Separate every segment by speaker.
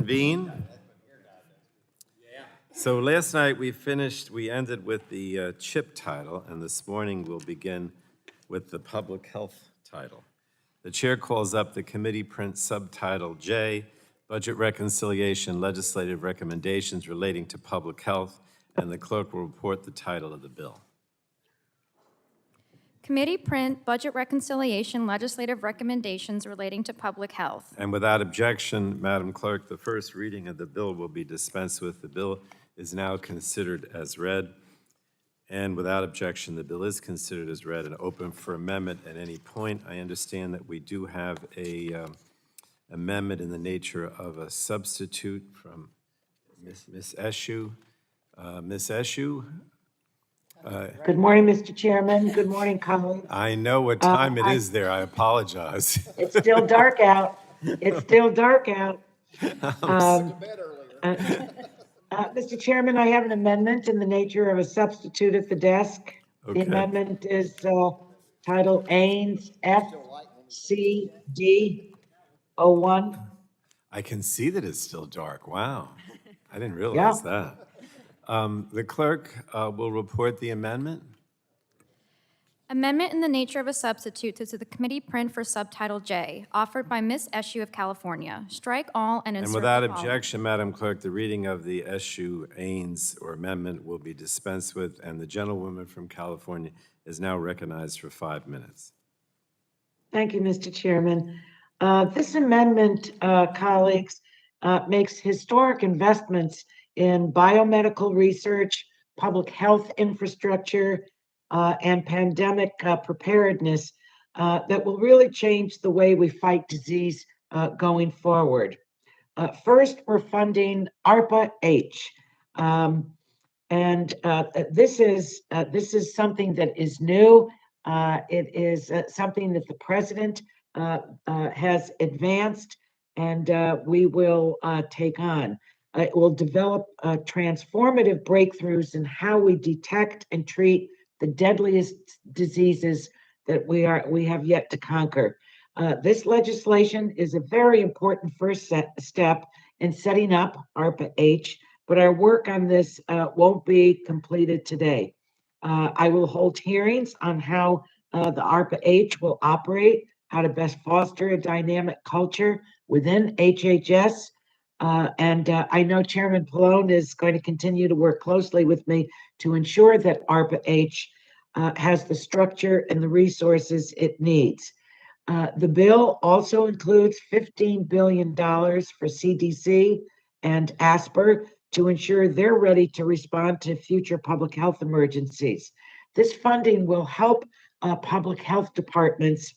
Speaker 1: reconvene. So last night we ended with the CHIP title, and this morning we'll begin with the public health title. The chair calls up the committee print subtitle J, Budget Reconciliation Legislative Recommendations Relating to Public Health, and the clerk will report the title of the bill.
Speaker 2: Committee print Budget Reconciliation Legislative Recommendations Relating to Public Health.
Speaker 1: And without objection, Madam Clerk, the first reading of the bill will be dispensed with. The bill is now considered as read. And without objection, the bill is considered as read and open for amendment at any point. I understand that we do have a amendment in the nature of a substitute from Ms. Eshu. Ms. Eshu?
Speaker 3: Good morning, Mr. Chairman. Good morning, colleagues.
Speaker 1: I know what time it is there. I apologize.
Speaker 3: It's still dark out. It's still dark out. Mr. Chairman, I have an amendment in the nature of a substitute at the desk.
Speaker 1: Okay.
Speaker 3: The amendment is titled AINS FCD01.
Speaker 1: I can see that it's still dark. Wow. I didn't realize that. The clerk will report the amendment.
Speaker 2: Amendment in the nature of a substitute to the committee print for subtitle J, offered by Ms. Eshu of California. Strike all and insert
Speaker 1: And without
Speaker 2: the following.
Speaker 1: objection, Madam Clerk, the reading of the Eshu Ains or amendment will be dispensed with, and the gentlewoman from California is now recognized for 5 minutes.
Speaker 3: Thank you, Mr. Chairman. This amendment, colleagues, makes historic investments in biomedical research, public health infrastructure, and pandemic preparedness that will really change the way we fight disease going forward. First, we're funding ARPA-H. This is something that is new. It is something that the president has advanced, and we will take on. It will develop transformative breakthroughs in how we detect and treat the deadliest diseases that we have yet to conquer. This legislation is a very important first step in setting up ARPA-H, but our work on this won't be completed today. I will hold hearings on how the ARPA-H will operate, how to best foster a dynamic culture within HHS. I know Chairman Pallone is going to continue to work closely with me to ensure that ARPA-H has the structure and the resources it needs. The bill also includes $15 billion for CDC and ASPR to ensure they're ready to respond to future public health emergencies. This funding will help public health departments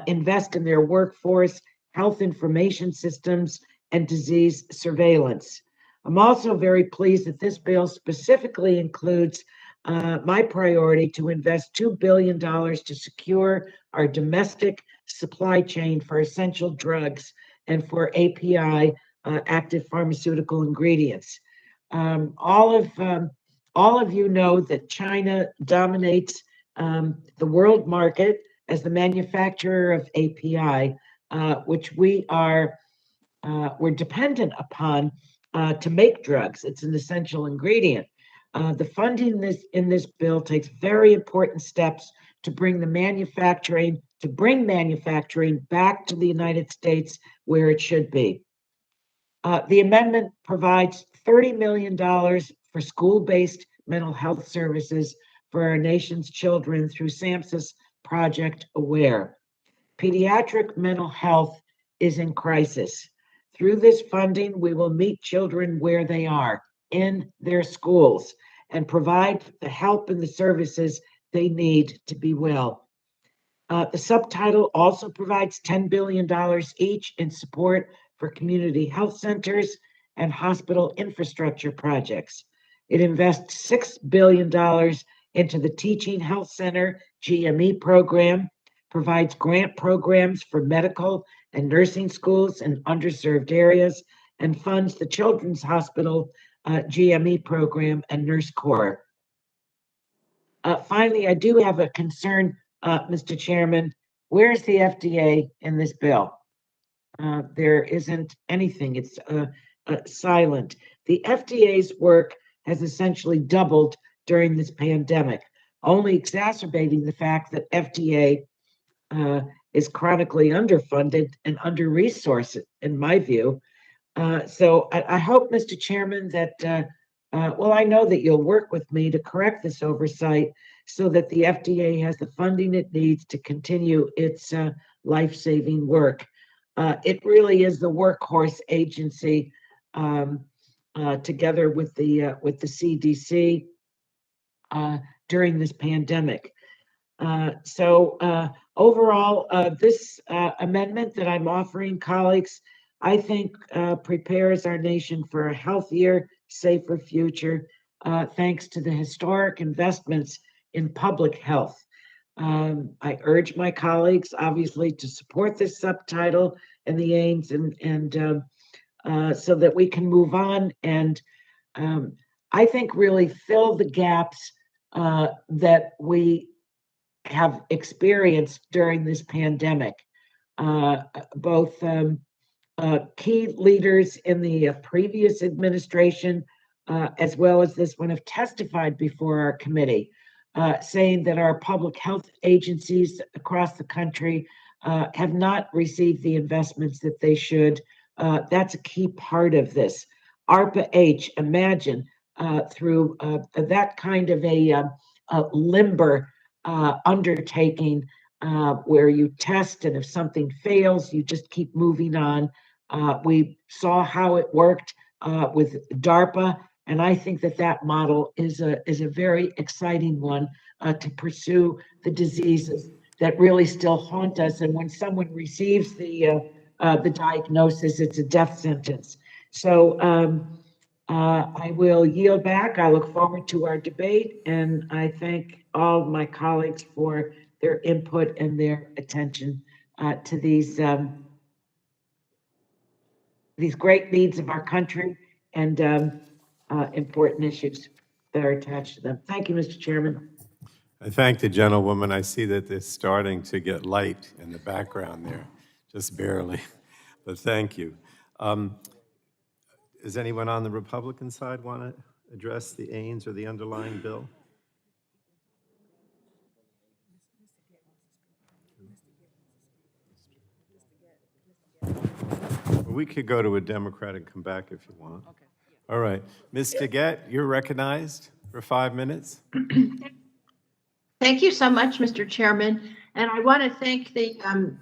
Speaker 3: invest in their workforce, health information systems, and disease surveillance. I'm also very pleased that this bill specifically includes my priority to invest $2 billion to secure our domestic supply chain for essential drugs and for API, active pharmaceutical ingredients. All of you know that China dominates the world market as the manufacturer of API, which we're dependent upon to make drugs. It's an essential ingredient. The funding in this bill takes very important steps to bring manufacturing back to the United States where it should be. The amendment provides $30 million for school-based mental health services for our nation's children through SAMHSA's Project Aware. Pediatric mental health is in crisis. Through this funding, we will meet children where they are, in their schools, and provide the help and the services they need to be well. The subtitle also provides $10 billion each in support for community health centers and hospital infrastructure projects. It invests $6 billion into the Teaching Health Center GME program, provides grant programs for medical and nursing schools in underserved areas, and funds the Children's Hospital GME program and Nurse Corps. Finally, I do have a concern, Mr. Chairman. Where's the FDA in this bill? There isn't anything. silent. The FDA's work has essentially doubled during this pandemic, only exacerbating the fact that FDA is chronically underfunded and under-resourced, in my view. So I hope, Mr. Chairman, that, well, I know that you'll work with me to correct this oversight so that the FDA has the funding it needs to continue its life-saving work. It really is the workhorse agency, together with the CDC during this pandemic. So overall, this amendment that I'm offering, colleagues, I think prepares our nation for a healthier, safer future, thanks to the historic investments in public health. I urge my colleagues, obviously, to support this subtitle and the aims, and so that we can move on and I think really fill the gaps that we have experienced during this pandemic. Both key leaders in the previous administration, as well as this one, have testified before our committee, saying that our public health agencies across the country have not received the investments that they should. That's a key part of this. ARPA-H, imagine through that kind of a limber undertaking where you test, and if something fails, you just keep moving on. We saw how it worked with DARPA, and I think that that model is a very exciting one to pursue the diseases that really still haunt us. And when someone receives the diagnosis, it's a death sentence. So I will yield back. I look forward to our debate, and I thank all of my colleagues for their input and their attention to these great needs of our country and important issues that are attached to them. Thank you, Mr. Chairman.
Speaker 1: I thank the gentlewoman. I see that it's starting to get light in the background there, just barely, but thank you. Does anyone on the Republican side want to address the Ains or the underlying bill? We could go to a Democrat and come back if you want. Okay. All right. Ms. Daggett, you're recognized for 5 minutes.
Speaker 4: Thank you so much, Mr. Chairman. And I want to thank the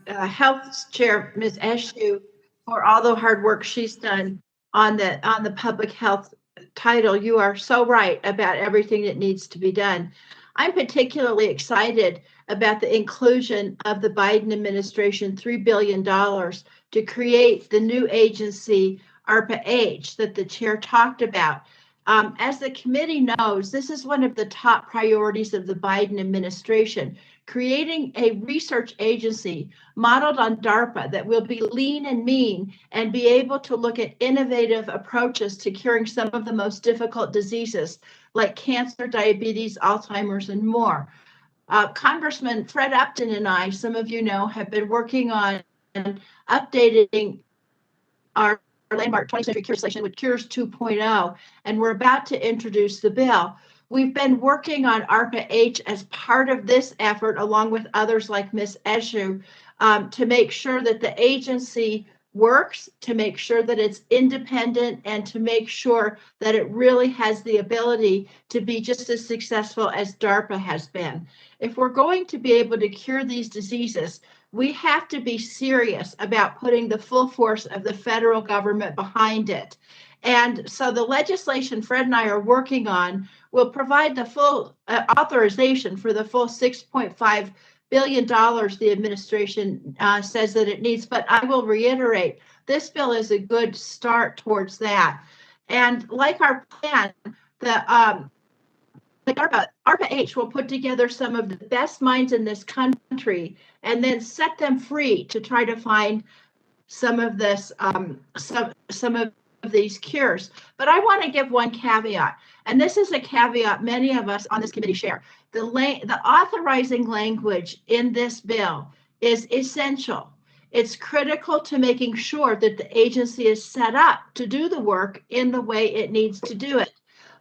Speaker 4: Health Chair, Ms. Eshoo, for all the hard work she's done on the public health title. You are so right about everything that needs to be done. I'm particularly excited about the inclusion of the Biden administration $3 billion to create the new agency ARPA-H that the chair talked about. As the committee knows, this is one of the top priorities of the Biden administration, creating a research agency modeled on DARPA that will be lean and mean and be able to look at innovative approaches to curing some of the most difficult diseases like cancer, diabetes, Alzheimer's, and more. Congressman Fred Upton and I, some of you know, have been working on updating our landmark 20th century cure legislation with Cures 2.0, and we're about to introduce the bill. We've been working on ARPA-H as part of this effort, along with others like Ms. Eshoo, to make sure that the agency works, to make sure that it's independent, and to make sure that it really has the ability to be just as successful as DARPA has been. If we're going to be able to cure these diseases, we have to be serious about putting the full force of the federal government behind it. And so the legislation Fred and I are working on will provide the full authorization for the full $6.5 billion the administration says that it needs. But I will reiterate, this bill is a good start towards that. And like our plan, the ARPA-H will put together some of the best minds in this country and then set them free to try to find some of this, some of these cures. But I want to give one caveat, and this is a caveat many of us on this committee share. The authorizing language in this bill is essential. It's critical to making sure that the agency is set up to do the work in the way it needs to do it.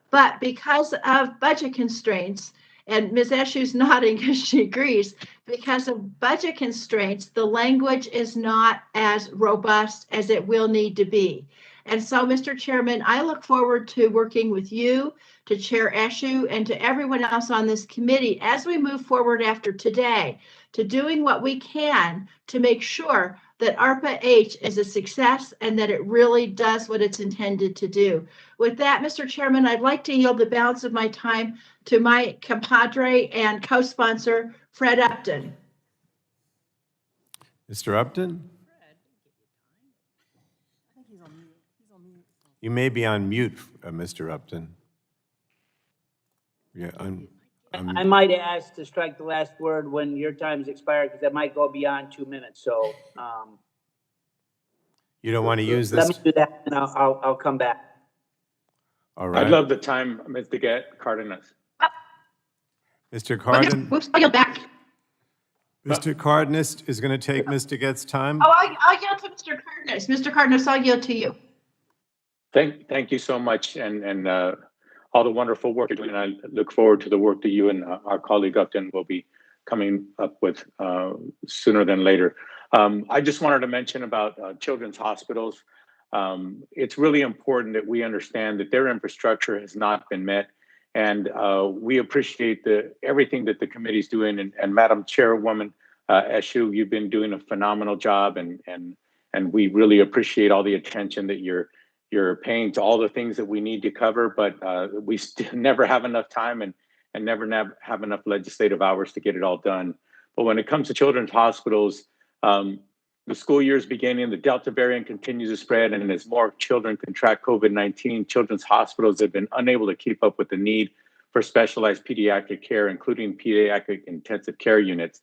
Speaker 4: But because of budget constraints, and Ms. Eshu's nodding because she agrees, because of budget constraints, the language is not as robust as it will need to be. And so, Mr. Chairman, I look forward to working with you, to Chair Eshu, and to everyone else on this committee as we move forward after today, to doing what we can to make sure that ARPA-H is a success and that it really does what it's intended to do. With that, Mr. Chairman, I'd like to yield the balance of my time to my compadre and co-sponsor, Fred Upton.
Speaker 1: Mr. Upton? You may be on mute, Mr. Upton. Yeah,
Speaker 5: I might ask to strike the last word when your time's expired, because that might go beyond 2 minutes, so,
Speaker 1: you don't want to use
Speaker 5: let
Speaker 1: this?
Speaker 5: me do that, and I'll come back.
Speaker 1: All right.
Speaker 6: I'd love the time, Ms. Cardenas.
Speaker 1: Mr. Carden,
Speaker 4: Oops, I yield back.
Speaker 1: Mr. Cardenas is going to take Ms. DeGette's time.
Speaker 4: Oh, I'll yield to Mr. Cardenas. Mr. Cardenas, I'll yield to you.
Speaker 6: Thank you so much, and all the wonderful work you're doing. And I look forward to the work that you and our colleague Upton will be coming up with sooner than later. I just wanted to mention about children's hospitals. It's really important that we understand that their infrastructure has not been met. And we appreciate everything that the committee's doing. And Madam Chairwoman Eshu, you've been doing a phenomenal job, and we really appreciate all the attention that you're paying to all the things that we need to cover. But we still never have enough time and never have enough legislative hours to get it all done. But when it comes to children's hospitals, the school year is beginning, the Delta variant continues to spread, and as more children contract COVID-19, children's hospitals have been unable to keep up with the need for specialized pediatric care, including pediatric intensive care units.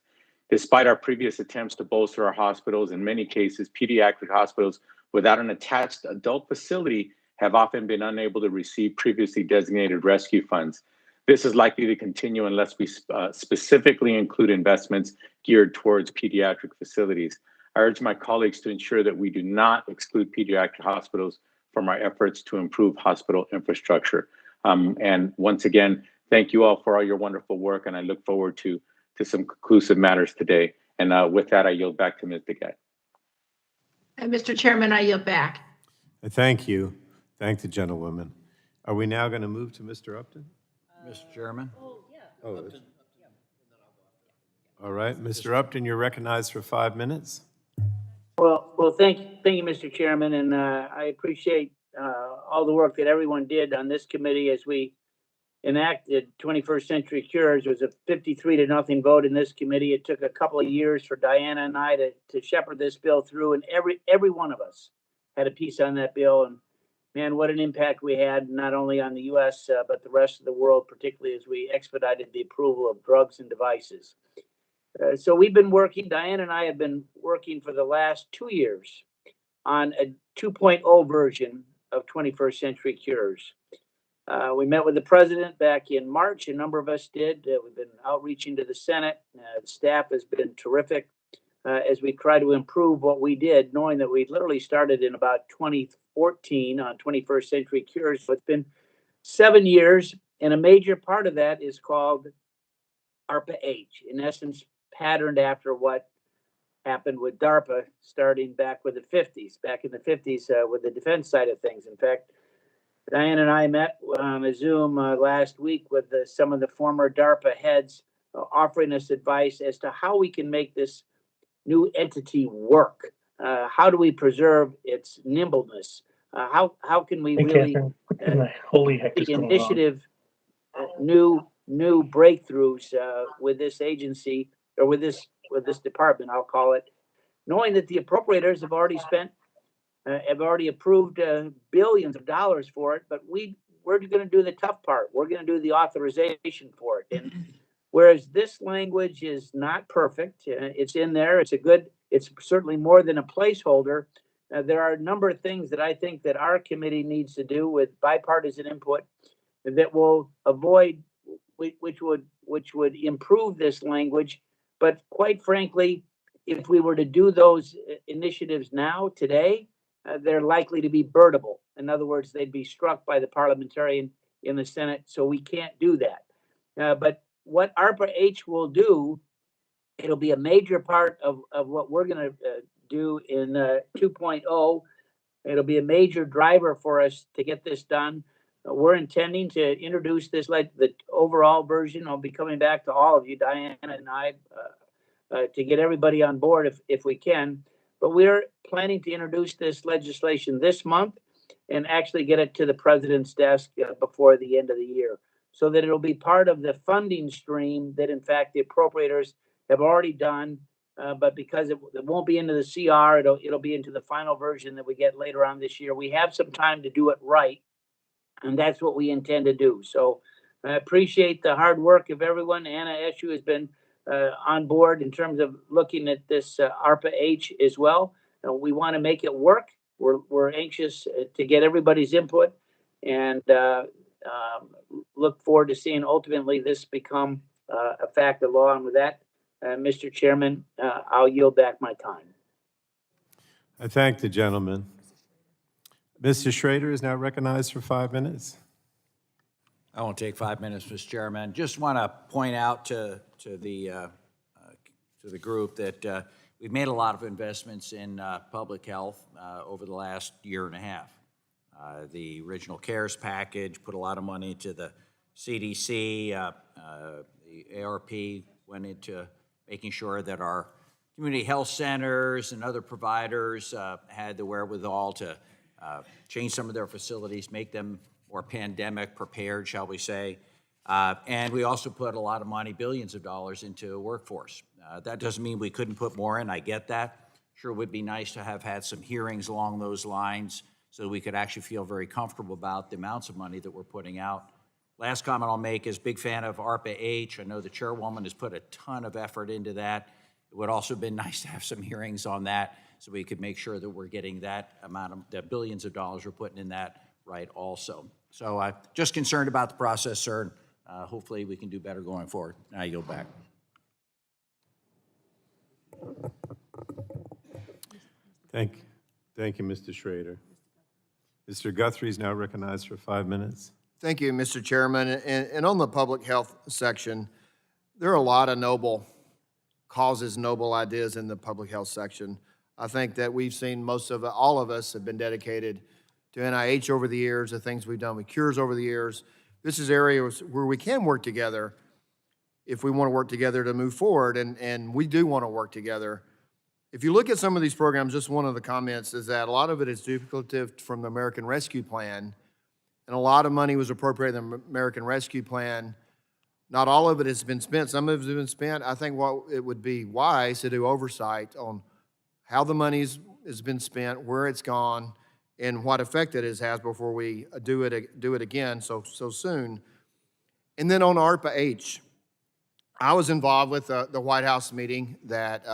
Speaker 6: Despite our previous attempts to bolster our hospitals, in many cases, pediatric hospitals without an attached adult facility have often been unable to receive previously designated rescue funds. This is likely to continue unless we specifically include investments geared towards pediatric facilities. I urge my colleagues to ensure that we do not exclude pediatric hospitals from our efforts to improve hospital infrastructure. And once again, thank you all for all your wonderful work, and I look forward to some conclusive matters today. And with that, I yield back to Ms. DeGette.
Speaker 4: And Mr. Chairman, I yield back.
Speaker 1: Thank you. Thank the gentlewoman. Are we now going to move to Mr. Upton?
Speaker 7: Mr. Chairman?
Speaker 1: Oh, all right, Mr. Upton, you're recognized for 5 minutes.
Speaker 5: Well, thank you, Mr. Chairman, and I appreciate all the work that everyone did on this committee as we enacted 21st Century Cures. It was a 53-0 vote in this committee. It took a couple of years for Diana and I to shepherd this bill through, and every one of us had a piece on that bill. And man, what an impact we had, not only on the U.S., but the rest of the world, particularly as we expedited the approval of drugs and devices. So we've been working, Diane and I have been working for the last 2 years on a 2.0 version of 21st Century Cures. We met with the president back in March, a number of us did. We've been outreaching to the Senate. The staff has been terrific as we try to improve what we did, knowing that we literally started in about 2014 on 21st Century Cures. So it's been 7 years, and a major part of that is called ARPA-H, in essence, patterned after what happened with DARPA starting back with the 50s, back in the 50s with the defense side of things. In fact, Diane and I met on a Zoom last week with some of the former DARPA heads offering us advice as to how we can make this new entity work. How do we preserve its nimbleness? How can we really take initiative, new breakthroughs with this agency, or with this department, I'll call it, knowing that the appropriators have already approved billions of dollars for it, but we're going to do the tough part. We're going to do the authorization for it. And whereas this language is not perfect, it's in there. It's certainly more than a placeholder. There are a number of things that I think that our committee needs to do with bipartisan input that will avoid, which would improve this language. But quite frankly, if we were to do those initiatives now, today, they're likely to be birdable. In other words, they'd be struck by the parliamentarian in the Senate, so we can't do that. But what ARPA H will do, it'll be a major part of what we're going to do in 2.0. It'll be a major driver for us to get this done. We're intending to introduce this, like the overall version. I'll be coming back to all of you, Diana and I, to get everybody on board if we can. But we're planning to introduce this legislation this month and actually get it to the president's desk before the end of the year, so that it'll be part of the funding stream that, in fact, the appropriators have already done. But because it won't be into the CR, it'll be into the final version that we get later on this year. We have some time to do it right, and that's what we intend to do. So I appreciate the hard work of everyone. Anna Eshu has been on board in terms of looking at this ARPA H as well. We want to make it work. We're anxious to get everybody's input, and look forward to seeing ultimately this become a fact of law. And with that, Mr. Chairman, I'll yield back my time.
Speaker 1: I thank the gentleman. Mr. Schrader is now recognized for 5 minutes.
Speaker 7: I won't take 5 minutes, Mr. Chairman. Just want to point out to the group that we've made a lot of investments in public health over the last year and a half. The original CARES package put a lot of money into the CDC. The ARP went into making sure that our community health centers and other providers had the wherewithal to change some of their facilities, make them more pandemic prepared, shall we say. And we also put a lot of money, billions of dollars, into a workforce. That doesn't mean we couldn't put more in. I get that. Sure would be nice to have had some hearings along those lines so we could actually feel very comfortable about the amounts of money that we're putting out. Last comment I'll make is big fan of ARPA H. I know the chairwoman has put a ton of effort into that. It would also have been nice to have some hearings on that so we could make sure that we're getting that amount of, the billions of dollars we're putting in that right also. So just concerned about the process, sir. Hopefully we can do better going forward. Now I yield back.
Speaker 1: Thank you, Mr. Schrader. Mr. Guthrie is now recognized for 5 minutes.
Speaker 8: Thank you, Mr. Chairman. And on the public health section, there are a lot of noble causes, noble ideas in the public health section. I think that we've seen all of us have been dedicated to NIH over the years, the things we've done with cures over the years. This is areas where we can work together if we want to work together to move forward, and we do want to work together. If you look at some of these programs, just one of the comments is that a lot of it is duplicative from the American Rescue Plan, and a lot of money was appropriated in the American Rescue Plan. Not all of it has been spent. Some of it has been spent. I think what it would be wise to do oversight on how the money has been spent, where it's gone, and what effect it has before we do it again so soon. And then on ARPA H, I was involved with the White House meeting that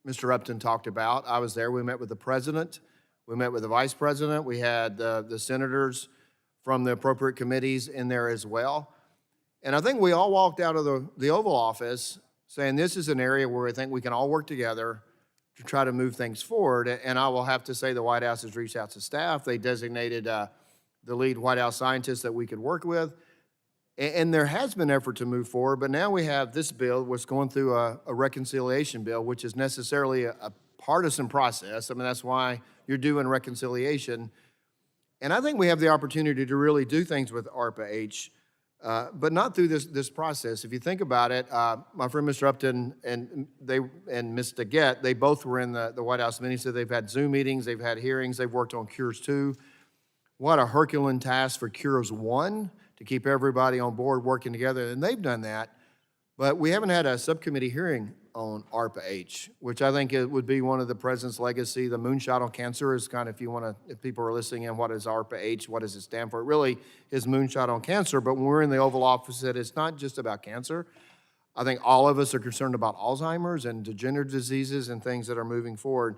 Speaker 8: Mr. Upton talked about. I was there. We met with the president. We met with the vice president. We had the senators from the appropriate committees in there as well. And I think we all walked out of the Oval Office saying this is an area where I think we can all work together to try to move things forward. And I will have to say the White House has reached out to staff. They designated the lead White House scientist that we could work with. And there has been effort to move forward, but now we have this bill which is going through a reconciliation bill, which is necessarily a partisan process. I mean, that's why you're doing reconciliation. And I think we have the opportunity to really do things with ARPA H, but not through this process. If you think about it, my friend Mr. Upton and Ms. DeGette, they both were in the White House meeting, so they've had Zoom meetings, they've had hearings, they've worked on Cures 2. What a Herculean task for Cures 1 to keep everybody on board working together, and they've done that. But we haven't had a subcommittee hearing on ARPA H, which I think it would be one of the president's legacy. The moonshot on cancer is kind of, if people are listening in, what is ARPA H? What does it stand for? It really is moonshot on cancer, but when we're in the Oval Office, it's not just about cancer. I think all of us are concerned about Alzheimer's and degenerative diseases and things that are moving forward.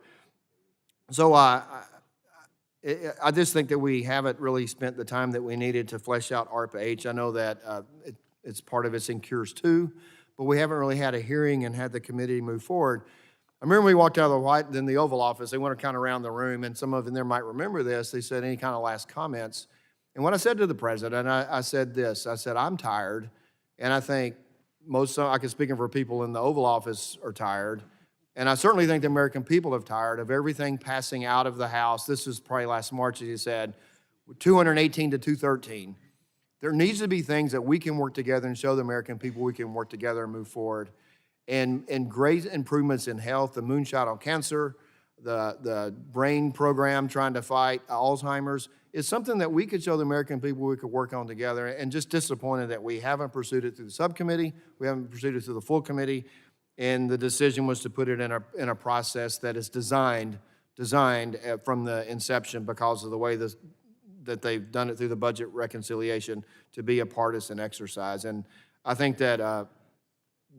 Speaker 8: So I just think that we haven't really spent the time that we needed to flesh out ARPA H. I know that it's part of it's in Cures 2, but we haven't really had a hearing and had the committee move forward. I remember we walked out of the Oval Office, they went kind of around the room, and some of them there might remember this. They said, any kind of last comments? And what I said to the president, I said this, I said, I'm tired, and I think I can speak for people in the Oval Office are tired, and I certainly think the American people are tired of everything passing out of the House. This was probably last March, as you said, 218 to 213. There needs to be things that we can work together and show the American people we can work together and move forward. And great improvements in health, the moonshot on cancer, the brain program trying to fight Alzheimer's, is something that we could show the American people we could work on together, and just disappointed that we haven't pursued it through the subcommittee, we haven't pursued it through the full committee, and the decision was to put it in a process that is designed from the inception because of the way that they've done it through the budget reconciliation to be a partisan exercise. And I think that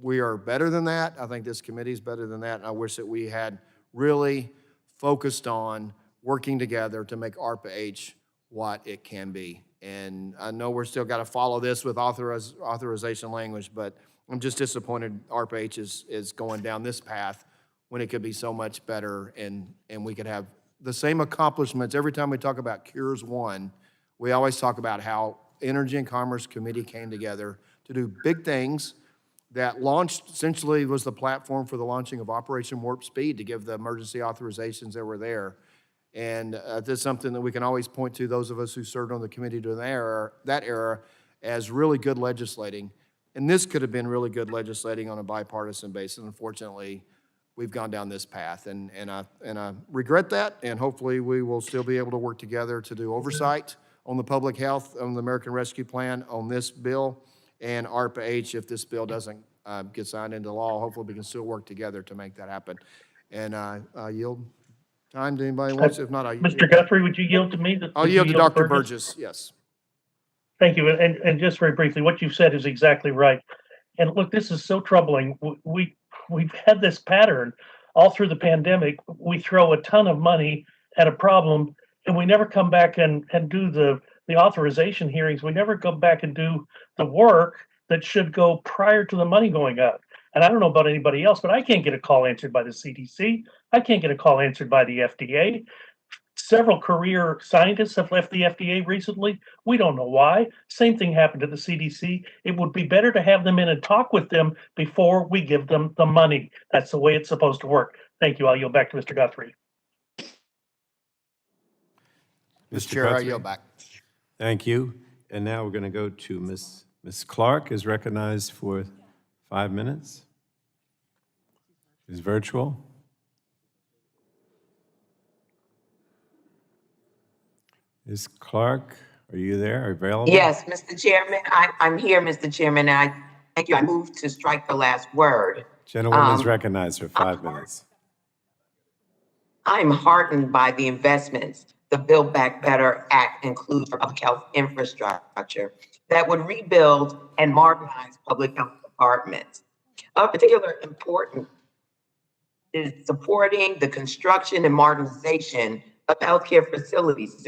Speaker 8: we are better than that. I think this committee is better than that. And I wish that we had really focused on working together to make ARPA-H what it can be. And I know we're still got to follow this with authorization language, but I'm just disappointed ARPA-H is going down this path when it could be so much better, and we could have the same accomplishments. Every time we talk about Cures One, we always talk about how Energy and Commerce Committee came together to do big things that launched, essentially was the platform for the launching of Operation Warp Speed to give the emergency authorizations that were there. And that's something that we can always point to, those of us who served on the committee during that era, as really good legislating. And this could have been really good legislating on a bipartisan basis. Unfortunately, we've gone down this path, and I regret that, and hopefully we will still be able to work together to do oversight on the public health, on the American Rescue Plan, on this bill, and ARPA-H, if this bill doesn't get signed into law. Hopefully we can still work together to make that happen. And I yield time to anybody who wants. If not,
Speaker 9: Mr. Guthrie, would you yield to me?
Speaker 8: I'll yield to Dr. Burgess, yes.
Speaker 9: Thank you. And just very briefly, what you've said is exactly right. And look, this is so troubling. We've had this pattern all through the pandemic. We throw a ton of money at a problem, and we never come back and do the authorization hearings. We never go back and do the work that should go prior to the money going out. And I don't know about anybody else, but I can't get a call answered by the CDC. I can't get a call answered by the FDA. Several career scientists have left the FDA recently. We don't know why. Same thing happened to the CDC. It would be better to have them in and talk with them before we give them the money. That's the way it's supposed to work. Thank you. I'll yield back to Mr. Guthrie.
Speaker 8: Mr. Chair, I yield back.
Speaker 1: Thank you. And now we're going to go to Ms. Clark is recognized for 5 minutes. Is virtual. Ms. Clark, are you there? Are you available?
Speaker 10: Yes, Mr. Chairman, I'm here, Mr. Chairman. I thank you. I move to strike the last word.
Speaker 1: Gentlewoman is recognized for 5 minutes.
Speaker 10: I'm heartened by the investments the Build Back Better Act includes for public health infrastructure that would rebuild and modernize public health departments. Of particular importance is supporting the construction and modernization of healthcare facilities,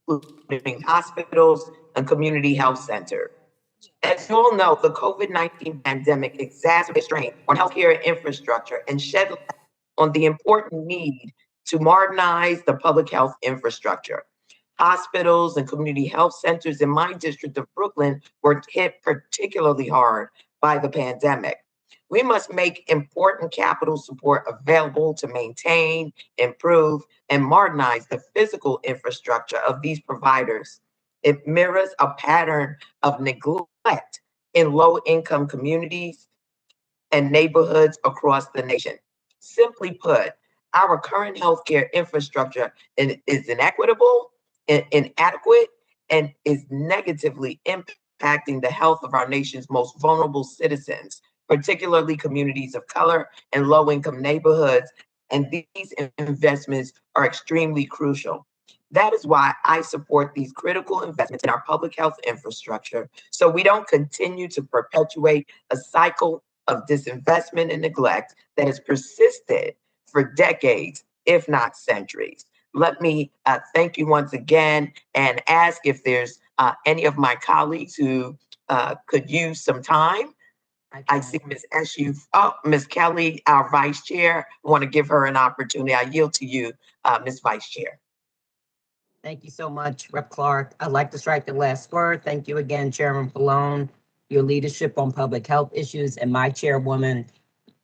Speaker 10: including hospitals and community health centers. As you all know, the COVID-19 pandemic exacerbated strain on healthcare infrastructure and shed light on the important need to modernize the public health infrastructure. Hospitals and community health centers in my district of Brooklyn were hit particularly hard by the pandemic. We must make important capital support available to maintain, improve, and modernize the physical infrastructure of these providers. It mirrors a pattern of neglect in low-income communities and neighborhoods across the nation. Simply put, our current healthcare infrastructure is inequitable, inadequate, and is negatively impacting the health of our nation's most vulnerable citizens, particularly communities of color and low-income neighborhoods, and these investments are extremely crucial. That is why I support these critical investments in our public health infrastructure, so we don't continue to perpetuate a cycle of disinvestment and neglect that has persisted for decades, if not centuries. Let me thank you once again and ask if there's any of my colleagues who could use some time I see Ms. Eshu, Ms. Kelly, our vice chair. I want to give her an opportunity. I yield to you, Ms. Vice Chair.
Speaker 11: Thank you so much, Rep. Clark. I'd like to strike the last word. Thank you again, Chairman Pallone, your leadership on public health issues, and my chairwoman,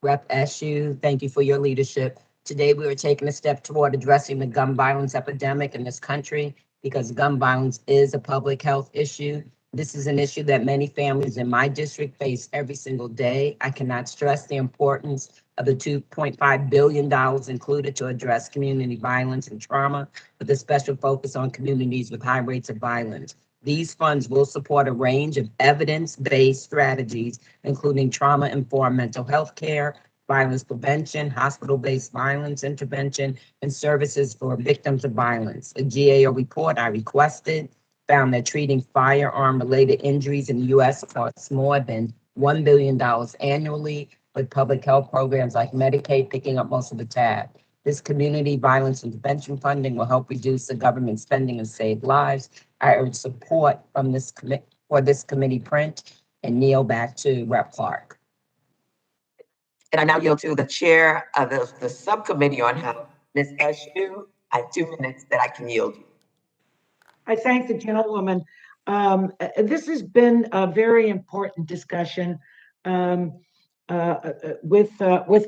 Speaker 11: Rep. Eshu. Thank you for your leadership. Today, we are taking a step toward addressing the gun violence epidemic in this country because gun violence is a public health issue. This is an issue that many families in my district face every single day. I cannot stress the importance of the $2.5 billion included to address community violence and trauma, with a special focus on communities with high rates of violence. These funds will support a range of evidence-based strategies, including trauma-informed mental health care, violence prevention, hospital-based violence intervention, and services for victims of violence. A GAO report I requested found that treating firearm-related injuries in the U.S. costs more than $1 billion annually, with public health programs like Medicaid picking up most of the tab. This community violence intervention funding will help reduce the government spending and save lives. I urge support from this committee print, and kneel back to Rep. Clark.
Speaker 10: And I now yield to the chair of the subcommittee on health, Ms. Eshu. I have 2 minutes that I can yield you.
Speaker 3: I thank the gentlewoman. This has been a very important discussion with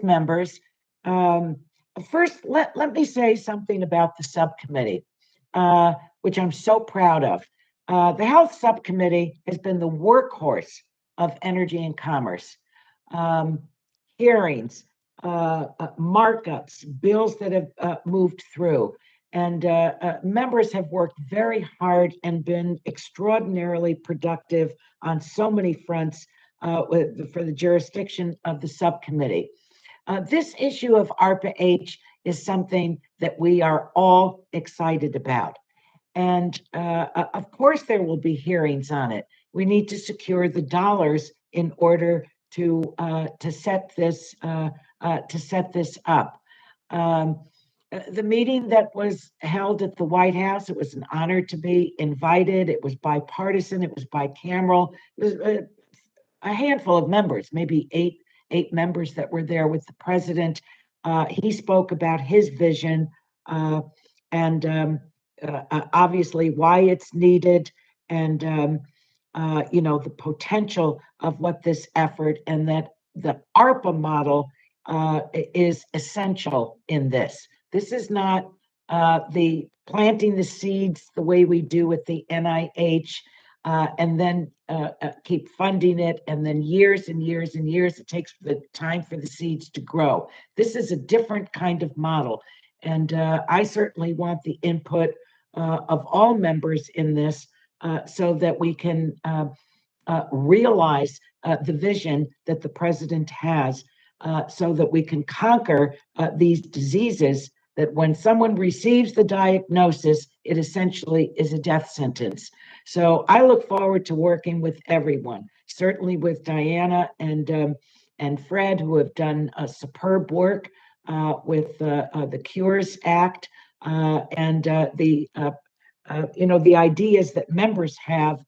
Speaker 3: members. First, let me say something about the subcommittee, which I'm so proud of. The Health Subcommittee has been the workhorse of Energy and Commerce. Hearings, markups, bills that have moved through. And members have worked very hard and been extraordinarily productive on so many fronts for the jurisdiction of the subcommittee. This issue of ARPA-H is something that we are all excited about. And of course, there will be hearings on it. We need to secure the dollars in order to set this up. The meeting that was held at the White House, it was an honor to be invited. It was bipartisan. It was bicameral. It was a handful of members, maybe eight members that were there with the president. He spoke about his vision and obviously why it's needed, and the potential of what this effort, and that the ARPA model is essential in this. This is not the planting the seeds the way we do with the NIH and then keep funding it, and then years and years and years it takes the time for the seeds to grow. This is a different kind of model, and I certainly want the input of all members in this so that we can realize the vision that the president has, so that we can conquer these diseases that when someone receives the diagnosis, it essentially is a death sentence. So I look forward to working with everyone, certainly with Diana and Fred, who have done superb work with the Cures Act and the ideas that members have,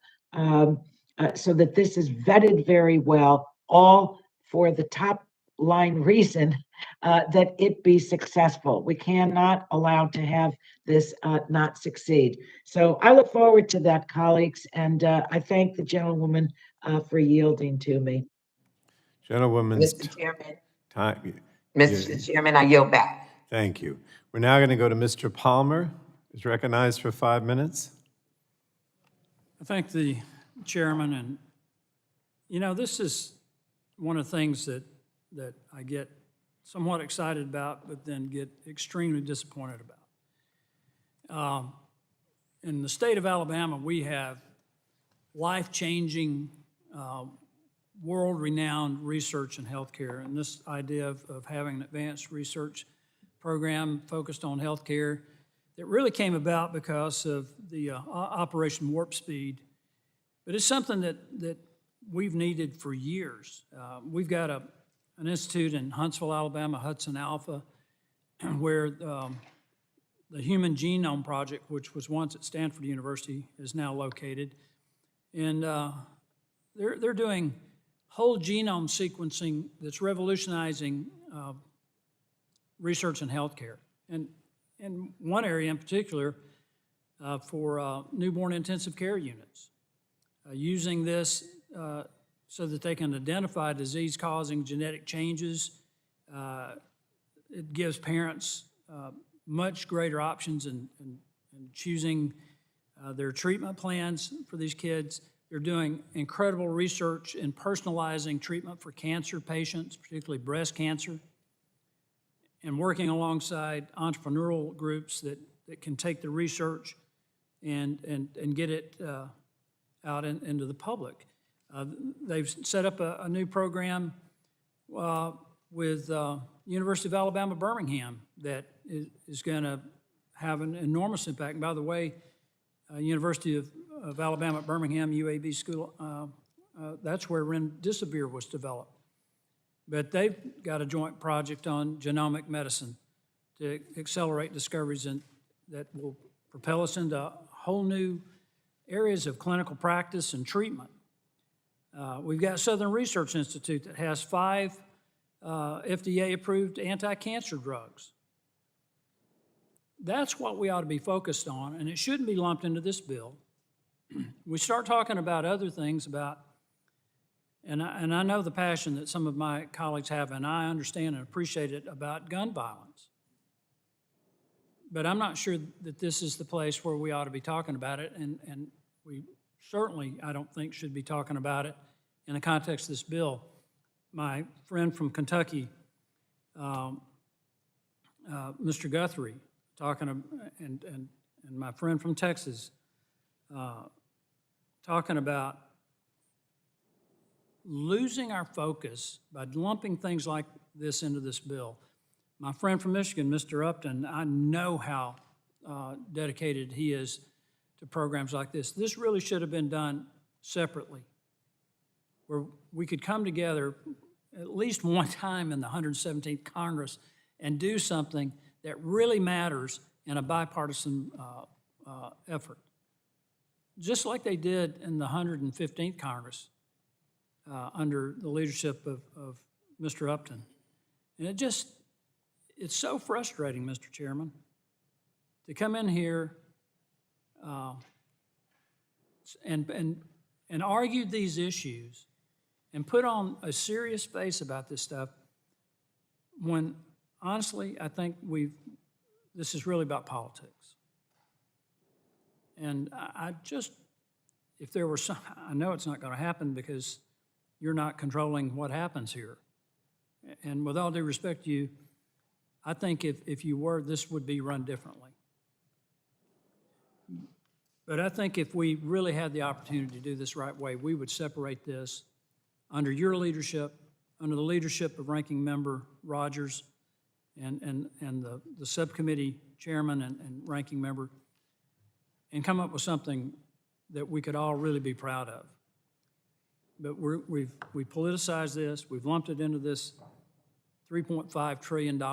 Speaker 3: so that this is vetted very well, all for the top line reason that it be successful. We cannot allow to have this not succeed. So I look forward to that, colleagues, and I thank the gentlewoman for yielding to me.
Speaker 1: Gentlewoman's
Speaker 10: Mr. Chairman.
Speaker 1: time.
Speaker 10: Mr. Chairman, I yield back.
Speaker 1: Thank you. We're now going to go to Mr. Palmer, who's recognized for 5 minutes.
Speaker 12: I thank the chairman, and this is one of the things that I get somewhat excited about, but then get extremely disappointed about. In the state of Alabama, we have life-changing, world-renowned research in healthcare, and this idea of having an advanced research program focused on healthcare that really came about because of the Operation Warp Speed, but it's something that we've needed for years. We've got an institute in Huntsville, Alabama, Hudson Alpha, where the Human Genome Project, which was once at Stanford University, is now located. And they're doing whole genome sequencing that's revolutionizing research in healthcare. And in one area in particular, for newborn intensive care units, using this so that they can identify disease-causing genetic changes. It gives parents much greater options in choosing their treatment plans for these kids. They're doing incredible research in personalizing treatment for cancer patients, particularly breast cancer, and working alongside entrepreneurial groups that can take the research and get it out into the public. They've set up a new program with University of Alabama, Birmingham, that is going to have an enormous impact. And by the way, University of Alabama, Birmingham, UAB school, that's where remdesivir was developed. But they've got a joint project on genomic medicine to accelerate discoveries that will propel us into whole new areas of clinical practice and treatment. We've got Southern Research Institute that has 5 FDA-approved anti-cancer drugs. That's what we ought to be focused on, and it shouldn't be lumped into this bill. We start talking about other things about, and I know the passion that some of my colleagues have, and I understand and appreciate it, about gun violence. But I'm not sure that this is the place where we ought to be talking about it, and we certainly, I don't think, should be talking about it in the context of this bill. My friend from Kentucky, Mr. Guthrie, and my friend from Texas, talking about losing our focus by lumping things like this into this bill. My friend from Michigan, Mr. Upton, I know how dedicated he is to programs like this. This really should have been done separately, where we could come together at least one time in the 117th Congress and do something that really matters in a bipartisan effort. Just like they did in the 115th Congress under the leadership of Mr. Upton. And it's so frustrating, Mr. Chairman, to come in here and argue these issues and put on a serious face about this stuff when, honestly, I think this is really about politics. And if there were some, I know it's not going to happen because you're not controlling what happens here. And with all due respect to you, I think if you were, this would be run differently. But I think if we really had the opportunity to do this right way, we would separate this under your leadership, under the leadership of Ranking Member Rogers and the subcommittee chairman and Ranking Member, and come up with something that we could all really be proud of. But we've politicized this. We've lumped it into this $3.5 trillion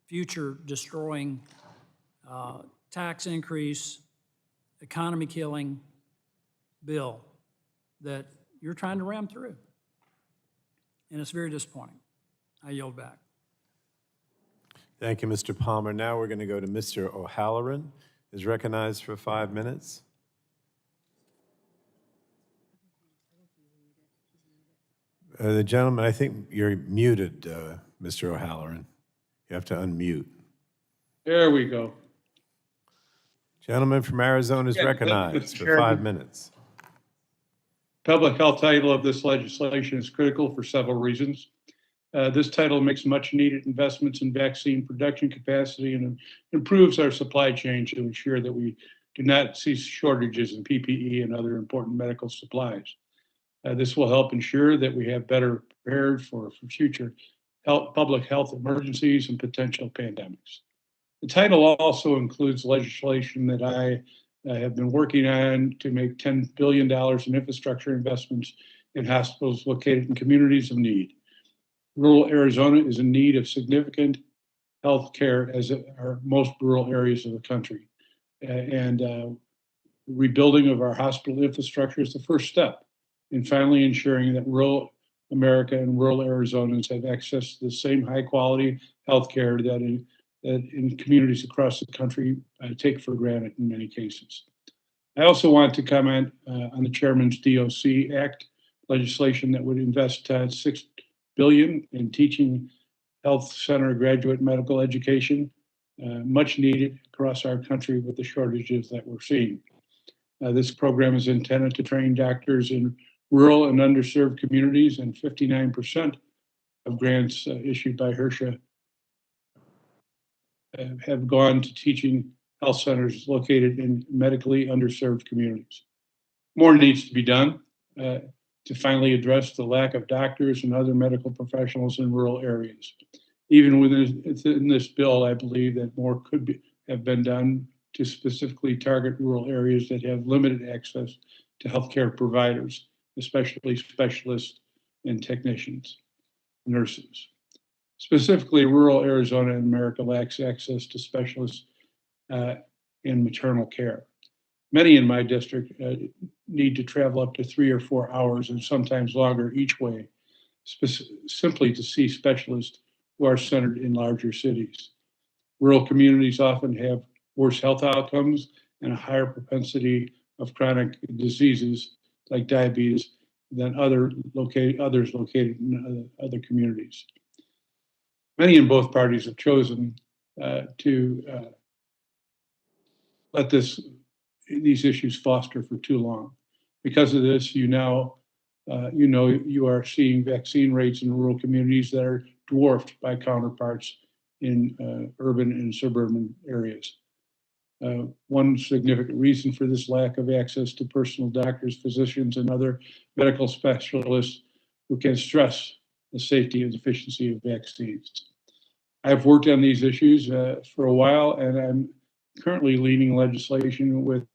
Speaker 12: future destroying tax increase, economy killing bill that you're trying to ram through. And it's very disappointing. I yield back.
Speaker 1: Thank you, Mr. Palmer. Now we're going to go to Mr. O'Halloran, who's recognized for 5 minutes. The gentleman, I think you're muted, Mr. O'Halloran. You have to unmute.
Speaker 13: There we go.
Speaker 1: Gentleman from Arizona is
Speaker 13: Yeah,
Speaker 1: recognized for
Speaker 13: Chairman.
Speaker 1: 5 minutes.
Speaker 13: Public health title of this legislation is critical for several reasons. This title makes much needed investments in vaccine production capacity and improves our supply chain to ensure that we do not see shortages in PPE and other important medical supplies. This will help ensure that we have better prepared for future public health emergencies and potential pandemics. The title also includes legislation that I have been working on to make $10 billion in infrastructure investments in hospitals located in communities of need. Rural Arizona is in need of significant health care, as are most rural areas of the country. And rebuilding of our hospital infrastructure is the first step and finally ensuring that rural America and rural Arizonans have access to the same high-quality healthcare that in communities across the country take for granted in many cases. I also want to comment on the Chairman's DOC Act legislation that would invest $6 billion in teaching health center graduate medical education, much needed across our country with the shortages that we're seeing. This program is intended to train doctors in rural and underserved communities, and 59% of grants issued by HRSA have gone to teaching health centers located in medically underserved communities. More needs to be done to finally address the lack of doctors and other medical professionals in rural areas. Even within this bill, I believe that more could have been done to specifically target rural areas that have limited access to healthcare providers, especially specialists and technicians, nurses. Specifically, rural Arizona and America lacks access to specialists in maternal care. Many in my district need to travel up to 3 or 4 hours and sometimes longer each way, simply to see specialists who are centered in larger cities. Rural communities often have worse health outcomes and a higher propensity of chronic diseases like diabetes than others located in other communities. Many in both parties have chosen to let these issues foster for too long. Because of this, you are seeing vaccine rates in rural communities that are dwarfed by counterparts in urban and suburban areas. One significant reason for this lack of access to personal doctors, physicians, and other medical specialists who can stress the safety and efficiency of vaccines. I've worked on these issues for a while, and I'm currently leading legislation with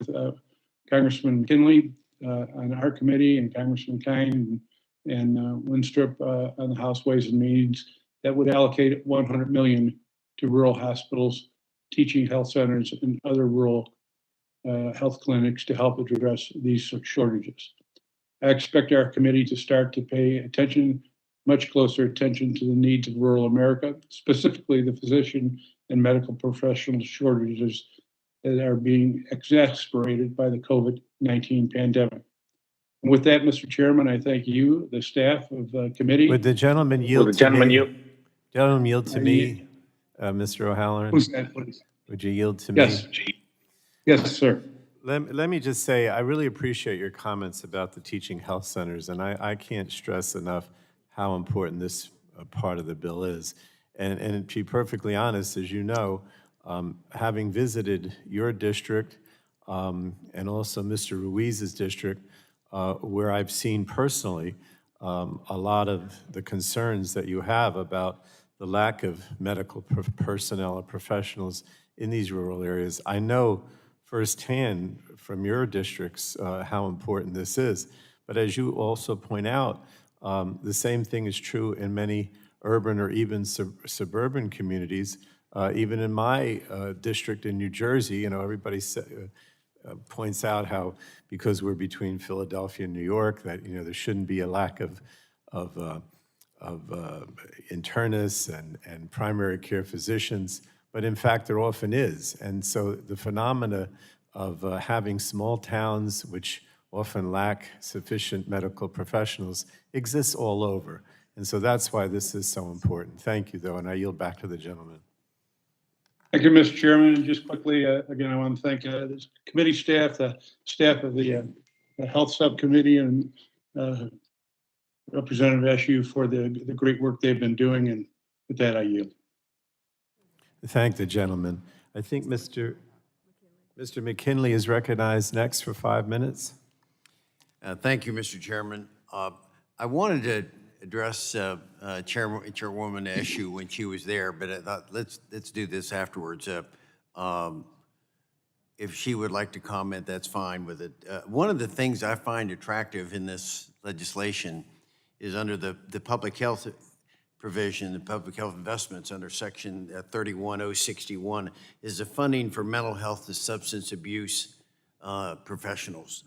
Speaker 13: Congressman McKinley on our committee and Congressman Kine and Winstrup on the House Ways and Means that would allocate $100 million to rural hospitals, teaching health centers, and other rural health clinics to help address these shortages. I expect our committee to start to pay much closer attention to the needs of rural America, specifically the physician and medical professional shortages that are being exacerbated by the COVID-19 pandemic. And with that, Mr. Chairman, I thank you, the staff of the committee.
Speaker 1: Would the gentleman yield to me? Gentleman yield to me, Mr. O'Halloran?
Speaker 13: Who's that, please?
Speaker 1: Would you yield to
Speaker 13: Yes.
Speaker 1: me?
Speaker 13: Yes, sir.
Speaker 1: Let me just say, I really appreciate your comments about the teaching health centers, and I can't stress enough how important this part of the bill is. And to be perfectly honest, as you know, having visited your district and also Mr. Ruiz's district, where I've seen personally a lot of the concerns that you have about the lack of medical personnel and professionals in these rural areas, I know firsthand from your districts how important this is. But as you also point out, the same thing is true in many urban or even suburban communities. Even in my district in New Jersey, everybody points out how because we're between Philadelphia and New York, that there shouldn't be a lack of internists and primary care physicians, but in fact there often is. And so the phenomena of having small towns which often lack sufficient medical professionals exists all over. And so that's why this is so important. Thank you, though, and I yield back to the gentleman.
Speaker 13: Thank you, Mr. Chairman. And just quickly, again, I want to thank the committee staff, the staff of the Health Subcommittee, and Representative Eshoo for the great work they've been doing. And with that, I yield.
Speaker 1: Thank the gentleman. I think Mr. McKinley is recognized next for 5 minutes.
Speaker 14: Thank you, Mr. Chairman. I wanted to address Chairwoman Eshoo when she was there, but I thought let's do this afterwards. If she would like to comment, that's fine with it. One of the things I find attractive in this legislation is under the public health provision, the public health investments under section 31061 is the funding for mental health and substance abuse professionals.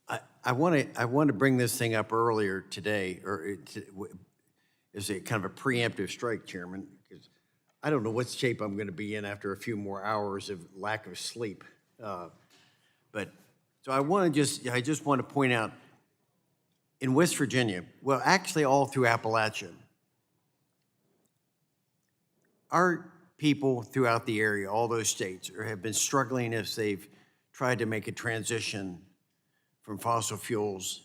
Speaker 14: I want to bring this thing up earlier today, as a kind of a preemptive strike, Chairman, because I don't know what shape I'm going to be in after a few more hours of lack of sleep. But so I just want to point out, in West Virginia, well, actually all through Appalachia, our people throughout the area, all those states, have been struggling as they've tried to make a transition from fossil fuels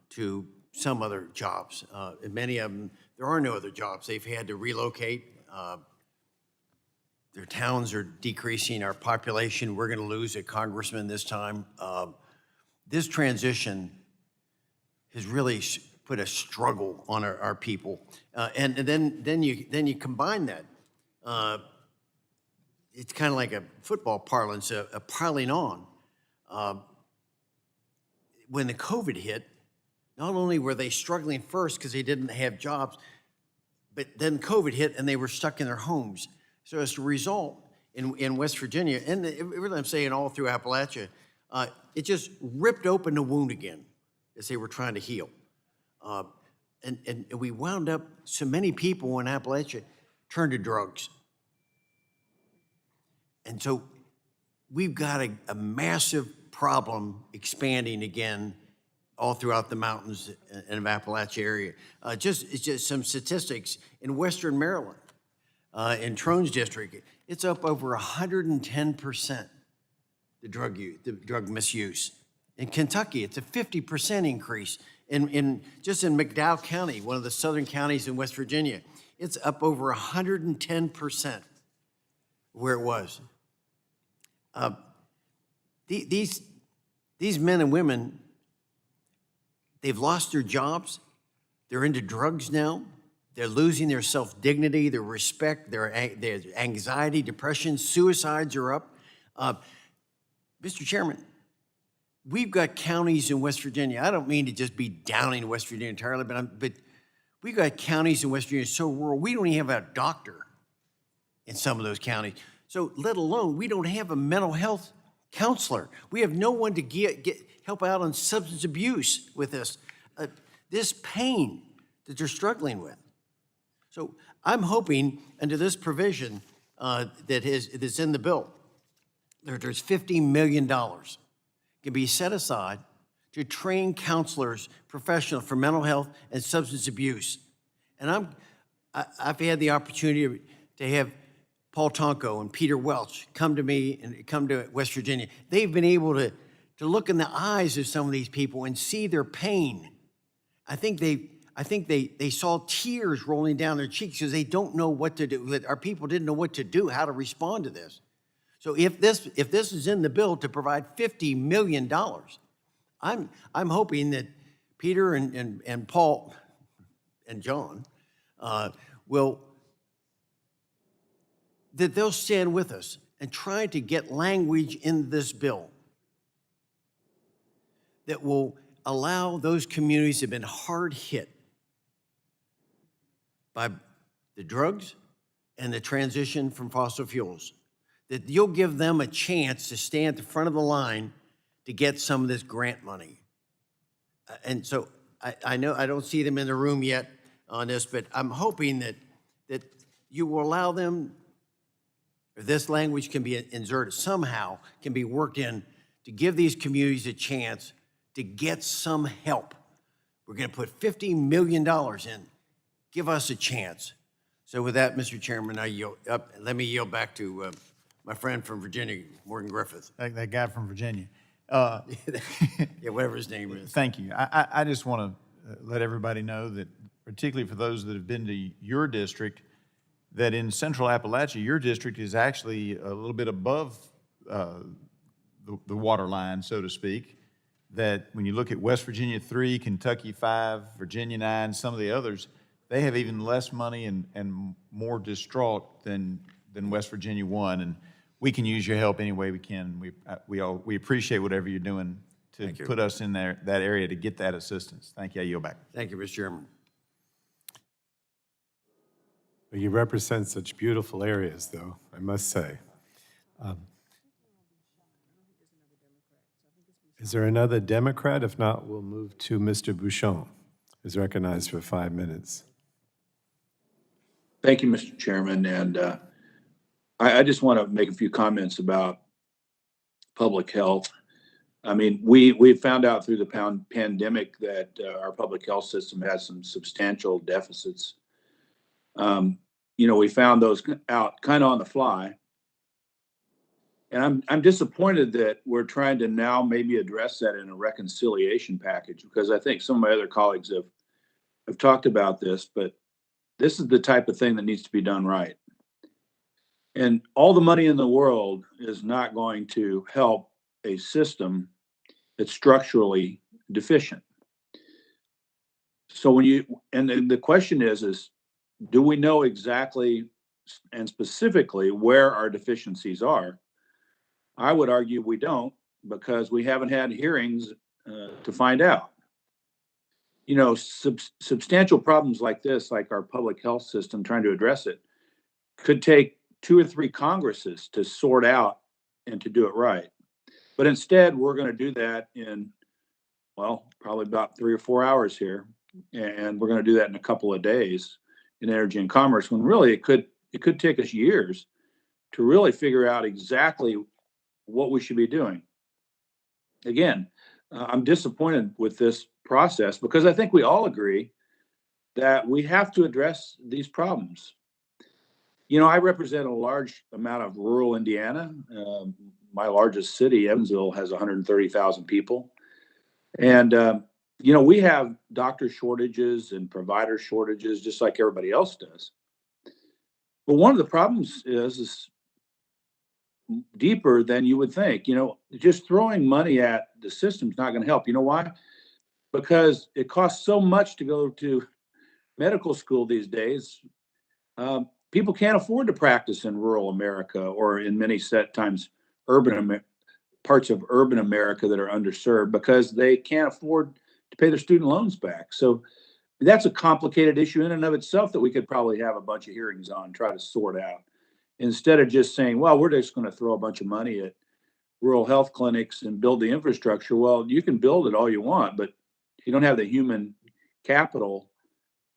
Speaker 14: to some other jobs. And many of them, there are no other jobs. They've had to relocate. Their towns are decreasing. Our population, we're going to lose a congressman this time. This transition has really put a struggle on our people. And then you combine that. It's kind of like a football parlance, a piling on. When the COVID hit, not only were they struggling first because they didn't have jobs, but then COVID hit and they were stuck in their homes. So as a result, in West Virginia, and really I'm saying all through Appalachia, it just ripped open the wound again as they were trying to heal. And we wound up, so many people in Appalachia turned to drugs. And so we've got a massive problem expanding again all throughout the mountains and Appalachia area. It's just some statistics in Western Maryland, in Trone's district, it's up over 110%, the drug misuse. In Kentucky, it's a 50% increase. Just in McDowell County, one of the southern counties in West Virginia, it's up over 110% where it was. These men and women, they've lost their jobs. They're into drugs now. They're losing their self-dignity, their respect, their anxiety, depression, suicides are up. Mr. Chairman, we've got counties in West Virginia. I don't mean to just be downing West Virginia entirely, but we've got counties in West Virginia so rural, we don't even have a doctor in some of those counties. So let alone, we don't have a mental health counselor. We have no one to help out on substance abuse with this pain that they're struggling with. So I'm hoping under this provision that's in the bill, there's $50 million can be set aside to train counselors, professionals for mental health and substance abuse. And I've had the opportunity to have Paul Tonko and Peter Welch come to me and come to West Virginia. They've been able to look in the eyes of some of these people and see their pain. I think they saw tears rolling down their cheeks because they don't know what to do. Our people didn't know what to do, how to respond to this. So if this is in the bill to provide $50 million, I'm hoping that Peter and Paul and John that they'll stand with us and try to get language in this bill that will allow those communities that have been hard hit by the drugs and the transition from fossil fuels, that you'll give them a chance to stay at the front of the line to get some of this grant money. And so I know I don't see them in the room yet on this, but I'm hoping that you will allow them, or this language can be inserted somehow, can be worked in to give these communities a chance to get some help. We're going to put $50 million in. Give us a chance. So with that, Mr. Chairman, let me yield back to my friend from Virginia, Morgan Griffith.
Speaker 15: That guy from Virginia.
Speaker 14: Yeah, whatever his name is.
Speaker 15: Thank you. I just want to let everybody know that, particularly for those that have been to your district, that in Central Appalachia, your district is actually a little bit above the water line, so to speak. That when you look at West Virginia 3, Kentucky 5, Virginia 9, some of the others, they have even less money and more distraught than West Virginia 1. And we can use your help any way we can. We appreciate whatever you're doing to put us in that area to get that assistance. Thank you. I yield back.
Speaker 14: Thank you, Mr. Chairman.
Speaker 1: But you represent such beautiful areas, though, I must say. Is there another Democrat? If not, we'll move to Mr. Bouchon, who's recognized for 5 minutes.
Speaker 16: Thank you, Mr. Chairman. And I just want to make a few comments about public health. I mean, we found out through the pandemic that our public health system has some substantial deficits. We found those out kind of on the fly. And I'm disappointed that we're trying to now maybe address that in a reconciliation package, because I think some of my other colleagues have talked about this, but this is the type of thing that needs to be done right. And all the money in the world is not going to help a system that's structurally deficient. So the question is, do we know exactly and specifically where our deficiencies are? I would argue we don't, because we haven't had hearings to find out. Substantial problems like this, like our public health system trying to address it, could take 2 or 3 Congresses to sort out and to do it right. But instead, we're going to do that in, probably about 3 or 4 hours here. And we're going to do that in a couple of days in Energy and Commerce, when really it could take us years to really figure out exactly what we should be doing. Again, I'm disappointed with this process, because I think we all agree that we have to address these problems. I represent a large amount of rural Indiana. My largest city, Evansville, has 130,000 people. And, we have doctor shortages and provider shortages, just like everybody else does. But one of the problems is deeper than you would think. Just throwing money at the system is not going to help. You know why? Because it costs so much to go to medical school these days. People can't afford to practice in rural America, or in many times parts of urban America that are underserved, because they can't afford to pay their student loans back. So that's a complicated issue in and of itself that we could probably have a bunch of hearings on, try to sort out, instead of just saying, well, we're just going to throw a bunch of money at rural health clinics and build the infrastructure. Well, you can build it all you want, but if you don't have the human capital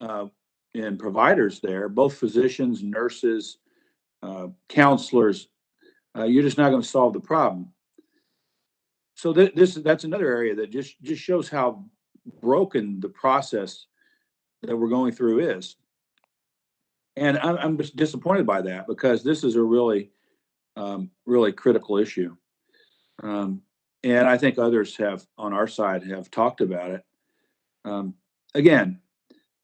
Speaker 16: and providers there, both physicians, nurses, counselors, you're just not going to solve the problem. So that's another area that just shows how broken the process that we're going through is. And I'm just disappointed by that, because this is a really, really critical issue. And I think others on our side have talked about it. Again,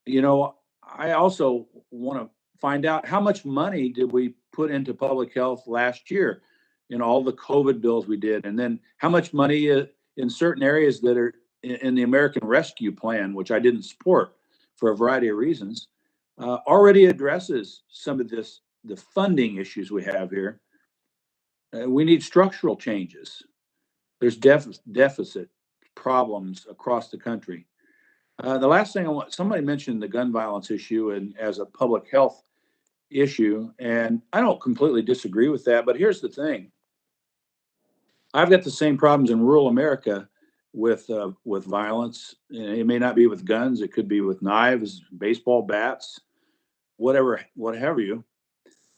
Speaker 16: I also want to find out, how much money did we put into public health last year in all the COVID bills we did? And then how much money in certain areas that are in the American Rescue Plan, which I didn't support for a variety of reasons, already addresses some of the funding issues we have here. We need structural changes. There's deficit problems across the country. The last thing somebody mentioned the gun violence issue and as a public health issue, and I don't completely disagree with that, but here's the thing. I've got the same problems in rural America with violence. It may not be with guns. It could be with knives, baseball bats, whatever you.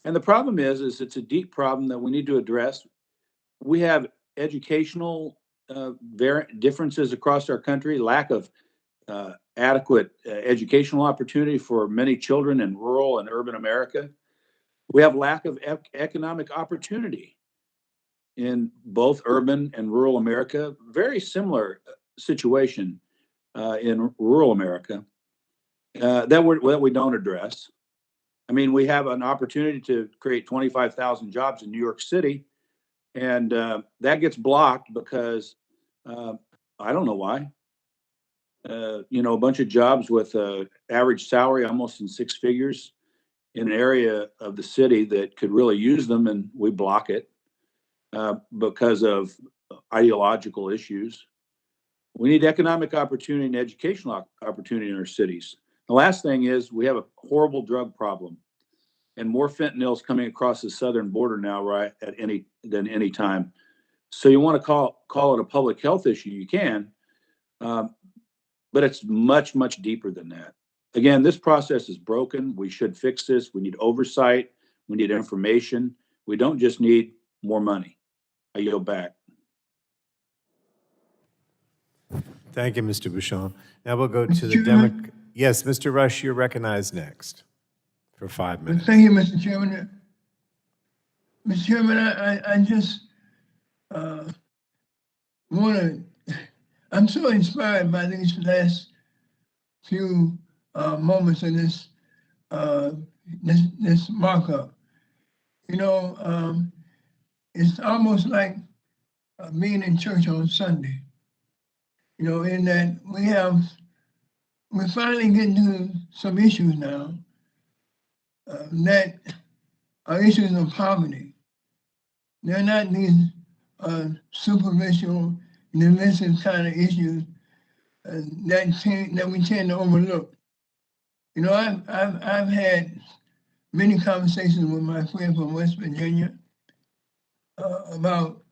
Speaker 16: And the problem is it's a deep problem that we need to address. We have educational differences across our country, lack of adequate educational opportunity for many children in rural and urban America. We have lack of economic opportunity in both urban and rural America. Very similar situation in rural America that we don't address. I mean, we have an opportunity to create 25,000 jobs in New York City, and that gets blocked because I don't know why. A bunch of jobs with average salary almost in 6 figures in an area of the city that could really use them, and we block it because of ideological issues. We need economic opportunity and educational opportunity in our cities. The last thing is we have a horrible drug problem, and more fentanyl is coming across the southern border now, right, than any time. So you want to call it a public health issue, you can, but it's much, much deeper than that. Again, this process is broken. We should fix this. We need oversight. We need information. We don't just need more money. I yield back.
Speaker 1: Thank you, Mr. Bouchon. Now we'll go to the Demo. Yes, Mr. Rush, you're recognized next for 5 minutes.
Speaker 17: Thank you, Mr. Chairman. Mr. Chairman, I just want to, I'm so inspired by these last few moments in this markup. You know, it's almost like being in church on Sunday. You know, in that we're finally getting to some issues now that are issues of poverty. They're not these superficial, divisive kind of issues that we tend to overlook. You know, I've had many conversations with my friend from West Virginia about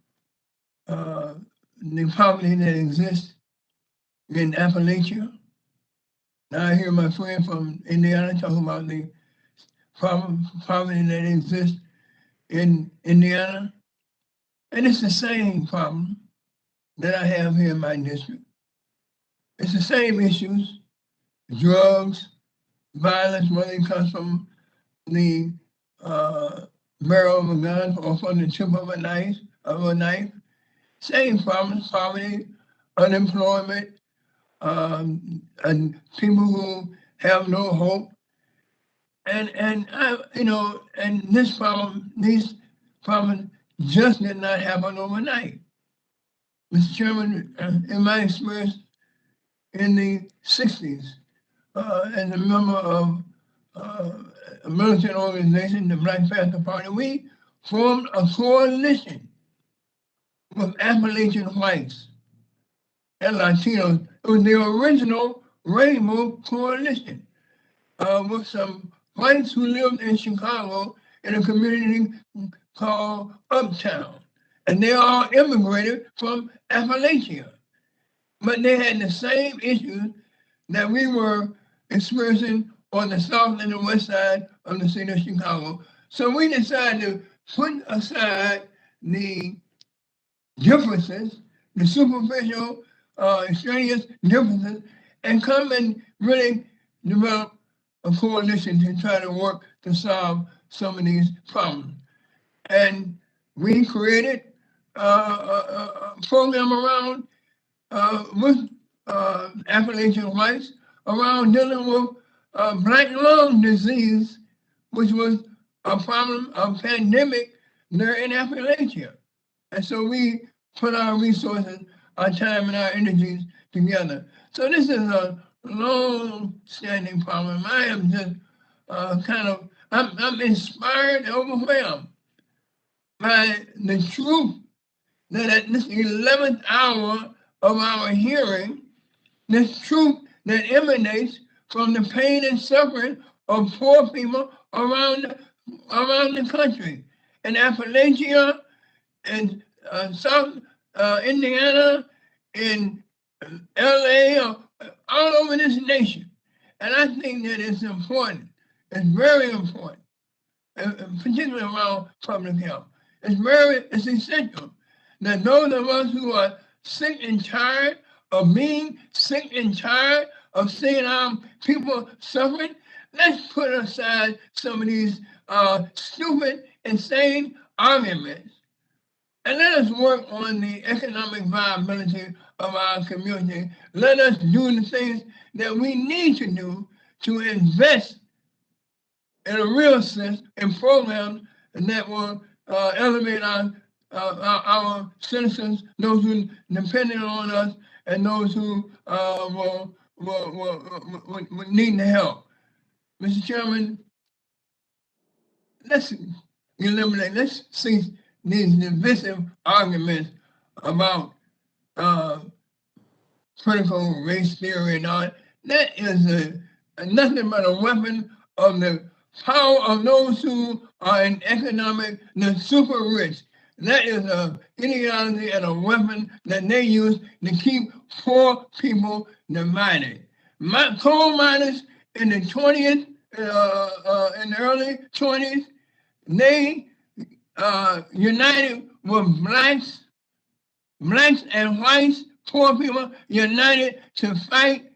Speaker 17: the poverty that exists in Appalachia. Now I hear my friend from Indiana talking about the poverty that exists in Indiana. And it's the same problem that I have here in my district. It's the same issues, drugs, violence, whether it comes from the barrel of a gun or from the tip of a knife. Same problems, poverty, unemployment, and people who have no hope. And these problems just did not happen overnight. Mr. Chairman, in my experience in the 60s, as a member of a militant organization, the Black Panther Party, we formed a coalition with Appalachian whites and Latinos. It was the original Rainbow Coalition with some whites who lived in Chicago in a community called Uptown. And they all immigrated from Appalachia. But they had the same issues that we were experiencing on the south and the west side of the city of Chicago. So we decided to put aside the differences, the superficial, extraneous differences, and come and really develop a coalition to try to work to solve some of these problems. And we created a program around with Appalachian whites around dealing with black lung disease, which was a problem, a pandemic there in Appalachia. And so we put our resources, our time, and our energies together. So this is a long-standing problem. I am just I'm inspired and overwhelmed by the truth that at this 11th hour of our hearing, this truth that emanates from the pain and suffering of poor people around the country, in Appalachia, in South Indiana, in LA, all over this nation. And I think that it's important, it's very important, particularly around public health. It's essential that those of us who are sick and tired of being sick and tired of seeing our people suffering, let's put aside some of these stupid, insane arguments. And let us work on the economic viability of our community. Let us do the things that we need to do to invest in a real sense in programs that will elevate our citizens, those who depend on us, and those who will need the help. Mr. Chairman, let's cease these divisive arguments about critical race theory and all. That is nothing but a weapon of the power of those who are in economic, the super rich, That is a ideology and a weapon that they use to keep poor people divided. Coal miners in the 20th, in the early 20s, they united with blacks and whites, poor people united to fight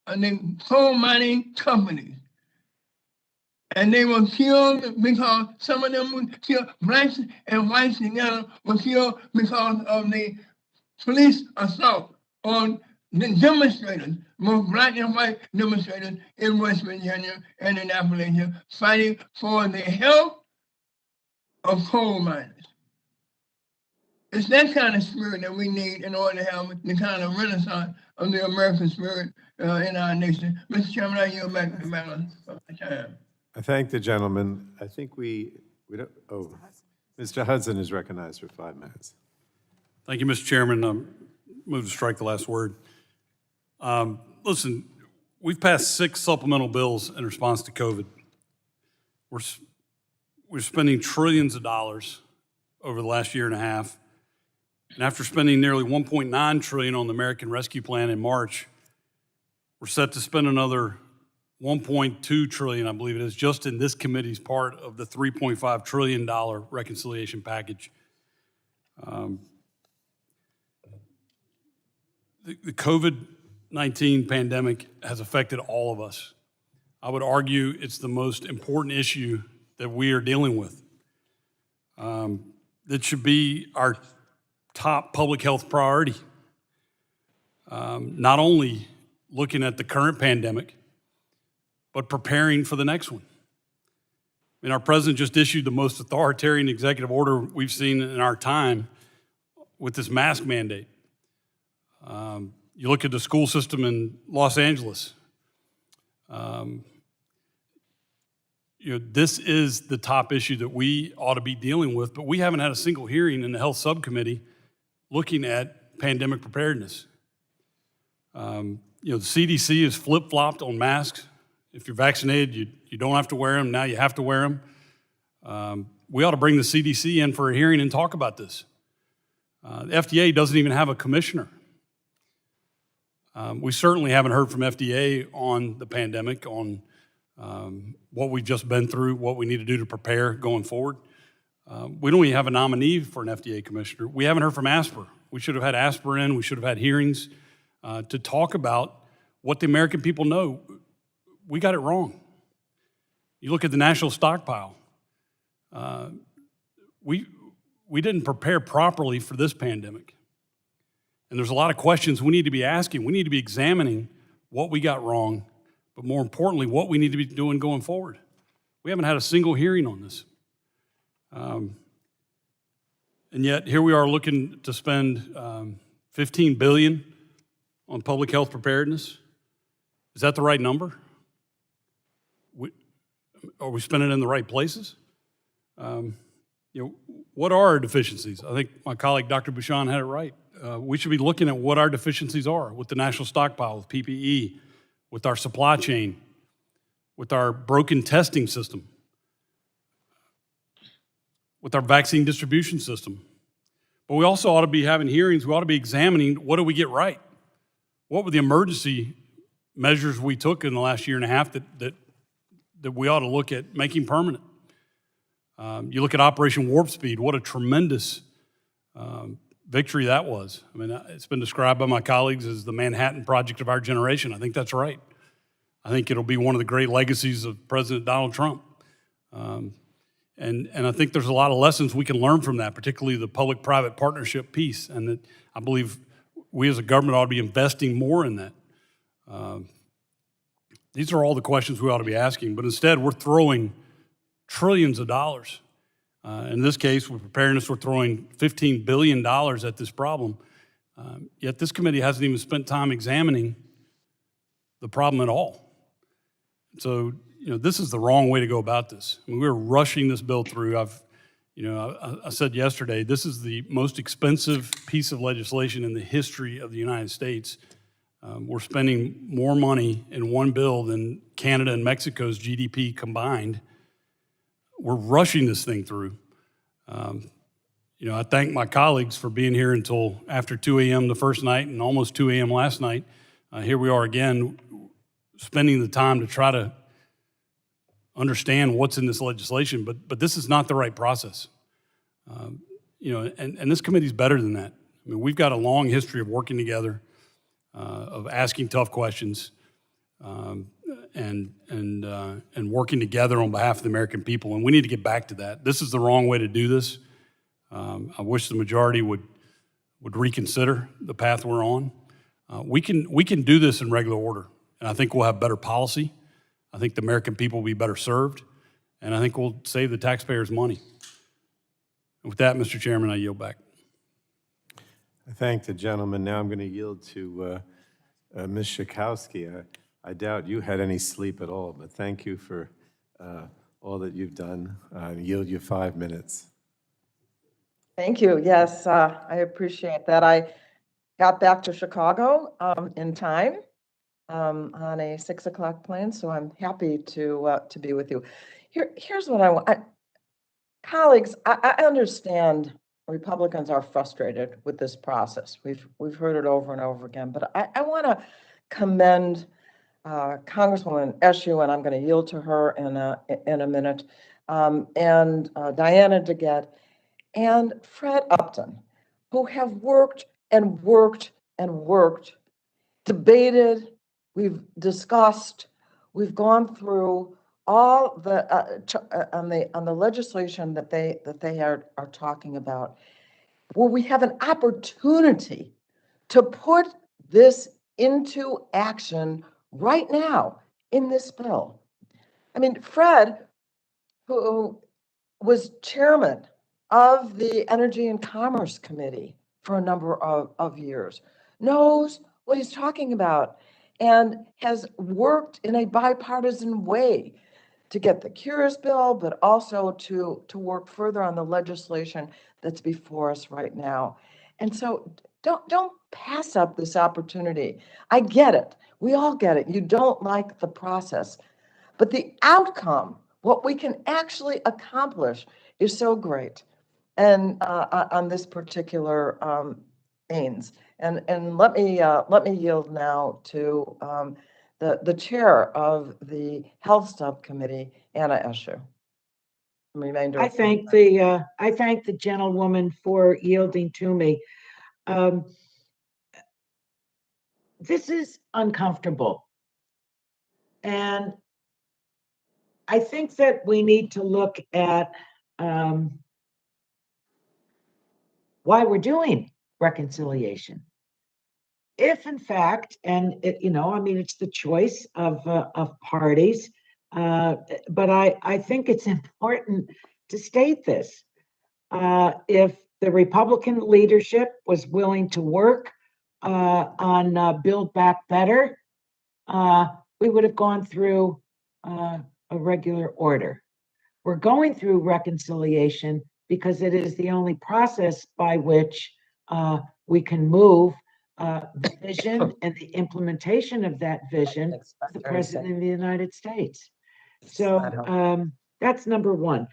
Speaker 17: the coal mining companies. And they were killed because some of them were killed, blacks and whites together were killed because of the police assault on the demonstrators, both black and white demonstrators in West Virginia and in Appalachia, fighting for the health of coal miners. It's that kind of spirit that we need in order to have the kind of renaissance of the American spirit in our nation. Mr. Chairman, I yield back the balance of my time.
Speaker 1: I thank the gentleman. I think we don't, Mr. Hudson is recognized for 5 minutes.
Speaker 18: Thank you, Mr. Chairman. Move to strike the last word. Listen, we've passed 6 supplemental bills in response to COVID. We're spending trillions of dollars over the last year and a half. And after spending nearly $1.9 trillion on the American Rescue Plan in March, we're set to spend another $1.2 trillion, I believe it is, just in this committee's part of the $3.5 trillion reconciliation package. The COVID-19 pandemic has affected all of us. I would argue it's the most important issue that we are dealing with. That should be our top public health priority. Not only looking at the current pandemic, but preparing for the next one. I mean, our president just issued the most authoritarian executive order we've seen in our time with this mask mandate. You look at the school system in Los Angeles. This is the top issue that we ought to be dealing with, but we haven't had a single hearing in the health subcommittee looking at pandemic preparedness. The CDC is flip-flopped on masks. If you're vaccinated, you don't have to wear them. Now you have to wear them. We ought to bring the CDC in for a hearing and talk about this. The FDA doesn't even have a commissioner. We certainly haven't heard from FDA on the pandemic, on what we've just been through, what we need to do to prepare going forward. We don't even have a nominee for an FDA commissioner. We haven't heard from ASPR. We should have had ASPR in. We should have had hearings to talk about what the American people know. We got it wrong. You look at the national stockpile. We didn't prepare properly for this pandemic. And there's a lot of questions we need to be asking. We need to be examining what we got wrong, but more importantly, what we need to be doing going forward. We haven't had a single hearing on this. And yet, here we are looking to spend $15 billion on public health preparedness. Is that the right number? Are we spending it in the right places? What are our deficiencies? I think my colleague, Dr. Bouchon, had it right. We should be looking at what our deficiencies are with the national stockpile, with PPE, with our supply chain, with our broken testing system, with our vaccine distribution system. But we also ought to be having hearings. We ought to be examining what did we get right? What were the emergency measures we took in the last year and a half that we ought to look at making permanent? You look at Operation Warp Speed, what a tremendous victory that was. I mean, it's been described by my colleagues as the Manhattan Project of our generation. I think that's right. I think it'll be one of the great legacies of President Donald Trump. And I think there's a lot of lessons we can learn from that, particularly the public-private partnership piece, and that I believe we as a government ought to be investing more in that. These are all the questions we ought to be asking, but instead we're throwing trillions of dollars. In this case, with preparedness, we're throwing $15 billion at this problem, yet this committee hasn't even spent time examining the problem at all. So, this is the wrong way to go about this. I mean, we're rushing this bill through. I said yesterday, this is the most expensive piece of legislation in the history of the United States. We're spending more money in one bill than Canada and Mexico's GDP combined. We're rushing this thing through. I thank my colleagues for being here until after 2 a.m. the first night and almost 2 a.m. last night. Here we are again, spending the time to try to understand what's in this legislation, but this is not the right process. And this committee's better than that. I mean, we've got a long history of working together, of asking tough questions, and working together on behalf of the American people, and we need to get back to that. This is the wrong way to do this. I wish the majority would reconsider the path we're on. We can do this in regular order, and I think we'll have better policy. I think the American people will be better served, and I think we'll save the taxpayers money. And with that, Mr. Chairman, I yield back.
Speaker 1: I thank the gentleman. Now I'm going to yield to Ms. Schakowsky. I doubt you had any sleep at all, but thank you for all that you've done. I yield you 5 minutes.
Speaker 19: Thank you. Yes, I appreciate that. I got back to Chicago in time on a 6 o'clock plane, so I'm happy to be with you. Here's what I want. Colleagues, I understand Republicans are frustrated with this process. We've heard it over and over again, but I want to commend Congresswoman Eshoo, and I'm going to yield to her in a minute, and Diana DeGette, and Fred Upton, who have worked and worked and worked, debated, we've discussed, we've gone through all the on the legislation that they are talking about, where we have an opportunity to put this into action right now in this bill. I mean, Fred, who was chairman of the Energy and Commerce Committee for a number of years, knows what he's talking about and has worked in a bipartisan way to get the Cures bill, but also to work further on the legislation that's before us right now. And so don't pass up this opportunity. I get it. We all get it. You don't like the process, but the outcome, what we can actually accomplish, is so great. And on this particular AINS. And let me yield now to the chair of the Health Subcommittee, Anna Eshoo.
Speaker 3: I thank the gentlewoman for yielding to me. This is uncomfortable, and I think that we need to look at why we're doing reconciliation. If in fact, and it's the choice of parties, but I think it's important to state this. If the Republican leadership was willing to work on Build Back Better, we would have gone through a regular order. We're going through reconciliation because it is the only process by which we can move the vision and the implementation of that vision to the President of the United States. So that's number one.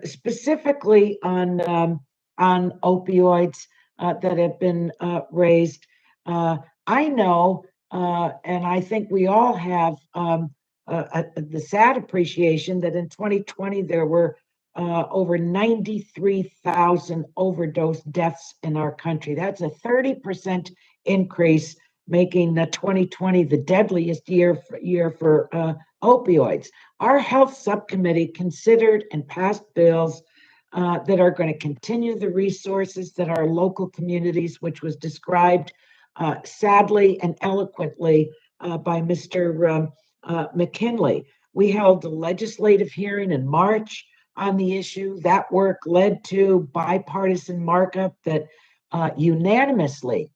Speaker 3: Specifically on opioids that have been raised, I know, and I think we all have the sad appreciation that in 2020 there were over 93,000 overdose deaths in our country. That's a 30% increase, making 2020 the deadliest year for opioids. Our health subcommittee considered and passed bills that are going to continue the resources that our local communities, which was described sadly and eloquently by Mr. McKinley. We held a legislative hearing in March on the issue. That work led to bipartisan markup that unanimously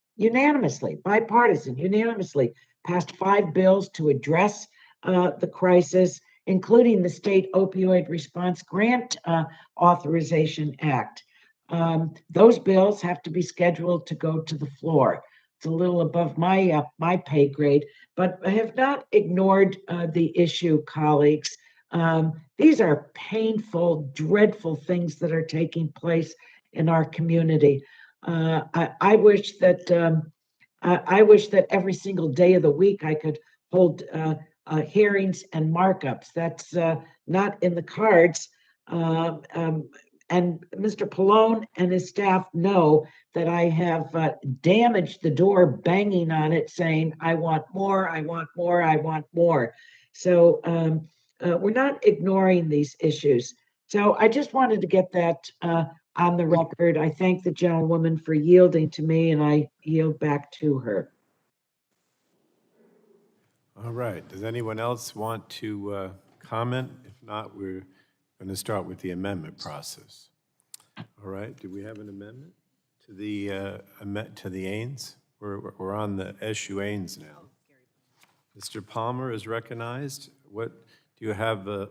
Speaker 3: passed 5 bills to address the crisis, including the State Opioid Response Grant Authorization Act. Those bills have to be scheduled to go to the floor. It's a little above my pay grade, but I have not ignored the issue, colleagues. These are painful, dreadful things that are taking place in our community. I wish that I wish that every single day of the week I could hold hearings and markups. That's not in the cards. And Mr. Pallone and his staff know that I have damaged the door, banging on it, saying, I want more, I want more, I want more. So we're not ignoring these issues. So I just wanted to get that on the record. I thank the gentlewoman for yielding to me, and I yield back to her.
Speaker 1: All right. Does anyone else want to comment? If not, we're going to start with the amendment process. All right. Do we have an amendment to the Ains? We're on the issue Ains now. Mr. Palmer is recognized. What do you have a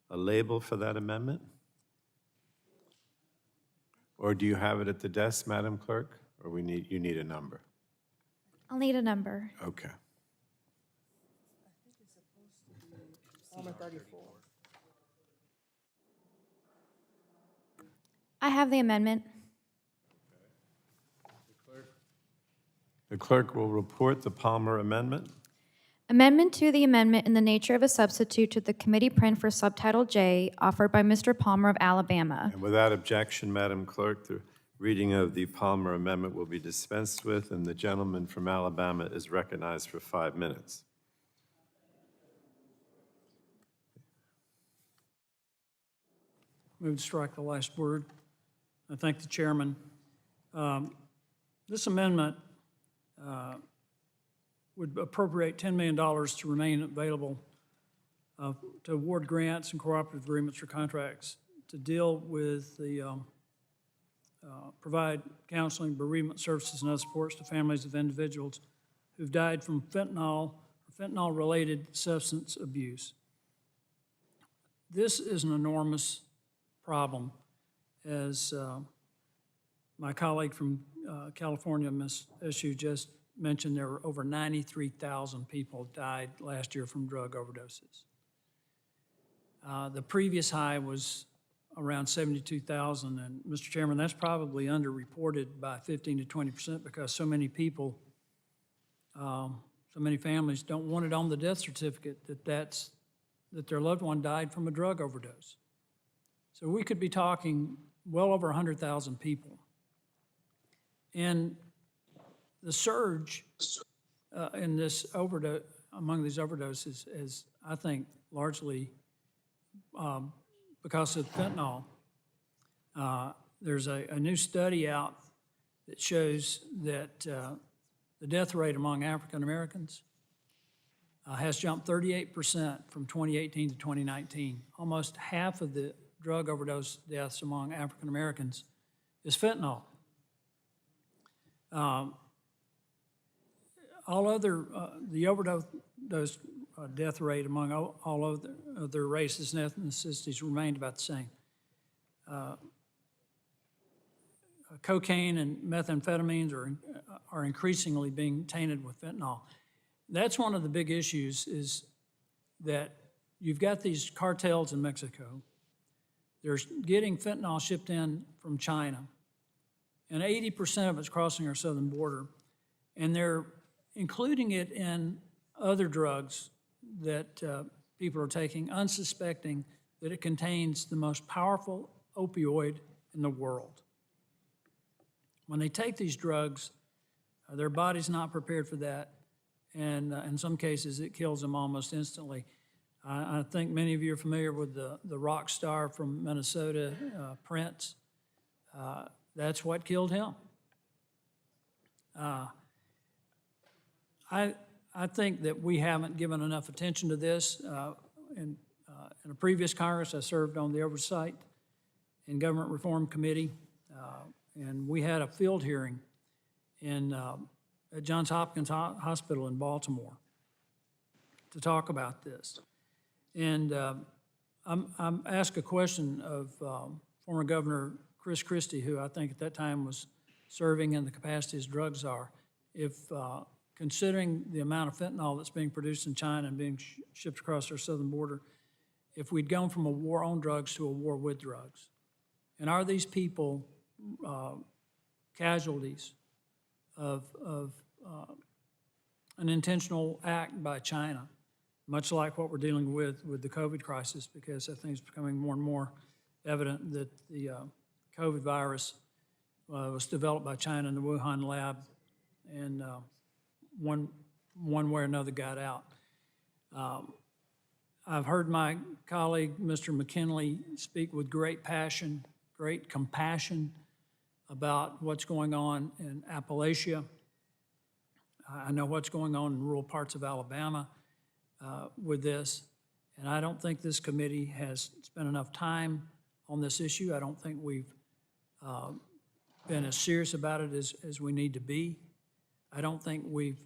Speaker 1: label for that amendment? Or do you have it at the desk, Madam Clerk? Or you need a number?
Speaker 2: I'll need a number.
Speaker 1: Okay.
Speaker 2: I have the amendment.
Speaker 1: The clerk will report the Palmer amendment.
Speaker 2: Amendment to the amendment in the nature of a substitute to the committee print for Subtitle J, offered by Mr. Palmer of Alabama.
Speaker 1: And without objection, Madam Clerk, the reading of the Palmer amendment will be dispensed with, and the gentleman from Alabama is recognized for 5 minutes.
Speaker 12: Move to strike the last word. I thank the chairman. This amendment would appropriate $10 million to remain available to award grants and cooperative agreements or contracts to deal with the provide counseling, bereavement services, and other supports to families of individuals who've died from fentanyl or fentanyl-related substance abuse. This is an enormous problem. As my colleague from California, Ms. Eshu, just mentioned, there were over 93,000 people died last year from drug overdoses. The previous high was around 72,000, and Mr. Chairman, that's probably underreported by 15 to 20% because so many people, so many families don't want it on the death certificate that their loved one died from a drug overdose. So we could be talking well over 100,000 people. And the surge in this overdose, among these overdoses, is, I think, largely because of fentanyl. There's a new study out that shows that the death rate among African Americans has jumped 38% from 2018 to 2019. Almost half of the drug overdose deaths among African Americans is fentanyl. The overdose death rate among all other races and ethnicities remained about the same. Cocaine and methamphetamines are increasingly being tainted with fentanyl. That's one of the big issues, is that you've got these cartels in Mexico. They're getting fentanyl shipped in from China, and 80% of it's crossing our southern border, and they're including it in other drugs that people are taking, unsuspecting that it contains the most powerful opioid in the world. When they take these drugs, their body's not prepared for that, and in some cases it kills them almost instantly. I think many of you are familiar with the rock star from Minnesota, Prince. That's what killed him. I think that we haven't given enough attention to this. In a previous Congress, I served on the Oversight and Government Reform Committee, and we had a field hearing at Johns Hopkins Hospital in Baltimore to talk about this. And I'm asked a question of former Governor Chris Christie, who I think at that time was serving in the capacity as drug czar, if considering the amount of fentanyl that's being produced in China and being shipped across our southern border, if we'd gone from a war on drugs to a war with drugs. And are these people casualties of an intentional act by China, much like what we're dealing with the COVID crisis, because I think it's becoming more and more evident that the COVID virus was developed by China in the Wuhan lab, and one way or another got out. I've heard my colleague, Mr. McKinley, speak with great passion, great compassion about what's going on in Appalachia. I know what's going on in rural parts of Alabama with this, and I don't think this committee has spent enough time on this issue. I don't think we've been as serious about it as we need to be. I don't think we've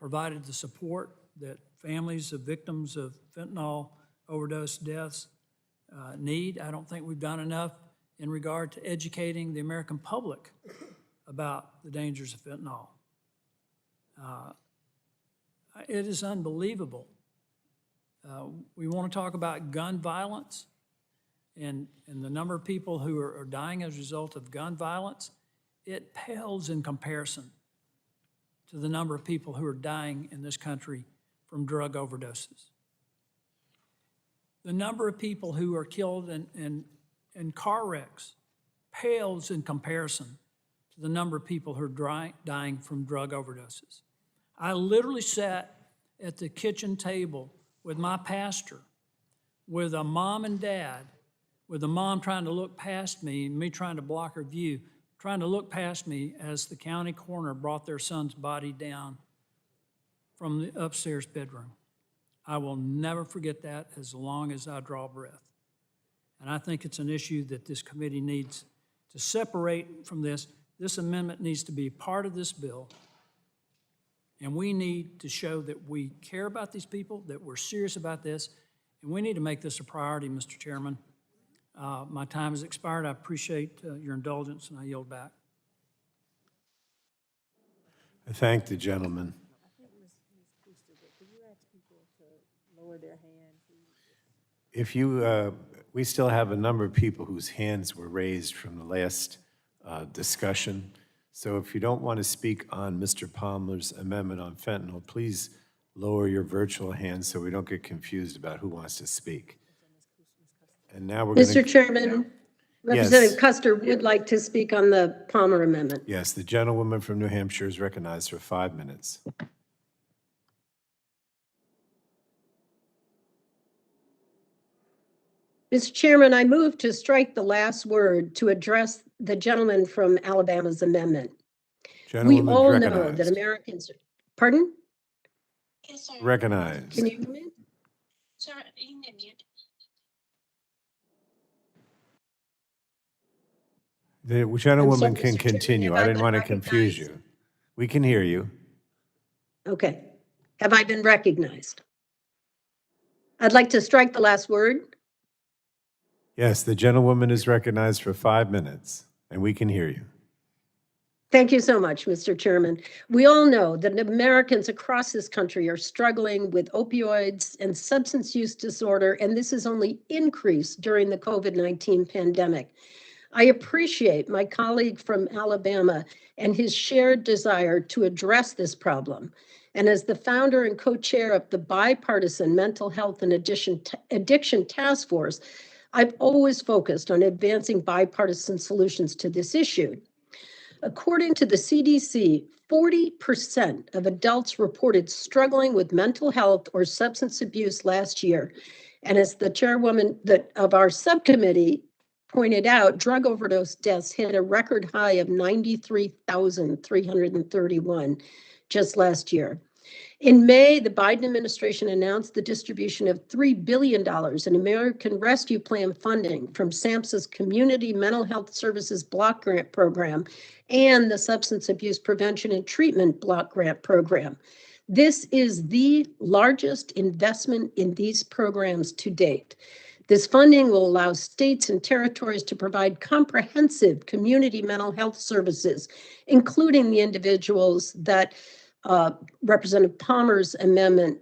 Speaker 12: provided the support that families of victims of fentanyl overdose deaths need. I don't think we've done enough in regard to educating the American public about the dangers of fentanyl. It is unbelievable. We want to talk about gun violence and the number of people who are dying as a result of gun violence. It pales in comparison to the number of people who are dying in this country from drug overdoses. The number of people who are killed in car wrecks pales in comparison to the number of people who are dying from drug overdoses. I literally sat at the kitchen table with my pastor, with a mom and dad, with the mom trying to look past me and me trying to block her view, trying to look past me as the county coroner brought their son's body down from the upstairs bedroom. I will never forget that as long as I draw breath. And I think it's an issue that this committee needs to separate from this. This amendment needs to be part of this bill. And we need to show that we care about these people, that we're serious about this, and we need to make this a priority, Mr. Chairman. My time has expired. I appreciate your indulgence, and I yield back.
Speaker 1: I thank the gentleman. If you, we still have a number of people whose hands were raised from the last discussion. So if you don't want to speak on Mr. Palmer's amendment on fentanyl, please lower your virtual hand so we don't get confused about who wants to speak. And now we're going to...
Speaker 20: Mr. Chairman, Representative Custer would like to speak on the Palmer amendment.
Speaker 1: Yes, the gentlewoman from New Hampshire is recognized for 5 minutes.
Speaker 20: Mr. Chairman, I move to strike the last word to address the gentleman from Alabama's amendment. We all know that Americans... Pardon?
Speaker 1: Yes, sir. Recognized.
Speaker 20: Can you hear me?
Speaker 21: Sir, you can mute.
Speaker 1: The gentlewoman can continue. I didn't want to confuse you. We can hear you.
Speaker 20: Okay. Have I been recognized? I'd like to strike the last word.
Speaker 1: Yes, the gentlewoman is recognized for 5 minutes, and we can hear you.
Speaker 20: Thank you so much, Mr. Chairman. We all know that Americans across this country are struggling with opioids and substance use disorder, and this has only increased during the COVID-19 pandemic. I appreciate my colleague from Alabama and his shared desire to address this problem. And as the founder and co-chair of the bipartisan Mental Health and Addiction Task Force, I've always focused on advancing bipartisan solutions to this issue. According to the CDC, 40% of adults reported struggling with mental health or substance abuse last year. And as the chairwoman of our subcommittee pointed out, drug overdose deaths hit a record high of 93,331 just last year. In May, the Biden administration announced the distribution of $3 billion in American Rescue Plan funding from SAMHSA's Community Mental Health Services Block Grant Program and the Substance Abuse Prevention and Treatment Block Grant Program. This is the largest investment in these programs to date. This funding will allow states and territories to provide comprehensive community mental health services, including the individuals that Representative Palmer's amendment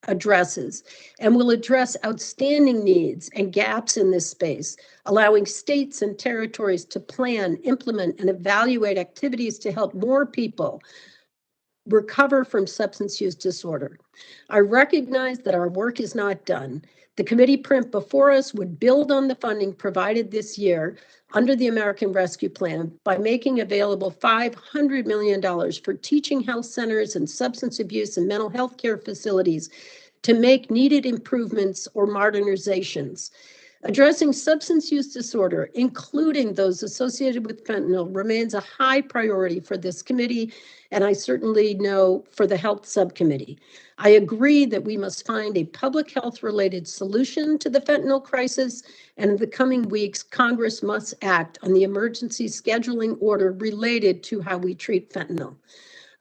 Speaker 20: addresses and will address outstanding needs and gaps in this space, allowing states and territories to plan, implement, and evaluate activities to help more people recover from substance use disorder. I recognize that our work is not done. The committee print before us would build on the funding provided this year under the American Rescue Plan by making available $500 million for teaching health centers and substance abuse and mental health care facilities to make needed improvements or modernizations. Addressing substance use disorder, including those associated with fentanyl, remains a high priority for this committee, and I certainly know for the Health Subcommittee. I agree that we must find a public health-related solution to the fentanyl crisis, and in the coming weeks, Congress must act on the emergency scheduling order related to how we treat fentanyl.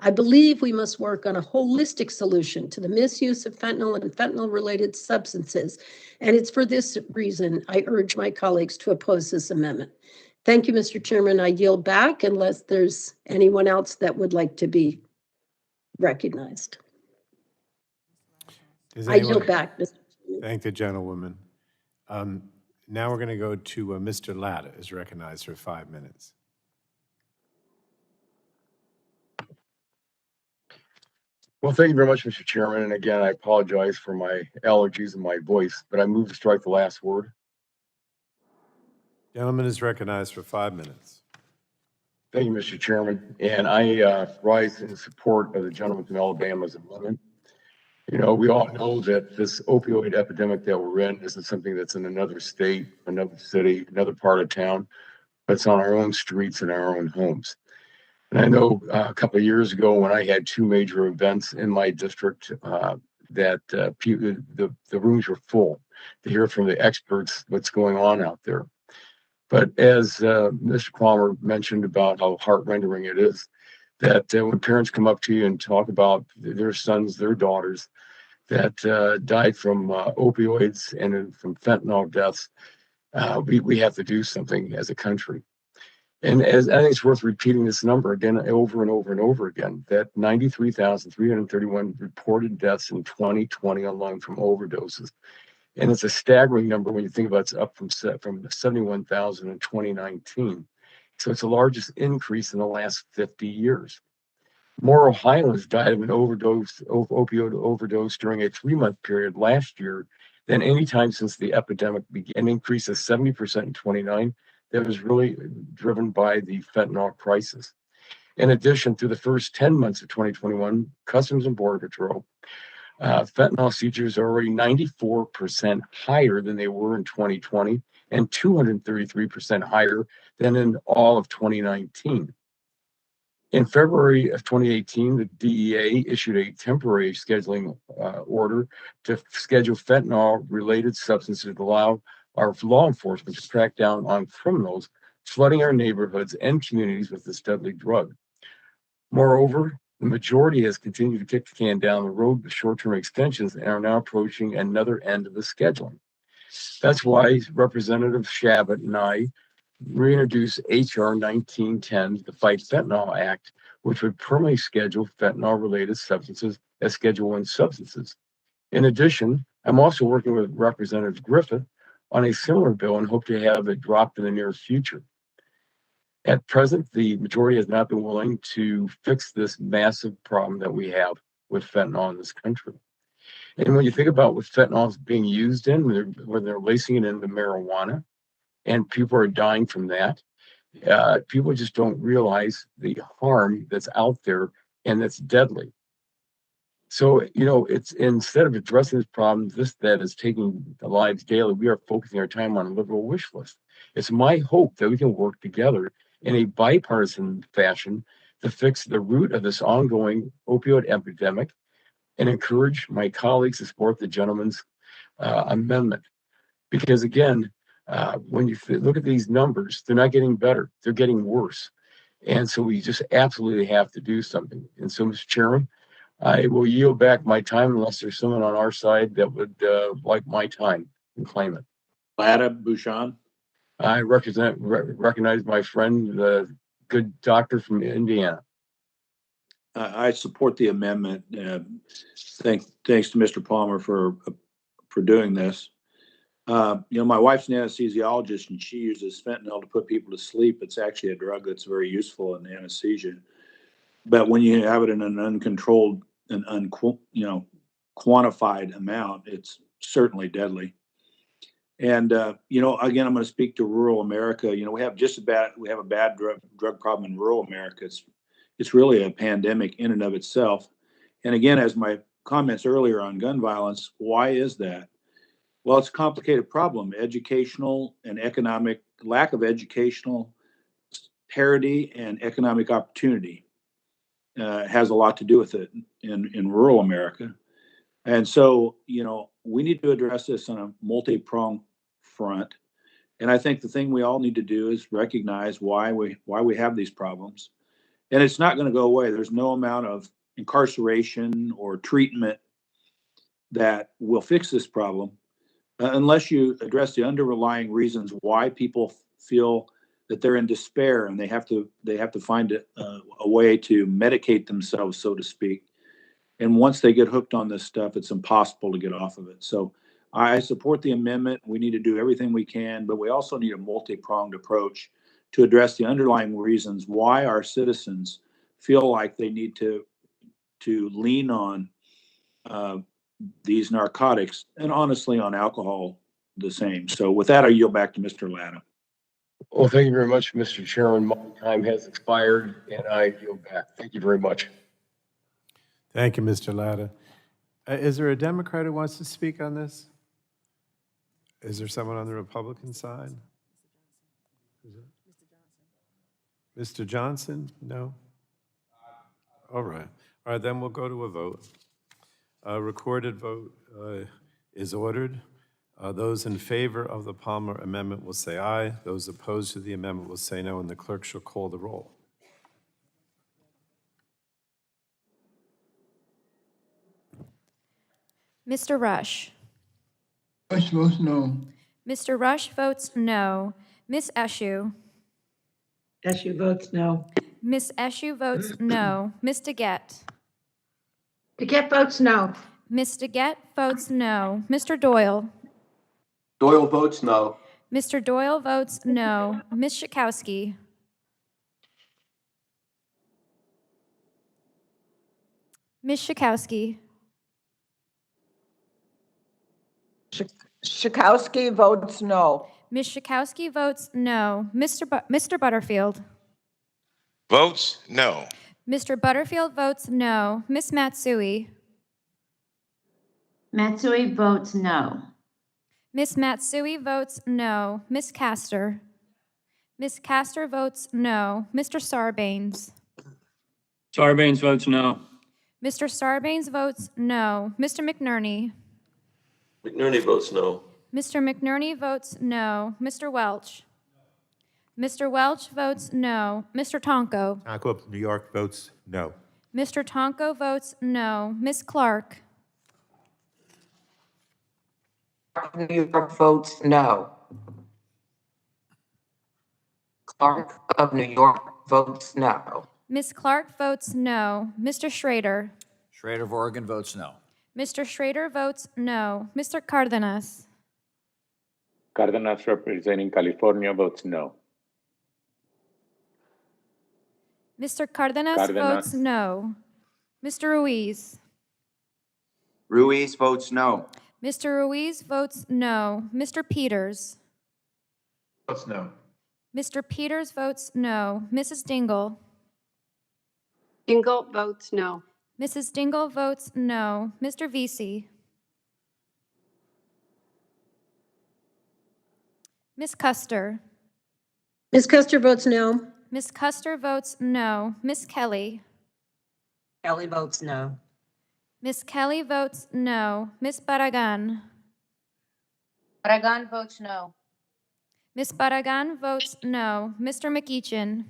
Speaker 20: I believe we must work on a holistic solution to the misuse of fentanyl and fentanyl-related substances, and it's for this reason I urge my colleagues to oppose this amendment. Thank you, Mr. Chairman. I yield back unless there's anyone else that would like to be recognized. I yield back, Mr. Chairman.
Speaker 1: Thank the gentlewoman. Now we're going to go to Mr. Latta is recognized for 5 minutes.
Speaker 6: Well, thank you very much, Mr. Chairman. And again, I apologize for my allergies and my voice, but I move to strike the last word.
Speaker 1: Gentleman is recognized for 5 minutes.
Speaker 6: Thank you, Mr. Chairman. And I rise in support of the gentleman from Alabama's amendment. You know, we all know that this opioid epidemic that we're in isn't something that's in another state, another city, another part of town, but it's on our own streets and our own homes. And I know a couple of years ago when I had two major events in my district that the rooms were full to hear from the experts what's going on out there. But as Mr. Palmer mentioned about how heart-rending it is, that when parents come up to you and talk about their sons, their daughters that died from opioids and from fentanyl deaths, we have to do something as a country. And as I think it's worth repeating this number again, over and over and over again, that 93,331 reported deaths in 2020 alone from overdoses. And it's a staggering number when you think about it's up from 71,000 in 2019. So it's the largest increase in the last 50 years. More Ohioans died of an opioid overdose during a 3-month period last year than any time since the epidemic began, an increase of 70% in 2019. That was really driven by the fentanyl crisis. In addition, through the first 10 months of 2021, Customs and Border Patrol, fentanyl seizures are already 94% higher than they were in 2020 and 233% higher than in all of 2019. In February of 2018, the DEA issued a temporary scheduling order to schedule fentanyl-related substances to allow our law enforcement to crack down on criminals flooding our neighborhoods and communities with this deadly drug. Moreover, the majority has continued to kick the can down the road with short-term extensions and are now approaching another end of the scheduling. That's why Representative Shabbat and I reintroduced H.R. 1910, the Fight Fentanyl Act, which would permanently schedule fentanyl-related substances as Schedule I substances. In addition, I'm also working with Representative Griffith on a similar bill and hope to have it dropped in the near future. At present, the majority has not been willing to fix this massive problem that we have with fentanyl in this country. And when you think about what fentanyl is being used in, when they're lacing it into marijuana, and people are dying from that, people just don't realize the harm that's out there and that's deadly. So, you know, it's instead of addressing this problem, that is taking the lives daily, we are focusing our time on a liberal wish list. It's my hope that we can work together in a bipartisan fashion to fix the root of this ongoing opioid epidemic and encourage my colleagues to support the gentleman's amendment. Because again, when you look at these numbers, they're not getting better, they're getting worse. And so we just absolutely have to do something. And so, Mr. Chairman, I will yield back my time unless there's someone on our side that would like my time and claim it.
Speaker 16: Latta Bouchon.
Speaker 6: I recognize my friend, the good doctor from Indiana.
Speaker 16: I support the amendment. Thanks to Mr. Palmer for doing this. My wife's an anesthesiologist and she uses fentanyl to put people to sleep. It's actually a drug that's very useful in anesthesia. But when you have it in an uncontrolled and quantified amount, it's certainly deadly. And, again, I'm going to speak to rural America. We have a bad drug problem in rural America. It's really a pandemic in and of itself. And again, as my comments earlier on gun violence, why is that? Well, it's a complicated problem. Educational and economic lack of educational parity and economic opportunity has a lot to do with it in rural America. And so, we need to address this on a multi-pronged front. And I think the thing we all need to do is recognize why we have these problems. And it's not going to go away. There's no amount of incarceration or treatment that will fix this problem unless you address the underlying reasons why people feel that they're in despair and they have to find a way to medicate themselves, so to speak. And once they get hooked on this stuff, it's impossible to get off of it. So I support the amendment. We need to do everything we can, but we also need a multi-pronged approach to address the underlying reasons why our citizens feel like they need to lean on these narcotics, and honestly on alcohol the same. So with that, I yield back to Mr. Latta.
Speaker 6: Well, thank you very much, Mr. Chairman. My time has expired and I yield back. Thank you very much.
Speaker 1: Thank you, Mr. Latta. Is there a Democrat who wants to speak on this? Is there someone on the Republican side? Mr. Johnson? No? All right. All right, then we'll go to a vote. A recorded vote is ordered. Those in favor of the Palmer Amendment will say aye. Those opposed to the amendment will say no, and the clerk shall call the roll.
Speaker 2: Mr. Rush.
Speaker 17: Rush votes no.
Speaker 2: Mr. Rush votes no. Ms. Eshoo.
Speaker 3: Eshoo votes no.
Speaker 2: Ms. Eshoo votes no. Ms. DeGette.
Speaker 11: DeGette votes no.
Speaker 2: Ms. DeGette votes no. Mr. Doyle.
Speaker 4: Doyle votes no.
Speaker 2: Mr. Doyle votes no. Ms. Schakowsky. Ms. Schakowsky.
Speaker 19: Schakowsky votes no.
Speaker 2: Ms. Schakowsky votes no. Mr. Butterfield.
Speaker 4: Votes no.
Speaker 2: Mr. Butterfield votes no. Ms. Matsui.
Speaker 22: Matsui votes no.
Speaker 2: Ms. Matsui votes no. Ms. Castor. Ms. Castor votes no. Mr. Sarbanes.
Speaker 23: Sarbanes votes no.
Speaker 2: Mr. Sarbanes votes no. Mr. McNerney.
Speaker 4: McNerney votes no.
Speaker 2: Mr. McNerney votes no. Mr. Welch. Mr. Welch votes no. Mr. Tonko.
Speaker 24: Tonko of New York votes no.
Speaker 2: Mr. Tonko votes no. Ms. Clark.
Speaker 10: New York votes no. Clark of New York votes no.
Speaker 2: Ms. Clark votes no. Mr. Schrader.
Speaker 7: Schrader of Oregon votes no.
Speaker 2: Mr. Schrader votes no. Mr. Cardenas.
Speaker 25: Cardenas representing California votes no.
Speaker 2: Mr. Cardenas
Speaker 25: Cardenas.
Speaker 2: votes no. Mr. Ruiz.
Speaker 4: Ruiz votes no.
Speaker 2: Mr. Ruiz votes no. Mr. Peters.
Speaker 4: Votes no.
Speaker 2: Mr. Peters votes no. Mrs. Dingell.
Speaker 22: Dingell votes no.
Speaker 2: Mrs. Dingell votes no. Mr. Vesey. Ms. Custer.
Speaker 20: Ms. Custer votes no.
Speaker 2: Ms. Custer votes no. Ms. Kelly.
Speaker 11: Kelly votes no.
Speaker 2: Ms. Kelly votes no. Ms. Barragan.
Speaker 22: Barragan votes no.
Speaker 2: Ms. Barragan votes no. Mr. McEachin.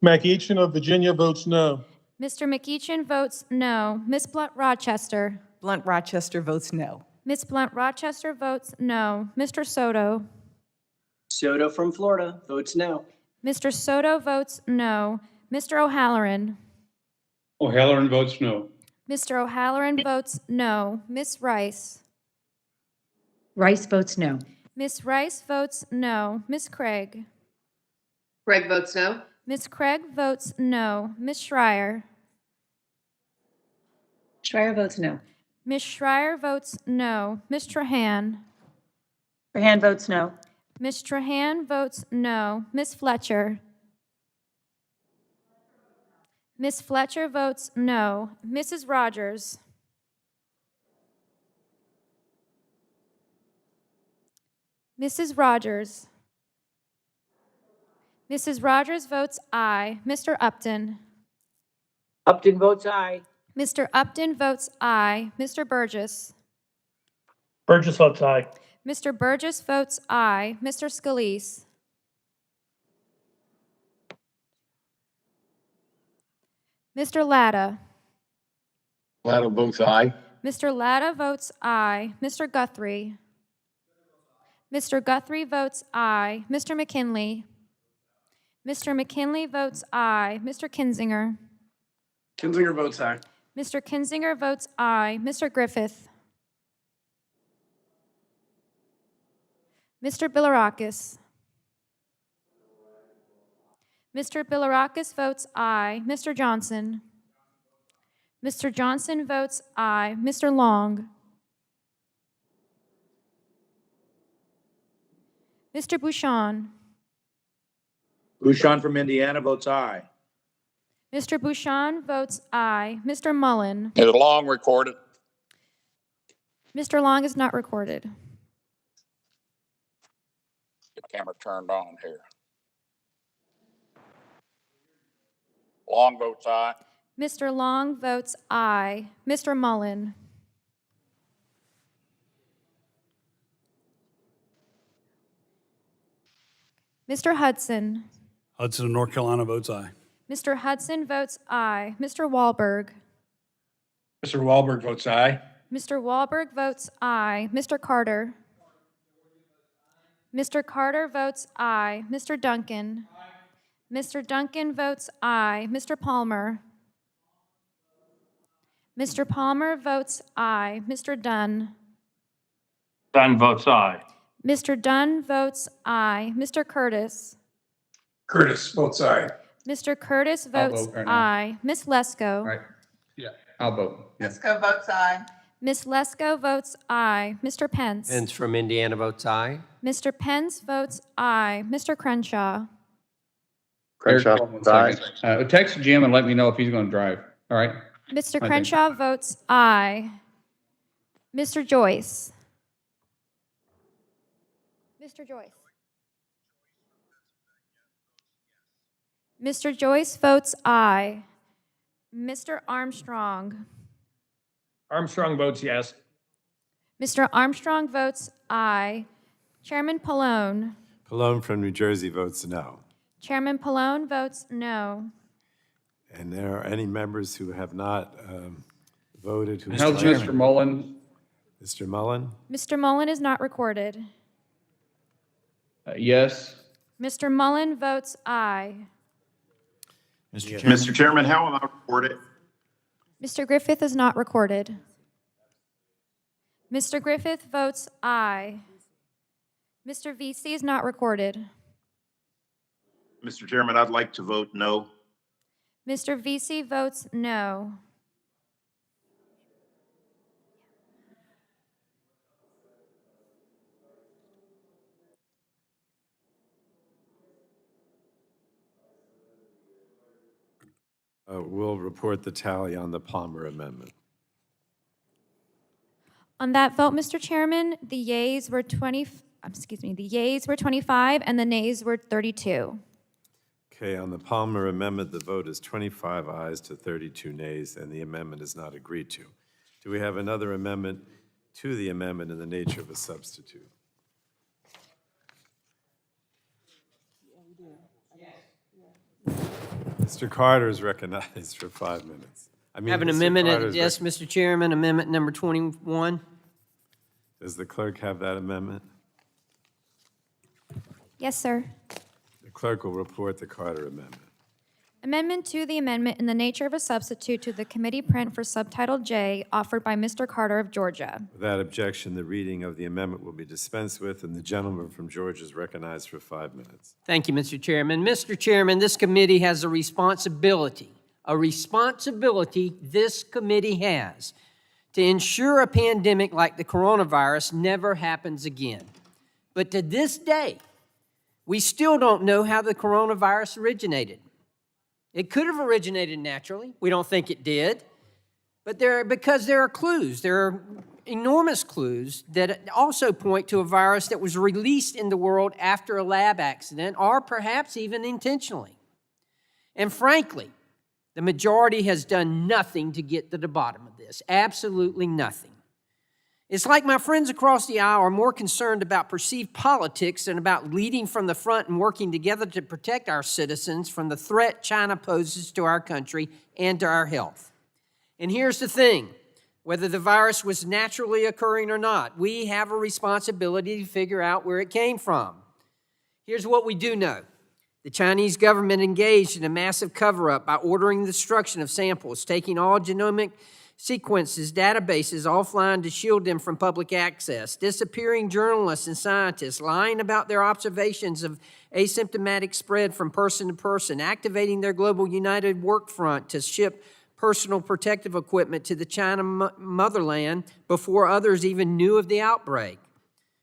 Speaker 26: McEachin of Virginia votes no.
Speaker 2: Mr. McEachin votes no. Ms. Blunt Rochester.
Speaker 27: Blunt Rochester votes no.
Speaker 2: Ms. Blunt Rochester votes no. Mr. Soto.
Speaker 23: Soto from Florida votes no.
Speaker 2: Mr. Soto votes no. Mr. O'Halloran.
Speaker 23: O'Halloran votes no.
Speaker 2: Mr. O'Halloran votes no. Ms. Rice?
Speaker 22: Rice votes no.
Speaker 2: Ms. Rice votes no. Ms. Craig?
Speaker 22: Craig votes no.
Speaker 2: Ms. Craig votes no. Ms. Schreier?
Speaker 22: Schreier votes no.
Speaker 2: Ms. Schreier votes no. Ms. Trahan?
Speaker 22: Trahan votes no.
Speaker 2: Ms. Trahan votes no. Ms. Fletcher? Ms. Fletcher votes no. Mrs. Rogers? Mrs. Rogers? Mrs. Rogers votes aye. Mr. Upton?
Speaker 3: Upton votes aye.
Speaker 2: Mr. Upton votes aye. Mr. Burgess?
Speaker 23: Burgess votes aye.
Speaker 2: Mr. Burgess votes aye. Mr. Scalise? Mr. Latta?
Speaker 6: Latta votes aye.
Speaker 2: Mr. Latta votes aye. Mr. Guthrie? Mr. Guthrie votes aye. Mr. McKinley? Mr. McKinley votes aye. Mr. Kinzinger?
Speaker 23: Kinzinger votes aye.
Speaker 2: Mr. Kinzinger votes aye. Mr. Griffith? Mr. Bilirakis? Mr. Bilirakis votes aye. Mr. Johnson? Mr. Johnson votes aye. Mr. Long? Mr. Bouchon?
Speaker 16: Bouchon from Indiana votes aye.
Speaker 2: Mr. Bouchon votes aye. Mr. Mullen?
Speaker 25: Is Long recorded?
Speaker 2: Mr. Long is not recorded.
Speaker 25: Get the camera turned on here. Long votes aye.
Speaker 2: Mr. Long votes aye. Mr. Mullen? Mr. Hudson?
Speaker 23: Hudson of North Carolina votes aye.
Speaker 2: Mr. Hudson votes aye. Mr. Wahlberg?
Speaker 23: Mr. Wahlberg votes aye.
Speaker 2: Mr. Wahlberg votes aye. Mr. Carter? Mr. Carter votes aye. Mr. Duncan? Mr. Duncan votes aye. Mr. Palmer? Mr. Palmer votes aye. Mr. Dunn?
Speaker 23: Dunn votes aye.
Speaker 2: Mr. Dunn votes aye. Mr. Curtis?
Speaker 23: Curtis votes aye.
Speaker 2: Mr. Curtis
Speaker 23: I'll
Speaker 2: votes
Speaker 23: vote right now.
Speaker 2: aye. Miss Lesko?
Speaker 23: Right. Yeah, I'll vote. Yeah.
Speaker 22: Cisco votes aye.
Speaker 2: Miss Lesko votes aye. Mr. Pence?
Speaker 5: Pence from Indiana votes aye.
Speaker 2: Mr. Pence votes aye. Mr. Crenshaw?
Speaker 23: Crenshaw votes aye. Text Jim and let me know if he's going to drive. All right.
Speaker 2: Mr.
Speaker 23: Okay.
Speaker 2: Crenshaw votes aye. Mr. Joyce? Mr. Joyce? Mr. Joyce votes aye. Mr. Armstrong?
Speaker 23: Armstrong votes yes.
Speaker 2: Mr. Armstrong votes aye. Chairman Pallone?
Speaker 1: Pallone from New Jersey votes no.
Speaker 2: Chairman Pallone votes no.
Speaker 1: And there are any members who have not voted? Who's
Speaker 23: How's Mr. Mullen?
Speaker 1: Mr. Mullen?
Speaker 2: Mr. Mullen is not recorded.
Speaker 23: Yes.
Speaker 2: Mr. Mullen votes aye.
Speaker 4: Mr. Chairman, how am I recorded?
Speaker 2: Mr. Griffith is not recorded. Mr. Griffith votes aye. Mr. VC is not recorded.
Speaker 4: Mr. Chairman, I'd like to vote no.
Speaker 2: Mr. VC votes no.
Speaker 1: We'll report the tally on the Palmer amendment.
Speaker 2: On that vote, Mr. Chairman, the yeas were 25 and the nays were 32.
Speaker 1: Okay, on the Palmer amendment, the vote is 25 ayes to 32 nays, and the amendment is not agreed to. Do we have another amendment to the amendment in the nature of a substitute? Mr. Carter is recognized for 5 minutes.
Speaker 5: Have an
Speaker 1: Mr.
Speaker 5: amendment,
Speaker 1: Carter's
Speaker 5: yes, Mr. Chairman, amendment number 21.
Speaker 1: Does the clerk have that amendment?
Speaker 2: Yes, sir.
Speaker 1: The clerk will report the Carter amendment.
Speaker 2: Amendment to the amendment in the nature of a substitute to the committee print for Subtitle J offered by Mr. Carter of Georgia.
Speaker 1: Without objection, the reading of the amendment will be dispensed with, and the gentleman from Georgia is recognized for 5 minutes.
Speaker 5: Thank you, Mr. Chairman. Mr. Chairman, this committee has a responsibility this committee has to ensure a pandemic like the coronavirus never happens again. But to this day, we still don't know how the coronavirus originated. It could have originated naturally. We don't think it did. But because there are clues, there are enormous clues that also point to a virus that was released in the world after a lab accident, or perhaps even intentionally. And frankly, the majority has done nothing to get to the bottom of this, absolutely nothing. It's like my friends across the aisle are more concerned about perceived politics than about leading from the front and working together to protect our citizens from the threat China poses to our country and to our health. And here's the thing, whether the virus was naturally occurring or not, we have a responsibility to figure out where it came from. Here's what we do know. The Chinese government engaged in a massive cover-up by ordering the destruction of samples, taking all genomic sequences, databases offline to shield them from public access, disappearing journalists and scientists, lying about their observations of asymptomatic spread from person to person, activating their global united work front to ship personal protective equipment to the China motherland before others even knew of the outbreak.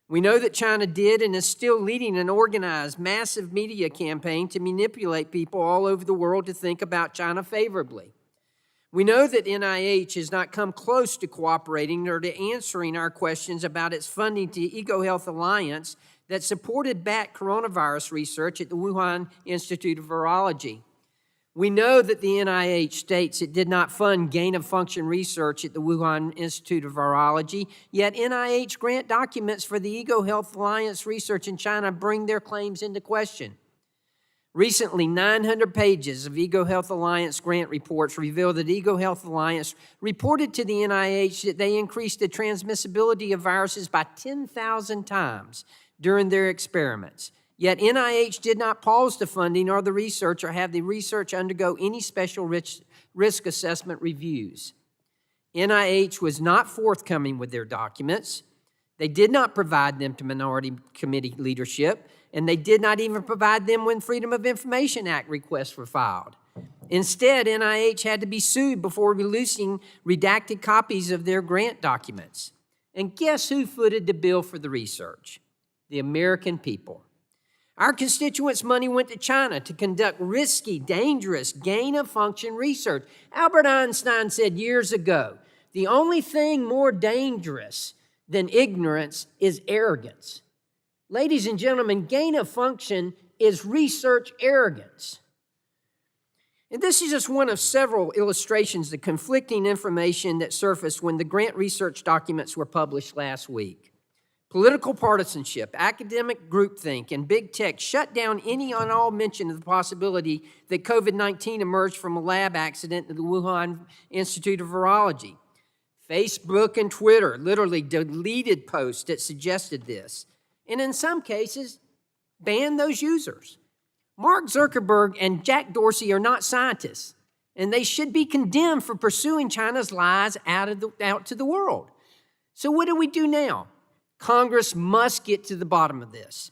Speaker 5: We know that China did and is still leading an organized, massive media campaign to manipulate people all over the world to think about China favorably. We know that NIH has not come close to cooperating or to answering our questions about its funding to EcoHealth Alliance that supported bat coronavirus research at the Wuhan Institute of Virology. We know that the NIH states it did not fund gain-of-function research at the Wuhan Institute of Virology, yet NIH grant documents for the EcoHealth Alliance research in China bring their claims into question. Recently, 900 pages of EcoHealth Alliance grant reports revealed that EcoHealth Alliance reported to the NIH that they increased the transmissibility of viruses by 10,000 times during their experiments. Yet NIH did not pause the funding or the research or have the research undergo any special risk assessment reviews. NIH was not forthcoming with their documents. They did not provide them to minority committee leadership, and they did not even provide them when Freedom of Information Act requests were filed. Instead, NIH had to be sued before releasing redacted copies of their grant documents. And guess who footed the bill for the research? The American people. Our constituents' money went to China to conduct risky, dangerous, gain-of-function research. Albert Einstein said years ago, the only thing more dangerous than ignorance is arrogance. Ladies and gentlemen, gain-of-function is research arrogance. And this is just one of several illustrations of conflicting information that surfaced when the grant research documents were published last week. Political partisanship, academic groupthink, and big tech shut down any and all mention of the possibility that COVID-19 emerged from a lab accident at the Wuhan Institute of Virology. Facebook and Twitter literally deleted posts that suggested this, and in some cases, banned those users. Mark Zuckerberg and Jack Dorsey are not scientists, and they should be condemned for pursuing China's lies out to the world. So what do we do now? Congress must get to the bottom of this.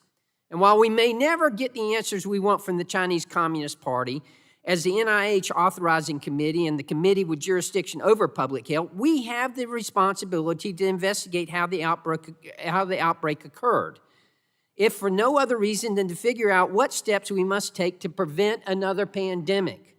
Speaker 5: And while we may never get the answers we want from the Chinese Communist Party, as the NIH authorizing committee and the committee with jurisdiction over public health, we have the responsibility to investigate how the outbreak occurred, if for no other reason than to figure out what steps we must take to prevent another pandemic.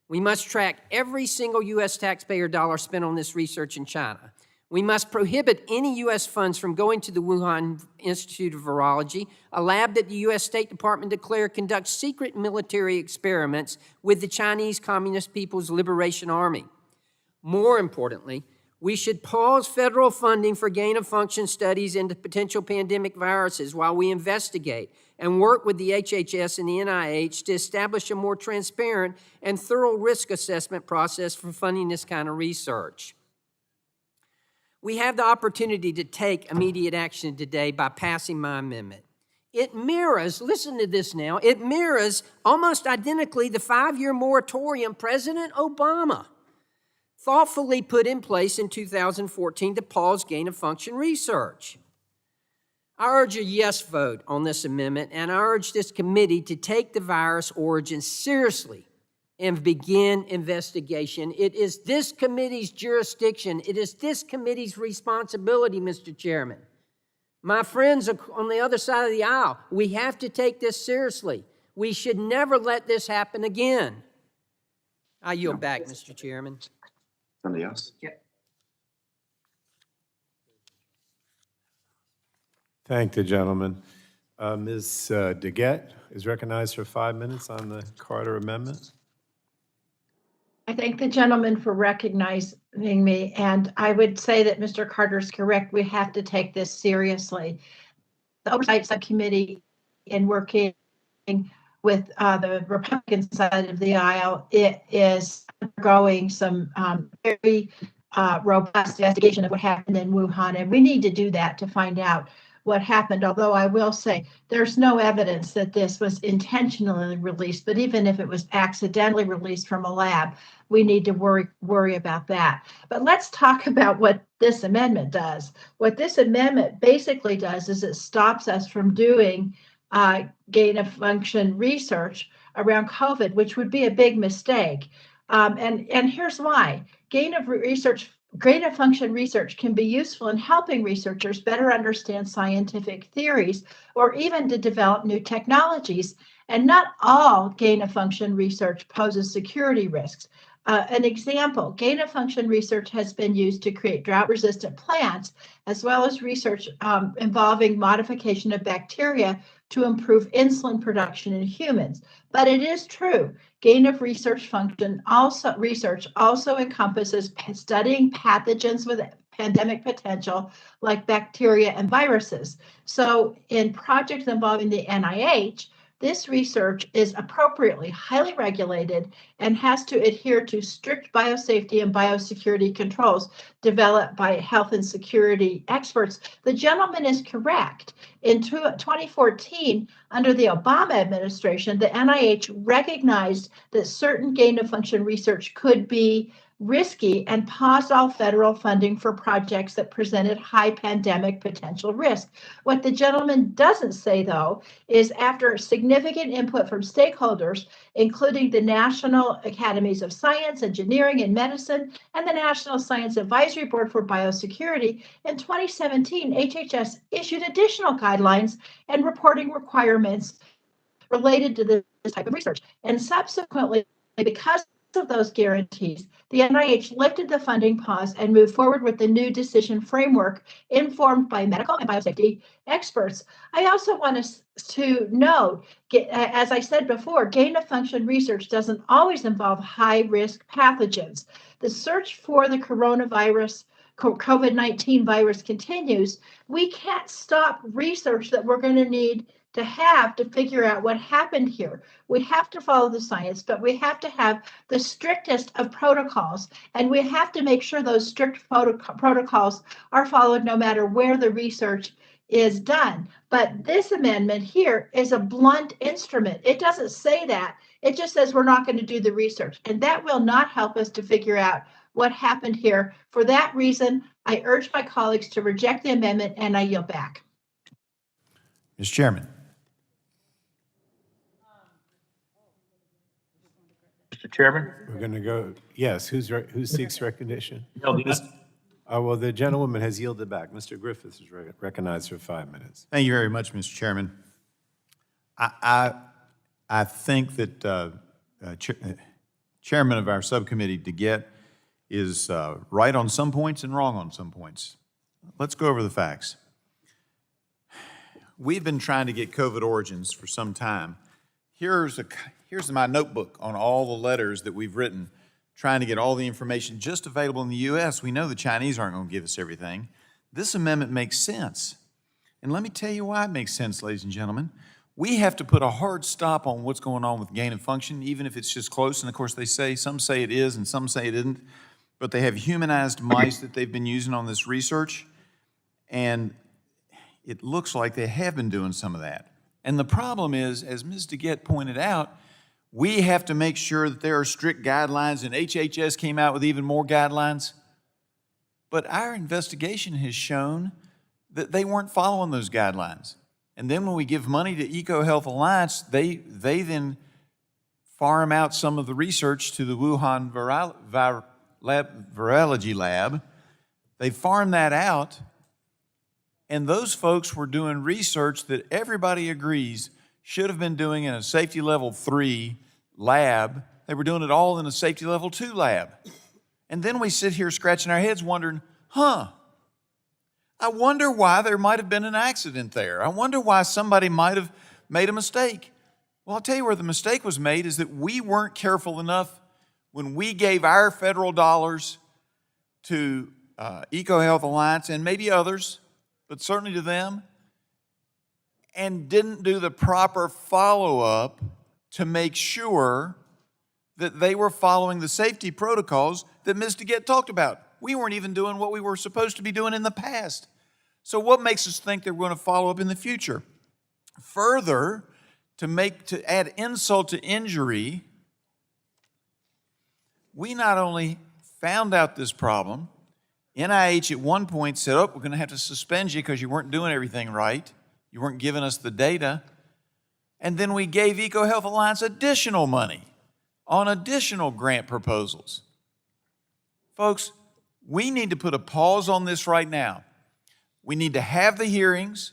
Speaker 5: We must track every single U.S. taxpayer dollar spent on this research in China. We must prohibit any U.S. funds from going to the Wuhan Institute of Virology, a lab that the U.S. State Department declared conducts secret military experiments with the Chinese Communist People's Liberation Army. More importantly, we should pause federal funding for gain-of-function studies into potential pandemic viruses while we investigate and work with the HHS and the NIH to establish a more transparent and thorough risk assessment process for funding this kind of research. We have the opportunity to take immediate action today by passing my amendment. It mirrors, listen to this now, it mirrors almost identically the 5-year moratorium President Obama thoughtfully put in place in 2014 to pause gain-of-function research. I urge a yes vote on this amendment, and I urge this committee to take the virus origin seriously and begin investigation. It is this committee's jurisdiction. It is this committee's responsibility, Mr. Chairman. My friends on the other side of the aisle, we have to take this seriously. We should never let this happen again. I yield back, Mr. Chairman.
Speaker 8: Somebody else?
Speaker 1: Thank the gentleman. Ms. Degette is recognized for 5 minutes on the Carter Amendment.
Speaker 9: I thank the gentleman for recognizing me, and I would say that Mr. Carter's correct. We have to take this seriously. The Oversight Subcommittee, in working with the Republican side of the aisle, it is undergoing some very robust investigation of what happened in Wuhan, and we need to do that to find out what happened. Although I will say there's no evidence that this was intentionally released, but even if it was accidentally released from a lab, we need to worry about that. But let's talk about what this amendment does. What this amendment basically does is it stops us from doing gain-of-function research around COVID, which would be a big mistake. And here's why. Gain-of-function research can be useful in helping researchers better understand scientific theories or even to develop new technologies. And not all gain-of-function research poses security risks. An example, gain-of-function research has been used to create drought-resistant plants, as well as research involving modification of bacteria to improve insulin production in humans. But it is true, gain-of-research research also encompasses studying pathogens with pandemic potential, like bacteria and viruses. So in projects involving the NIH, this research is appropriately highly regulated and has to adhere to strict biosafety and biosecurity controls developed by health and security experts. The gentleman is correct. In 2014, under the Obama administration, the NIH recognized that certain gain-of-function research could be risky and paused all federal funding for projects that presented high pandemic potential risk. What the gentleman doesn't say, though, is after significant input from stakeholders, including the National Academies of Science, Engineering, and Medicine, and the National Science Advisory Board for Biosecurity, in 2017, HHS issued additional guidelines and reporting requirements related to this type of research. And subsequently, because of those guarantees, the NIH lifted the funding pause and moved forward with the new decision framework informed by medical and biosafety experts. I also want us to note, as I said before, gain-of-function research doesn't always involve high-risk pathogens. The search for the coronavirus, COVID-19 virus continues. We can't stop research that we're going to need to figure out what happened here. We have to follow the science, but we have to have the strictest of protocols, and we have to make sure those strict protocols are followed no matter where the research is done. But this amendment here is a blunt instrument. It doesn't say that. It just says we're not going to do the research, and that will not help us to figure out what happened here. For that reason, I urge my colleagues to reject the amendment, and I yield back.
Speaker 24: Mr. Chairman.
Speaker 8: Mr. Chairman?
Speaker 1: We're going to go, yes, who seeks recognition?
Speaker 8: Well,
Speaker 1: the gentlewoman has yielded back. Mr. Griffiths is recognized for 5 minutes.
Speaker 24: Thank you very much, Mr. Chairman. I think that Chairman of our subcommittee, Degette, is right on some points and wrong on some points. Let's go over the facts. We've been trying to get COVID origins for some time. Here's my notebook on all the letters that we've written, trying to get all the information just available in the U.S. We know the Chinese aren't going to give us everything. This amendment makes sense. And let me tell you why it makes sense, ladies and gentlemen. We have to put a hard stop on what's going on with gain of function, even if it's just close. And of course, some say it is and some say it isn't. But they have humanized mice that they've been using on this research. And it looks like they have been doing some of that. And the problem is, as Ms. DeGette pointed out, we have to make sure that there are strict guidelines, and HHS came out with even more guidelines. But our investigation has shown that they weren't following those guidelines. And then when we give money to EcoHealth Alliance, they then farm out some of the research to the Wuhan virology lab. They farm that out, and those folks were doing research that everybody agrees should have been doing in a safety level 3 lab. They were doing it all in a safety level 2 lab. And then we sit here scratching our heads wondering, I wonder why there might have been an accident there. I wonder why somebody might have made a mistake. Well, I'll tell you where the mistake was made is that we weren't careful enough when we gave our federal dollars to EcoHealth Alliance and maybe others, but certainly to them, and didn't do the proper follow-up to make sure that they were following the safety protocols that Ms. DeGette talked about. We weren't even doing what we were supposed to be doing in the past. So what makes us think they're going to follow up in the future? Further, to add insult to injury, we not only found out this problem, NIH at one point said, we're going to have to suspend you because you weren't doing everything right. You weren't giving us the data. And then we gave EcoHealth Alliance additional money on additional grant proposals. Folks, we need to put a pause on this right now. We need to have the hearings,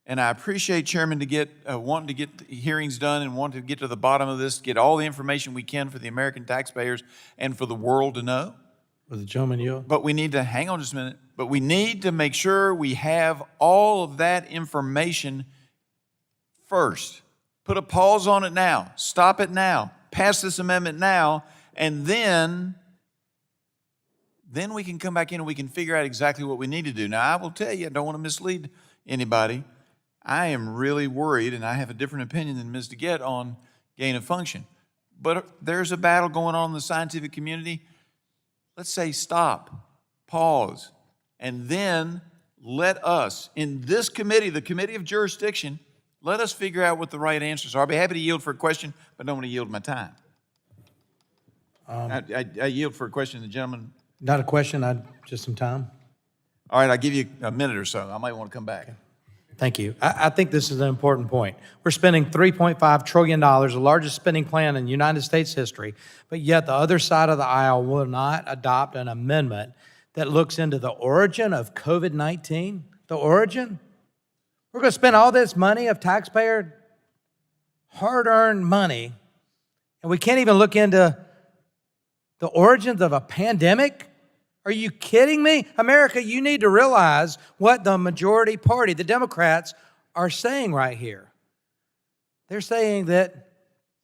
Speaker 24: and I appreciate Chairman wanting to get the hearings done and wanting to get to the bottom of this, get all the information we can for the American taxpayers and for the world to know.
Speaker 12: Will the gentleman yield?
Speaker 24: But we need to, hang on just a minute, but we need to make sure we have all of that information first. Put a pause on it now. Stop it now. Pass this amendment now, and then we can come back in and we can figure out exactly what we need to do. Now, I will tell you, I don't want to mislead anybody. I am really worried, and I have a different opinion than Ms. DeGette on gain of function. But there's a battle going on in the scientific community. Let's say stop, pause, and then let us, in this committee, the Committee of Jurisdiction, let us figure out what the right answers are. I'll be happy to yield for a question, but I don't want to yield my time. I yield for a question. The gentleman.
Speaker 12: Not a question, just some time.
Speaker 24: All right, I'll give you a minute or so. I might want to come back.
Speaker 12: Thank you. I think this is an important point. We're spending $3.5 trillion, the largest spending plan in United States history, but yet the other side of the aisle will not adopt an amendment that looks into the origin of COVID-19. The origin? We're going to spend all this money of taxpayer hard-earned money, and we can't even look into the origins of a pandemic? Are you kidding me? America, you need to realize what the majority party, the Democrats, are saying right here. They're saying that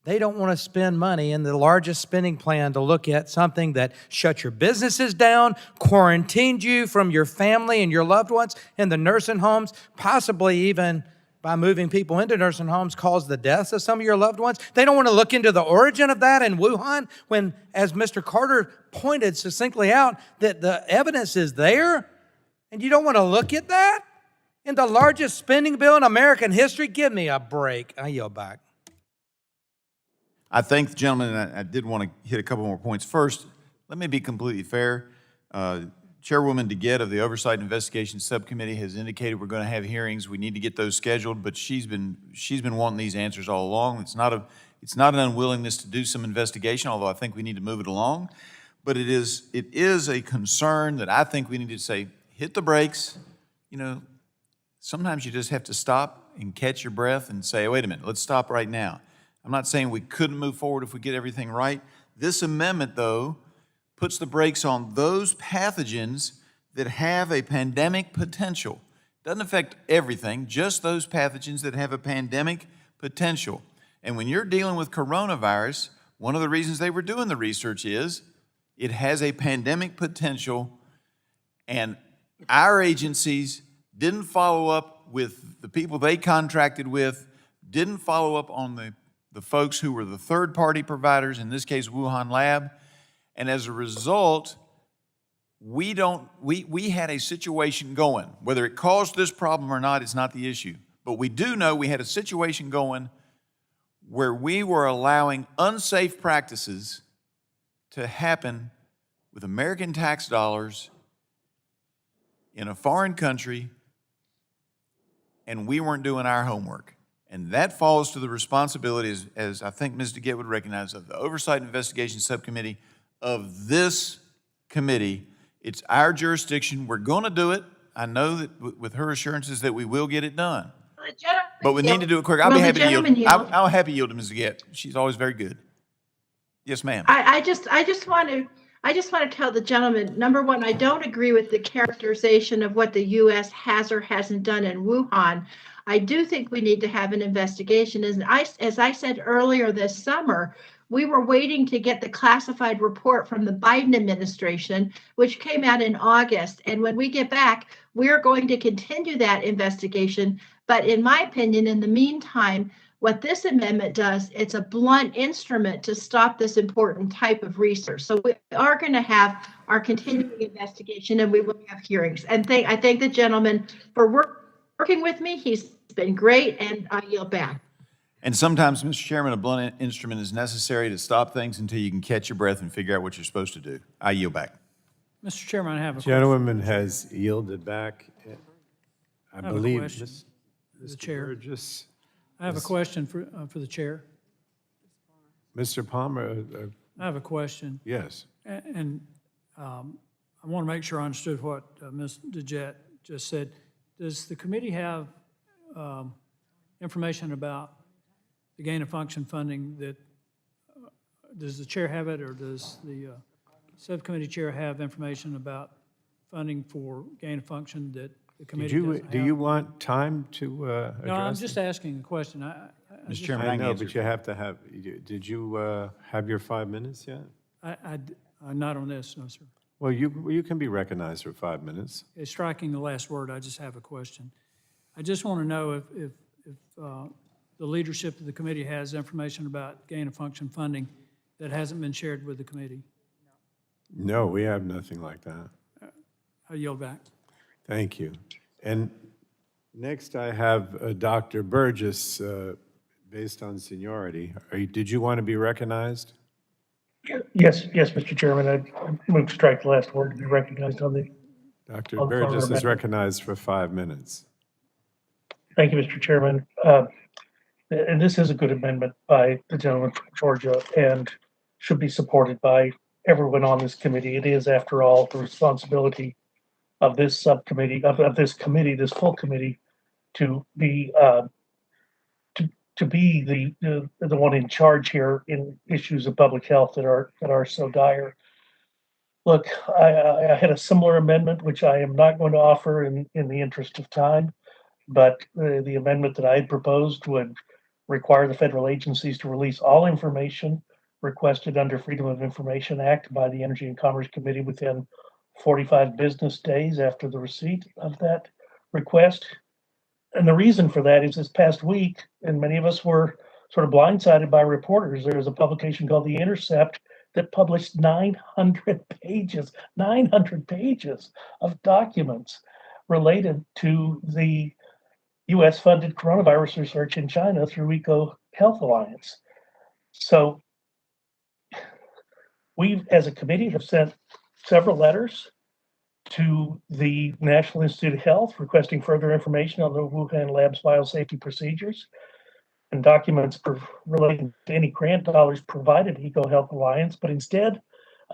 Speaker 12: they don't want to spend money in the largest spending plan to look at something that shut your businesses down, quarantined you from your family and your loved ones in the nursing homes, possibly even by moving people into nursing homes, caused the deaths of some of your loved ones. They don't want to look into the origin of that in Wuhan when, as Mr. Carter pointed succinctly out, that the evidence is there, and you don't want to look at that? In the largest spending bill in American history? Give me a break. I yield back.
Speaker 24: I thank the gentleman, and I did want to hit a couple more points. First, let me be completely fair. Chairwoman DeGette of the Oversight and Investigation Subcommittee has indicated we're going to have hearings. We need to get those scheduled, but she's been wanting these answers all along. It's not an unwillingness to do some investigation, although I think we need to move it along. But it is a concern that I think we need to say, hit the brakes. You know, sometimes you just have to stop and catch your breath and say, wait a minute, let's stop right now. I'm not saying we couldn't move forward if we get everything right. This amendment, though, puts the brakes on those pathogens that have a pandemic potential. Doesn't affect everything, just those pathogens that have a pandemic potential. And when you're dealing with coronavirus, one of the reasons they were doing the research is it has a pandemic potential, and our agencies didn't follow up with the people they contracted with, didn't follow up on the folks who were the third-party providers, in this case Wuhan Lab. And as a result, we had a situation going. Whether it caused this problem or not, it's not the issue. But we do know we had a situation going where we were allowing unsafe practices to happen with American tax dollars in a foreign country, and we weren't doing our homework. And that falls to the responsibility, as I think Ms. DeGette would recognize, of the Oversight and Investigation Subcommittee of this committee. It's our jurisdiction. We're going to do it. I know that with her assurances that we will get it done. But we need to do it quick. I'll be happy to yield. I'll happy yield to Ms. DeGette. She's always very good. Yes, ma'am.
Speaker 9: I just want to tell the gentleman, number one, I don't agree with the characterization of what the U.S. has or hasn't done in Wuhan. I do think we need to have an investigation. As I said earlier this summer, we were waiting to get the classified report from the Biden administration, which came out in August. And when we get back, we're going to continue that investigation. But in my opinion, in the meantime, what this amendment does, it's a blunt instrument to stop this important type of research. So we are going to have our continuing investigation, and we will have hearings. And I thank the gentleman for working with me. He's been great, and I yield back.
Speaker 24: And sometimes, Mr. Chairman, a blunt instrument is necessary to stop things until you can catch your breath and figure out what you're supposed to do. I yield back.
Speaker 13: Mr. Chairman, I have a
Speaker 1: Gentleman has yielded back. I
Speaker 13: have a
Speaker 1: believe
Speaker 13: question.
Speaker 1: Mr.
Speaker 13: Chair.
Speaker 1: Burgess.
Speaker 13: I have a question for the chair.
Speaker 1: Mr. Palmer.
Speaker 13: I have a question.
Speaker 1: Yes.
Speaker 13: And I want to make sure I understood what Ms. DeGette just said. Does the committee have information about the gain of function funding that, does the chair have it, or does the subcommittee chair have information about funding for gain of function that the committee doesn't have?
Speaker 1: Do you want time to address?
Speaker 13: No, I'm just asking a question.
Speaker 24: Mr. Chairman,
Speaker 1: I know, but you have to have, did you have your 5 minutes yet?
Speaker 13: Not on this, no, sir.
Speaker 1: Well, you can be recognized for 5 minutes.
Speaker 13: It's striking the last word. I just have a question. I just want to know if the leadership of the committee has information about gain of function funding that hasn't been shared with the committee.
Speaker 1: No, we have nothing like that.
Speaker 13: I yield back.
Speaker 1: Thank you. And next I have Dr. Burgess, based on seniority. Did you want to be recognized?
Speaker 14: Yes, Mr. Chairman. I move to strike the last word to be recognized on the.
Speaker 1: Dr. Burgess is recognized for 5 minutes.
Speaker 14: Thank you, Mr. Chairman. And this is a good amendment by the gentleman from Georgia and should be supported by everyone on this committee. It is, after all, the responsibility of this subcommittee, of this committee, this full committee, to be the one in charge here in issues of public health that are so dire. Look, I had a similar amendment, which I am not going to offer in the interest of time, but the amendment that I had proposed would require the federal agencies to release all information requested under Freedom of Information Act by the Energy and Commerce Committee within 45 business days after the receipt of that request. And the reason for that is this past week, and many of us were sort of blindsided by reporters, there was a publication called The Intercept that published 900 pages of documents related to the US-funded coronavirus research in China through Eco Health Alliance. So we, as a committee, have sent several letters to the National Institute of Health requesting further information on the Wuhan Labs biosafety procedures and documents relating to any grant dollars provided to Eco Health Alliance. But instead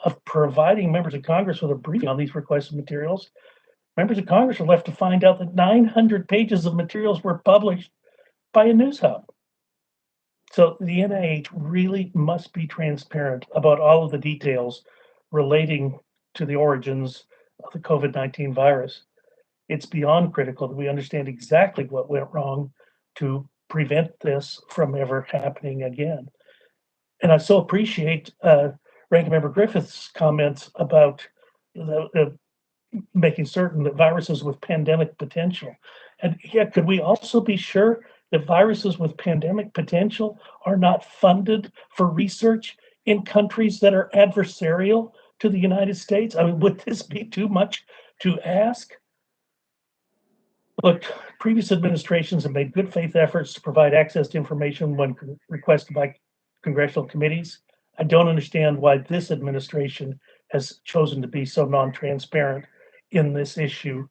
Speaker 14: of providing members of Congress with a briefing on these requested materials, members of Congress are left to find out that 900 pages of materials were published by a news hub. So the NIH really must be transparent about all of the details relating to the origins of the COVID-19 virus. It's beyond critical that we understand exactly what went wrong to prevent this from ever happening again. And I so appreciate Ranking Member Griffith's comments about making certain that viruses with pandemic potential. And yet, could we also be sure that viruses with pandemic potential are not funded for research in countries that are adversarial to the United States? I mean, would this be too much to ask? Look, previous administrations have made good faith efforts to provide access to information when requested by congressional committees. I don't understand why this administration has chosen to be so non-transparent in this issue.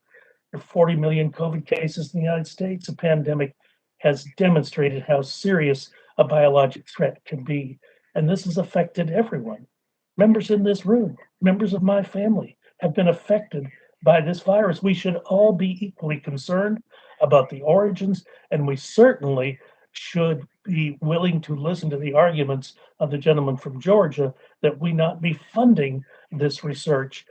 Speaker 14: There are 40 million COVID cases in the United States. The pandemic has demonstrated how serious a biologic threat can be, and this has affected everyone. Members in this room, members of my family have been affected by this virus. We should all be equally concerned about the origins, and we certainly should be willing to listen to the arguments of the gentleman from Georgia that we not be funding this research.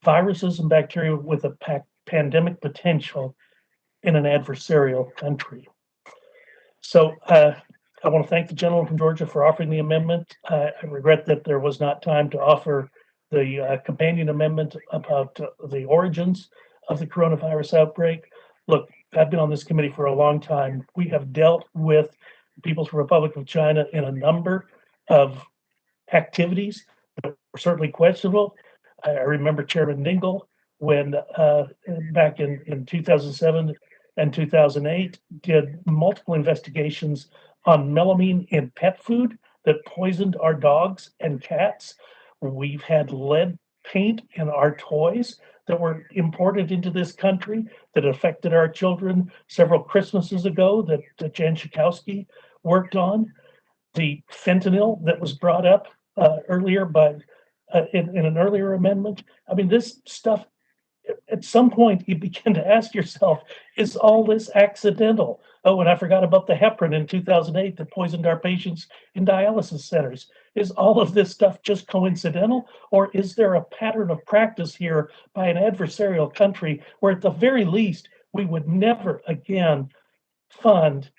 Speaker 14: Viruses and bacteria with a pandemic potential in an adversarial country. So I want to thank the gentleman from Georgia for offering the amendment. I regret that there was not time to offer the companion amendment about the origins of the coronavirus outbreak. Look, I've been on this committee for a long time. We have dealt with the People's Republic of China in a number of activities that were certainly questionable. I remember Chairman Dingell when back in 2007 and 2008 did multiple investigations on melamine in pet food that poisoned our dogs and cats. We've had lead paint in our toys that were imported into this country that affected our children several Christmases ago that Jan Schakowsky worked on. The fentanyl that was brought up earlier by in an earlier amendment. I mean, this stuff, at some point you begin to ask yourself, is all this accidental? Oh, and I forgot about the heparin in 2008 that poisoned our patients in dialysis centers. Is all of this stuff just coincidental? Or is there a pattern of practice here by an adversarial country where at the very least we would never again fund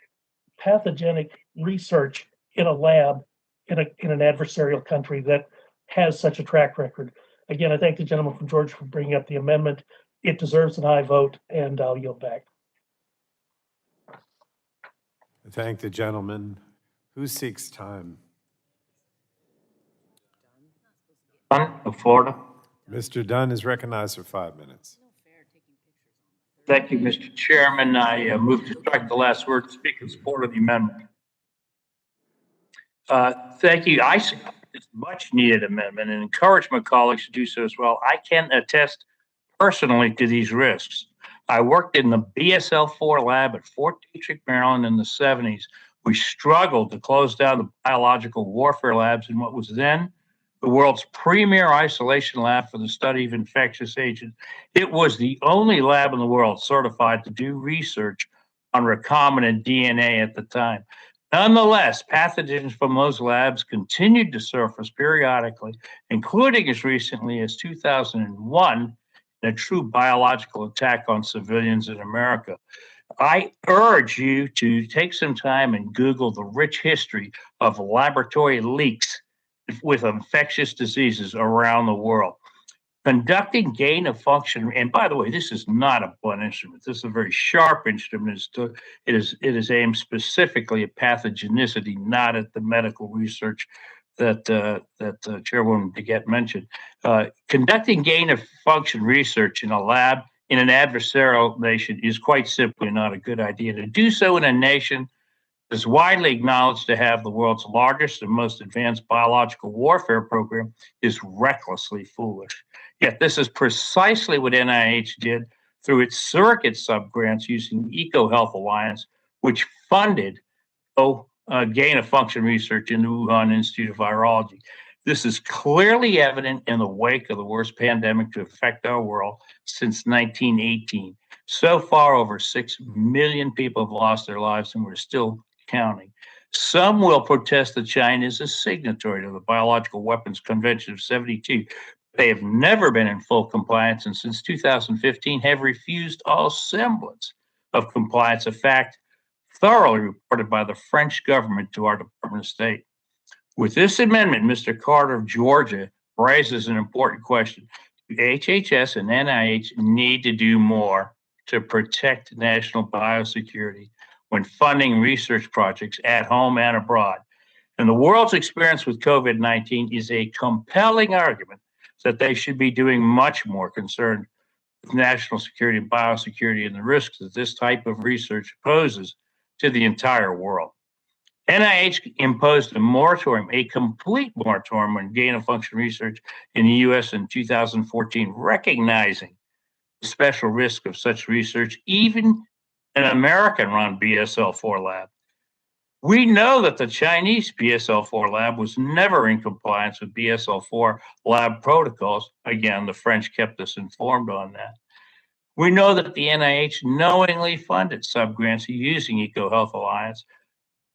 Speaker 14: pathogenic research in a lab in an adversarial country that has such a track record? Again, I thank the gentleman from Georgia for bringing up the amendment. It deserves an aye vote, and I'll yield back.
Speaker 1: I thank the gentleman. Who seeks time?
Speaker 8: Dunn of Florida.
Speaker 1: Mr. Dunn is recognized for 5 minutes.
Speaker 8: Thank you, Mr. Chairman. I move to strike the last word, speak in support of the amendment. Thank you. I see it's much needed amendment and encourage my colleagues to do so as well. I can attest personally to these risks. I worked in the BSL-4 lab at Fort Detrick, Maryland in the 70s. We struggled to close down the biological warfare labs in what was then the world's premier isolation lab for the study of infectious agents. It was the only lab in the world certified to do research on recombinant DNA at the time. Nonetheless, pathogens from those labs continued to surface periodically, including as recently as 2001, in a true biological attack on civilians in America. I urge you to take some time and Google the rich history of laboratory leaks with infectious diseases around the world. Conducting gain of function, and by the way, this is not a blunt instrument. This is a very sharp instrument. It is aimed specifically at pathogenicity, not at the medical research that Chairwoman DeGette mentioned. Conducting gain of function research in a lab in an adversarial nation is quite simply not a good idea. To do so in a nation is widely acknowledged to have the world's largest and most advanced biological warfare program is recklessly foolish. Yet this is precisely what NIH did through its surrogate subgrants using EcoHealth Alliance, which funded gain of function research in the Wuhan Institute of Virology. This is clearly evident in the wake of the worst pandemic to affect our world since 1918. So far, over 6 million people have lost their lives, and we're still counting. Some will protest that China is a signatory to the Biological Weapons Convention of 72. They have never been in full compliance, and since 2015 have refused all semblance of compliance, a fact thoroughly reported by the French government to our Department of State. With this amendment, Mr. Carter of Georgia raises an important question. HHS and NIH need to do more to protect national biosecurity when funding research projects at home and abroad. And the world's experience with COVID-19 is a compelling argument that they should be doing much more concerned national security and biosecurity and the risks that this type of research poses to the entire world. NIH imposed a moratorium, a complete moratorium on gain-of-function research in the U.S. in 2014, recognizing the special risk of such research, even an American-run BSL-4 lab. We know that the Chinese BSL-4 lab was never in compliance with BSL-4 lab protocols. Again, the French kept us informed on that. We know that the NIH knowingly funded subgrants using EcoHealth Alliance,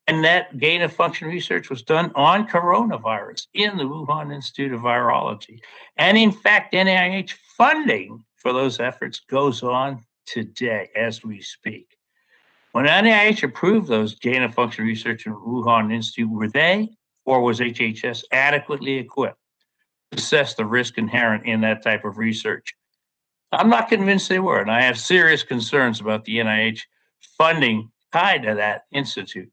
Speaker 8: and that gain-of-function research was done on coronavirus in the Wuhan Institute of Virology. And in fact, NIH funding for those efforts goes on today as we speak. When NIH approved those gain-of-function research in Wuhan Institute, were they or was HHS adequately equipped to assess the risk inherent in that type of research? I'm not convinced they were, and I have serious concerns about the NIH funding tied to that institute.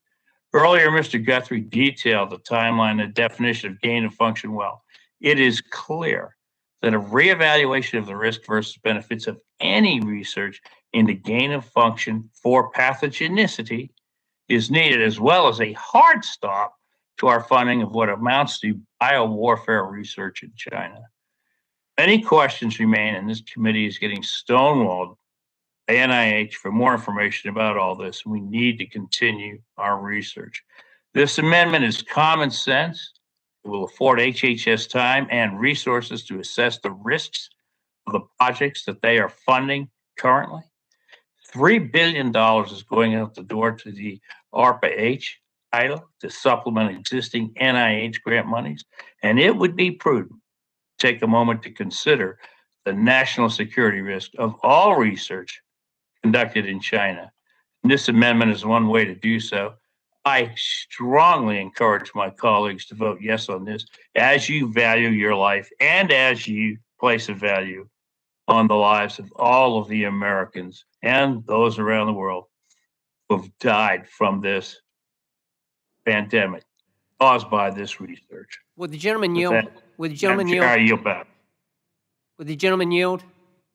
Speaker 8: Earlier, Mr. Guthrie detailed the timeline and definition of gain of function well. It is clear that a reevaluation of the risk versus benefits of any research into gain of function for pathogenicity is needed, as well as a hard stop to our funding of what amounts to biowarfare research in China. Many questions remain, and this committee is getting stonewalled by NIH for more information about all this. We need to continue our research. This amendment is common sense. It will afford HHS time and resources to assess the risks of the projects that they are funding currently. $3 billion is going out the door to the ARPA-H title to supplement existing NIH grant monies, and it would be prudent to take a moment to consider the national security risk of all research conducted in China. And this amendment is one way to do so. I strongly encourage my colleagues to vote yes on this as you value your life and as you place a value on the lives of all of the Americans and those around the world who have died from this pandemic caused by this research.
Speaker 5: Would the gentleman
Speaker 8: With
Speaker 5: yield?
Speaker 8: that,
Speaker 5: Would the gentleman
Speaker 8: Madam Chair, I
Speaker 5: yield?
Speaker 8: yield back.
Speaker 5: Would the gentleman yield?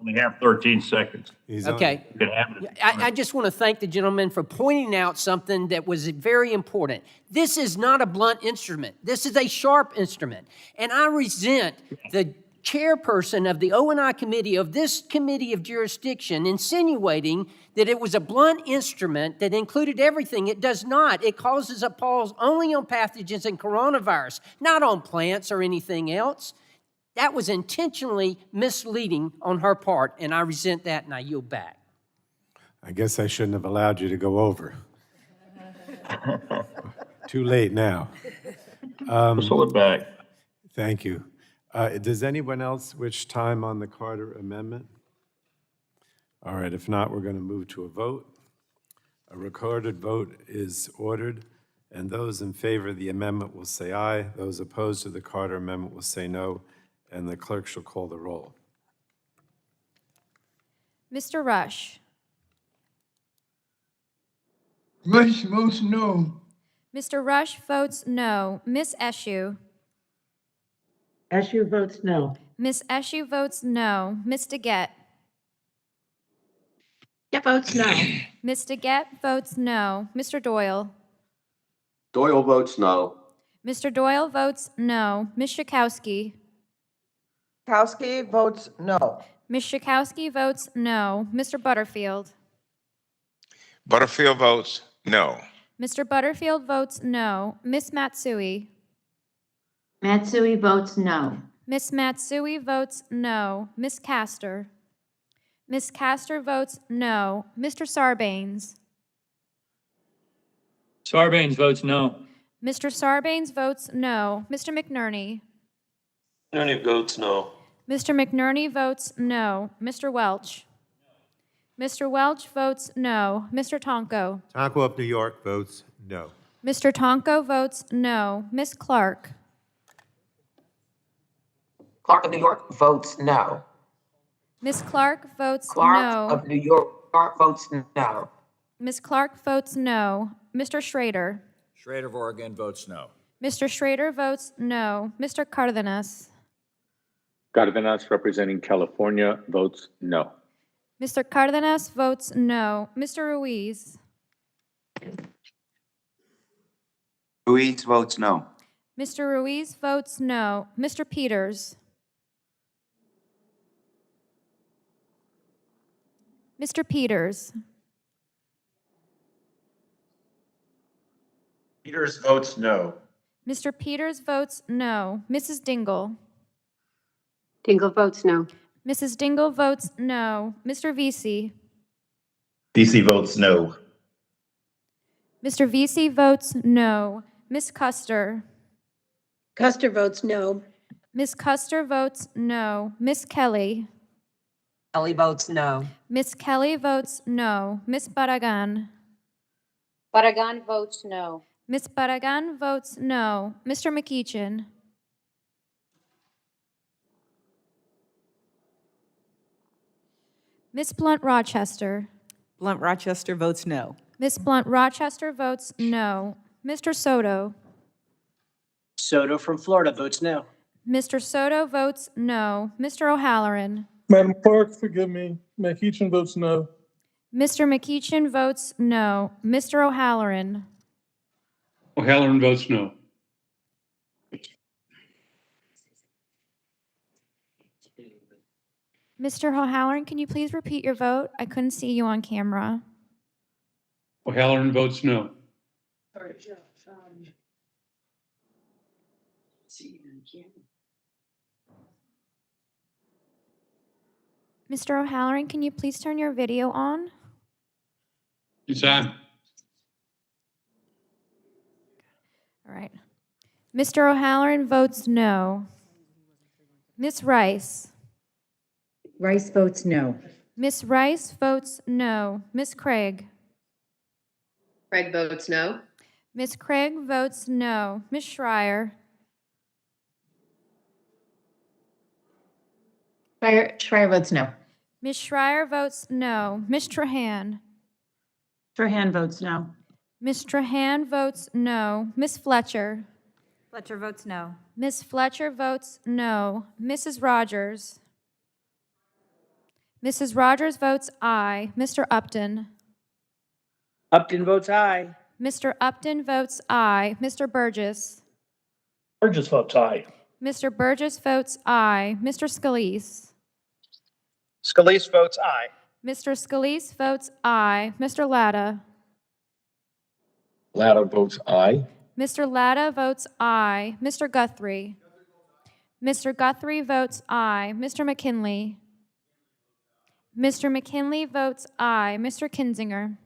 Speaker 8: Only have 13 seconds.
Speaker 5: Okay.
Speaker 8: You can have it.
Speaker 5: I just want to thank the gentleman for pointing out something that was very important. This is not a blunt instrument. This is a sharp instrument. And I resent the chairperson of the O&I committee of this committee of jurisdiction insinuating that it was a blunt instrument that included everything. It does not. It causes a pause only on pathogens and coronavirus, not on plants or anything else. That was intentionally misleading on her part, and I resent that, and I yield back.
Speaker 1: I guess I shouldn't have allowed you to go over. Too late now.
Speaker 8: Pull it back.
Speaker 1: Thank you. Does anyone else wish time on the Carter Amendment? All right, if not, we're going to move to a vote. A recorded vote is ordered, and those in favor of the amendment will say aye. Those opposed to the Carter Amendment will say no, and the clerk shall call the roll.
Speaker 2: Mr. Rush.
Speaker 7: Rush votes no.
Speaker 2: Mr. Rush votes no. Ms. Eshoo.
Speaker 3: Eshoo votes no.
Speaker 2: Ms. Eshoo votes no. Ms. DeGette.
Speaker 9: It votes no.
Speaker 2: Ms. DeGette votes no. Mr. Doyle.
Speaker 10: Doyle votes no.
Speaker 2: Mr. Doyle votes no. Ms. Schakowsky.
Speaker 7: Schakowsky votes no.
Speaker 2: Ms. Schakowsky votes no. Mr. Butterfield.
Speaker 15: Butterfield votes no.
Speaker 2: Mr. Butterfield votes no. Ms. Matsui.
Speaker 22: Matsui votes no.
Speaker 2: Ms. Matsui votes no. Ms. Castor. Ms. Castor votes no. Mr. Sarbanes.
Speaker 17: Sarbanes votes no.
Speaker 2: Mr. Sarbanes votes no. Mr. McNerney.
Speaker 10: McNerney votes no.
Speaker 2: Mr. McNerney votes no. Mr. Welch. Mr. Welch votes no. Mr. Tonko.
Speaker 18: Tonko of New York votes no.
Speaker 2: Mr. Tonko votes no. Ms. Clark.
Speaker 11: Clark of New York votes no.
Speaker 2: Ms. Clark votes
Speaker 11: Clark
Speaker 2: no.
Speaker 11: of New York votes no.
Speaker 2: Ms. Clark votes no. Mr. Schrader.
Speaker 19: Schrader of Oregon votes no.
Speaker 2: Mr. Schrader votes no. Mr. Cardenas.
Speaker 21: Cardenas, representing California, votes no.
Speaker 2: Mr. Cardenas votes no. Mr. Ruiz.
Speaker 6: Ruiz votes no.
Speaker 2: Mr. Ruiz votes no. Mr. Peters. Mr. Peters.
Speaker 4: Peters votes no.
Speaker 2: Mr. Peters votes no. Mrs. Dingell.
Speaker 22: Dingell votes no.
Speaker 2: Mrs. Dingell votes no. Mr. Vesey.
Speaker 4: DC votes no.
Speaker 2: Mr. Vesey votes no. Miss Custer.
Speaker 22: Custer votes no.
Speaker 2: Miss Custer votes no. Miss Kelly.
Speaker 11: Kelly votes no.
Speaker 2: Miss Kelly votes no. Miss Barragan.
Speaker 22: Barragan votes no.
Speaker 2: Miss Barragan votes no. Mr. McEachin. Miss Blunt Rochester.
Speaker 15: Blunt Rochester votes no.
Speaker 2: Miss Blunt Rochester votes no. Mr. Soto.
Speaker 17: Soto from Florida votes no.
Speaker 2: Mr. Soto votes no. Mr. O'Halloran.
Speaker 14: Madam Clerk, forgive me. McEachin votes no.
Speaker 2: Mr. McEachin votes no. Mr. O'Halloran.
Speaker 23: O'Halloran votes no.
Speaker 2: Mr. O'Halloran, can you please repeat your vote? I couldn't see you on camera.
Speaker 23: O'Halloran votes no.
Speaker 2: Mr. O'Halloran, can you please turn your video on?
Speaker 23: It's on.
Speaker 2: All right. Mr. O'Halloran votes no. Miss Rice.
Speaker 22: Rice votes no.
Speaker 2: Miss Rice votes no. Miss Craig.
Speaker 22: Craig votes no.
Speaker 2: Miss Craig votes no. Miss Schreier.
Speaker 22: Schreier votes no.
Speaker 2: Miss Schreier votes no. Miss Trahan.
Speaker 22: Trahan votes no.
Speaker 2: Miss Trahan votes no. Miss Fletcher.
Speaker 22: Fletcher votes no.
Speaker 2: Miss Fletcher votes no. Mrs. Rogers. Mrs. Rogers votes aye. Mr. Upton.
Speaker 17: Upton votes aye.
Speaker 2: Mr. Upton votes aye. Mr. Burgess.
Speaker 14: Burgess votes aye.
Speaker 2: Mr. Burgess votes aye. Mr. Scalise.
Speaker 17: Scalise votes aye.
Speaker 2: Mr. Scalise votes aye. Mr. Latta.
Speaker 10: Latta votes aye.
Speaker 2: Mr. Latta votes aye. Mr. Guthrie. Mr. Guthrie votes aye. Mr. McKinley. Mr. McKinley votes aye. Mr. Kinzinger.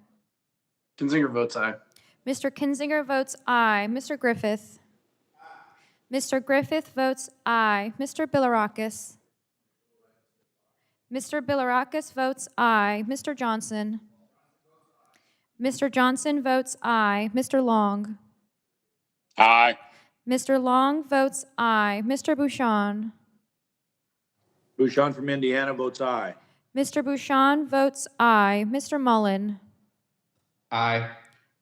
Speaker 17: Kinzinger votes aye.
Speaker 2: Mr. Kinzinger votes aye. Mr. Griffith. Mr. Griffith votes aye. Mr. Bilirakis. Mr. Bilirakis votes aye. Mr. Johnson. Mr. Johnson votes aye. Mr. Long.
Speaker 25: Aye.
Speaker 2: Mr. Long votes aye. Mr. Bouchon.
Speaker 16: Bouchon from Indiana votes aye.
Speaker 2: Mr. Bouchon votes aye. Mr. Mullen.
Speaker 23: Aye.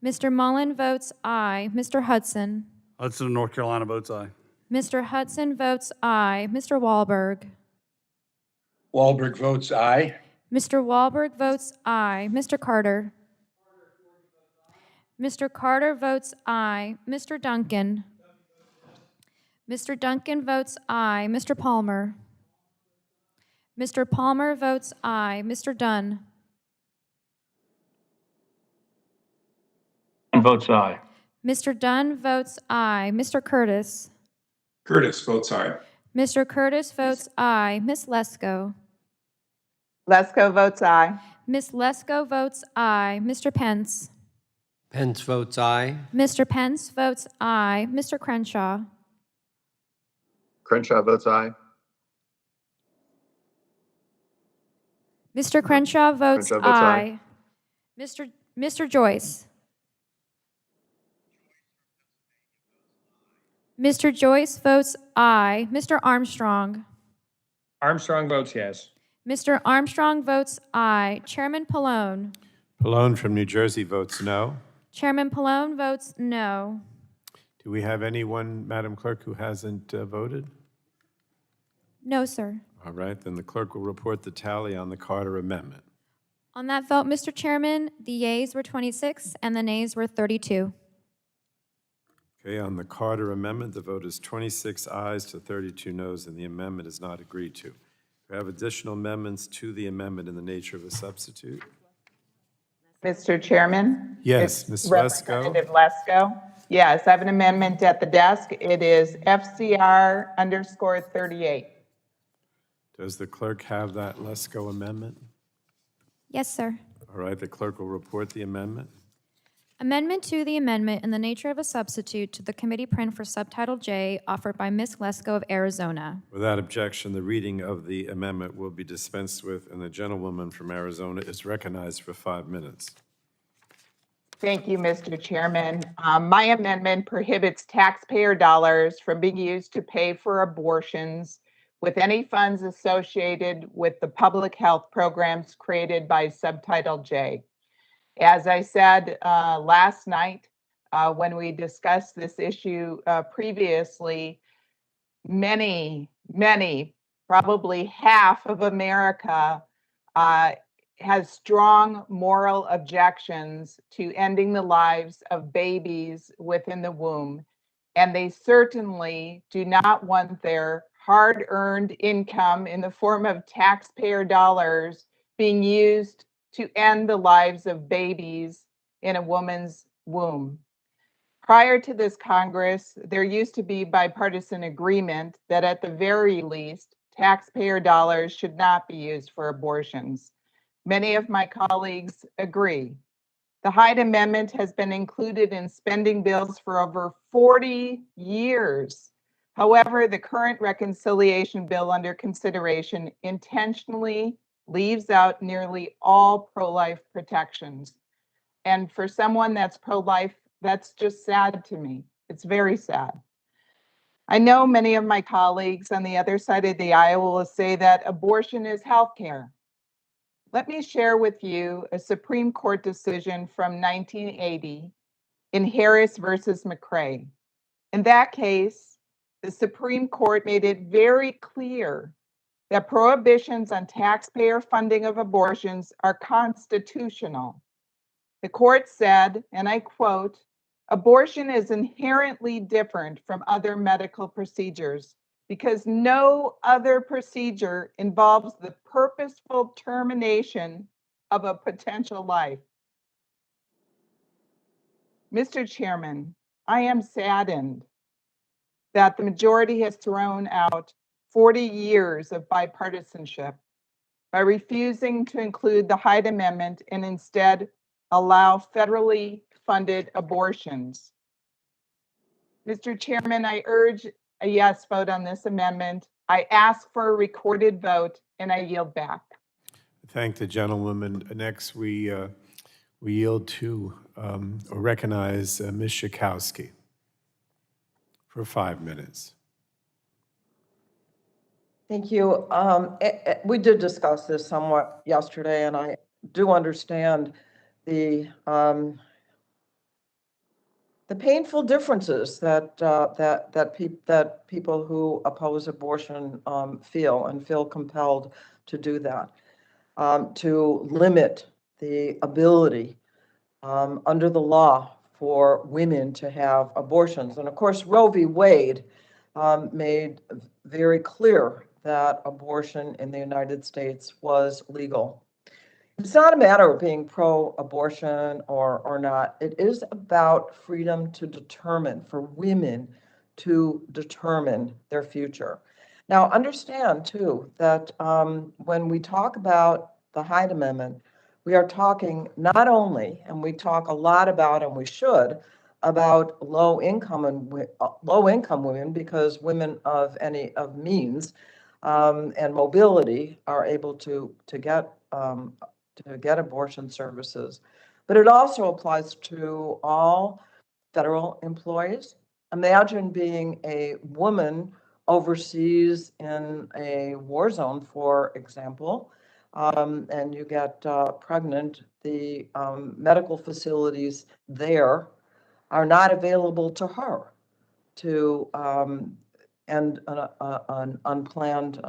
Speaker 2: Mr. Mullen votes aye. Mr. Hudson.
Speaker 20: Hudson, North Carolina votes aye.
Speaker 2: Mr. Hudson votes aye. Mr. Wahlberg.
Speaker 23: Wahlberg votes aye.
Speaker 2: Mr. Wahlberg votes aye. Mr. Carter. Mr. Carter votes aye. Mr. Duncan. Mr. Duncan votes aye. Mr. Palmer. Mr. Palmer votes aye. Mr. Dunn.
Speaker 8: Votes aye.
Speaker 2: Mr. Dunn votes aye. Mr. Curtis.
Speaker 10: Curtis votes aye.
Speaker 2: Mr. Curtis votes aye. Miss Lesko.
Speaker 7: Lesko votes aye.
Speaker 2: Miss Lesko votes aye. Mr. Pence.
Speaker 5: Pence votes aye.
Speaker 2: Mr. Pence votes aye. Mr. Crenshaw.
Speaker 10: Crenshaw votes aye.
Speaker 2: Mr. Crenshaw votes
Speaker 10: Crenshaw votes
Speaker 2: aye.
Speaker 10: aye.
Speaker 2: Mr. Joyce. Mr. Joyce votes aye. Mr. Armstrong.
Speaker 23: Armstrong votes yes.
Speaker 2: Mr. Armstrong votes aye. Chairman Pallone.
Speaker 1: Pallone from New Jersey votes no.
Speaker 2: Chairman Pallone votes no.
Speaker 1: Do we have anyone, Madam Clerk, who hasn't voted?
Speaker 2: No, sir.
Speaker 1: All right, then the clerk will report the tally on the Carter Amendment.
Speaker 2: On that vote, Mr. Chairman, the yeas were 26 and the nays were 32.
Speaker 1: Okay, on the Carter Amendment, the vote is 26 ayes to 32 noes, and the amendment is not agreed to. Do we have additional amendments to the amendment in the nature of a substitute?
Speaker 7: Mr. Chairman?
Speaker 1: Yes, Ms. Lesko.
Speaker 7: Representative Lesko? Yes, I have an amendment at the desk. It is FCR_38.
Speaker 1: Does the clerk have that Lesko amendment?
Speaker 2: Yes, sir.
Speaker 1: All right, the clerk will report the amendment.
Speaker 2: Amendment to the amendment in the nature of a substitute to the committee print for Subtitle J offered by Ms. Lesko of Arizona.
Speaker 1: Without objection, the reading of the amendment will be dispensed with, and the gentlewoman from Arizona is recognized for 5 minutes.
Speaker 7: Thank you, Mr. Chairman. My amendment prohibits taxpayer dollars from being used to pay for abortions with any funds associated with the public health programs created by Subtitle J. As I said last night when we discussed this issue previously, many, probably half of America has strong moral objections to ending the lives of babies within the womb. And they certainly do not want their hard-earned income in the form of taxpayer dollars being used to end the lives of babies in a woman's womb. Prior to this Congress, there used to be bipartisan agreement that at the very least, taxpayer dollars should not be used for abortions. Many of my colleagues agree. The Hyde Amendment has been included in spending bills for over 40 years. However, the current reconciliation bill under consideration intentionally leaves out nearly all pro-life protections. And for someone that's pro-life, that's just sad to me. It's very sad. I know many of my colleagues on the other side of the aisle will say that abortion is healthcare. Let me share with you a Supreme Court decision from 1980 in Harris versus McRae. In that case, the Supreme Court made it very clear that prohibitions on taxpayer funding of abortions are constitutional. The court said, and I quote, "Abortion is inherently different from other medical procedures because no other procedure involves the purposeful termination of a potential life." Mr. Chairman, I am saddened that the majority has thrown out 40 years of bipartisanship by refusing to include the Hyde Amendment and instead allow federally funded abortions. Mr. Chairman, I urge a yes vote on this amendment. I ask for a recorded vote, and I yield back.
Speaker 1: Thank the gentlewoman. Next, we yield to or recognize Ms. Schakowsky for 5 minutes.
Speaker 3: Thank you. We did discuss this somewhat yesterday, and I do understand the painful differences that people who oppose abortion feel compelled to do that, to limit the ability under the law for women to have abortions. And of course, Roe v. Wade made very clear that abortion in the United States was legal. It's not a matter of being pro-abortion or not. It is about freedom to determine, for women to determine their future. Now, understand, too, that when we talk about the Hyde Amendment, we are talking not only, and we talk a lot about, and we should, about low-income women, because women of means and mobility are able to get abortion services. But it also applies to all federal employees. Imagine being a woman overseas in a war zone, for example, and you get pregnant. The medical facilities there are not available to her to end an unplanned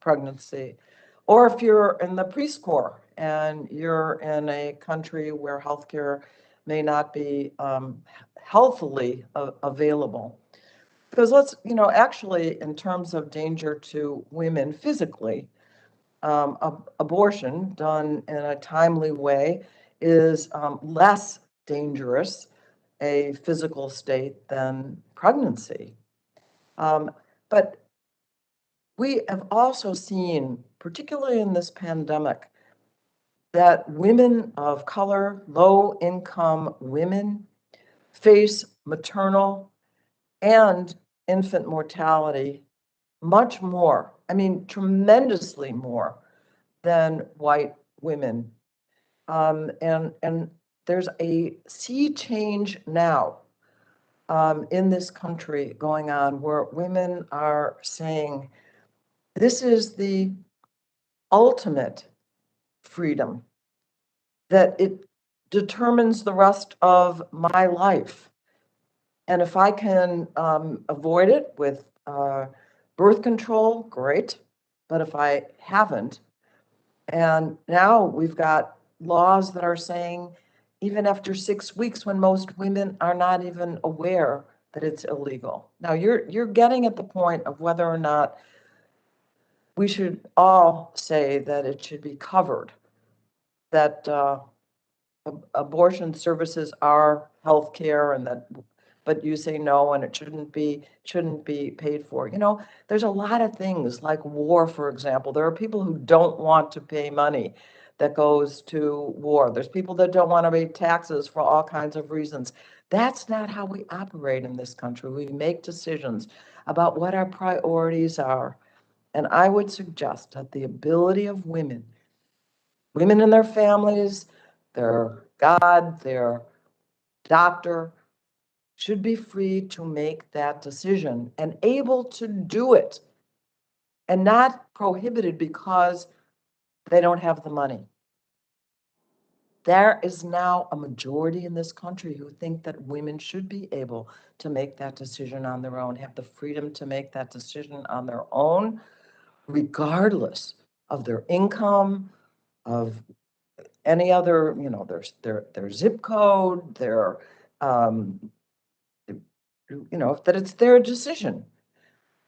Speaker 3: pregnancy. Or if you're in the Peace Corps and you're in a country where healthcare may not be healthily available. Because actually, in terms of danger to women physically, abortion done in a timely way is less dangerous a physical state than pregnancy. But we have also seen, particularly in this pandemic, that women of color, low-income women, face maternal and infant mortality much more, tremendously more than white women. And there's a sea change now in this country going on where women are saying, this is the ultimate freedom, that it determines the rest of my life. And if I can avoid it with birth control, great. But if I haven't, and now we've got laws that are saying even after 6 weeks, when most women are not even aware that it's illegal. Now you're getting at the point of whether or not we should all say that it should be covered, that abortion services are health care, and that, but you say no, and it shouldn't be paid for. There's a lot of things like war, for example. There are people who don't want to pay money that goes to war. There's people that don't want to pay taxes for all kinds of reasons. That's not how we operate in this country. We make decisions about what our priorities are. And I would suggest that the ability of women and their families, their God, their doctor, should be free to make that decision and able to do it, and not prohibited because they don't have the money. There is now a majority in this country who think that women should be able to make that decision on their own, have the freedom to make that decision on their own, regardless of their income, of any other, their zip code, their, that it's their decision.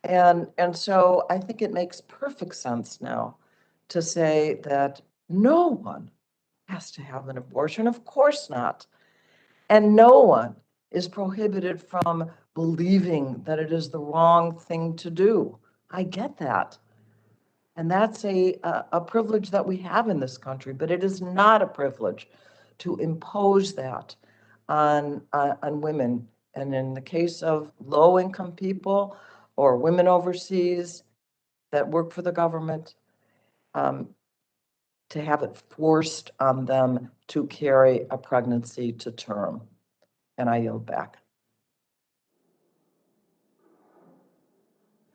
Speaker 3: And so I think it makes perfect sense now to say that no one has to have an abortion. Of course not. And no one is prohibited from believing that it is the wrong thing to do. I get that. And that's a privilege that we have in this country, but it is not a privilege to impose that on women. And in the case of low-income people or women overseas that work for the government, to have it forced on them to carry a pregnancy to term. And I yield back.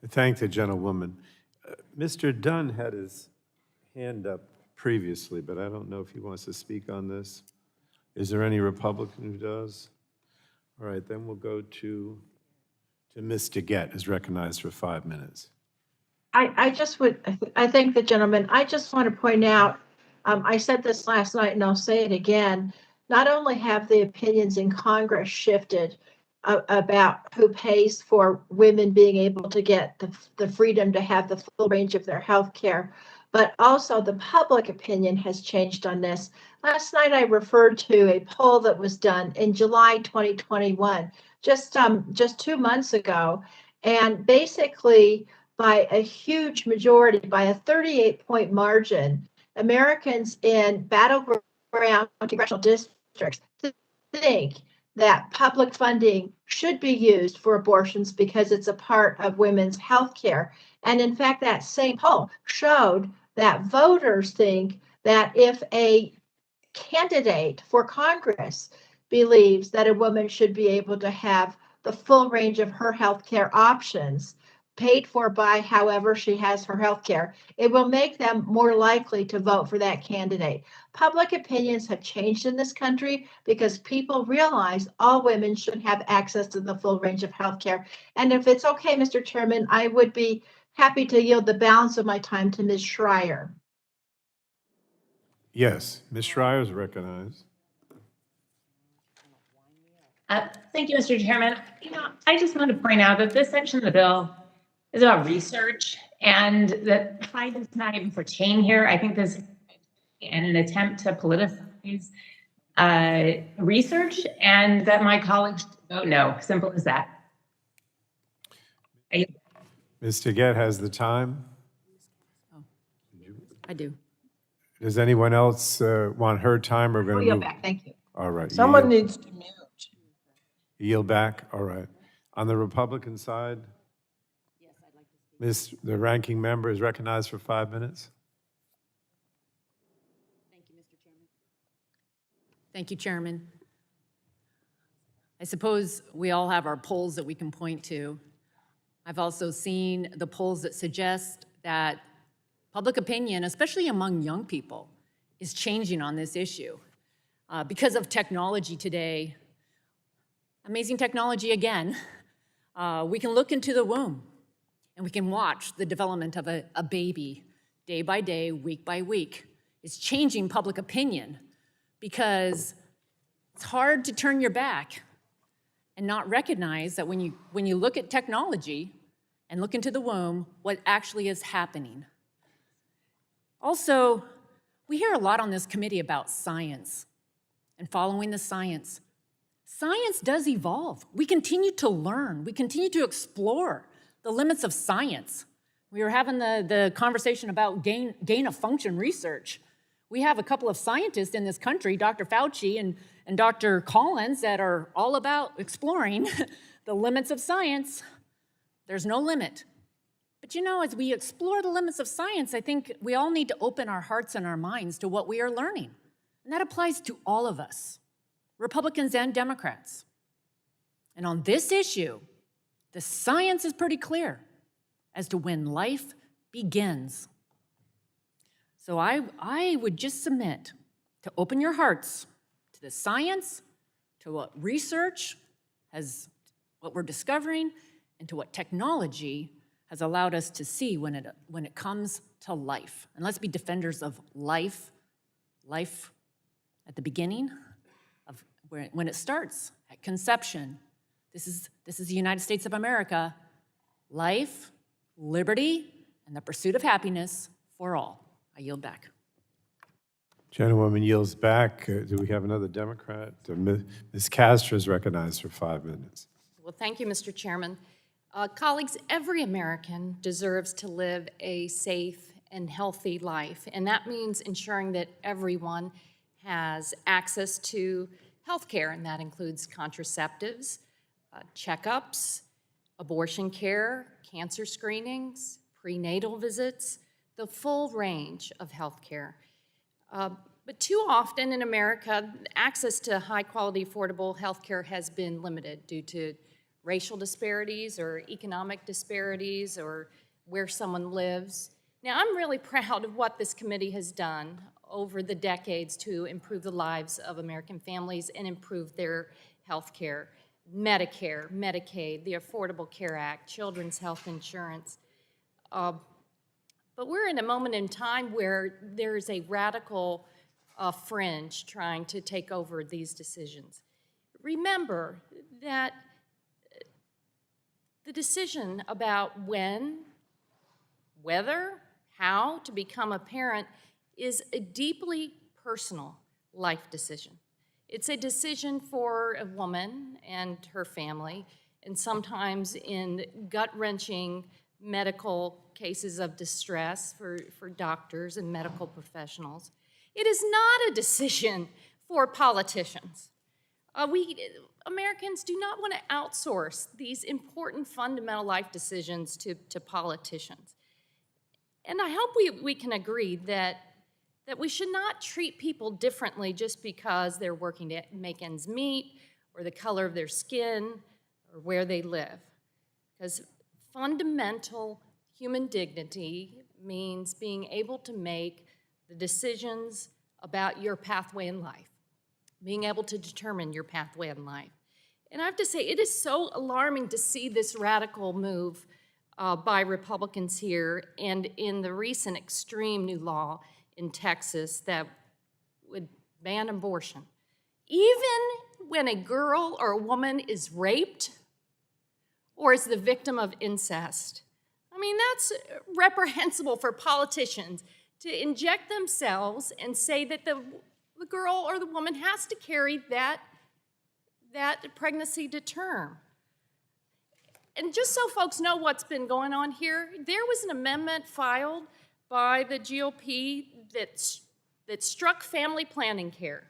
Speaker 1: I thank the gentlewoman. Mr. Dunn had his hand up previously, but I don't know if he wants to speak on this. Is there any Republican who does? All right, then we'll go to Ms. DeGette, is recognized for 5 minutes.
Speaker 22: I thank the gentleman. I just want to point out, I said this last night and I'll say it again. Not only have the opinions in Congress shifted about who pays for women being able to get the freedom to have the full range of their health care, but also the public opinion has changed on this. Last night I referred to a poll that was done in July 2021, just 2 months ago, and basically by a huge majority, by a 38-point margin, Americans in battleground congressional districts think that public funding should be used for abortions because it's a part of women's health care. And in fact, that same poll showed that voters think that if a candidate for Congress believes that a woman should be able to have the full range of her health care options, paid for by however she has her health care, it will make them more likely to vote for that candidate. Public opinions have changed in this country because people realize all women should have access to the full range of health care. And if it's okay, Mr. Chairman, I would be happy to yield the balance of my time to Ms. Schreier.
Speaker 1: Yes, Ms. Schreier is recognized.
Speaker 9: Thank you, Mr. Chairman. I just want to point out that this section of the bill is about research, and that I does not even pertain here. I think this is an attempt to politicize research, and that my colleagues should vote no. Simple as that.
Speaker 1: Ms. Taguette has the time.
Speaker 15: I do.
Speaker 1: Does anyone else want her time or going to
Speaker 22: yield
Speaker 1: move?
Speaker 22: back, thank you.
Speaker 1: All right. you
Speaker 3: Someone
Speaker 1: yield-
Speaker 3: needs to mute.
Speaker 1: Yield back, all right. On the Republican side? Yes, I'd like to speak. The ranking member is recognized for 5 minutes.
Speaker 15: Thank you, Chairman. I suppose we all have our polls that we can point to. I've also seen the polls that suggest that public opinion, especially among young people, is changing on this issue. Because of technology today, amazing technology again, we can look into the womb and we can watch the development of a baby day by day, week by week. It's changing public opinion because it's hard to turn your back and not recognize that when you look at technology and look into the womb, what actually is happening. Also, we hear a lot on this committee about science and following the science. Science does evolve. We continue to learn. We continue to explore the limits of science. We were having the conversation about gain of function research. We have a couple of scientists in this country, Dr. Fauci and Dr. Collins, that are all about exploring the limits of science. There's no limit. But as we explore the limits of science, I think we all need to open our hearts and our minds to what we are learning. And that applies to all of us, Republicans and Democrats. And on this issue, the science is pretty clear as to when life begins. So I would just submit to open your hearts to the science, to what research what we're discovering, and to what technology has allowed us to see when it comes to life. And let's be defenders of life at the beginning, of when it starts, at conception. This is the United States of America. Life, liberty, and the pursuit of happiness for all. I yield back.
Speaker 1: Gentlewoman yields back. Do we have another Democrat? Ms. Castro is recognized for 5 minutes.
Speaker 12: Well, thank you, Mr. Chairman. Colleagues, every American deserves to live a safe and healthy life, and that means ensuring that everyone has access to health care, and that includes contraceptives, checkups, abortion care, cancer screenings, prenatal visits, the full range of health care. But too often in America, access to high-quality, affordable health care has been limited due to racial disparities or economic disparities or where someone lives. Now, I'm really proud of what this committee has done over the decades to improve the lives of American families and improve their health care. Medicare, Medicaid, the Affordable Care Act, Children's Health Insurance. But we're in a moment in time where there's a radical fringe trying to take over these decisions. Remember that the decision about when, whether, how to become a parent is a deeply personal life decision. It's a decision for a woman and her family, and sometimes in gut-wrenching medical cases of distress for doctors and medical professionals. It is not a decision for politicians. Americans do not want to outsource these important fundamental life decisions to politicians. And I hope we can agree that we should not treat people differently just because they're working to make ends meet or the color of their skin or where they live. Because fundamental human dignity means being able to make the decisions about your pathway in life, being able to determine your pathway in life. And I have to say, it is so alarming to see this radical move by Republicans here and in the recent extreme new law in Texas that ban abortion. Even when a girl or a woman is raped or is the victim of incest. I mean, that's reprehensible for politicians to inject themselves and say that the girl or the woman has to carry that pregnancy to term. And just so folks know what's been going on here, there was an amendment filed by the GOP that struck family planning care.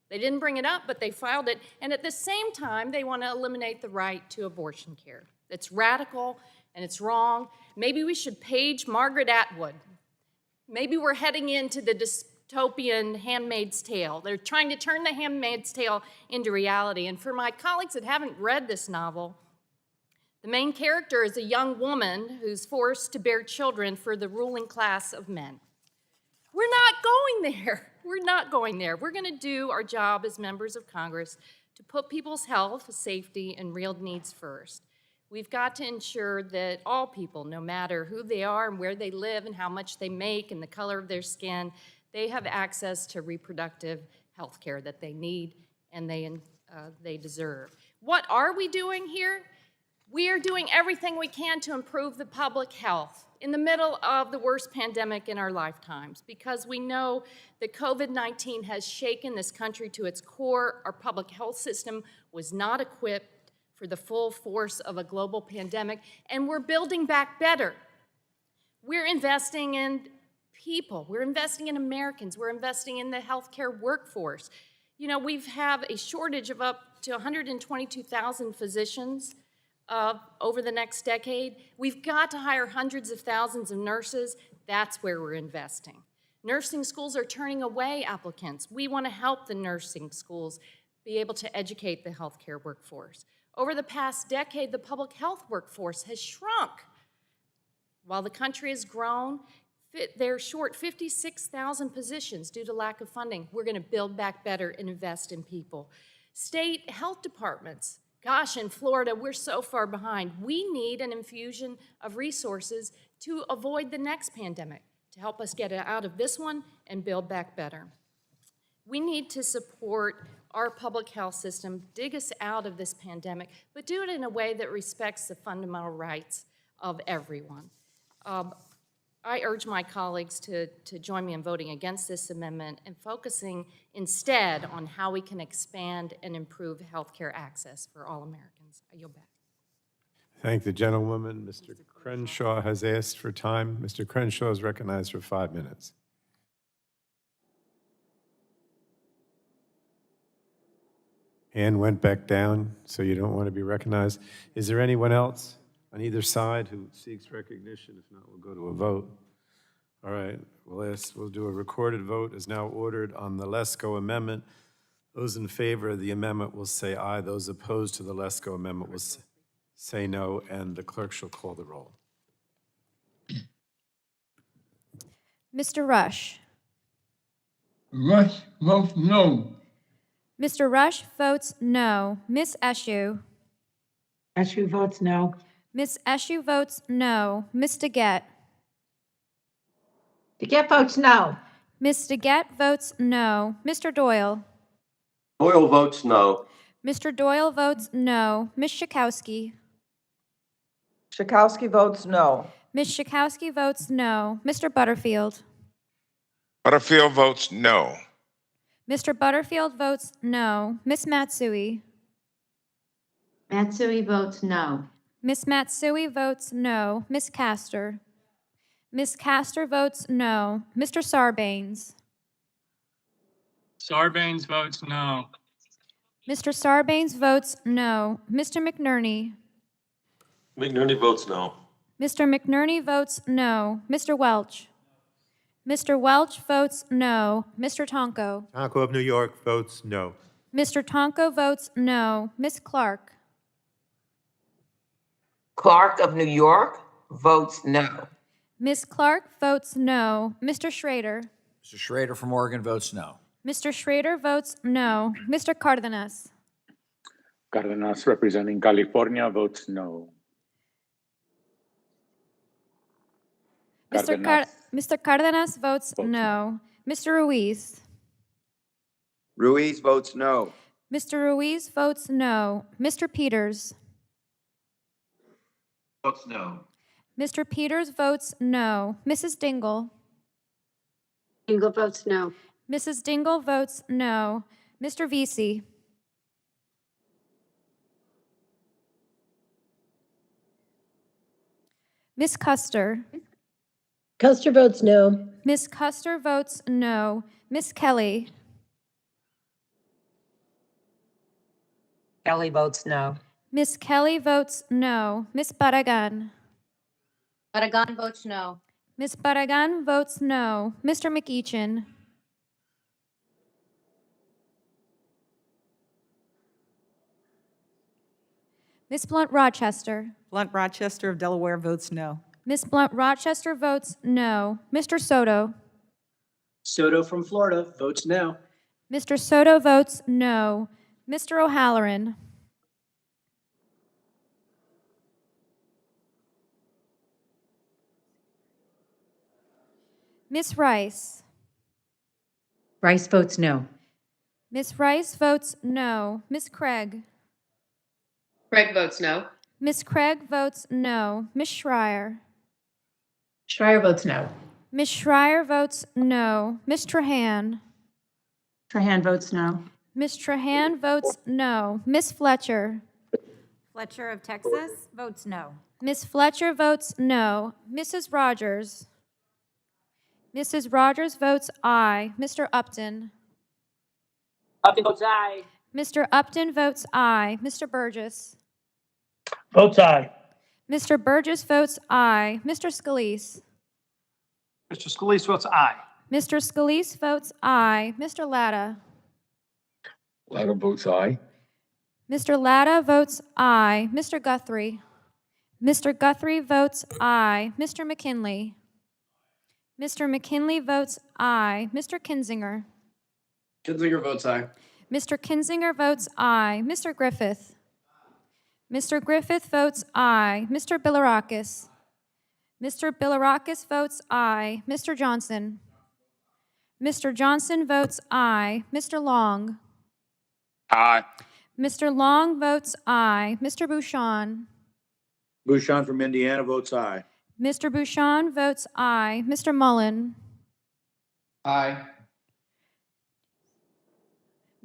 Speaker 12: They didn't bring it up, but they filed it. And at the same time, they want to eliminate the right to abortion care. It's radical and it's wrong. Maybe we should page Margaret Atwood. Maybe we're heading into the dystopian Handmaid's Tale. They're trying to turn the Handmaid's Tale into reality. And for my colleagues that haven't read this novel, the main character is a young woman who's forced to bear children for the ruling class of men. We're not going there. We're not going there. We're going to do our job as members of Congress to put people's health, safety, and real needs first. We've got to ensure that all people, no matter who they are and where they live and how much they make and the color of their skin, they have access to reproductive health care that they need and they deserve. What are we doing here? We are doing everything we can to improve the public health in the middle of the worst pandemic in our lifetimes, because we know that COVID-19 has shaken this country to its core. Our public health system was not equipped for the full force of a global pandemic, and we're building back better. We're investing in people. We're investing in Americans. We're investing in the healthcare workforce. You know, we have a shortage of up to 122,000 physicians over the next decade. We've got to hire hundreds of thousands of nurses. That's where we're investing. Nursing schools are turning away applicants. We want to help the nursing schools be able to educate the healthcare workforce. Over the past decade, the public health workforce has shrunk. While the country has grown, they're short 56,000 positions due to lack of funding. We're going to build back better and invest in people. State health departments. Gosh, in Florida, we're so far behind. We need an infusion of resources to avoid the next pandemic, to help us get out of this one and build back better. We need to support our public health system, dig us out of this pandemic, but do it in a way that respects the fundamental rights of everyone. I urge my colleagues to join me in voting against this amendment and focusing instead on how we can expand and improve healthcare access for all Americans. I yield back.
Speaker 1: Thank the gentlewoman. Mr. Crenshaw has asked for time. Mr. Crenshaw is recognized for 5 minutes. Hand went back down, so you don't want to be recognized. Is there anyone else on either side who seeks recognition? If not, we'll go to a vote. All right, we'll do a recorded vote as now ordered on the Lesko amendment. Those in favor of the amendment will say aye. Those opposed to the Lesko amendment will say no, and the clerk shall call the roll.
Speaker 2: Mr. Rush.
Speaker 23: Rush votes no.
Speaker 2: Mr. Rush votes no. Ms. Eshoo.
Speaker 22: Eshoo votes no.
Speaker 2: Ms. Eshoo votes no. Ms. DeGette.
Speaker 22: DeGette votes no.
Speaker 2: Ms. DeGette votes no. Mr. Doyle.
Speaker 13: Doyle votes no.
Speaker 2: Mr. Doyle votes no. Ms. Schakowsky.
Speaker 3: Schakowsky votes no.
Speaker 2: Ms. Schakowsky votes no. Mr. Butterfield.
Speaker 25: Butterfield votes no.
Speaker 2: Mr. Butterfield votes no. Ms. Matsui.
Speaker 18: Matsui votes no.
Speaker 2: Ms. Matsui votes no. Ms. Castor. Ms. Castor votes no. Mr. Sarbanes.
Speaker 19: Sarbanes votes no.
Speaker 2: Mr. Sarbanes votes no. Mr. McNerney.
Speaker 13: McNerney votes no.
Speaker 2: Mr. McNerney votes no. Mr. Welch. Mr. Welch votes no. Mr. Tonko.
Speaker 13: Tonko of New York votes no.
Speaker 2: Mr. Tonko votes no. Ms. Clark.
Speaker 11: Clark of New York votes no.
Speaker 2: Ms. Clark votes no. Mr. Schrader.
Speaker 21: Mr. Schrader from Oregon votes no.
Speaker 2: Mr. Schrader votes no. Mr. Cardenas.
Speaker 10: Cardenas representing California votes no.
Speaker 2: Mr. Cardenas votes no. Mr. Ruiz.
Speaker 4: Ruiz votes no.
Speaker 2: Mr. Ruiz votes no. Mr. Peters.
Speaker 13: Votes no.
Speaker 2: Mr. Peters votes no. Mrs. Dingell.
Speaker 6: Dingell votes no.
Speaker 2: Mrs. Dingell votes no. Mr. Vesey. Miss Custer.
Speaker 6: Custer votes no.
Speaker 2: Miss Custer votes no. Miss Kelly.
Speaker 11: Kelly votes no.
Speaker 2: Miss Kelly votes no. Miss Barragan.
Speaker 6: Barragan votes no.
Speaker 2: Miss Barragan votes no. Mr. McEachin. Miss Blunt Rochester.
Speaker 18: Blunt Rochester of Delaware votes no.
Speaker 2: Miss Blunt Rochester votes no. Mr. Soto.
Speaker 17: Soto from Florida votes no.
Speaker 2: Mr. Soto votes no. Mr. O'Halloran. Miss Rice.
Speaker 6: Rice votes no.
Speaker 2: Miss Rice votes no. Miss Craig.
Speaker 6: Craig votes no.
Speaker 2: Miss Craig votes no. Miss Schreier.
Speaker 9: Schreier votes no.
Speaker 2: Miss Schreier votes no. Miss Trahan.
Speaker 6: Trahan votes no.
Speaker 2: Miss Trahan votes no. Miss Fletcher.
Speaker 6: Fletcher of Texas votes no.
Speaker 2: Miss Fletcher votes no. Mrs. Rogers. Mrs. Rogers votes aye. Mr. Upton.
Speaker 17: Upton votes aye.
Speaker 2: Mr. Upton votes aye. Mr. Burgess.
Speaker 14: Votes aye.
Speaker 2: Mr. Burgess votes aye. Mr. Scalise.
Speaker 17: Mr. Scalise votes aye.
Speaker 2: Mr. Scalise votes aye. Mr. Latta.
Speaker 10: Latta votes aye.
Speaker 2: Mr. Latta votes aye. Mr. Guthrie. Mr. Guthrie votes aye. Mr. McKinley. Mr. McKinley votes aye. Mr. Kinzinger.
Speaker 17: Kinzinger votes aye.
Speaker 2: Mr. Kinzinger votes aye. Mr. Griffith. Mr. Griffith votes aye. Mr. Bilirakis. Mr. Bilirakis votes aye. Mr. Johnson. Mr. Johnson votes aye. Mr. Long.
Speaker 10: Aye.
Speaker 2: Mr. Long votes aye. Mr. Bouchon.
Speaker 16: Bouchon from Indiana votes aye.
Speaker 2: Mr. Bouchon votes aye. Mr. Mullen.
Speaker 23: Aye.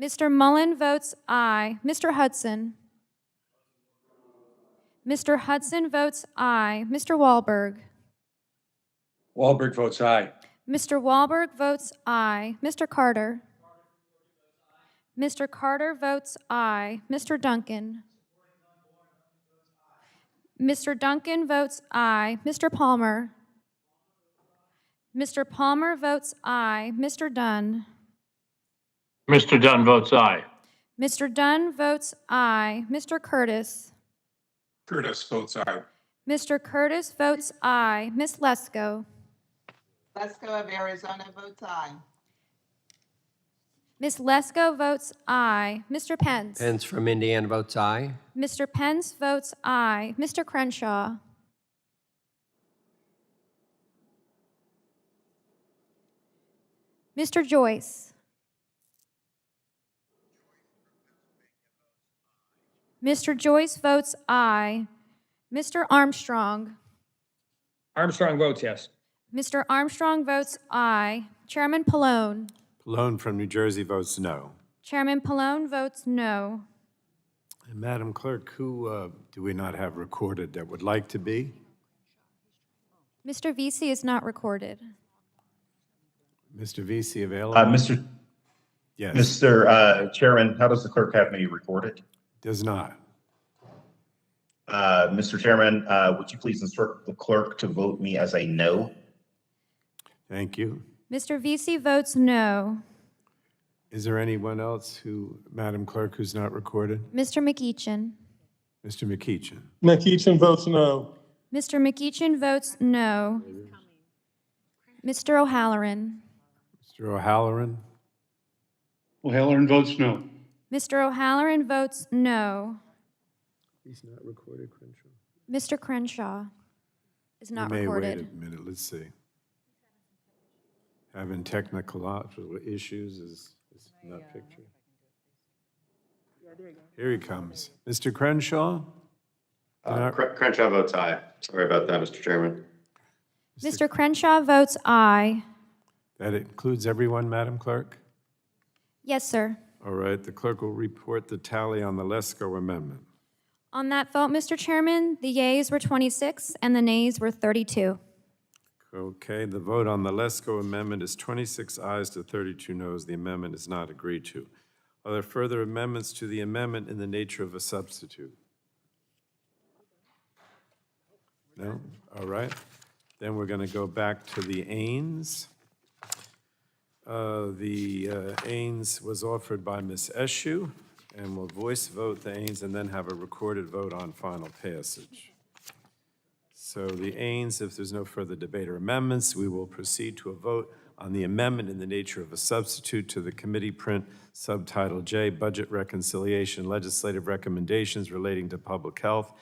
Speaker 2: Mr. Mullen votes aye. Mr. Hudson. Mr. Hudson votes aye. Mr. Wahlberg.
Speaker 10: Wahlberg votes aye.
Speaker 2: Mr. Wahlberg votes aye. Mr. Carter. Mr. Carter votes aye. Mr. Duncan. Mr. Duncan votes aye. Mr. Palmer. Mr. Palmer votes aye. Mr. Dunn.
Speaker 8: Mr. Dunn votes aye.
Speaker 2: Mr. Dunn votes aye. Mr. Curtis.
Speaker 10: Curtis votes aye.
Speaker 2: Mr. Curtis votes aye. Miss Lesko.
Speaker 7: Lesko of Arizona votes aye.
Speaker 2: Miss Lesko votes aye. Mr. Pence.
Speaker 19: Pence from Indiana votes aye.
Speaker 2: Mr. Pence votes aye. Mr. Crenshaw. Mr. Joyce. Mr. Joyce votes aye. Mr. Armstrong.
Speaker 17: Armstrong votes yes.
Speaker 2: Mr. Armstrong votes aye. Chairman Pallone.
Speaker 1: Pallone from New Jersey votes no.
Speaker 2: Chairman Pallone votes no.
Speaker 1: And Madam Clerk, who do we not have recorded that would like to be?
Speaker 2: Mr. Vesey is not recorded.
Speaker 1: Mr. Vesey available? Yes.
Speaker 24: Mr. Chairman, how does the clerk have me recorded?
Speaker 1: Does not.
Speaker 24: Mr. Chairman, would you please instruct the clerk to vote me as a no?
Speaker 1: Thank you.
Speaker 2: Mr. Vesey votes no.
Speaker 1: Is there anyone else who, Madam Clerk, who's not recorded?
Speaker 2: Mr. McEachin.
Speaker 1: Mr. McEachin.
Speaker 14: McEachin votes no.
Speaker 2: Mr. McEachin votes no. Mr. O'Halloran.
Speaker 1: Mr. O'Halloran.
Speaker 23: O'Halloran votes no.
Speaker 2: Mr. O'Halloran votes no.
Speaker 1: He's not recorded, Crenshaw.
Speaker 2: Mr. Crenshaw is not recorded.
Speaker 1: Wait a minute, let's see. Having technical issues is not pictured. Here he comes. Mr. Crenshaw?
Speaker 13: Crenshaw votes aye. Sorry about that, Mr. Chairman.
Speaker 2: Mr. Crenshaw votes aye.
Speaker 1: That includes everyone, Madam Clerk?
Speaker 2: Yes, sir.
Speaker 1: All right, the clerk will report the tally on the Lesko amendment.
Speaker 2: On that vote, Mr. Chairman, the yeas were 26 and the nays were 32.
Speaker 1: Okay, the vote on the Lesko amendment is 26 ayes to 32 noes. The amendment is not agreed to. Are there further amendments to the amendment in the nature of a substitute? No? All right. Then we're going to go back to the Ains. The Ains was offered by Ms. Eshu, and we'll voice vote the Ains and then have a recorded vote on final passage. So the Ains, if there's no further debate or amendments, we will proceed to a vote on the amendment in the nature of a substitute to the committee print Subtitle J, Budget Reconciliation, Legislative Recommendations Relating to Public Health.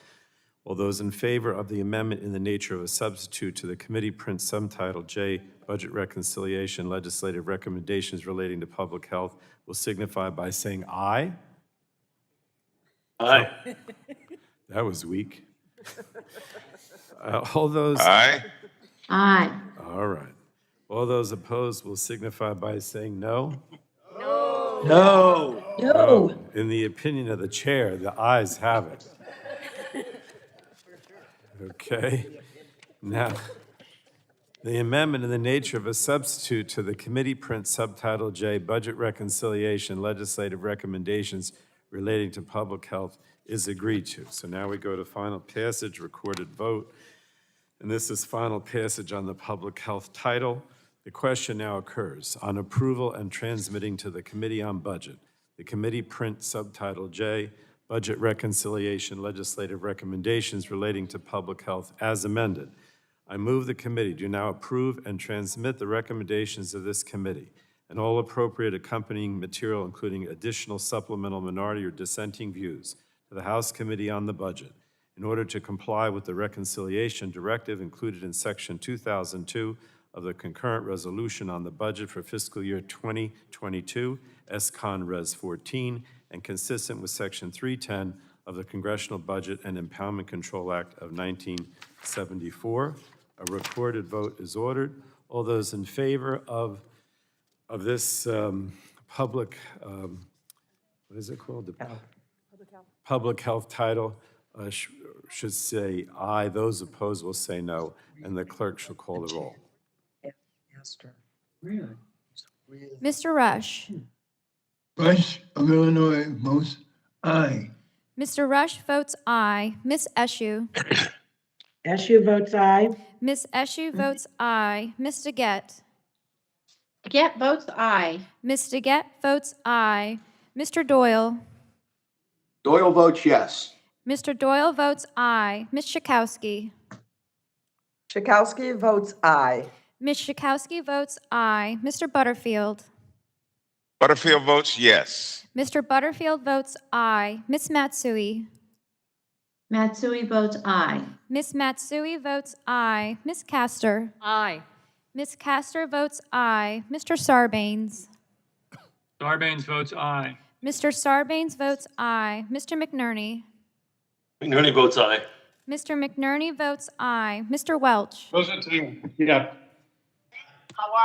Speaker 1: All those in favor of the amendment in the nature of a substitute to the committee print Subtitle J, Budget Reconciliation, Legislative Recommendations Relating to Public Health will signify by saying aye.
Speaker 13: Aye.
Speaker 1: That was weak. All those.
Speaker 25: Aye.
Speaker 6: Aye.
Speaker 1: All right. All those opposed will signify by saying no.
Speaker 16: No.
Speaker 1: No. In the opinion of the chair, the ayes have it. Okay. Now, the amendment in the nature of a substitute to the committee print Subtitle J, Budget Reconciliation, Legislative Recommendations Relating to Public Health is agreed to. So now we go to final passage, recorded vote. And this is final passage on the public health title. The question now occurs on approval and transmitting to the Committee on Budget, the committee print Subtitle J, Budget Reconciliation, Legislative Recommendations Relating to Public Health as amended. I move the committee do now approve and transmit the recommendations of this committee and all appropriate accompanying material, including additional supplemental minority or dissenting views, to the House Committee on the Budget in order to comply with the reconciliation directive included in Section 2002 of the concurrent resolution on the budget for fiscal year 2022, S-Con Res 14, and consistent with Section 310 of the Congressional Budget and Impoundment Control Act of 1974. A recorded vote is ordered. All those in favor of this public, what is it called? Public health title should say aye. Those opposed will say no, and the clerk shall call the roll.
Speaker 2: Mr. Rush.
Speaker 10: Rush of Illinois votes aye.
Speaker 2: Mr. Rush votes aye. Ms. Eshu.
Speaker 22: Eshu votes aye.
Speaker 2: Ms. Eshu votes aye. Ms. DeGette.
Speaker 6: DeGette votes aye.
Speaker 2: Ms. DeGette votes aye. Mr. Doyle.
Speaker 13: Doyle votes yes.
Speaker 2: Mr. Doyle votes aye. Ms. Schakowsky.
Speaker 3: Schakowsky votes aye.
Speaker 2: Ms. Schakowsky votes aye. Mr. Butterfield.
Speaker 25: Butterfield votes yes.
Speaker 2: Mr. Butterfield votes aye. Ms. Matsui.
Speaker 6: Matsui votes aye.
Speaker 2: Ms. Matsui votes aye. Ms. Castor.
Speaker 6: Aye.
Speaker 2: Ms. Castor votes aye. Mr. Sarbanes.
Speaker 8: Sarbanes votes aye.
Speaker 2: Mr. Sarbanes votes aye. Mr. McNerney.
Speaker 13: McNerney votes aye.
Speaker 2: Mr. McNerney votes aye. Mr. Welch.
Speaker 8: Yeah.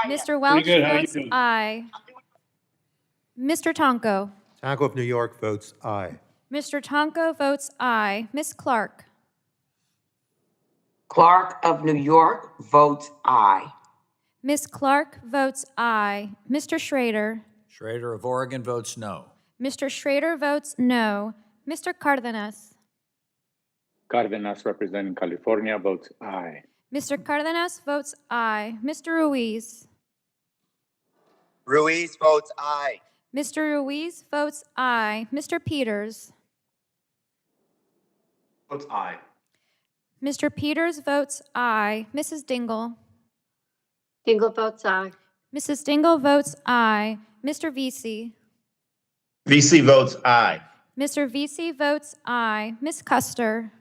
Speaker 2: Mr. Welch
Speaker 8: good. How you
Speaker 2: votes
Speaker 8: doing?
Speaker 2: aye. Mr. Tonko.
Speaker 13: Tonko of New York votes aye.
Speaker 2: Mr. Tonko votes aye. Ms. Clark.
Speaker 11: Clark of New York votes aye.
Speaker 2: Ms. Clark votes aye. Mr. Schrader.
Speaker 21: Schrader of Oregon votes no.
Speaker 2: Mr. Schrader votes no. Mr. Cardenas.
Speaker 23: Cardenas representing California votes aye.
Speaker 2: Mr. Cardenas votes aye. Mr. Ruiz.
Speaker 13: Ruiz votes aye.
Speaker 2: Mr. Ruiz votes aye. Mr. Peters.
Speaker 13: Votes aye.
Speaker 2: Mr. Peters votes aye. Mrs. Dingell.
Speaker 6: Dingell votes aye.
Speaker 2: Mrs. Dingell votes aye. Mr. Vesey.
Speaker 24: VC votes aye.
Speaker 2: Mr. Vesey votes aye. Ms. Custer.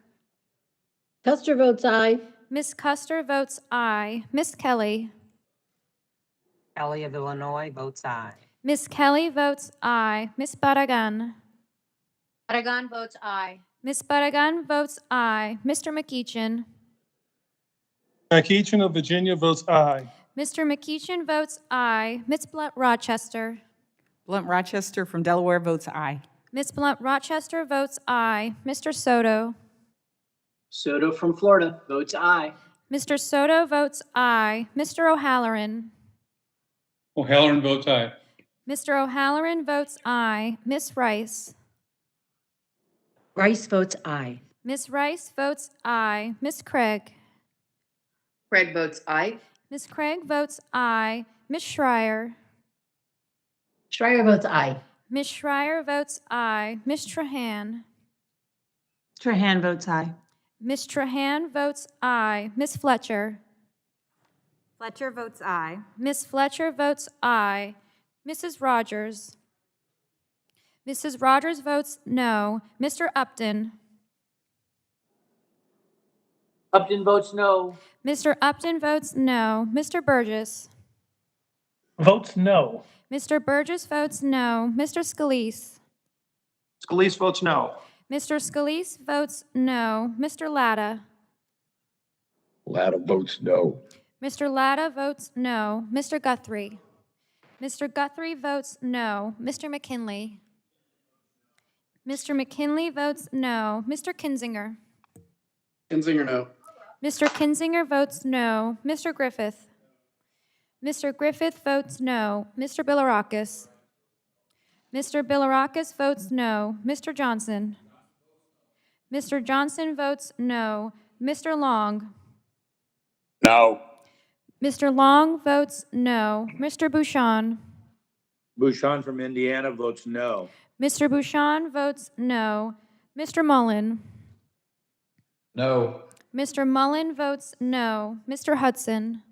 Speaker 22: Custer votes aye.
Speaker 2: Ms. Custer votes aye. Ms. Kelly.
Speaker 11: Kelly of Illinois votes aye.
Speaker 2: Ms. Kelly votes aye. Ms. Barragan.
Speaker 6: Barragan votes aye.
Speaker 2: Ms. Barragan votes aye. Mr. McEachin.
Speaker 14: McEachin of Virginia votes aye.
Speaker 2: Mr. McEachin votes aye. Ms. Blunt Rochester.
Speaker 18: Blunt Rochester from Delaware votes aye.
Speaker 2: Ms. Blunt Rochester votes aye. Mr. Soto.
Speaker 17: Soto from Florida votes aye.
Speaker 2: Mr. Soto votes aye. Mr. O'Halloran.
Speaker 23: O'Halloran votes aye.
Speaker 2: Mr. O'Halloran votes aye. Ms. Rice.
Speaker 6: Rice votes aye.
Speaker 2: Ms. Rice votes aye. Ms. Craig.
Speaker 6: Craig votes aye.
Speaker 2: Ms. Craig votes aye. Ms. Schreier.
Speaker 6: Schreier votes aye.
Speaker 2: Ms. Schreier votes aye. Ms. Trahan.
Speaker 18: Trahan votes aye.
Speaker 2: Ms. Trahan votes aye. Ms. Fletcher.
Speaker 18: Fletcher votes aye.
Speaker 2: Ms. Fletcher votes aye. Mrs. Rogers. Mrs. Rogers votes no. Mr. Upton.
Speaker 17: Upton votes no.
Speaker 2: Mr. Upton votes no. Mr. Burgess.
Speaker 14: Votes no.
Speaker 2: Mr. Burgess votes no. Mr. Scalise.
Speaker 17: Scalise votes no.
Speaker 2: Mr. Scalise votes no. Mr. Latta.
Speaker 10: Latta votes no.
Speaker 2: Mr. Latta votes no. Mr. Guthrie. Mr. Guthrie votes no. Mr. McKinley. Mr. McKinley votes no. Mr. Kinzinger.
Speaker 17: Kinzinger no.
Speaker 2: Mr. Kinzinger votes no. Mr. Griffith. Mr. Griffith votes no. Mr. Bilirakis. Mr. Bilirakis votes no. Mr. Johnson. Mr. Johnson votes no. Mr. Long.
Speaker 16: No.
Speaker 2: Mr. Long votes no. Mr. Bouchon.
Speaker 16: Bouchon from Indiana votes no.
Speaker 2: Mr. Bouchon votes no. Mr. Mullen.
Speaker 23: No.
Speaker 2: Mr. Mullen votes no. Mr. Hudson.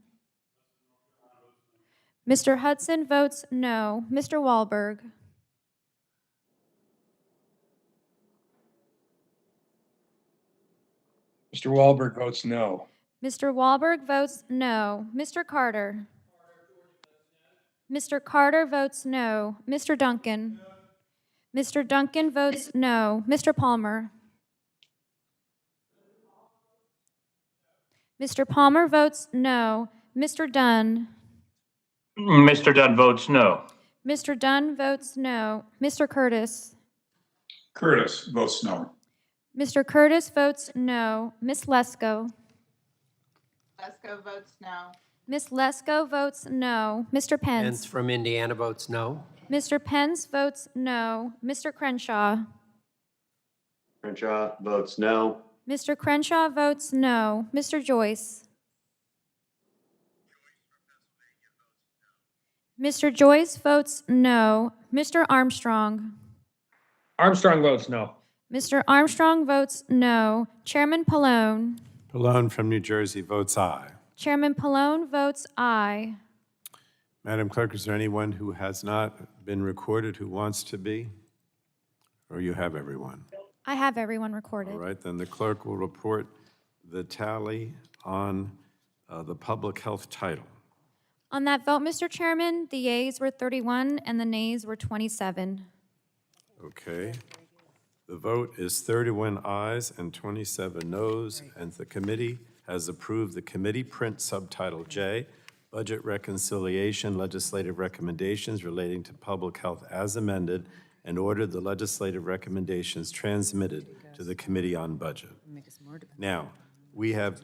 Speaker 2: Mr. Hudson votes no. Mr. Wahlberg.
Speaker 23: Mr. Wahlberg votes no.
Speaker 2: Mr. Wahlberg votes no. Mr. Carter. Mr. Carter votes no. Mr. Duncan. Mr. Duncan votes no. Mr. Palmer. Mr. Palmer votes no. Mr. Dunn.
Speaker 8: Mr. Dunn votes no.
Speaker 2: Mr. Dunn votes no. Mr. Curtis.
Speaker 23: Curtis votes no.
Speaker 2: Mr. Curtis votes no. Miss Lesko.
Speaker 7: Lesko votes no.
Speaker 2: Miss Lesko votes no. Mr.
Speaker 19: Pence
Speaker 2: Pence.
Speaker 19: from Indiana votes no.
Speaker 2: Mr. Pence votes no. Mr. Crenshaw.
Speaker 13: Crenshaw votes no.
Speaker 2: Mr. Crenshaw votes no. Mr. Joyce. Mr. Joyce votes no. Mr. Armstrong.
Speaker 23: Armstrong votes no.
Speaker 2: Mr. Armstrong votes no. Chairman Pallone.
Speaker 1: Pallone from New Jersey votes aye.
Speaker 2: Chairman Pallone votes aye.
Speaker 1: Madam Clerk, is there anyone who has not been recorded who wants to be? Or you have everyone?
Speaker 2: I have everyone recorded.
Speaker 1: All right, then the clerk will report the tally on the public health title.
Speaker 2: On that vote, Mr. Chairman, the yeas were 31 and the nays were 27.
Speaker 1: Okay. The vote is 31 ayes and 27 noes, and the committee has approved the committee print subtitle J, Budget Reconciliation Legislative Recommendations Relating to Public Health as amended, and ordered the legislative recommendations transmitted to the Committee on Budget. Now, we have,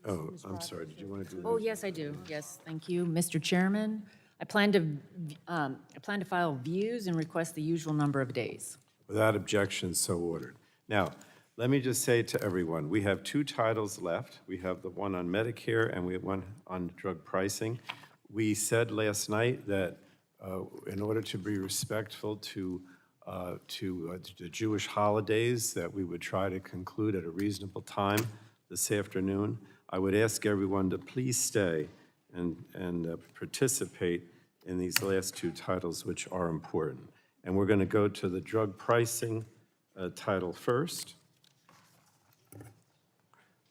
Speaker 1: oh, I'm sorry, did you want to do that?
Speaker 4: Oh, yes, I do. Yes, thank you, Mr. Chairman. I plan to file views and request the usual number of days.
Speaker 1: Without objection, so ordered. Now, let me just say to everyone, we have two titles left. We have the one on Medicare and we have one on drug pricing. We said last night that in order to be respectful to the Jewish holidays, that we would try to conclude at a reasonable time this afternoon. I would ask everyone to please stay and participate in these last two titles, which are important. And we're going to go to the drug pricing title first.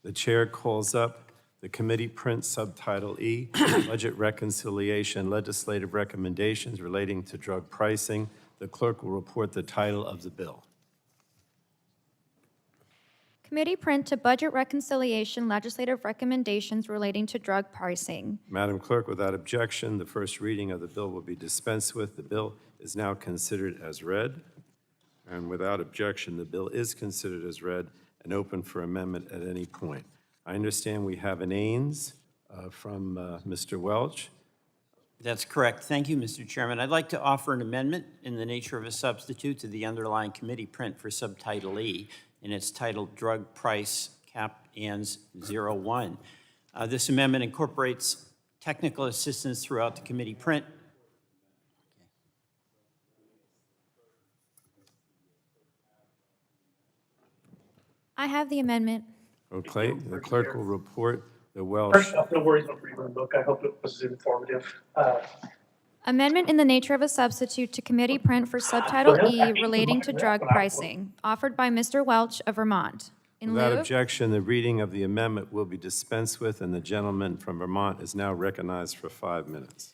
Speaker 1: The chair calls up the committee print subtitle E, Budget Reconciliation Legislative Recommendations Relating to Drug Pricing. The clerk will report the title of the bill.
Speaker 2: Committee print to budget reconciliation legislative recommendations relating to drug pricing.
Speaker 1: Madam Clerk, without objection, the first reading of the bill will be dispensed with. The bill is now considered as read. And without objection, the bill is considered as read and open for amendment at any point. I understand we have an Ains from Mr. Welch.
Speaker 5: That's correct. Thank you, Mr. Chairman. I'd like to offer an amendment in the nature of a substitute to the underlying committee print for Subtitle E, and it's titled Drug Price Cap ANS 01. This amendment incorporates technical assistance throughout the committee print.
Speaker 2: I have the amendment.
Speaker 1: Okay, the clerk will report the Welch.
Speaker 14: First off, no worries about reading the book. I hope it was informative.
Speaker 2: Amendment in the nature of a substitute to committee print for Subtitle E relating to drug pricing, offered by Mr. Welch of Vermont. In
Speaker 1: Without
Speaker 2: lieu,
Speaker 1: objection, the reading of the amendment will be dispensed with, and the gentleman from Vermont is now recognized for 5 minutes.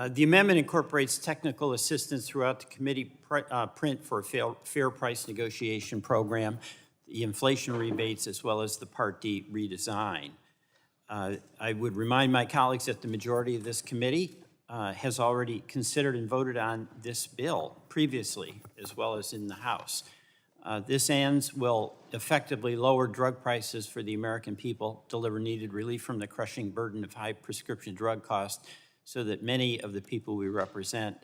Speaker 5: The amendment incorporates technical assistance throughout the committee print for a fair price negotiation program, the inflation rebates, as well as the Part D redesign. I would remind my colleagues that the majority of this committee has already considered and voted on this bill previously, as well as in the House. This ANS will effectively lower drug prices for the American people, deliver needed relief from the crushing burden of high prescription drug costs, so that many of the people we represent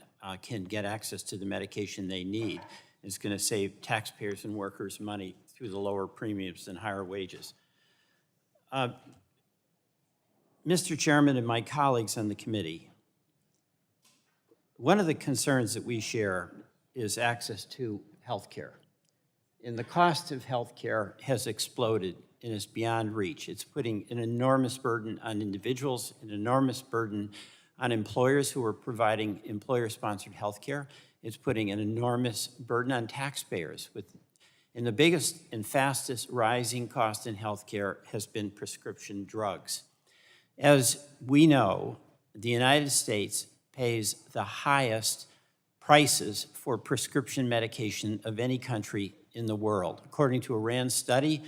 Speaker 5: can get access to the medication they need. It's going to save taxpayers and workers money through the lower premiums and higher wages. Mr. Chairman and my colleagues on the committee, one of the concerns that we share is access to health care. And the cost of health care has exploded and is beyond reach. It's putting an enormous burden on individuals, an enormous burden on employers who are providing employer-sponsored health care. It's putting an enormous burden on taxpayers. And the biggest and fastest rising cost in health care has been prescription drugs. As we know, the United States pays the highest prices for prescription medication of any country in the world. According to a RAND study,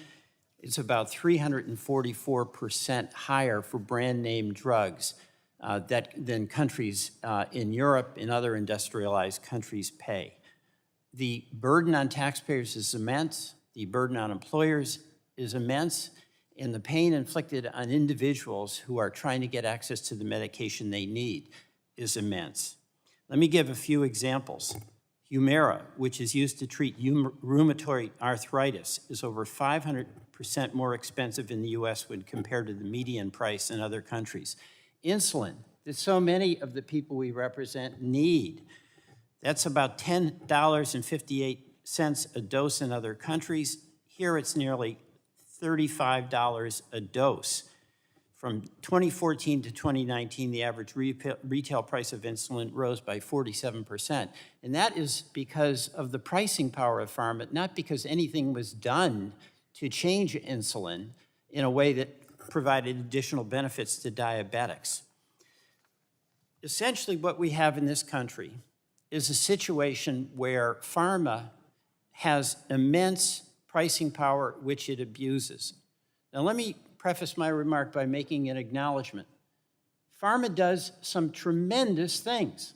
Speaker 5: it's about 344% higher for brand name drugs than countries in Europe and other industrialized countries pay. The burden on taxpayers is immense, the burden on employers is immense, and the pain inflicted on individuals who are trying to get access to the medication they need is immense. Let me give a few examples. Humira, which is used to treat rheumatoid arthritis, is over 500% more expensive in the US when compared to the median price in other countries. Insulin, that so many of the people we represent need, that's about $10.58 a dose in other countries. Here it's nearly $35 a dose. From 2014 to 2019, the average retail price of insulin rose by 47%. And that is because of the pricing power of pharma, not because anything was done to change insulin in a way that provided additional benefits to diabetics. Essentially, what we have in this country is a situation where pharma has immense pricing power, which it abuses. Now, let me preface my remark by making an acknowledgement. Pharma does some tremendous things.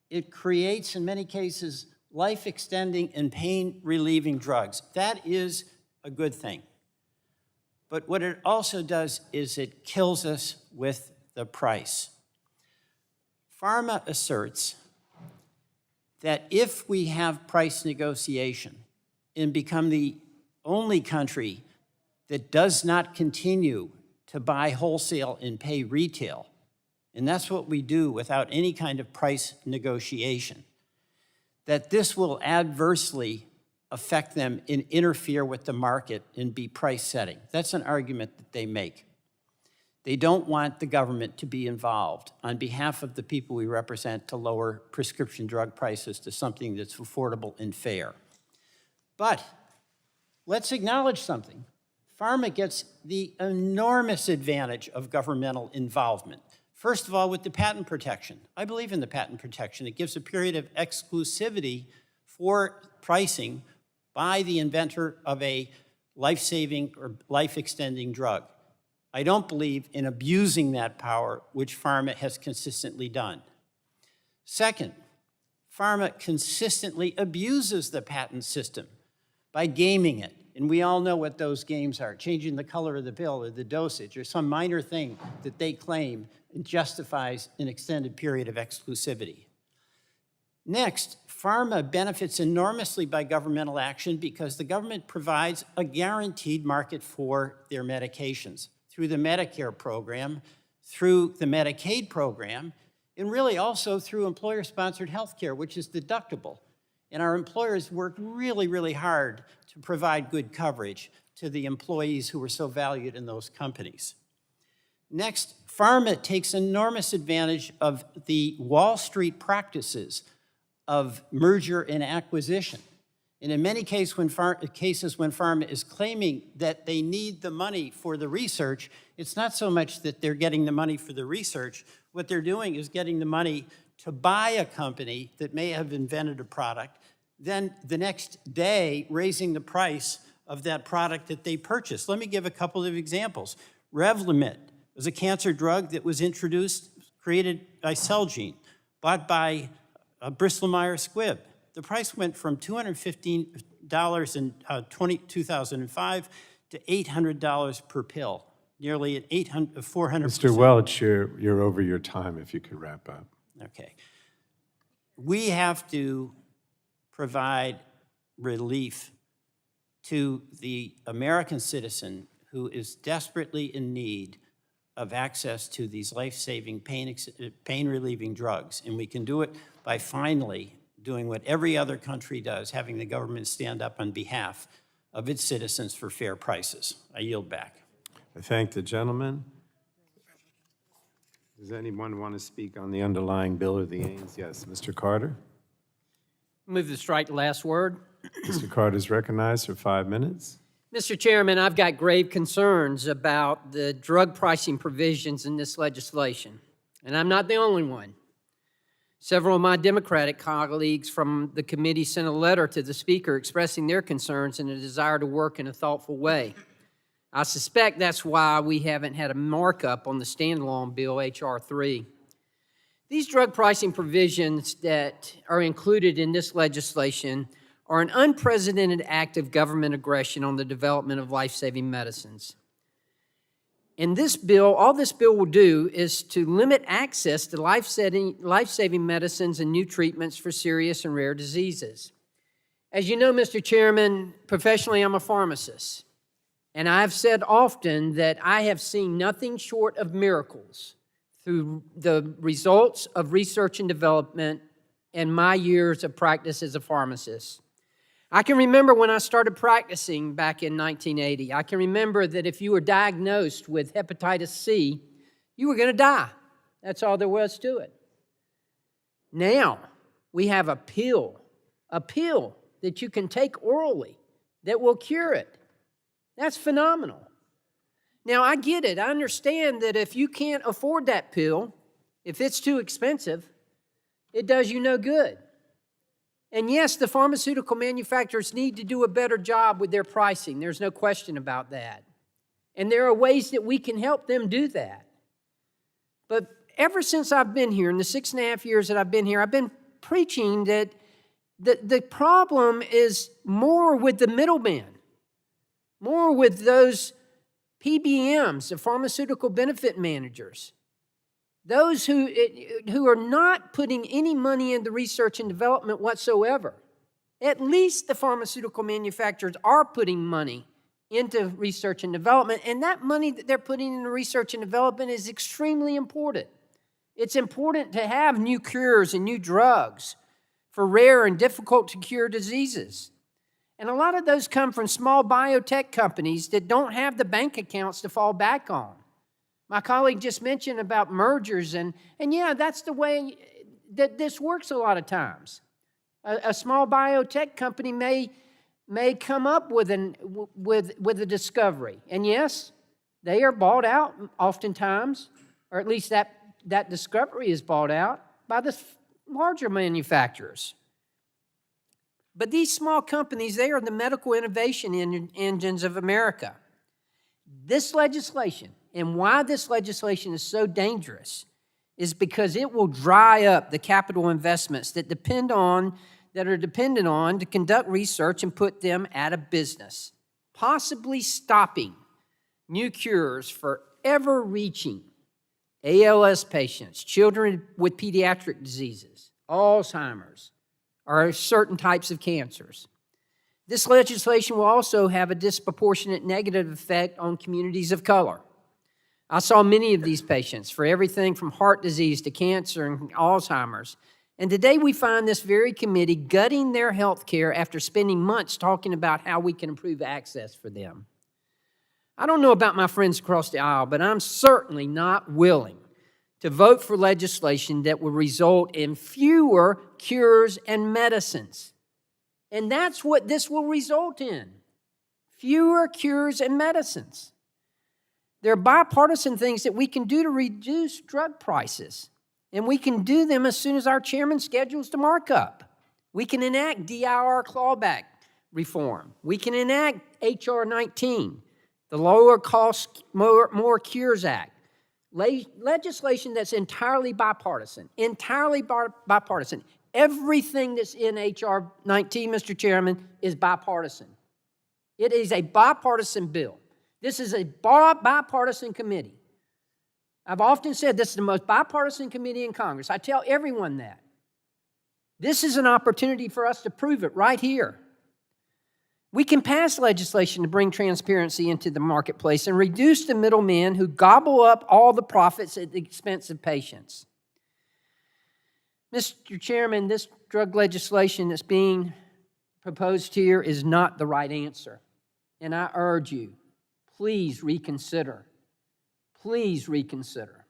Speaker 5: It creates, in many cases, life-extending and pain-relieving drugs. That is a good thing. But what it also does is it kills us with the price. Pharma asserts that if we have price negotiation and become the only country that does not continue to buy wholesale and pay retail, and that's what we do without any kind of price negotiation, that this will adversely affect them and interfere with the market and be price setting. That's an argument that they make. They don't want the government to be involved on behalf of the people we represent to lower prescription drug prices to something that's affordable and fair. But let's acknowledge something. Pharma gets the enormous advantage of governmental involvement. First of all, with the patent protection. I believe in the patent protection. It gives a period of exclusivity for pricing by the inventor of a life-saving or life-extending drug. I don't believe in abusing that power, which pharma has consistently done. Second, pharma consistently abuses the patent system by gaming it. And we all know what those games are, changing the color of the pill or the dosage or some minor thing that they claim justifies an extended period of exclusivity. Next, pharma benefits enormously by governmental action because the government provides a guaranteed market for their medications through the Medicare program, through the Medicaid program, and really also through employer-sponsored health care, which is deductible. And our employers work really, really hard to provide good coverage to the employees who are so valued in those companies. Next, pharma takes enormous advantage of the Wall Street practices of merger and acquisition. And in many cases when pharma is claiming that they need the money for the research, it's not so much that they're getting the money for the research. What they're doing is getting the money to buy a company that may have invented a product, then the next day raising the price of that product that they purchased. Let me give a couple of examples. Revlimid was a cancer drug that was introduced, created by Celgene, bought by Bristol-Myers Squibb. The price went from $215 in 2005 to $800 per pill, nearly at 400%.
Speaker 1: Mr. Welch, you're over your time, if you could wrap up.
Speaker 5: Okay. We have to provide relief to the American citizen who is desperately in need of access to these life-saving, pain-relieving drugs. And we can do it by finally doing what every other country does, having the government stand up on behalf of its citizens for fair prices. I yield back.
Speaker 1: I thank the gentleman. Does anyone want to speak on the underlying bill or the aims? Yes, Mr. Carter.
Speaker 3: Move to strike the last word.
Speaker 1: Mr. Carter is recognized for 5 minutes.
Speaker 3: Mr. Chairman, I've got grave concerns about the drug pricing provisions in this legislation, and I'm not the only one. Several of my Democratic colleagues from the committee sent a letter to the Speaker expressing their concerns and a desire to work in a thoughtful way. I suspect that's why we haven't had a markup on the standalone bill, H.R. 3. These drug pricing provisions that are included in this legislation are an unprecedented act of government aggression on the development of life-saving medicines. And this bill, all this bill will do is to limit access to life-saving medicines and new treatments for serious and rare diseases. As you know, Mr. Chairman, professionally I'm a pharmacist, and I've said often that I have seen nothing short of miracles through the results of research and development in my years of practice as a pharmacist. I can remember when I started practicing back in 1980. I can remember that if you were diagnosed with hepatitis C, you were going to die. That's all there was to it. Now, we have a pill that you can take orally that will cure it. That's phenomenal. Now, I get it. I understand that if you can't afford that pill, if it's too expensive, it does you no good. And yes, the pharmaceutical manufacturers need to do a better job with their pricing. There's no question about that. And there are ways that we can help them do that. But ever since I've been here, in the 6.5 years that I've been here, I've been preaching that the problem is more with the middleman, more with those PBMs, the pharmaceutical benefit managers, those who are not putting any money into research and development whatsoever. At least the pharmaceutical manufacturers are putting money into research and development, and that money that they're putting into research and development is extremely important. It's important to have new cures and new drugs for rare and difficult to cure diseases. And a lot of those come from small biotech companies that don't have the bank accounts to fall back on. My colleague just mentioned about mergers, and yeah, that's the way that this works a lot of times. A small biotech company may come up with a discovery, and yes, they are bought out oftentimes, or at least that discovery is bought out by the larger manufacturers. But these small companies, they are the medical innovation engines of America. This legislation, and why this legislation is so dangerous, is because it will dry up the capital investments that are dependent on to conduct research and put them out of business, possibly stopping new cures for ever-reaching ALS patients, children with pediatric diseases, Alzheimer's, or certain types of cancers. This legislation will also have a disproportionate negative effect on communities of color. I saw many of these patients for everything from heart disease to cancer and Alzheimer's. And today we find this very committee gutting their health care after spending months talking about how we can improve access for them. I don't know about my friends across the aisle, but I'm certainly not willing to vote for legislation that will result in fewer cures and medicines. And that's what this will result in, fewer cures and medicines. There are bipartisan things that we can do to reduce drug prices, and we can do them as soon as our chairman schedules the markup. We can enact DIR clawback reform. We can enact H.R. 19, the Lower Cost, More Cures Act, legislation that's entirely bipartisan, Everything that's in H.R. 19, Mr. Chairman, is bipartisan. It is a bipartisan bill. This is a bipartisan committee. I've often said this is the most bipartisan committee in Congress. I tell everyone that. This is an opportunity for us to prove it right here. We can pass legislation to bring transparency into the marketplace and reduce the middlemen who gobble up all the profits at the expense of patients. Mr. Chairman, this drug legislation that's being proposed here is not the right answer. And I urge you, please reconsider. Please reconsider.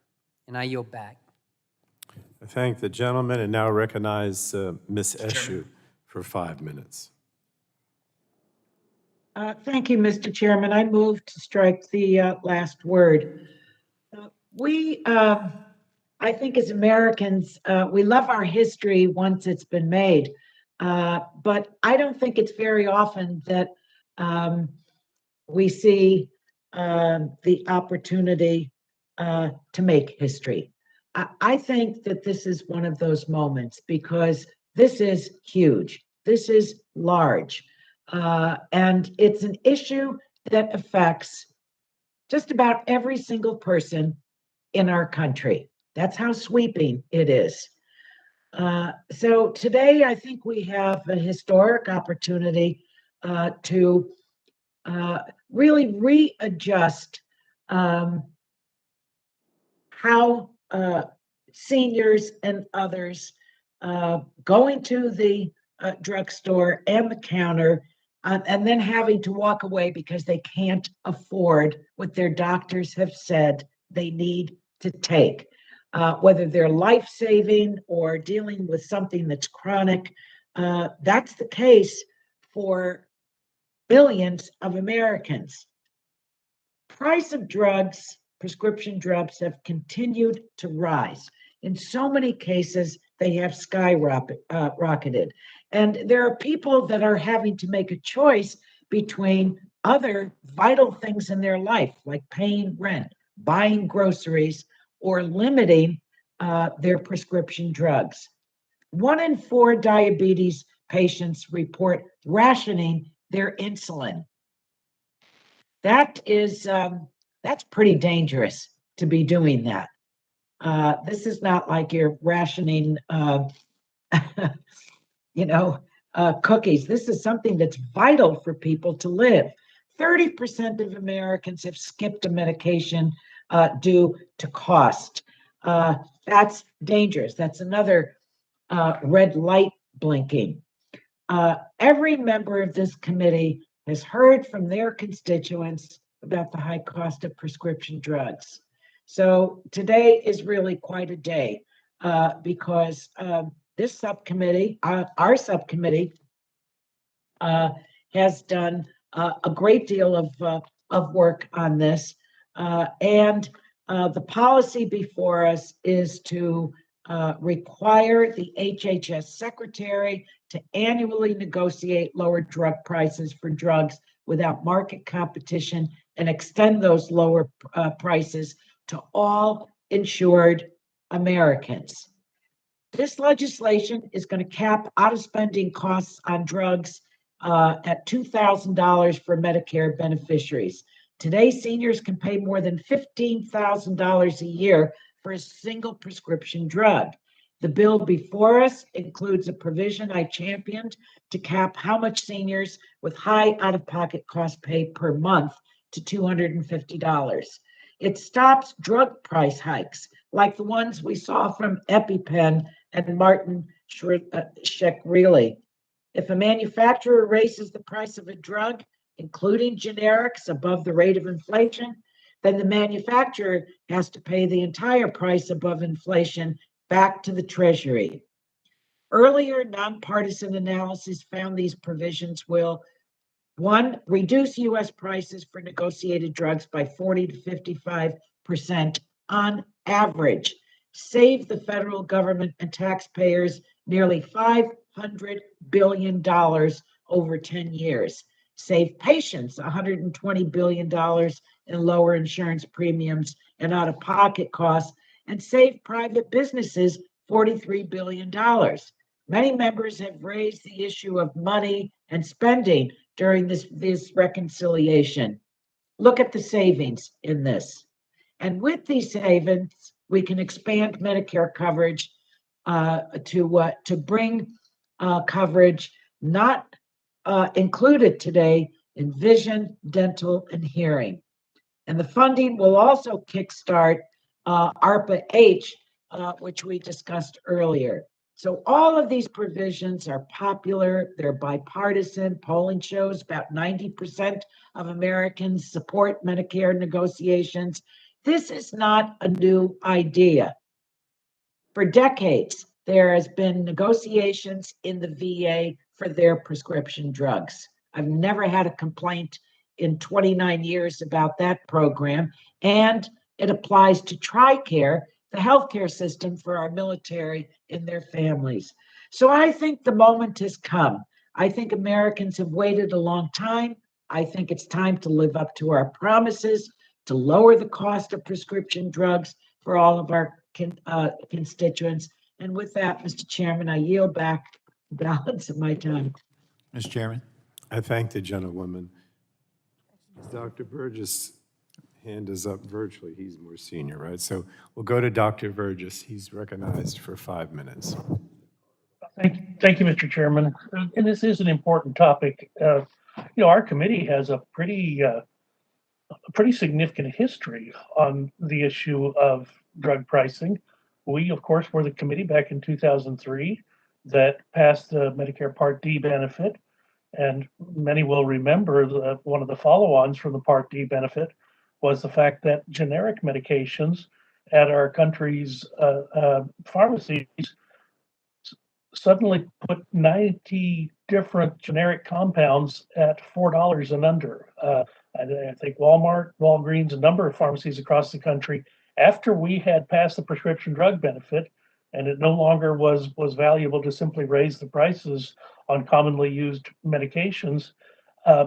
Speaker 3: And I yield back.
Speaker 1: I thank the gentleman and now recognize Ms. Eshu for 5 minutes.
Speaker 9: Thank you, Mr. Chairman. I move to strike the last word. I think as Americans, we love our history once it's been made, but I don't think it's very often that we see the opportunity to make history. I think that this is one of those moments because this is huge. This is large. And it's an issue that affects just about every single person in our country. That's how sweeping it is. So today, I think we have a historic opportunity to really readjust how seniors and others going to the drugstore and the counter and then having to walk away because they can't afford what their doctors have said they need to take. Whether they're life-saving or dealing with something that's chronic, that's the case for billions of Americans. Price of drugs, prescription drugs, have continued to rise. In so many cases, they have skyrocketed. And there are people that are having to make a choice between other vital things in their life, like paying rent, buying groceries, or limiting their prescription drugs. 1 in 4 diabetes patients report rationing their insulin. That is, that's pretty dangerous to be doing that. This is not like you're rationing, cookies. This is something that's vital for people to live. 30% of Americans have skipped a medication due to cost. That's dangerous. That's another red light blinking. Every member of this committee has heard from their constituents about the high cost of prescription drugs. So today is really quite a day because this subcommittee, our subcommittee, has done a great deal of work on this. And the policy before us is to require the HHS secretary to annually negotiate lower drug prices for drugs without market competition and extend those lower prices to all insured Americans. This legislation is going to cap out-of-spending costs on drugs at $2,000 for Medicare beneficiaries. Today, seniors can pay more than $15,000 a year for a single prescription drug. The bill before us includes a provision I championed to cap how much seniors with high out-of-pocket costs pay per month to $250. It stops drug price hikes like the ones we saw from EpiPen and Martin Shkreli. If a manufacturer raises the price of a drug, including generics, above the rate of inflation, then the manufacturer has to pay the entire price above inflation back to the Treasury. Earlier nonpartisan analysis found these provisions will, one, reduce U.S. prices for negotiated drugs by 40 to 55% on average, save the federal government and taxpayers nearly $500 billion over 10 years, save patients $120 billion in lower insurance premiums and out-of-pocket costs, and save private businesses $43 billion. Many members have raised the issue of money and spending during this reconciliation. Look at the savings in this. And with these savings, we can expand Medicare coverage to bring coverage not included today in vision, dental, and hearing. And the funding will also kickstart ARPA-H, which we discussed earlier. So all of these provisions are popular, they're bipartisan. Polling shows about 90% of Americans support Medicare negotiations. This is not a new idea. For decades, there has been negotiations in the VA for their prescription drugs. I've never had a complaint in 29 years about that program, and it applies to TRICARE, the healthcare system for our military and their families. So I think the moment has come. I think Americans have waited a long time. I think it's time to live up to our promises, to lower the cost of prescription drugs for all of our constituents. And with that, Mr. Chairman, I yield back the balance of my time.
Speaker 12: Mr. Chairman.
Speaker 1: I thank the gentlewoman. Dr. Burgess' hand is up virtually. He's more senior, right? So we'll go to Dr. Burgess. He's recognized for 5 minutes.
Speaker 14: Thank you, Mr. Chairman. And this is an important topic. Our committee has a pretty significant history on the issue of drug pricing. We, of course, were the committee back in 2003 that passed the Medicare Part D benefit. And many will remember that one of the follow-ons from the Part D benefit was the fact that generic medications at our country's pharmacies suddenly put 90 different generic compounds at $4 and under. I think Walmart, Walgreens, a number of pharmacies across the country, after we had passed the prescription drug benefit, and it no longer was valuable to simply raise the prices on commonly used medications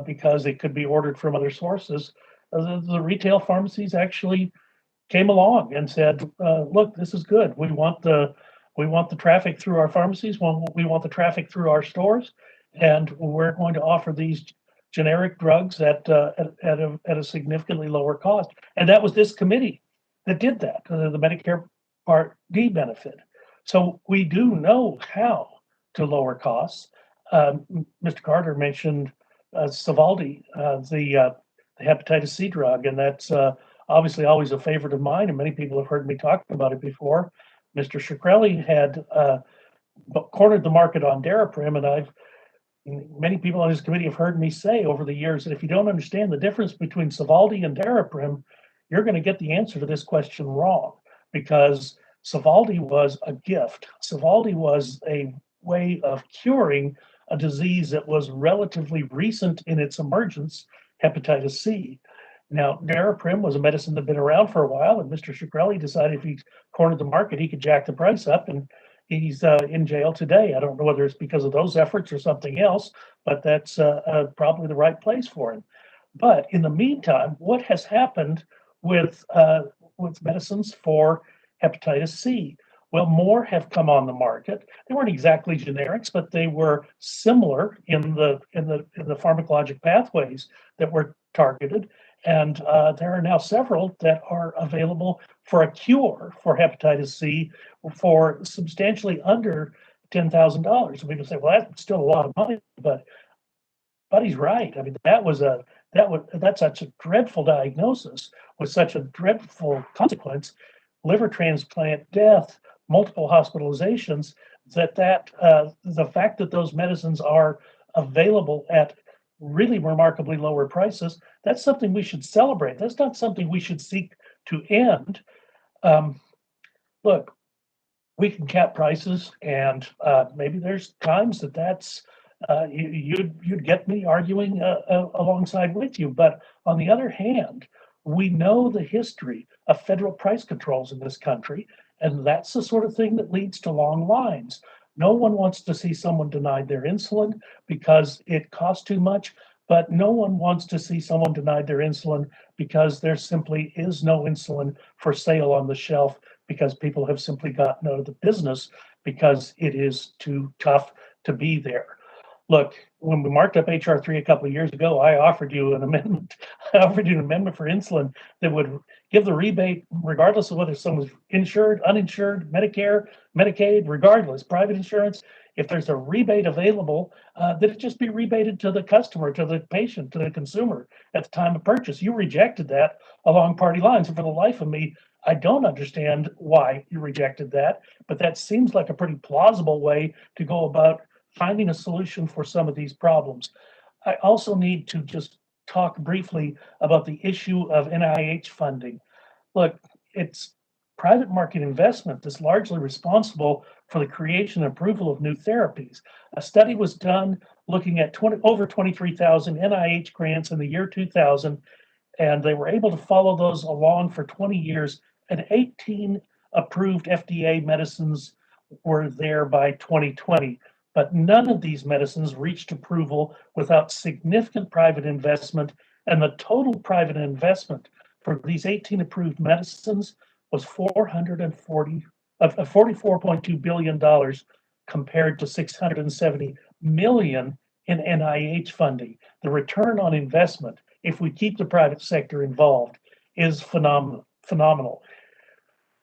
Speaker 14: because it could be ordered from other sources, the retail pharmacies actually came along and said, look, this is good. We want the traffic through our pharmacies. We want the traffic through our stores, and we're going to offer these generic drugs at a significantly lower cost. And that was this committee that did that, the Medicare Part D benefit. So we do know how to lower costs. Mr. Carter mentioned Sovaldi, the hepatitis C drug, and that's obviously always a favorite of mine, and many people have heard me talk about it before. Mr. Shkreli had cornered the market on Daraprim, and many people on his committee have heard me say over the years that if you don't understand the difference between Sovaldi and Daraprim, you're going to get the answer to this question wrong, because Sovaldi was a gift. Sovaldi was a way of curing a disease that was relatively recent in its emergence, hepatitis C. Now, Daraprim was a medicine that had been around for a while, and Mr. Shkreli decided if he cornered the market, he could jack the price up, and he's in jail today. I don't know whether it's because of those efforts or something else, but that's probably the right place for him. But in the meantime, what has happened with medicines for hepatitis C? Well, more have come on the market. They weren't exactly generics, but they were similar in the pharmacologic pathways that were targeted. And there are now several that are available for a cure for hepatitis C for substantially under $10,000. People say, well, that's still a lot of money, but he's right. I mean, that's such a dreadful diagnosis with such a dreadful consequence, liver transplant, death, multiple hospitalizations, that the fact that those medicines are available at really remarkably lower prices, that's something we should celebrate. That's not something we should seek to end. Look, we can cap prices, and maybe there's times that's you'd get me arguing alongside with you. But on the other hand, we know the history of federal price controls in this country, and that's the sort of thing that leads to long lines. No one wants to see someone denied their insulin because it costs too much, but no one wants to see someone denied their insulin because there simply is no insulin for sale on the shelf, because people have simply gotten out of the business because it is too tough to be there. Look, when we marked up HR 3 a couple of years ago, I offered you an amendment. I offered you an amendment for insulin that would give the rebate, regardless of whether someone's insured, uninsured, Medicare, Medicaid, regardless, private insurance. If there's a rebate available, that it just be rebated to the customer, to the patient, to the consumer at the time of purchase. You rejected that along party lines. And for the life of me, I don't understand why you rejected that, but that seems like a pretty plausible way to go about finding a solution for some of these problems. I also need to just talk briefly about the issue of NIH funding. Look, it's private market investment that's largely responsible for the creation and approval of new therapies. A study was done looking at over 23,000 NIH grants in the year 2000, and they were able to follow those along for 20 years, and 18 approved FDA medicines were there by 2020. But none of these medicines reached approval without significant private investment, and the total private investment for these 18 approved medicines was $44.2 billion compared to $670 million in NIH funding. The return on investment, if we keep the private sector involved, is phenomenal.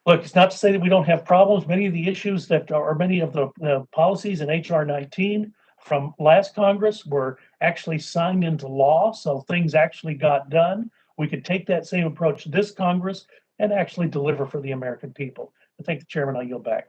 Speaker 14: Look, it's not to say that we don't have problems. Many of the issues that are, many of the policies in HR 19 from last Congress were actually signed into law, so things actually got done. We could take that same approach to this Congress and actually deliver for the American people. I thank the chairman. I yield back.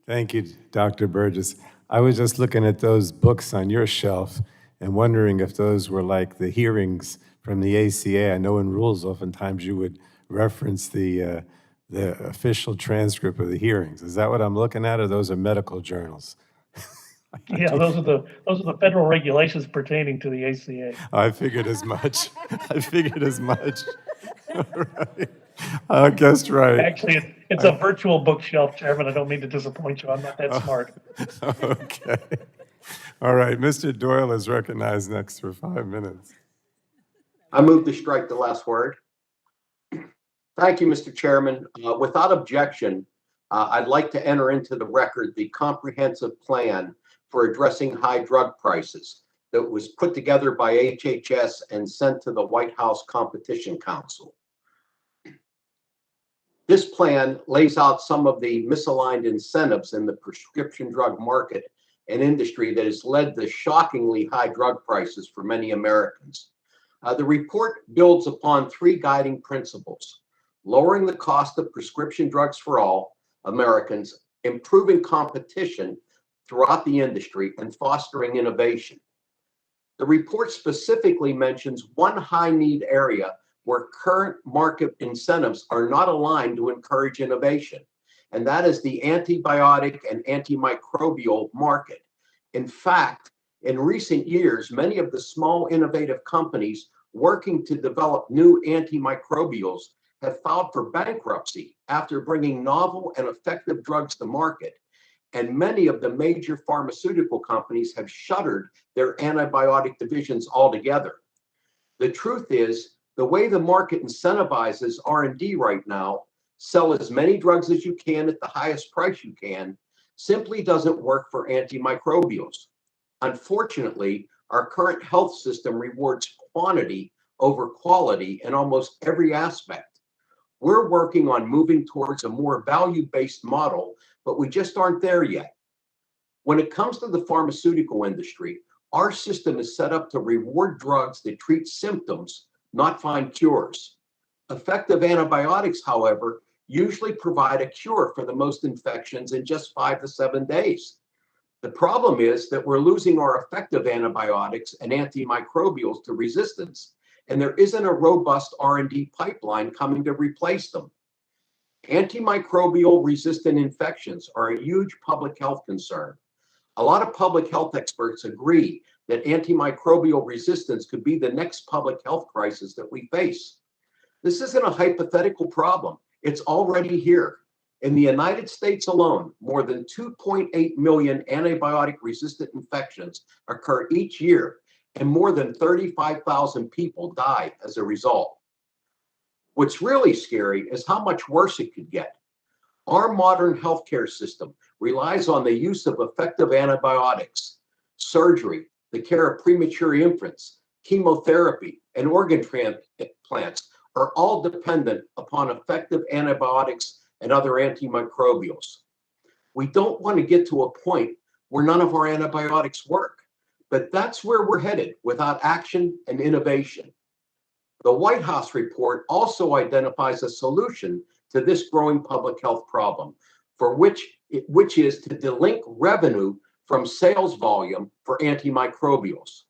Speaker 1: Thank you, Dr. Burgess. I was just looking at those books on your shelf and wondering if those were like the hearings from the ACA. I know in rules, oftentimes you would reference the official transcript of the hearings. Is that what I'm looking at, or those are medical journals?
Speaker 14: Yeah, those are the federal regulations pertaining to the ACA.
Speaker 1: I figured as much. I figured as much. All right. I guessed right.
Speaker 14: Actually, it's a virtual bookshelf, Chairman. I don't mean to disappoint you. I'm not that smart.
Speaker 1: Okay. All right. Mr. Doyle is recognized next for 5 minutes.
Speaker 12: I move to strike the last word. Thank you, Mr. Chairman. Without objection, I'd like to enter into the record the comprehensive plan for addressing high drug prices that was put together by HHS and sent to the White House Competition Council. This plan lays out some of the misaligned incentives in the prescription drug market and industry that has led to shockingly high drug prices for many Americans. The report builds upon 3 guiding principles: lowering the cost of prescription drugs for all Americans, improving competition throughout the industry, and fostering innovation. The report specifically mentions one high-need area where current market incentives are not aligned to encourage innovation, and that is the antibiotic and antimicrobial market. In fact, in recent years, many of the small innovative companies working to develop new antimicrobials have filed for bankruptcy after bringing novel and effective drugs to market. And many of the major pharmaceutical companies have shuttered their antibiotic divisions altogether. The truth is, the way the market incentivizes R&D right now, sell as many drugs as you can at the highest price you can, simply doesn't work for antimicrobials. Unfortunately, our current health system rewards quantity over quality in almost every aspect. We're working on moving towards a more value-based model, but we just aren't there yet. When it comes to the pharmaceutical industry, our system is set up to reward drugs that treat symptoms, not find cures. Effective antibiotics, however, usually provide a cure for the most infections in just 5 to 7 days. The problem is that we're losing our effective antibiotics and antimicrobials to resistance, and there isn't a robust R&D pipeline coming to replace them. Antimicrobial resistant infections are a huge public health concern. A lot of public health experts agree that antimicrobial resistance could be the next public health crisis that we face. This isn't a hypothetical problem. It's already here. In the United States alone, more than 2.8 million antibiotic-resistant infections occur each year, and more than 35,000 people die as a result. What's really scary is how much worse it could get. Our modern healthcare system relies on the use of effective antibiotics. Surgery, the care of premature infants, chemotherapy, and organ transplants are all dependent upon effective antibiotics and other antimicrobials. We don't want to get to a point where none of our antibiotics work, but that's where we're headed without action and innovation. The White House report also identifies a solution to this growing public health problem, which is to delink revenue from sales volume for antimicrobials.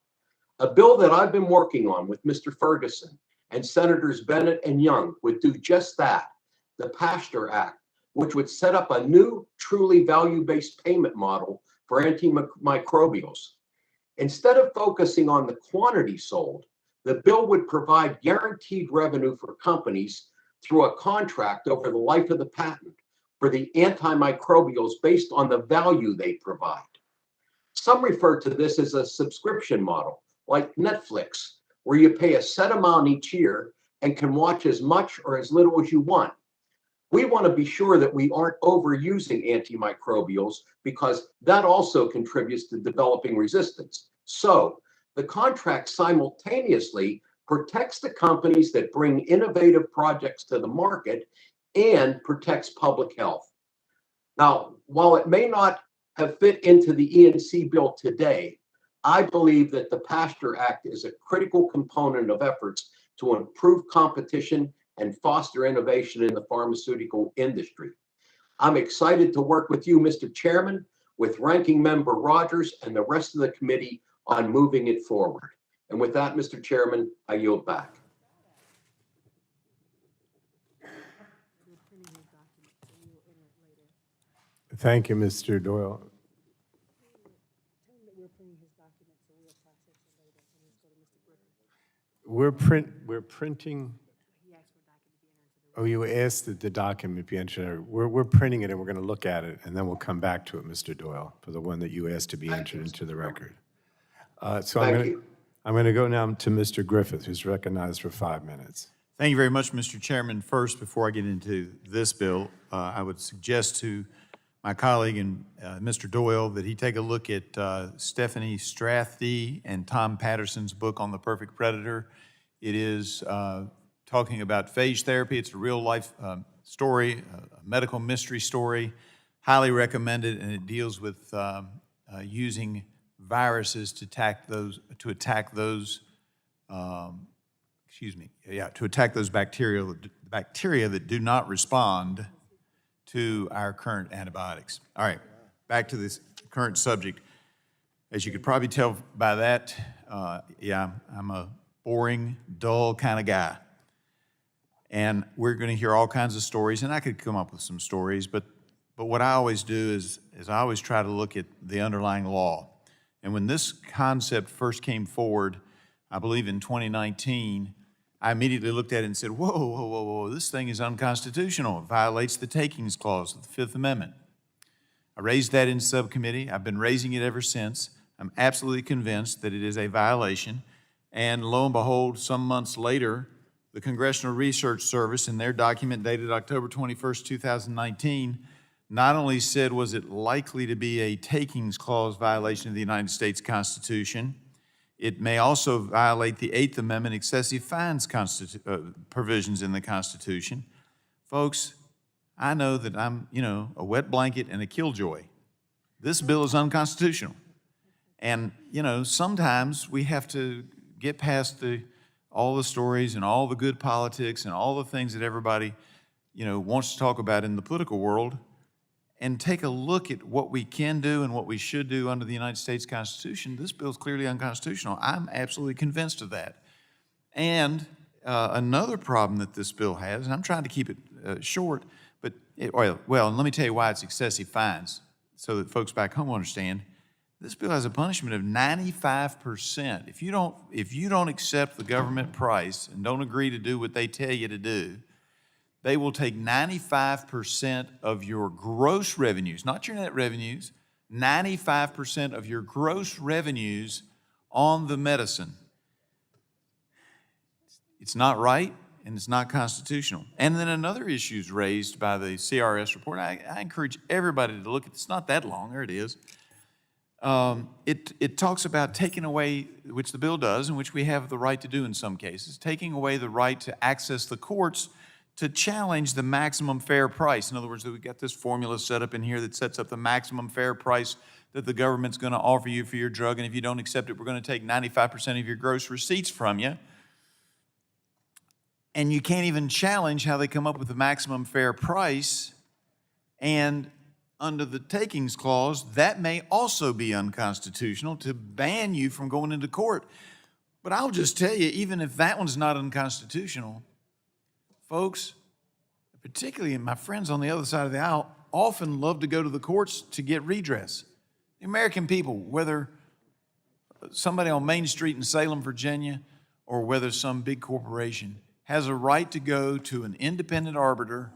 Speaker 12: A bill that I've been working on with Mr. Ferguson and Senators Bennett and Young would do just that, the Pasteur Act, which would set up a new, truly value-based payment model for antimicrobials. Instead of focusing on the quantity sold, the bill would provide guaranteed revenue for companies through a contract over the life of the patent for the antimicrobials based on the value they provide. Some refer to this as a subscription model, like Netflix, where you pay a set amount each year and can watch as much or as little as you want. We want to be sure that we aren't overusing antimicrobials because that also contributes to developing resistance. So the contract simultaneously protects the companies that bring innovative projects to the market and protects public health. Now, while it may not have fit into the ENC bill today, I believe that the Pasteur Act is a critical component of efforts to improve competition and foster innovation in the pharmaceutical industry. I'm excited to work with you, Mr. Chairman, with Ranking Member Rogers and the rest of the committee on moving it forward. And with that, Mr. Chairman, I yield back.
Speaker 1: Thank you, Mr. Doyle. We're printing. Oh, you asked the document be entered. We're printing it and we're going to look at it and then we'll come back to it, Mr. Doyle, for the one that you asked to be entered into the record. So I'm going to go now to Mr. Griffith, who's recognized for 5 minutes.
Speaker 15: Thank you very much, Mr. Chairman. First, before I get into this bill, I would suggest to my colleague and Mr. Doyle that he take a look at Stephanie Strathy and Tom Patterson's book on the perfect predator. It is talking about phage therapy. It's a real life story, a medical mystery story. Highly recommended, and it deals with using viruses to attack those bacteria that do not respond to our current antibiotics. All right, back to this current subject. As you could probably tell by that, I'm a boring, dull kind of guy. And we're going to hear all kinds of stories, and I could come up with some stories, but what I always do is I always try to look at the underlying law. And when this concept first came forward, I believe in 2019, I immediately looked at it and said, whoa, whoa, whoa, whoa, this thing is unconstitutional. It violates the takings clause of the Fifth Amendment. I raised that in subcommittee. I've been raising it ever since. I'm absolutely convinced that it is a violation. And lo and behold, some months later, the Congressional Research Service, in their document dated October 21st, 2019, not only said was it likely to be a takings clause violation of the United States Constitution, it may also violate the Eighth Amendment excessive fines provisions in the Constitution. Folks, I know that I'm, a wet blanket and a killjoy. This bill is unconstitutional. And, sometimes we have to get past all the stories and all the good politics and all the things that everybody, wants to talk about in the political world and take a look at what we can do and what we should do under the United States Constitution. This bill is clearly unconstitutional. I'm absolutely convinced of that. And another problem that this bill has, and I'm trying to keep it short, but, and let me tell you why it's excessive fines so that folks back home understand. This bill has a punishment of 95%. If you don't accept the government price and don't agree to do what they tell you to do, they will take 95% of your gross revenues, not your net revenues, 95% of your gross revenues on the medicine. It's not right, and it's not constitutional. And then another issue is raised by the CRS report. I encourage everybody to look at it. It's not that long. There it is. It talks about taking away, which the bill does, and which we have the right to do in some cases, taking away the right to access the courts to challenge the maximum fair price. In other words, we've got this formula set up in here that sets up the maximum fair price that the government's going to offer you for your drug, and if you don't accept it, we're going to take 95% of your gross receipts from you. And you can't even challenge how they come up with the maximum fair price. And under the takings clause, that may also be unconstitutional to ban you from going into court. But I'll just tell you, even if that one's not unconstitutional, folks, particularly my friends on the other side of the aisle, often love to go to the courts to get redress. The American people, whether somebody on Main Street in Salem, Virginia, or whether some big corporation, has a right to go to an independent arbiter,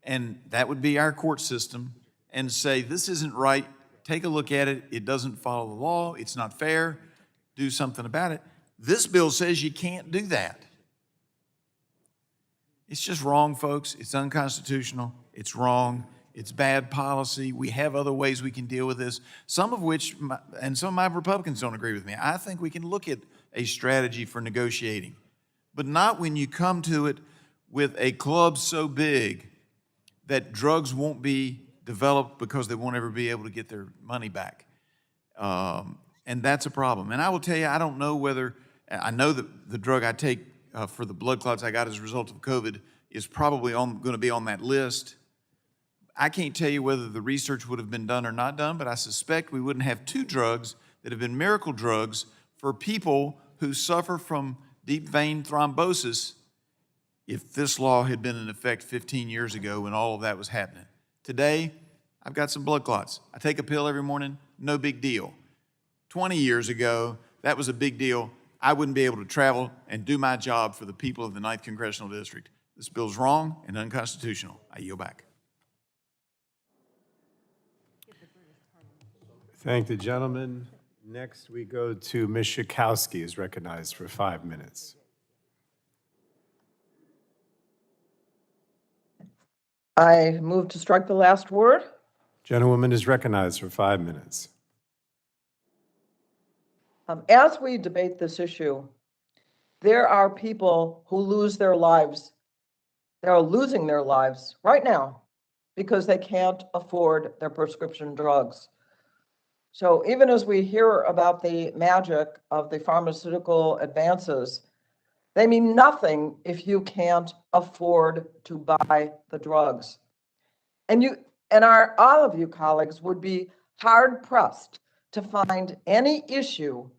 Speaker 15: and that would be our court system, and say, this isn't right, take a look at it, it doesn't follow the law, it's not fair, do something about it. This bill says you can't do that. It's just wrong, folks. It's unconstitutional. It's wrong. It's bad policy. We have other ways we can deal with this, some of which, and some of my Republicans don't agree with me. I think we can look at a strategy for negotiating, but not when you come to it with a club so big that drugs won't be developed because they won't ever be able to get their money back. And that's a problem. And I will tell you, I don't know whether, I know that the drug I take for the blood clots I got as a result of COVID is probably going to be on that list. I can't tell you whether the research would have been done or not done, but I suspect we wouldn't have two drugs that have been miracle drugs for people who suffer from deep vein thrombosis if this law had been in effect 15 years ago when all of that was happening. Today, I've got some blood clots. I take a pill every morning, no big deal. 20 years ago, that was a big deal. I wouldn't be able to travel and do my job for the people of the 9th Congressional District. This bill's wrong and unconstitutional. I yield back.
Speaker 1: Thank the gentleman. Next, we go to Ms. Schakowsky, is recognized for 5 minutes.
Speaker 20: I move to strike the last word.
Speaker 1: Gentlewoman is recognized for 5 minutes.
Speaker 20: As we debate this issue, there are people who lose their lives. They are losing their lives right now because they can't afford their prescription drugs. So even as we hear about the magic of the pharmaceutical advances, they mean nothing if you can't afford to buy the drugs. And all of you colleagues would be hard pressed to find any issue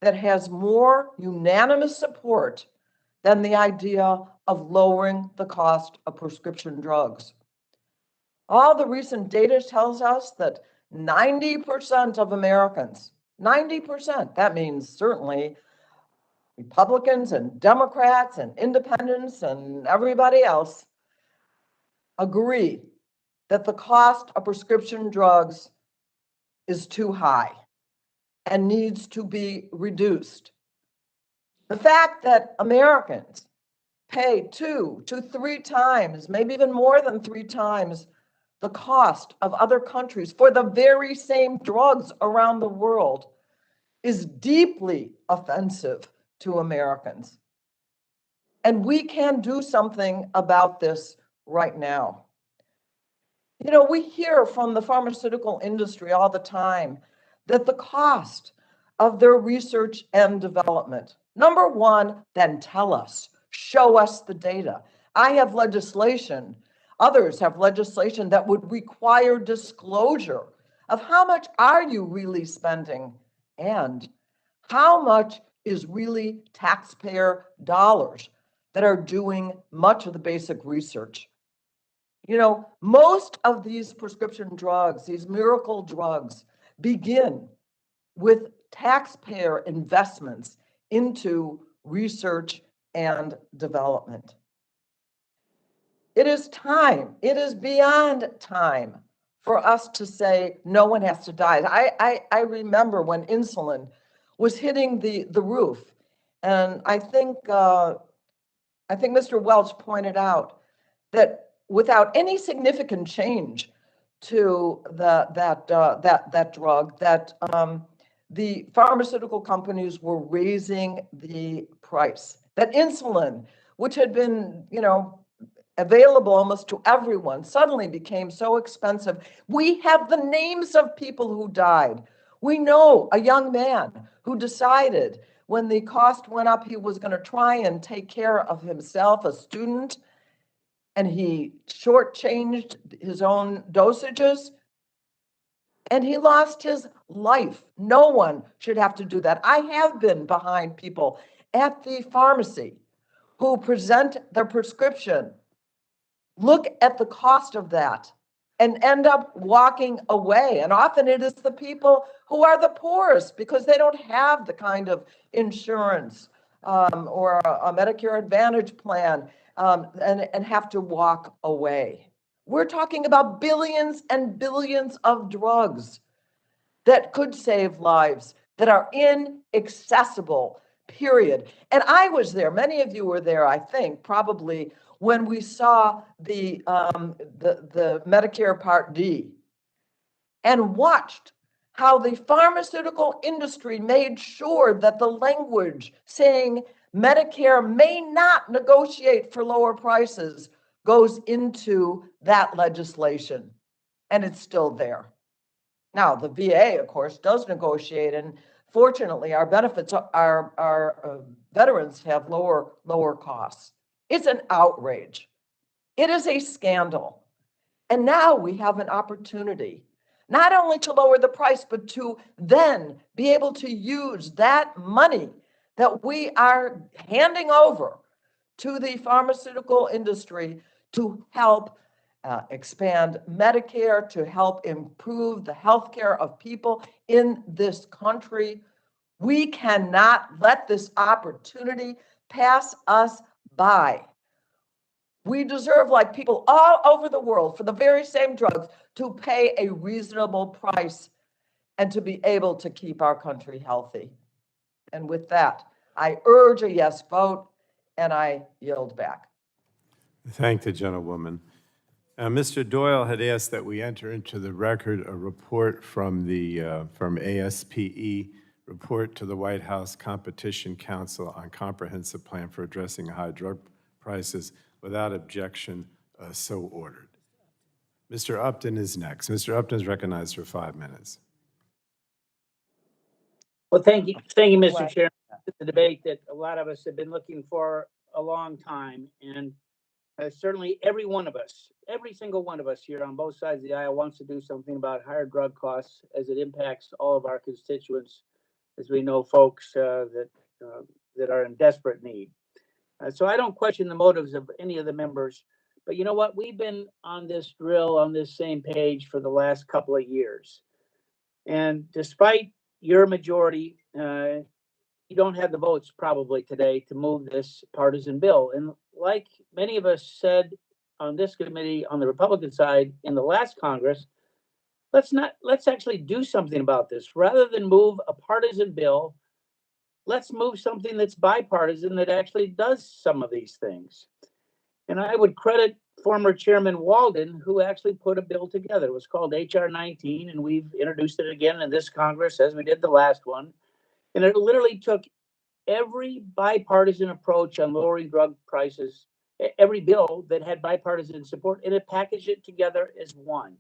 Speaker 20: that has more unanimous support than the idea of lowering the cost of prescription drugs. All the recent data tells us that 90% of Americans, 90%, that means certainly Republicans and Democrats and independents and everybody else agree that the cost of prescription drugs is too high and needs to be reduced. The fact that Americans pay 2 to 3 times, maybe even more than 3 times, the cost of other countries for the very same drugs around the world is deeply offensive to Americans. And we can do something about this right now. You know, we hear from the pharmaceutical industry all the time that the cost of their research and development, number one, then tell us, show us the data. I have legislation, others have legislation that would require disclosure of how much are you really spending and how much is really taxpayer dollars that are doing much of the basic research. You know, most of these prescription drugs, these miracle drugs, begin with taxpayer investments into research and development. It is time, it is beyond time for us to say no one has to die. I remember when insulin was hitting the roof, and I think Mr. Welch pointed out that without any significant change to that drug, that the pharmaceutical companies were raising the price. That insulin, which had been, you know, available almost to everyone, suddenly became so expensive. We have the names of people who died. We know a young man who decided when the cost went up, he was going to try and take care of himself, a student, and he shortchanged his own dosages, and he lost his life. No one should have to do that. I have been behind people at the pharmacy who present their prescription, look at the cost of that, and end up walking away. And often it is the people who are the poorest because they don't have the kind of insurance or a Medicare Advantage plan and have to walk away. We're talking about billions and billions of drugs that could save lives that are inaccessible, period. And I was there, many of you were there, I think, probably when we saw the Medicare Part D and watched how the pharmaceutical industry made sure that the language saying Medicare may not negotiate for lower prices goes into that legislation, and it's still there. Now, the VA, of course, does negotiate, and fortunately, our benefits, our veterans have lower costs. It's an outrage. It is a scandal. And now we have an opportunity not only to lower the price, but to then be able to use that money that we are handing over to the pharmaceutical industry to help expand Medicare, to help improve the healthcare of people in this country. We cannot let this opportunity pass us by. We deserve, like people all over the world, for the very same drugs, to pay a reasonable price and to be able to keep our country healthy. And with that, I urge a yes vote, and I yield back.
Speaker 1: Thank the gentlewoman. Mr. Doyle had asked that we enter into the record a report from ASPE, report to the White House Competition Council on Comprehensive Plan for Addressing High Drug Prices. Without objection, so ordered. Mr. Upton is next. Mr. Upton is recognized for 5 minutes.
Speaker 11: Well, thank you, Mr. Chairman. It's a debate that a lot of us have been looking for a long time, and certainly every single one of us here on both sides of the aisle wants to do something about higher drug costs as it impacts all of our constituents, as we know folks that are in desperate need. So I don't question the motives of any of the members, but you know what? We've been on this drill, on this same page for the last couple of years. And despite your majority you don't have the votes probably today to move this partisan bill. And like many of us said on this committee on the Republican side in the last Congress, let's actually do something about this. Rather than move a partisan bill, let's move something that's bipartisan that actually does some of these things. And I would credit former Chairman Walden, who actually put a bill together. It was called H.R. 19, and we've introduced it again in this Congress as we did the last one. And it literally took every bipartisan approach on lowering drug prices, every bill that had bipartisan support, and it packaged it together as one.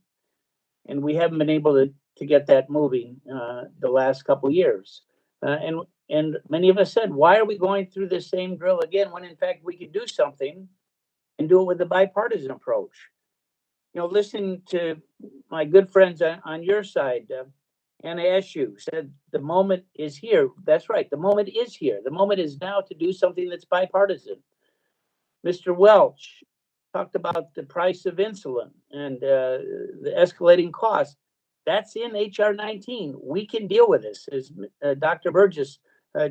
Speaker 11: And we haven't been able to get that moving the last couple of years. And many of us said, why are we going through the same drill again when in fact we could do something and do it with a bipartisan approach? You know, listening to my good friends on your side, Anna Eshoo said, the moment is here. That's right. The moment is here. The moment is now to do something that's bipartisan. Mr. Welch talked about the price of insulin and the escalating costs. That's in H.R. 19. We can deal with this. As Dr. Burgess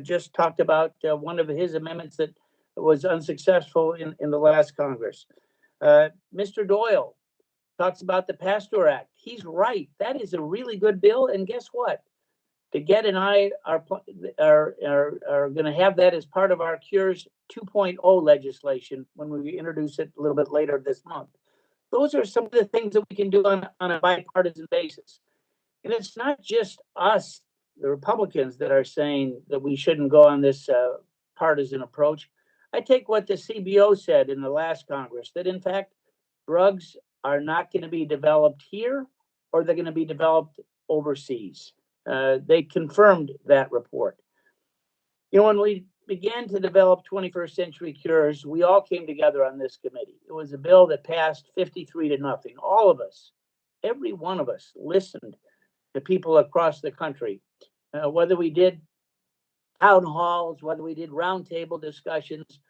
Speaker 11: just talked about one of his amendments that was unsuccessful in the last Congress. Mr. Doyle talks about the Pasteur Act. He's right. That is a really good bill. And guess what? DeGette and I are going to have that as part of our Cures 2.0 legislation when we introduce it a little bit later this month. Those are some of the things that we can do on a bipartisan basis. And it's not just us, the Republicans, that are saying that we shouldn't go on this partisan approach. I take what the CBO said in the last Congress, that in fact, drugs are not going to be developed here, or they're going to be developed overseas. They confirmed that report. You know, when we began to develop 21st century cures, we all came together on this committee. It was a bill that passed 53-0. All of us, every one of us, listened to people across the country, whether we did town halls, whether we did roundtable discussions.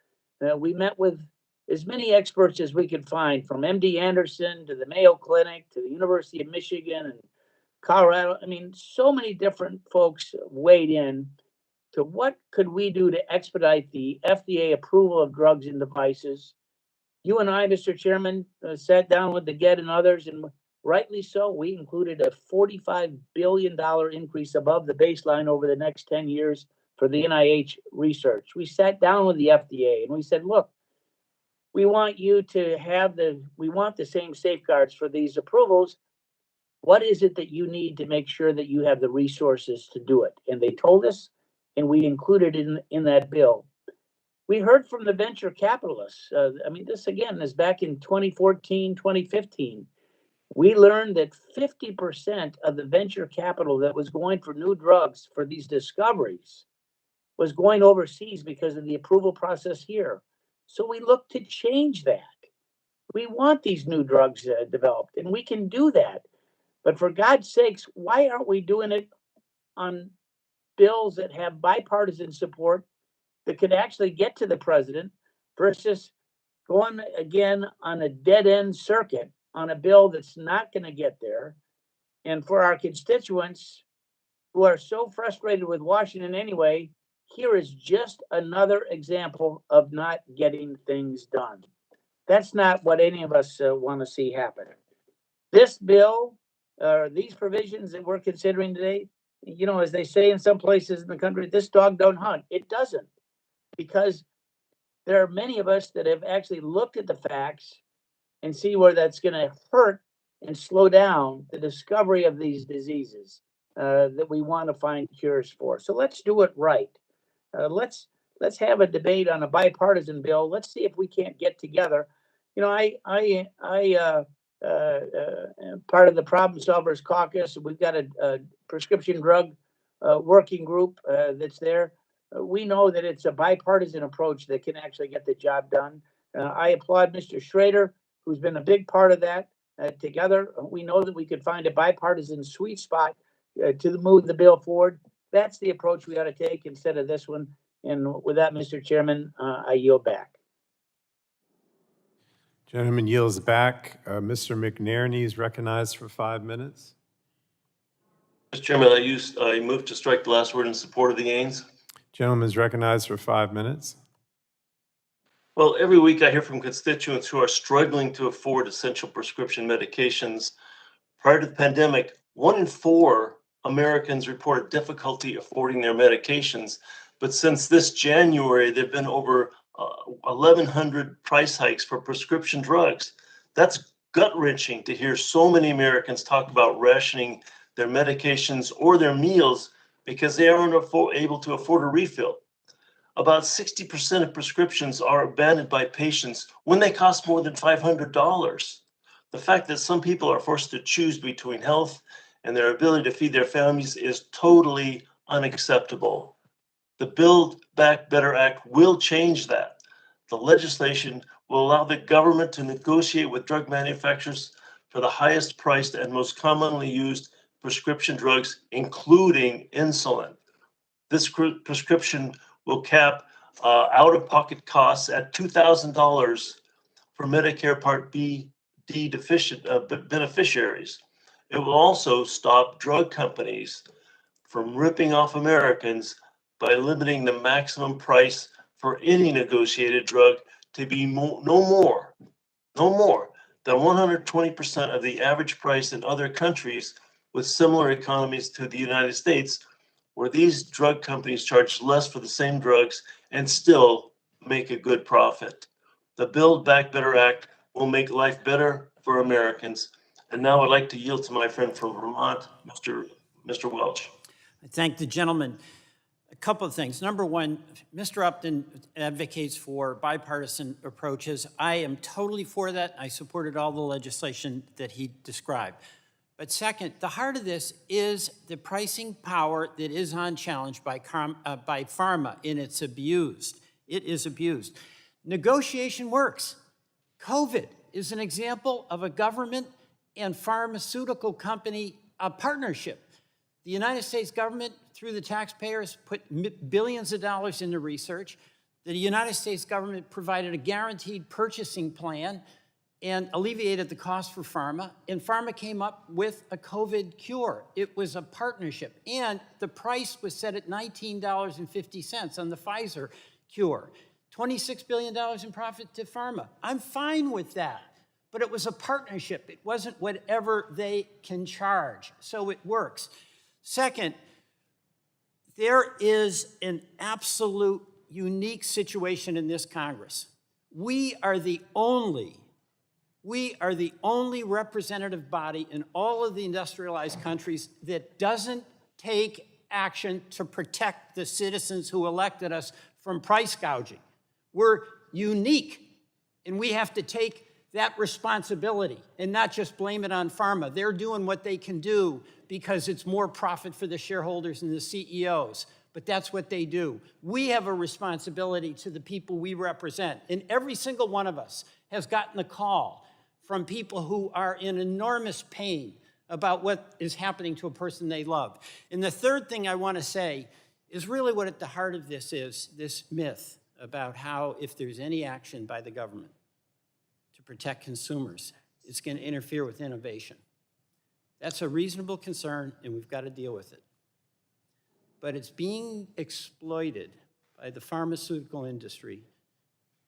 Speaker 11: We met with as many experts as we could find, from MD Anderson to the Mayo Clinic to the University of Michigan and Colorado. I mean, so many different folks weighed in to what could we do to expedite the FDA approval of drugs and devices. You and I, Mr. Chairman, sat down with DeGette and others, and rightly so, we included a $45 billion increase above the baseline over the next 10 years for the NIH research. We sat down with the FDA and we said, look, we want you to have we want the same safeguards for these approvals. What is it that you need to make sure that you have the resources to do it? And they told us, and we included it in that bill. We heard from the venture capitalists. I mean, this again is back in 2014, 2015. We learned that 50% of the venture capital that was going for new drugs for these discoveries was going overseas because of the approval process here. So we look to change that. We want these new drugs developed, and we can do that. But for God's sakes, why aren't we doing it on bills that have bipartisan support that could actually get to the president versus going again on a dead-end circuit on a bill that's not going to get there? And for our constituents who are so frustrated with Washington anyway, here is just another example of not getting things done. That's not what any of us want to see happen. This bill, these provisions that we're considering today, you know, as they say in some places in the country, this dog don't hunt. It doesn't, because there are many of us that have actually looked at the facts and see where that's going to hurt and slow down the discovery of these diseases that we want to find cures for. So let's do it right. Let's have a debate on a bipartisan bill. Let's see if we can't get together. You know, I part of the Problem Solvers Caucus. We've got a prescription drug working group that's there. We know that it's a bipartisan approach that can actually get the job done. I applaud Mr. Schrader, who's been a big part of that. Together, we know that we could find a bipartisan sweet spot to move the bill forward. That's the approach we ought to take instead of this one. And with that, Mr. Chairman, I yield back.
Speaker 1: Gentleman yields back. Mr. McNerney is recognized for 5 minutes.
Speaker 6: Mr. Chairman, I move to strike the last word in support of the Gaines.
Speaker 1: Gentleman is recognized for 5 minutes.
Speaker 6: Well, every week I hear from constituents who are struggling to afford essential prescription medications. Prior to the pandemic, 1 in 4 Americans reported difficulty affording their medications. But since this January, there have been over 1,100 price hikes for prescription drugs. That's gut-wrenching to hear so many Americans talk about rationing their medications or their meals because they aren't able to afford a refill. About 60% of prescriptions are abandoned by patients when they cost more than $500. The fact that some people are forced to choose between health and their ability to feed their families is totally unacceptable. The Build Back Better Act will change that. The legislation will allow the government to negotiate with drug manufacturers for the highest priced and most commonly used prescription drugs, including insulin. This prescription will cap out-of-pocket costs at $2,000 for Medicare Part B, D beneficiaries. It will also stop drug companies from ripping off Americans by limiting the maximum price for any negotiated drug to be no more than 120% of the average price in other countries with similar economies to the United States, where these drug companies charge less for the same drugs and still make a good profit. The Build Back Better Act will make life better for Americans. And now I'd like to yield to my friend from Vermont, Mr. Welch.
Speaker 5: I thank the gentleman. A couple of things. Number one, Mr. Upton advocates for bipartisan approaches. I am totally for that. I supported all the legislation that he described. But second, the heart of this is the pricing power that is on challenge by pharma, and it's abused. It is abused. Negotiation works. COVID is an example of a government and pharmaceutical company partnership. The United States government, through the taxpayers, put billions of dollars into research. The United States government provided a guaranteed purchasing plan and alleviated the cost for pharma, and pharma came up with a COVID cure. It was a partnership, and the price was set at $19.50 on the Pfizer cure. $26 billion in profit to pharma. I'm fine with that, but it was a partnership. It wasn't whatever they can charge, so it works. Second, there is an absolute unique situation in this Congress. We are the only representative body in all of the industrialized countries that doesn't take action to protect the citizens who elected us from price gouging. We're unique, and we have to take that responsibility and not just blame it on pharma. They're doing what they can do because it's more profit for the shareholders and the CEOs, but that's what they do. We have a responsibility to the people we represent, and every single one of us has gotten a call from people who are in enormous pain about what is happening to a person they love. And the third thing I want to say is really what at the heart of this is, this myth about how if there's any action by the government to protect consumers, it's going to interfere with innovation. That's a reasonable concern, and we've got to deal with it. But it's being exploited by the pharmaceutical industry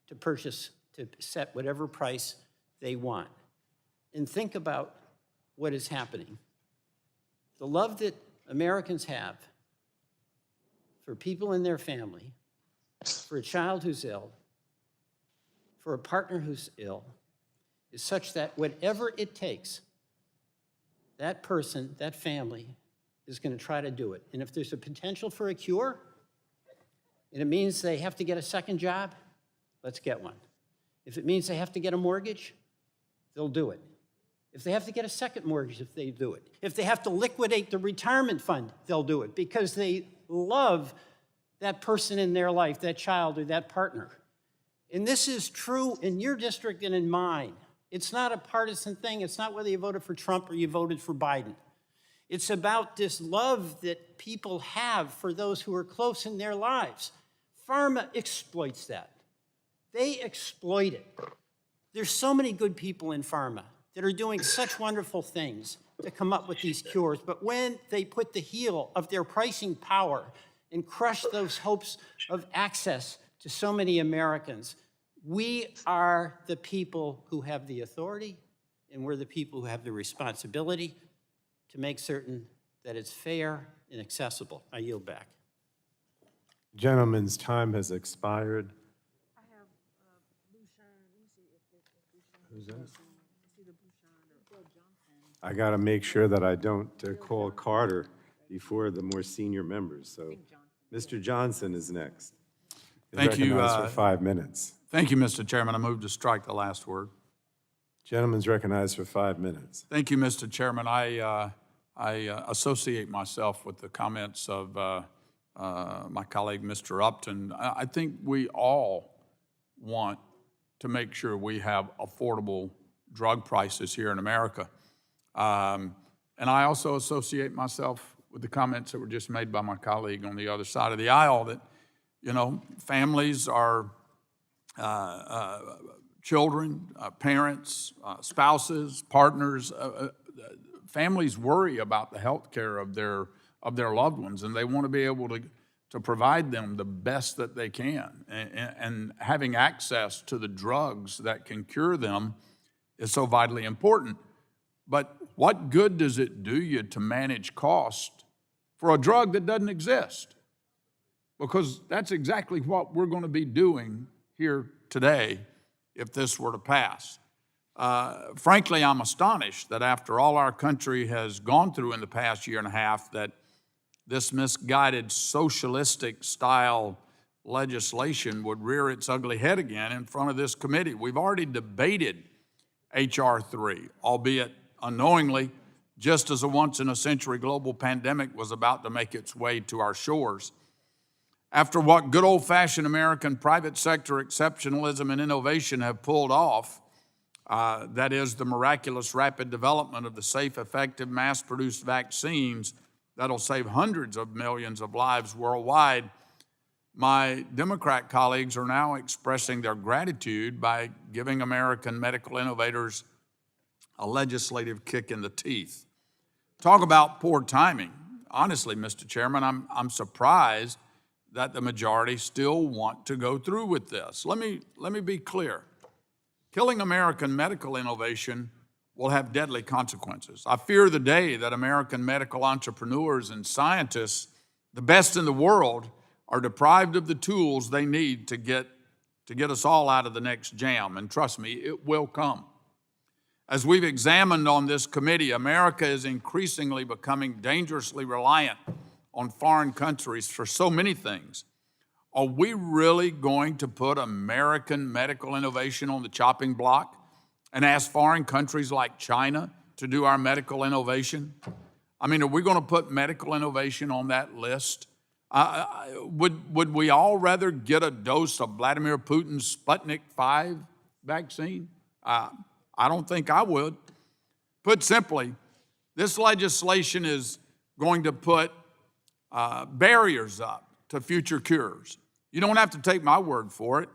Speaker 5: to purchase, to set whatever price they want. And think about what is happening. The love that Americans have for people in their family, for a child who's ill, for a partner who's ill, is such that whatever it takes, that person, that family, is going to try to do it. And if there's a potential for a cure, and it means they have to get a second job, let's get one. If it means they have to get a mortgage, they'll do it. If they have to get a second mortgage, if they do it. If they have to liquidate the retirement fund, they'll do it because they love that person in their life, that child or that partner. And this is true in your district and in mine. It's not a partisan thing. It's not whether you voted for Trump or you voted for Biden. It's about this love that people have for those who are close in their lives. Pharma exploits that. They exploit it. There's so many good people in pharma that are doing such wonderful things to come up with these cures, but when they put the heel of their pricing power and crush those hopes of access to so many Americans. We are the people who have the authority, and we're the people who have the responsibility to make certain that it's fair and accessible. I yield back.
Speaker 1: Gentleman's time has expired. Who's that? I got to make sure that I don't call Carter before the more senior members. So Mr. Johnson is next. He's
Speaker 18: Thank you.
Speaker 1: recognized for 5 minutes.
Speaker 18: Thank you, Mr. Chairman. I move to strike the last word.
Speaker 1: Gentleman's recognized for 5 minutes.
Speaker 18: Thank you, Mr. Chairman. I associate myself with the comments of my colleague, Mr. Upton. I think we all want to make sure we have affordable drug prices here in America. And I also associate myself with the comments that were just made by my colleague on the other side of the aisle that, you know, families are children, parents, spouses, partners, families worry about the health care of their loved ones, and they want to be able to provide them the best that they can. And having access to the drugs that can cure them is so vitally important. But what good does it do you to manage cost for a drug that doesn't exist? Because that's exactly what we're going to be doing here today if this were to pass. Frankly, I'm astonished that after all our country has gone through in the past year and a half, that this misguided socialistic style legislation would rear its ugly head again in front of this committee. We've already debated H.R. 3, albeit unknowingly, just as a once-in-a-century global pandemic was about to make its way to our shores. After what good old-fashioned American private sector exceptionalism and innovation have pulled off, that is the miraculous rapid development of the safe, effective, mass-produced vaccines that'll save hundreds of millions of lives worldwide, my Democrat colleagues are now expressing their gratitude by giving American medical innovators a legislative kick in the teeth. Talk about poor timing. Honestly, Mr. Chairman, I'm surprised that the majority still want to go through with this. Let me be clear. Killing American medical innovation will have deadly consequences. I fear the day that American medical entrepreneurs and scientists, the best in the world, are deprived of the tools they need to get us all out of the next jam. And trust me, it will come. As we've examined on this committee, America is increasingly becoming dangerously reliant on foreign countries for so many things. Are we really going to put American medical innovation on the chopping block and ask foreign countries like China to do our medical innovation? I mean, are we going to put medical innovation on that list? Would we all rather get a dose of Vladimir Putin's Sputnik 5 vaccine? I don't think I would. Put simply, this legislation is going to put barriers up to future cures. You don't have to take my word for it.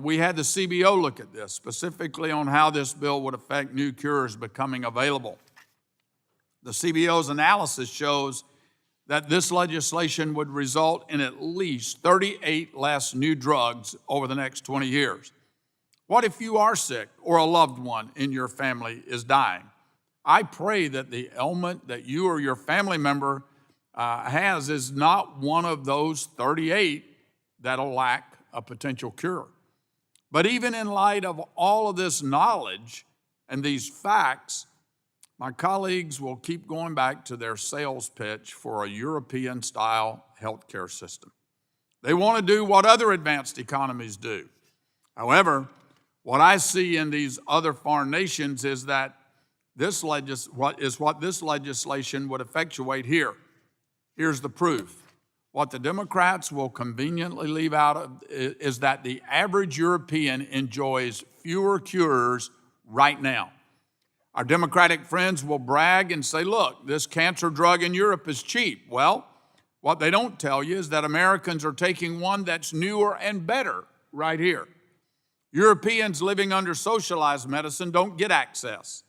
Speaker 18: We had the CBO look at this, specifically on how this bill would affect new cures becoming available. The CBO's analysis shows that this legislation would result in at least 38 less new drugs over the next 20 years. What if you are sick or a loved one in your family is dying? I pray that the ailment that you or your family member has is not one of those 38 that'll lack a potential cure. But even in light of all of this knowledge and these facts, my colleagues will keep going back to their sales pitch for a European-style healthcare system. They want to do what other advanced economies do. However, what I see in these other foreign nations is that what this legislation would effectuate here. Here's the proof. What the Democrats will conveniently leave out of is that the average European enjoys fewer cures right now. Our Democratic friends will brag and say, look, this cancer drug in Europe is cheap. Well, what they don't tell you is that Americans are taking one that's newer and better right here. Europeans living under socialized medicine don't get access.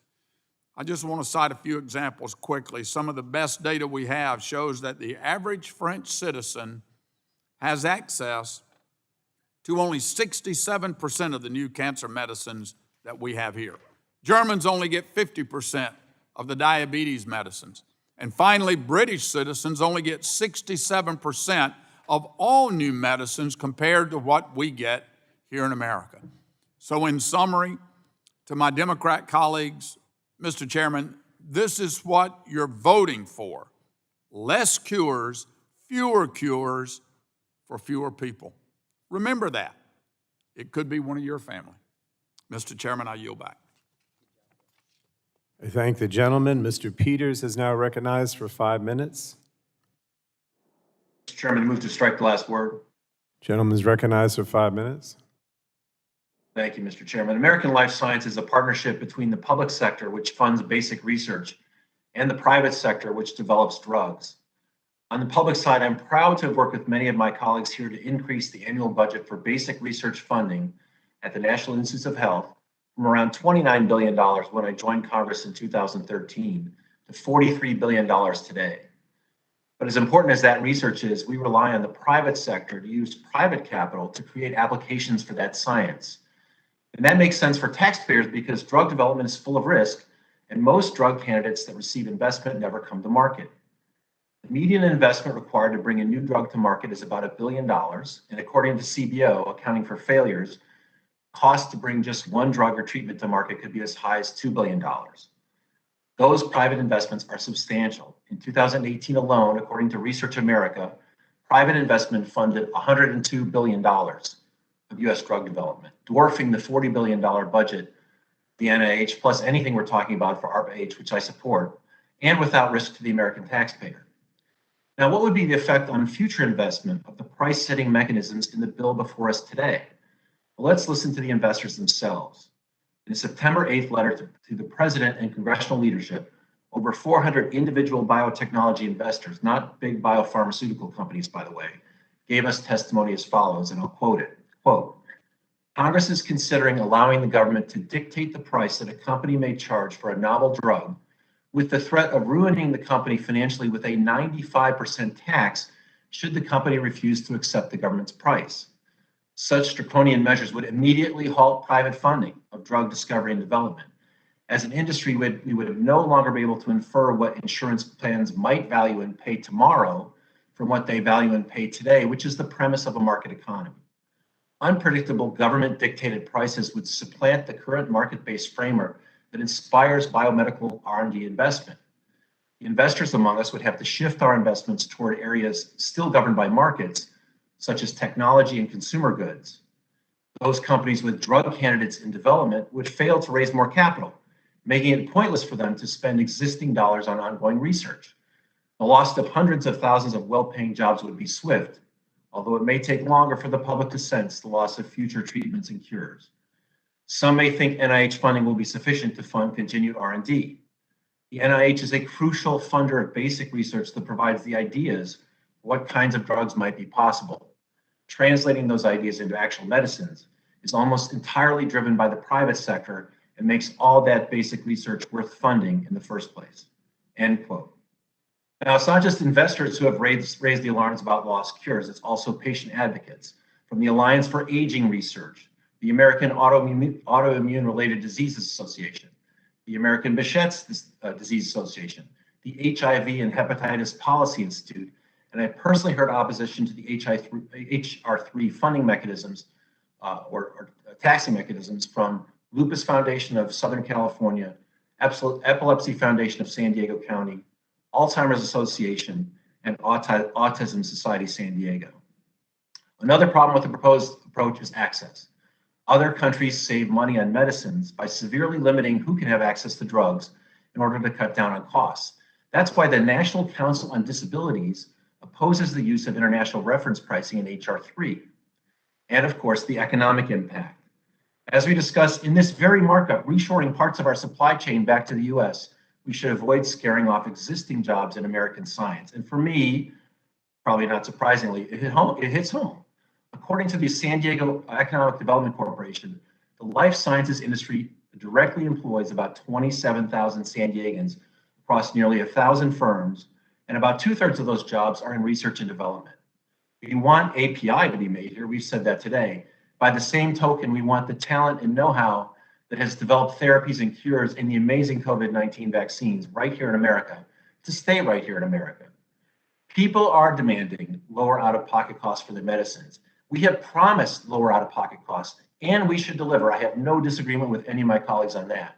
Speaker 18: I just want to cite a few examples quickly. Some of the best data we have shows that the average French citizen has access to only 67% of the new cancer medicines that we have here. Germans only get 50% of the diabetes medicines. And finally, British citizens only get 67% of all new medicines compared to what we get here in America. So in summary, to my Democrat colleagues, Mr. Chairman, this is what you're voting for. Less cures for fewer people. Remember that. It could be one of your family. Mr. Chairman, I yield back.
Speaker 1: I thank the gentleman. Mr. Peters is now recognized for 5 minutes.
Speaker 13: Mr. Chairman, move to strike the last word.
Speaker 1: Gentleman is recognized for 5 minutes.
Speaker 13: Thank you, Mr. Chairman. American Life Science is a partnership between the public sector, which funds basic research, and the private sector, which develops drugs. On the public side, I'm proud to have worked with many of my colleagues here to increase the annual budget for basic research funding at the National Institutes of Health from around $29 billion when I joined Congress in 2013 to $43 billion today. But as important as that research is, we rely on the private sector to use private capital to create applications for that science. And that makes sense for taxpayers because drug development is full of risk, and most drug candidates that receive investment never come to market. The median investment required to bring a new drug to market is about $1 billion, and according to CBO, accounting for failures, cost to bring just one drug or treatment to market could be as high as $2 billion. Those private investments are substantial. In 2018 alone, according to Research America, private investment funded $102 billion of U.S. drug development, dwarfing the $40 billion budget, the NIH, plus anything we're talking about for ARPA-H, which I support, and without risk to the American taxpayer. Now, what would be the effect on future investment of the price-setting mechanisms in the bill before us today? Well, let's listen to the investors themselves. In a September 8th letter to the President and congressional leadership, over 400 individual biotechnology investors, not big biopharmaceutical companies, by the way, gave us testimony as follows, and I'll quote it. Quote, Congress is considering allowing the government to dictate the price that a company may charge for a novel drug with the threat of ruining the company financially with a 95% tax should the company refuse to accept the government's price. Such draconian measures would immediately halt private funding of drug discovery and development. As an industry, we would no longer be able to infer what insurance plans might value and pay tomorrow from what they value and pay today, which is the premise of a market economy. Unpredictable government-dictated prices would supplant the current market-based framework that inspires biomedical R&D investment. The investors among us would have to shift our investments toward areas still governed by markets, such as technology and consumer goods. Those companies with drug candidates in development would fail to raise more capital, making it pointless for them to spend existing dollars on ongoing research. The loss of hundreds of thousands of well-paying jobs would be swift, although it may take longer for the public to sense the loss of future treatments and cures. Some may think NIH funding will be sufficient to fund continued R&D. The NIH is a crucial funder of basic research that provides the ideas for what kinds of drugs might be possible. Translating those ideas into actual medicines is almost entirely driven by the private sector and makes all that basic research worth funding in the first place. End quote. Now, it's not just investors who have raised the alarms about lost cures, it's also patient advocates from the Alliance for Aging Research, the American Autoimmune-Related Diseases Association, the American Behçet's Disease Association, the HIV and Hepatitis Policy Institute, and I personally heard opposition to the HR3 funding mechanisms or taxing mechanisms from Lupus Foundation of Southern California, Epilepsy Foundation of San Diego County, Alzheimer's Association, and Autism Society San Diego. Another problem with the proposed approach is access. Other countries save money on medicines by severely limiting who can have access to drugs in order to cut down on costs. That's why the National Council on Disabilities opposes the use of international reference pricing in HR3. And of course, the economic impact. As we discussed in this very markup, reshoring parts of our supply chain back to the US, we should avoid scaring off existing jobs in American science. And for me, probably not surprisingly, it hits home. According to the San Diego Economic Development Corporation, the life sciences industry and directly employs about 27,000 San Diegans across nearly 1,000 firms, and about 2/3 of those jobs are in research and development. We want API to be made here. We've said that today. By the same token, we want the talent and know-how that has developed therapies and cures in the amazing COVID-19 vaccines right here in America to stay right here in America. People are demanding lower out-of-pocket costs for their medicines. We have promised lower out-of-pocket costs, and we should deliver. I have no disagreement with any of my colleagues on that.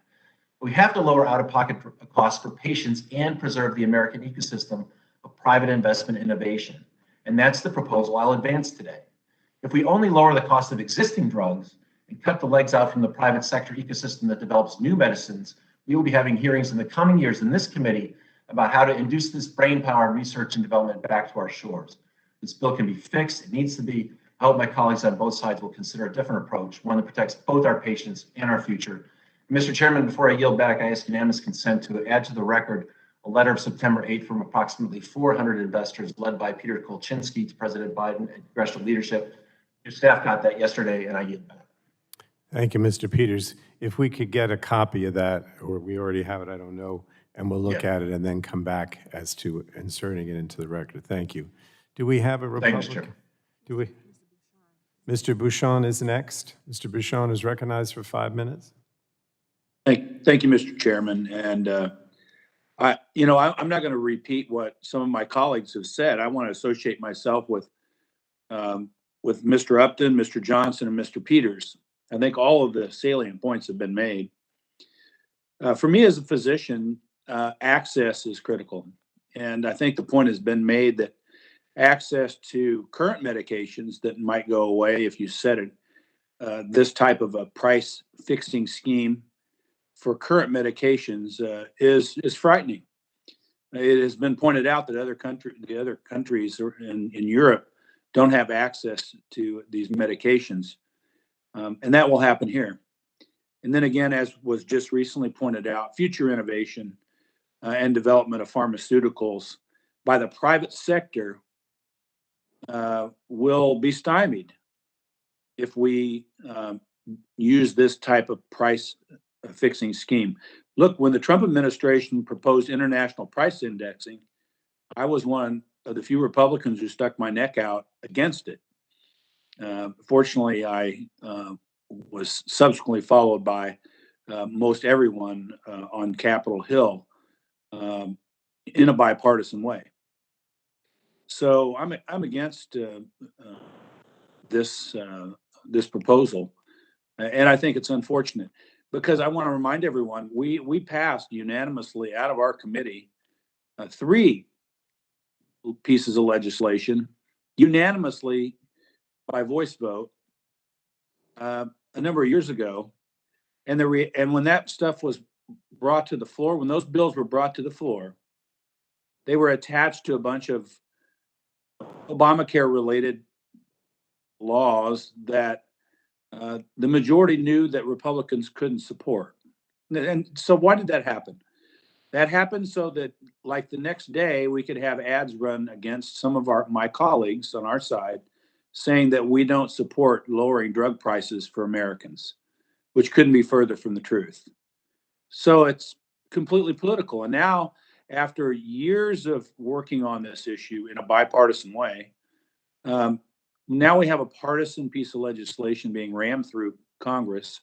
Speaker 13: We have to lower out-of-pocket costs for patients and preserve the American ecosystem of private investment innovation. And that's the proposal I'll advance today. If we only lower the cost of existing drugs and cut the legs out from the private sector ecosystem that develops new medicines, we will be having hearings in the coming years in this committee about how to induce this brainpower research and development back to our shores. This bill can be fixed. It needs to be. I hope my colleagues on both sides will consider a different approach, one that protects both our patients and our future. Mr. Chairman, before I yield back, I ask unanimous consent to add to the record a letter of September 8th from approximately 400 investors led by Peter Kolchinsky to President Biden and congressional leadership. Your staff got that yesterday, and I yield back.
Speaker 1: Thank you, Mr. Peters. If we could get a copy of that, or we already have it, I don't know, and we'll look at it and then come back as to inserting it into the record. Thank you. Do we have a Republican? Do we? Mr. Bouchon is next. Mr. Bouchon is recognized for 5 minutes.
Speaker 16: Thank you, Mr. Chairman. And I'm not going to repeat what some of my colleagues have said. I want to associate myself with Mr. Upton, Mr. Johnson, and Mr. Peters. I think all of the salient points have been made. For me as a physician, access is critical. And I think the point has been made that access to current medications that might go away if you set it, this type of a price fixing scheme for current medications is frightening. It has been pointed out that the other countries in Europe don't have access to these medications. And that will happen here. And then again, as was just recently pointed out, future innovation and development of pharmaceuticals by the private sector will be stymied if we use this type of price fixing scheme. Look, when the Trump administration proposed international price indexing, I was one of the few Republicans who stuck my neck out against it. Fortunately, I was subsequently followed by most everyone on Capitol Hill in a bipartisan way. So I'm against this proposal, and I think it's unfortunate because I want to remind everyone we passed unanimously out of our committee 3 pieces of legislation unanimously by voice vote a number of years ago, and when that stuff was brought to the floor, when those bills were brought to the floor, they were attached to a bunch of Obamacare-related laws that the majority knew that Republicans couldn't support. And so why did that happen? That happened so that, like, the next day we could have ads run against some of my colleagues on our side saying that we don't support lowering drug prices for Americans, which couldn't be further from the truth. So it's completely political. And now, after years of working on this issue in a bipartisan way, now we have a partisan piece of legislation being rammed through Congress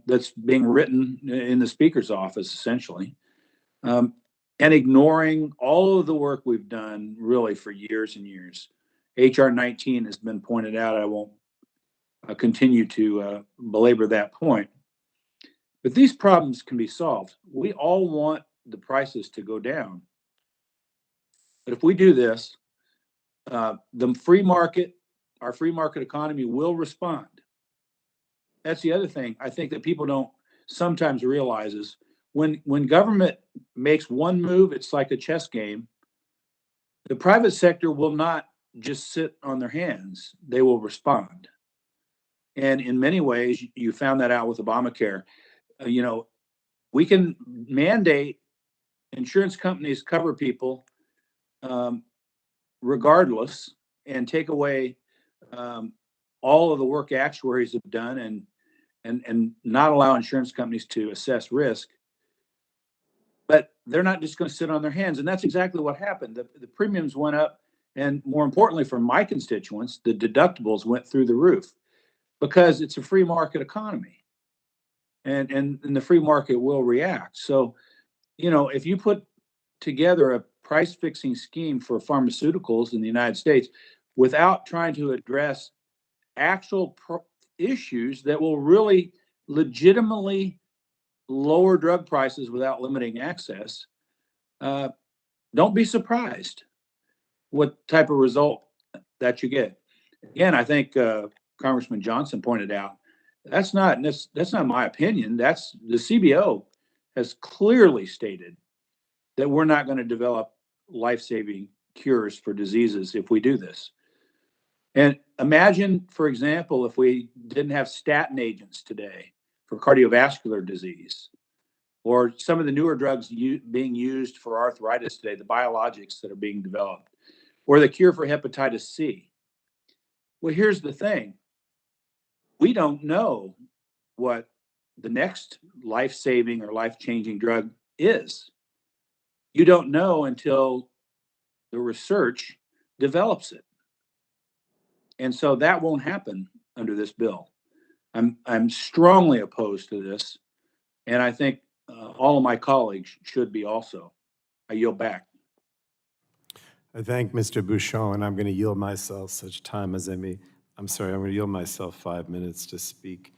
Speaker 16: that's being written in the Speaker's office, essentially, and ignoring all of the work we've done really for years and years. H.R. 19 has been pointed out. I won't continue to belabor that point. But these problems can be solved. We all want the prices to go down. But if we do this, the free market, our free market economy will respond. That's the other thing I think that people don't sometimes realize is when government makes one move, it's like a chess game. The private sector will not just sit on their hands. They will respond. And in many ways, you found that out with Obamacare. We can mandate insurance companies cover people regardless and take away all of the work actuaries have done and not allow insurance companies to assess risk. But they're not just going to sit on their hands. And that's exactly what happened. The premiums went up. And more importantly, for my constituents, the deductibles went through the roof because it's a free market economy. And the free market will react. So, you know, if you put together a price fixing scheme for pharmaceuticals in the United States without trying to address actual issues that will really legitimately lower drug prices without limiting access, don't be surprised what type of result that you get. Again, I think Congressman Johnson pointed out, that's not my opinion. That's the CBO has clearly stated that we're not going to develop life-saving cures for diseases if we do this. And imagine, for example, if we didn't have statin agents today for cardiovascular disease, or some of the newer drugs being used for arthritis today, the biologics that are being developed, or the cure for hepatitis C. Well, here's the thing. We don't know what the next life-saving or life-changing drug is. You don't know until the research develops it. And so that won't happen under this bill. I'm strongly opposed to this, and I think all of my colleagues should be also. I yield back.
Speaker 1: I thank Mr. Bouchon, and I'm going to yield myself such time as I may. I'm going to yield myself 5 minutes to speak.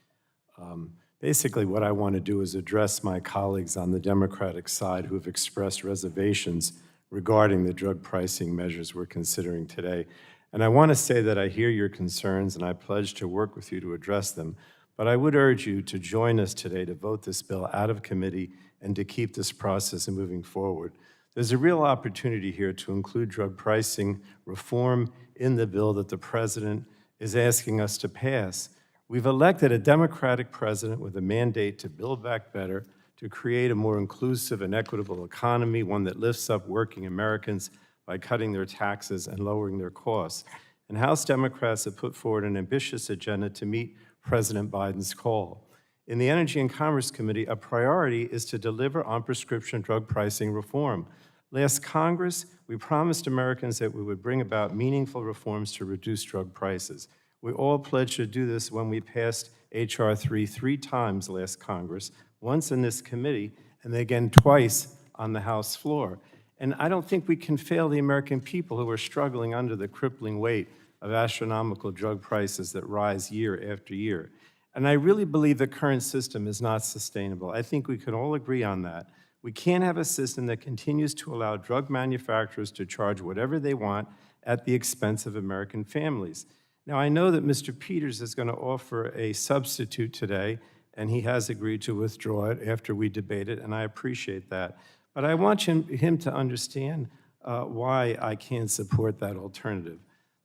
Speaker 1: Basically, what I want to do is address my colleagues on the Democratic side who have expressed reservations regarding the drug pricing measures we're considering today. And I want to say that I hear your concerns, and I pledge to work with you to address them. But I would urge you to join us today to vote this bill out of committee and to keep this process moving forward. There's a real opportunity here to include drug pricing reform in the bill that the president is asking us to pass. We've elected a Democratic president with a mandate to build back better, to create a more inclusive and equitable economy, one that lifts up working Americans by cutting their taxes and lowering their costs. And House Democrats have put forward an ambitious agenda to meet President Biden's call. In the Energy and Commerce Committee, a priority is to deliver on prescription drug pricing reform. Last Congress, we promised Americans that we would bring about meaningful reforms to reduce drug prices. We all pledged to do this when we passed H.R. 3 three times last Congress, once in this committee, and again twice on the House floor. And I don't think we can fail the American people who are struggling under the crippling weight of astronomical drug prices that rise year after year. And I really believe the current system is not sustainable. I think we can all agree on that. We can't have a system that continues to allow drug manufacturers to charge whatever they want at the expense of American families. Now, I know that Mr. Peters is going to offer a substitute today, and he has agreed to withdraw it after we debate it, and I appreciate that. But I want him to understand why I can't support that alternative.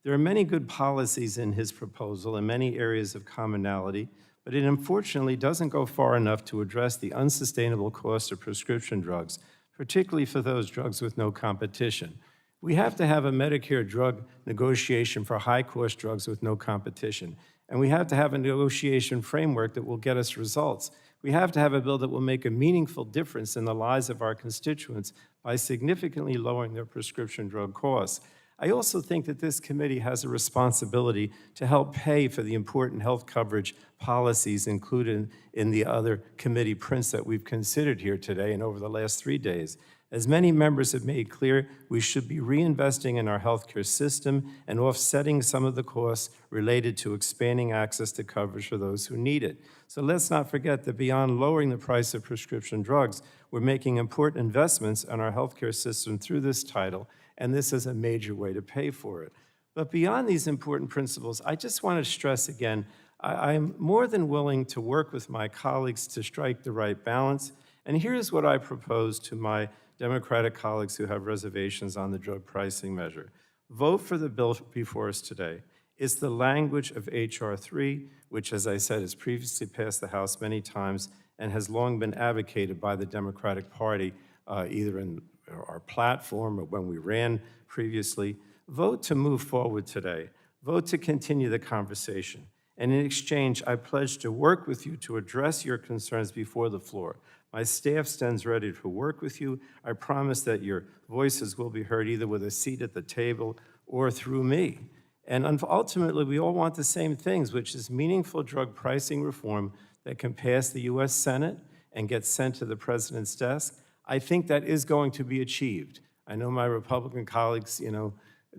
Speaker 1: There are many good policies in his proposal and many areas of commonality, but it unfortunately doesn't go far enough to address the unsustainable cost of prescription drugs, particularly for those drugs with no competition. We have to have a Medicare drug negotiation for high-cost drugs with no competition, and we have to have a negotiation framework that will get us results. We have to have a bill that will make a meaningful difference in the lives of our constituents by significantly lowering their prescription drug costs. I also think that this committee has a responsibility to help pay for the important health coverage policies included in the other committee prints that we've considered here today and over the last 3 days. As many members have made clear, we should be reinvesting in our healthcare system and offsetting some of the costs related to expanding access to coverage for those who need it. So let's not forget that beyond lowering the price of prescription drugs, we're making important investments in our healthcare system through this title, and this is a major way to pay for it. But beyond these important principles, I just want to stress again, I'm more than willing to work with my colleagues to strike the right balance, and here's what I propose to my Democratic colleagues who have reservations on the drug pricing measure. Vote for the bill before us today. It's the language of H.R. 3, which, as I said, has previously passed the House many times and has long been advocated by the Democratic Party, either in our platform or when we ran previously. Vote to move forward today. Vote to continue the conversation. And in exchange, I pledge to work with you to address your concerns before the floor. My staff stands ready to work with you. I promise that your voices will be heard either with a seat at the table or through me. And ultimately, we all want the same things, which is meaningful drug pricing reform that can pass the US Senate and get sent to the president's desk. I think that is going to be achieved. I know my Republican colleagues,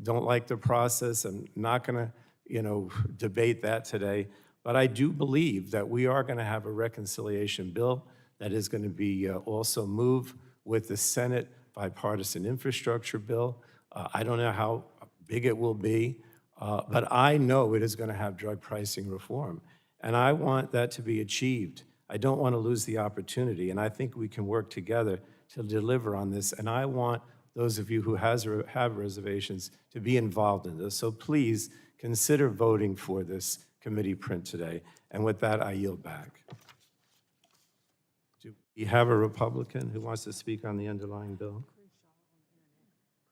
Speaker 1: don't like the process. I'm not going to, debate that today. But I do believe that we are going to have a reconciliation bill that is going to be also moved with the Senate bipartisan infrastructure bill. I don't know how big it will be, but I know it is going to have drug pricing reform. And I want that to be achieved. I don't want to lose the opportunity, and I think we can work together to deliver on this. And I want those of you who have reservations to be involved in this. So please consider voting for this committee print today. And with that, I yield back. Do we have a Republican who wants to speak on the underlying bill?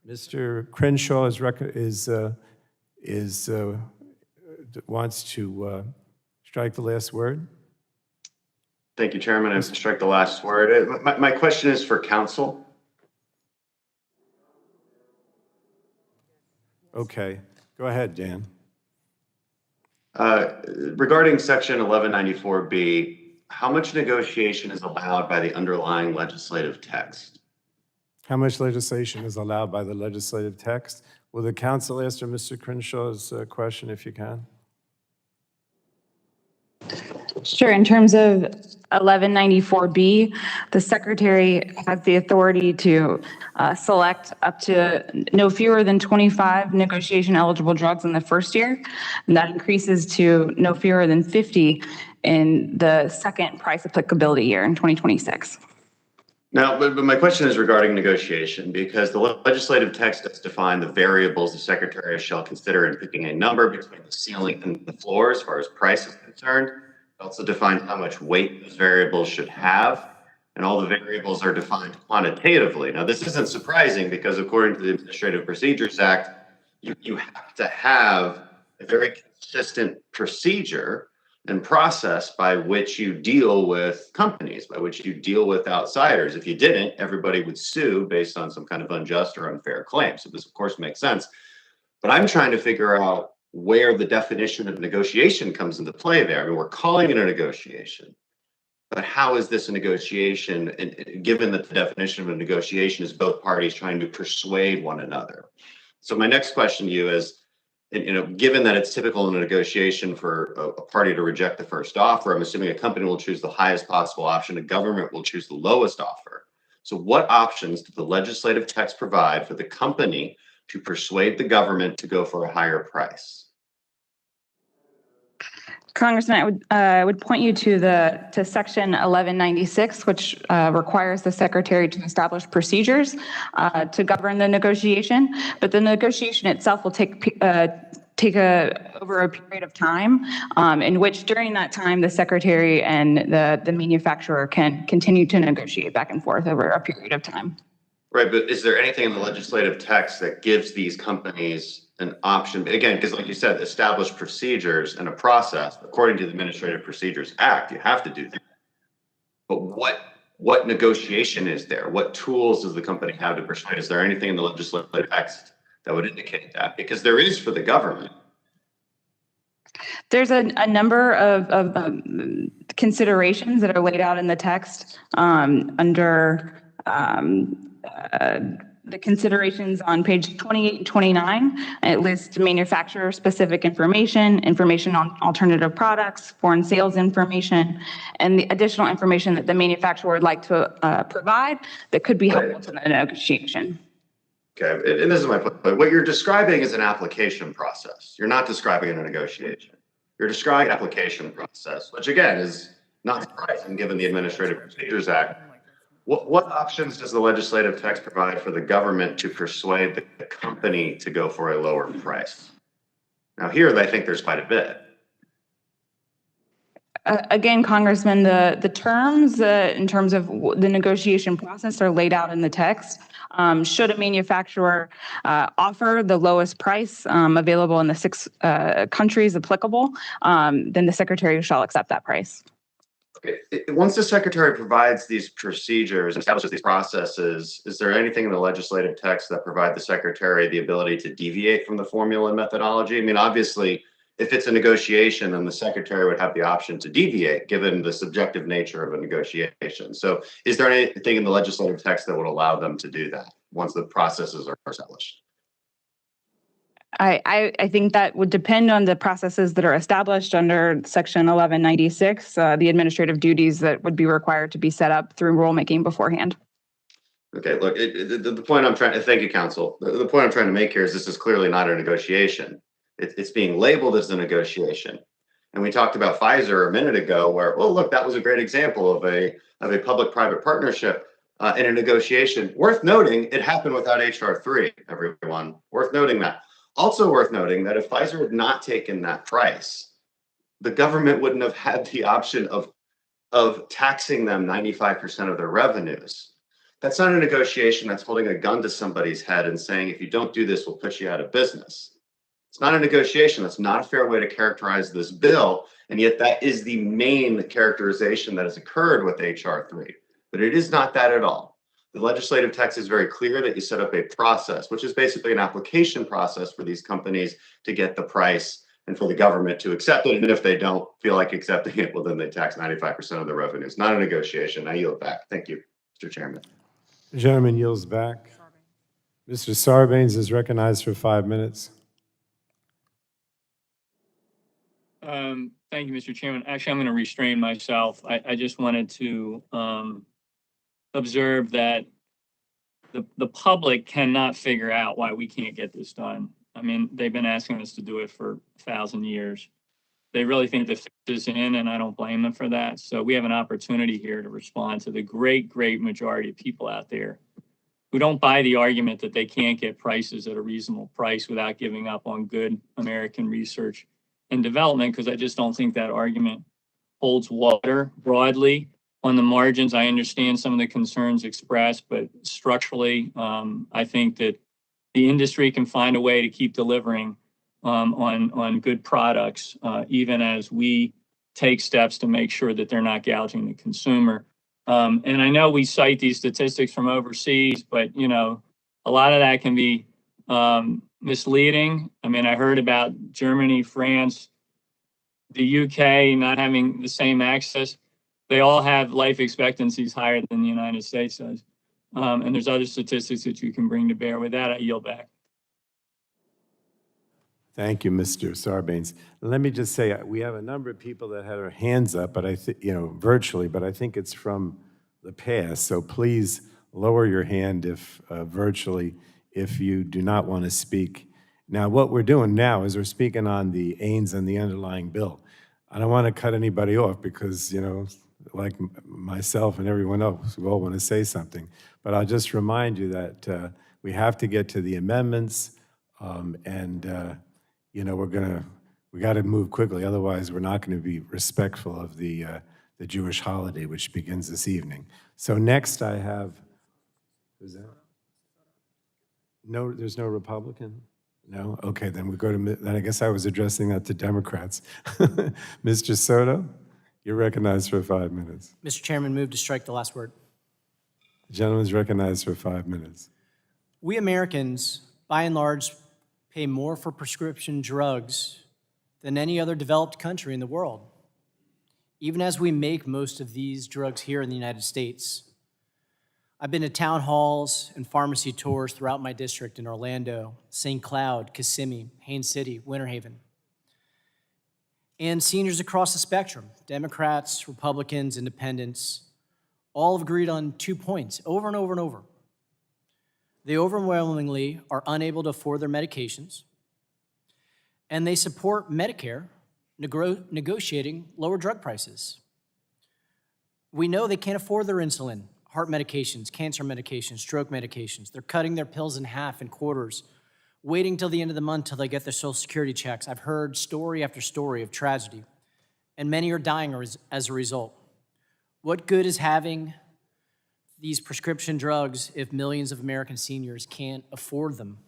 Speaker 1: Mr. Crenshaw wants to strike the last word.
Speaker 10: Thank you, Chairman. I have to strike the last word. My question is for council.
Speaker 1: Okay, go ahead, Dan.
Speaker 10: Regarding section 1194B, how much negotiation is allowed by the underlying legislative text?
Speaker 1: How much legislation is allowed by the legislative text? Will the council answer Mr. Crenshaw's question if you can?
Speaker 21: Sure. In terms of 1194B, the secretary has the authority to select up to no fewer than 25 negotiation eligible drugs in the first year. And that increases to no fewer than 50 in the second price applicability year in 2026.
Speaker 10: Now, but my question is regarding negotiation, because the legislative text does define the variables the secretary shall consider in picking a number between the ceiling and the floor as far as price is concerned. It also defines how much weight those variables should have, and all the variables are defined quantitatively. Now, this isn't surprising because according to the Administrative Procedures Act, you have to have a very consistent procedure and process by which you deal with companies, by which you deal with outsiders. If you didn't, everybody would sue based on some kind of unjust or unfair claim. So this, of course, makes sense. But I'm trying to figure out where the definition of negotiation comes into play there. I mean, we're calling it a negotiation, but how is this a negotiation? And given that the definition of a negotiation is both parties trying to persuade one another. So my next question to you is, given that it's typical in a negotiation for a party to reject the first offer, I'm assuming a company will choose the highest possible option, a government will choose the lowest offer. So what options does the legislative text provide for the company to persuade the government to go for a higher price?
Speaker 21: Congressman, I would point you to section 1196, which requires the secretary to establish procedures to govern the negotiation. But the negotiation itself will take over a period of time, in which during that time the secretary and the manufacturer can continue to negotiate back and forth over a period of time.
Speaker 10: Right, but is there anything in the legislative text that gives these companies an option? Again, because like you said, established procedures and a process, according to the Administrative Procedures Act, you have to do that. But what negotiation is there? What tools does the company have to persuade? Is there anything in the legislative text that would indicate that? Because there is for the government.
Speaker 21: There's a number of considerations that are laid out in the text under the considerations on page 28 and 29. It lists manufacturer-specific information on alternative products, foreign sales information, and the additional information that the manufacturer would like to provide that could be helpful to the negotiation.
Speaker 10: Okay, and this is my point. What you're describing is an application process. You're not describing a negotiation. You're describing an application process, which again is not surprising given the Administrative Procedures Act. What options does the legislative text provide for the government to persuade the company to go for a lower price? Now here, I think there's quite a bit.
Speaker 21: Again, Congressman, the terms in terms of the negotiation process are laid out in the text. Should a manufacturer offer the lowest price available in the 6 countries applicable, then the Secretary shall accept that price.
Speaker 10: Okay. Once the secretary provides these procedures, establishes these processes, is there anything in the legislative text that provide the secretary the ability to deviate from the formula and methodology? I mean, obviously, if it's a negotiation, then the secretary would have the option to deviate given the subjective nature of a negotiation. So is there anything in the legislative text that would allow them to do that once the processes are established?
Speaker 21: I think that would depend on the processes that are established under Section 1196, the administrative duties that would be required to be set up through rulemaking beforehand.
Speaker 10: Okay, look, the point I'm trying to, thank you, counsel. The point I'm trying to make here is this is clearly not a negotiation. It's being labeled as a negotiation. And we talked about Pfizer a minute ago where, well, look, that was a great example of a public-private partnership in a negotiation. Worth noting, it happened without HR 3, everyone. Worth noting that. Also worth noting that if Pfizer had not taken that price, the government wouldn't have had the option of taxing them 95% of their revenues. That's not a negotiation. That's holding a gun to somebody's head and saying, if you don't do this, we'll put you out of business. It's not a negotiation. That's not a fair way to characterize this bill. And yet that is the main characterization that has occurred with HR 3. But it is not that at all. The legislative text is very clear that you set up a process, which is basically an application process for these companies to get the price and for the government to accept it. And if they don't feel like accepting it, well, then they tax 95% of the revenues. Not a negotiation. I yield back. Thank you, Mr. Chairman.
Speaker 1: The gentleman yields back. Mr. Sarbanes is recognized for 5 minutes.
Speaker 8: Thank you, Mr. Chairman. Actually, I'm going to restrain myself. I just wanted to observe that the public cannot figure out why we can't get this done. I mean, they've been asking us to do it for 1,000 years. They really think the fix is in, and I don't blame them for that. So we have an opportunity here to respond to the great, great majority of people out there who don't buy the argument that they can't get prices at a reasonable price without giving up on good American research and development, because I just don't think that argument holds water broadly. On the margins, I understand some of the concerns expressed, but structurally, I think that the industry can find a way to keep delivering on good products, even as we take steps to make sure that they're not gouging the consumer. And I know we cite these statistics from overseas, but you know, a lot of that can be misleading. I mean, I heard about Germany, France, the UK not having the same access. They all have life expectancies higher than the United States does. And there's other statistics that you can bring to bear. With that, I yield back.
Speaker 1: Thank you, Mr. Sarbanes. Let me just say, we have a number of people that had their hands up, but I think, virtually, but I think it's from the past. So please lower your hand if virtually, if you do not want to speak. Now, what we're doing now is we're speaking on the aims and the underlying bill. I don't want to cut anybody off because, like myself and everyone else, we all want to say something. But I'll just remind you that we have to get to the amendments, we got to move quickly. Otherwise, we're not going to be respectful of the Jewish holiday, which begins this evening. So next, I have. Who's that? No, there's no Republican. No? Okay, then we go to. Then I guess I was addressing that to Democrats. Mr. Soto. You're recognized for 5 minutes.
Speaker 17: Mr. Chairman, move to strike the last word.
Speaker 1: The gentleman's recognized for 5 minutes.
Speaker 17: We Americans, by and large, pay more for prescription drugs than any other developed country in the world, even as we make most of these drugs here in the United States. I've been to town halls and pharmacy tours throughout my district in Orlando, St. Cloud, Kissimmee, Haines City, Winter Haven. And seniors across the spectrum, Democrats, Republicans, Independents, all have agreed on 2 points over and over and over. They overwhelmingly are unable to afford their medications, and they support Medicare negotiating lower drug prices. We know they can't afford their insulin, heart medications, cancer medications, stroke medications. They're cutting their pills in half and quarters, waiting till the end of the month till they get their Social Security checks. I've heard story after story of tragedy and many are dying as a result. What good is having these prescription drugs if millions of American seniors can't afford them?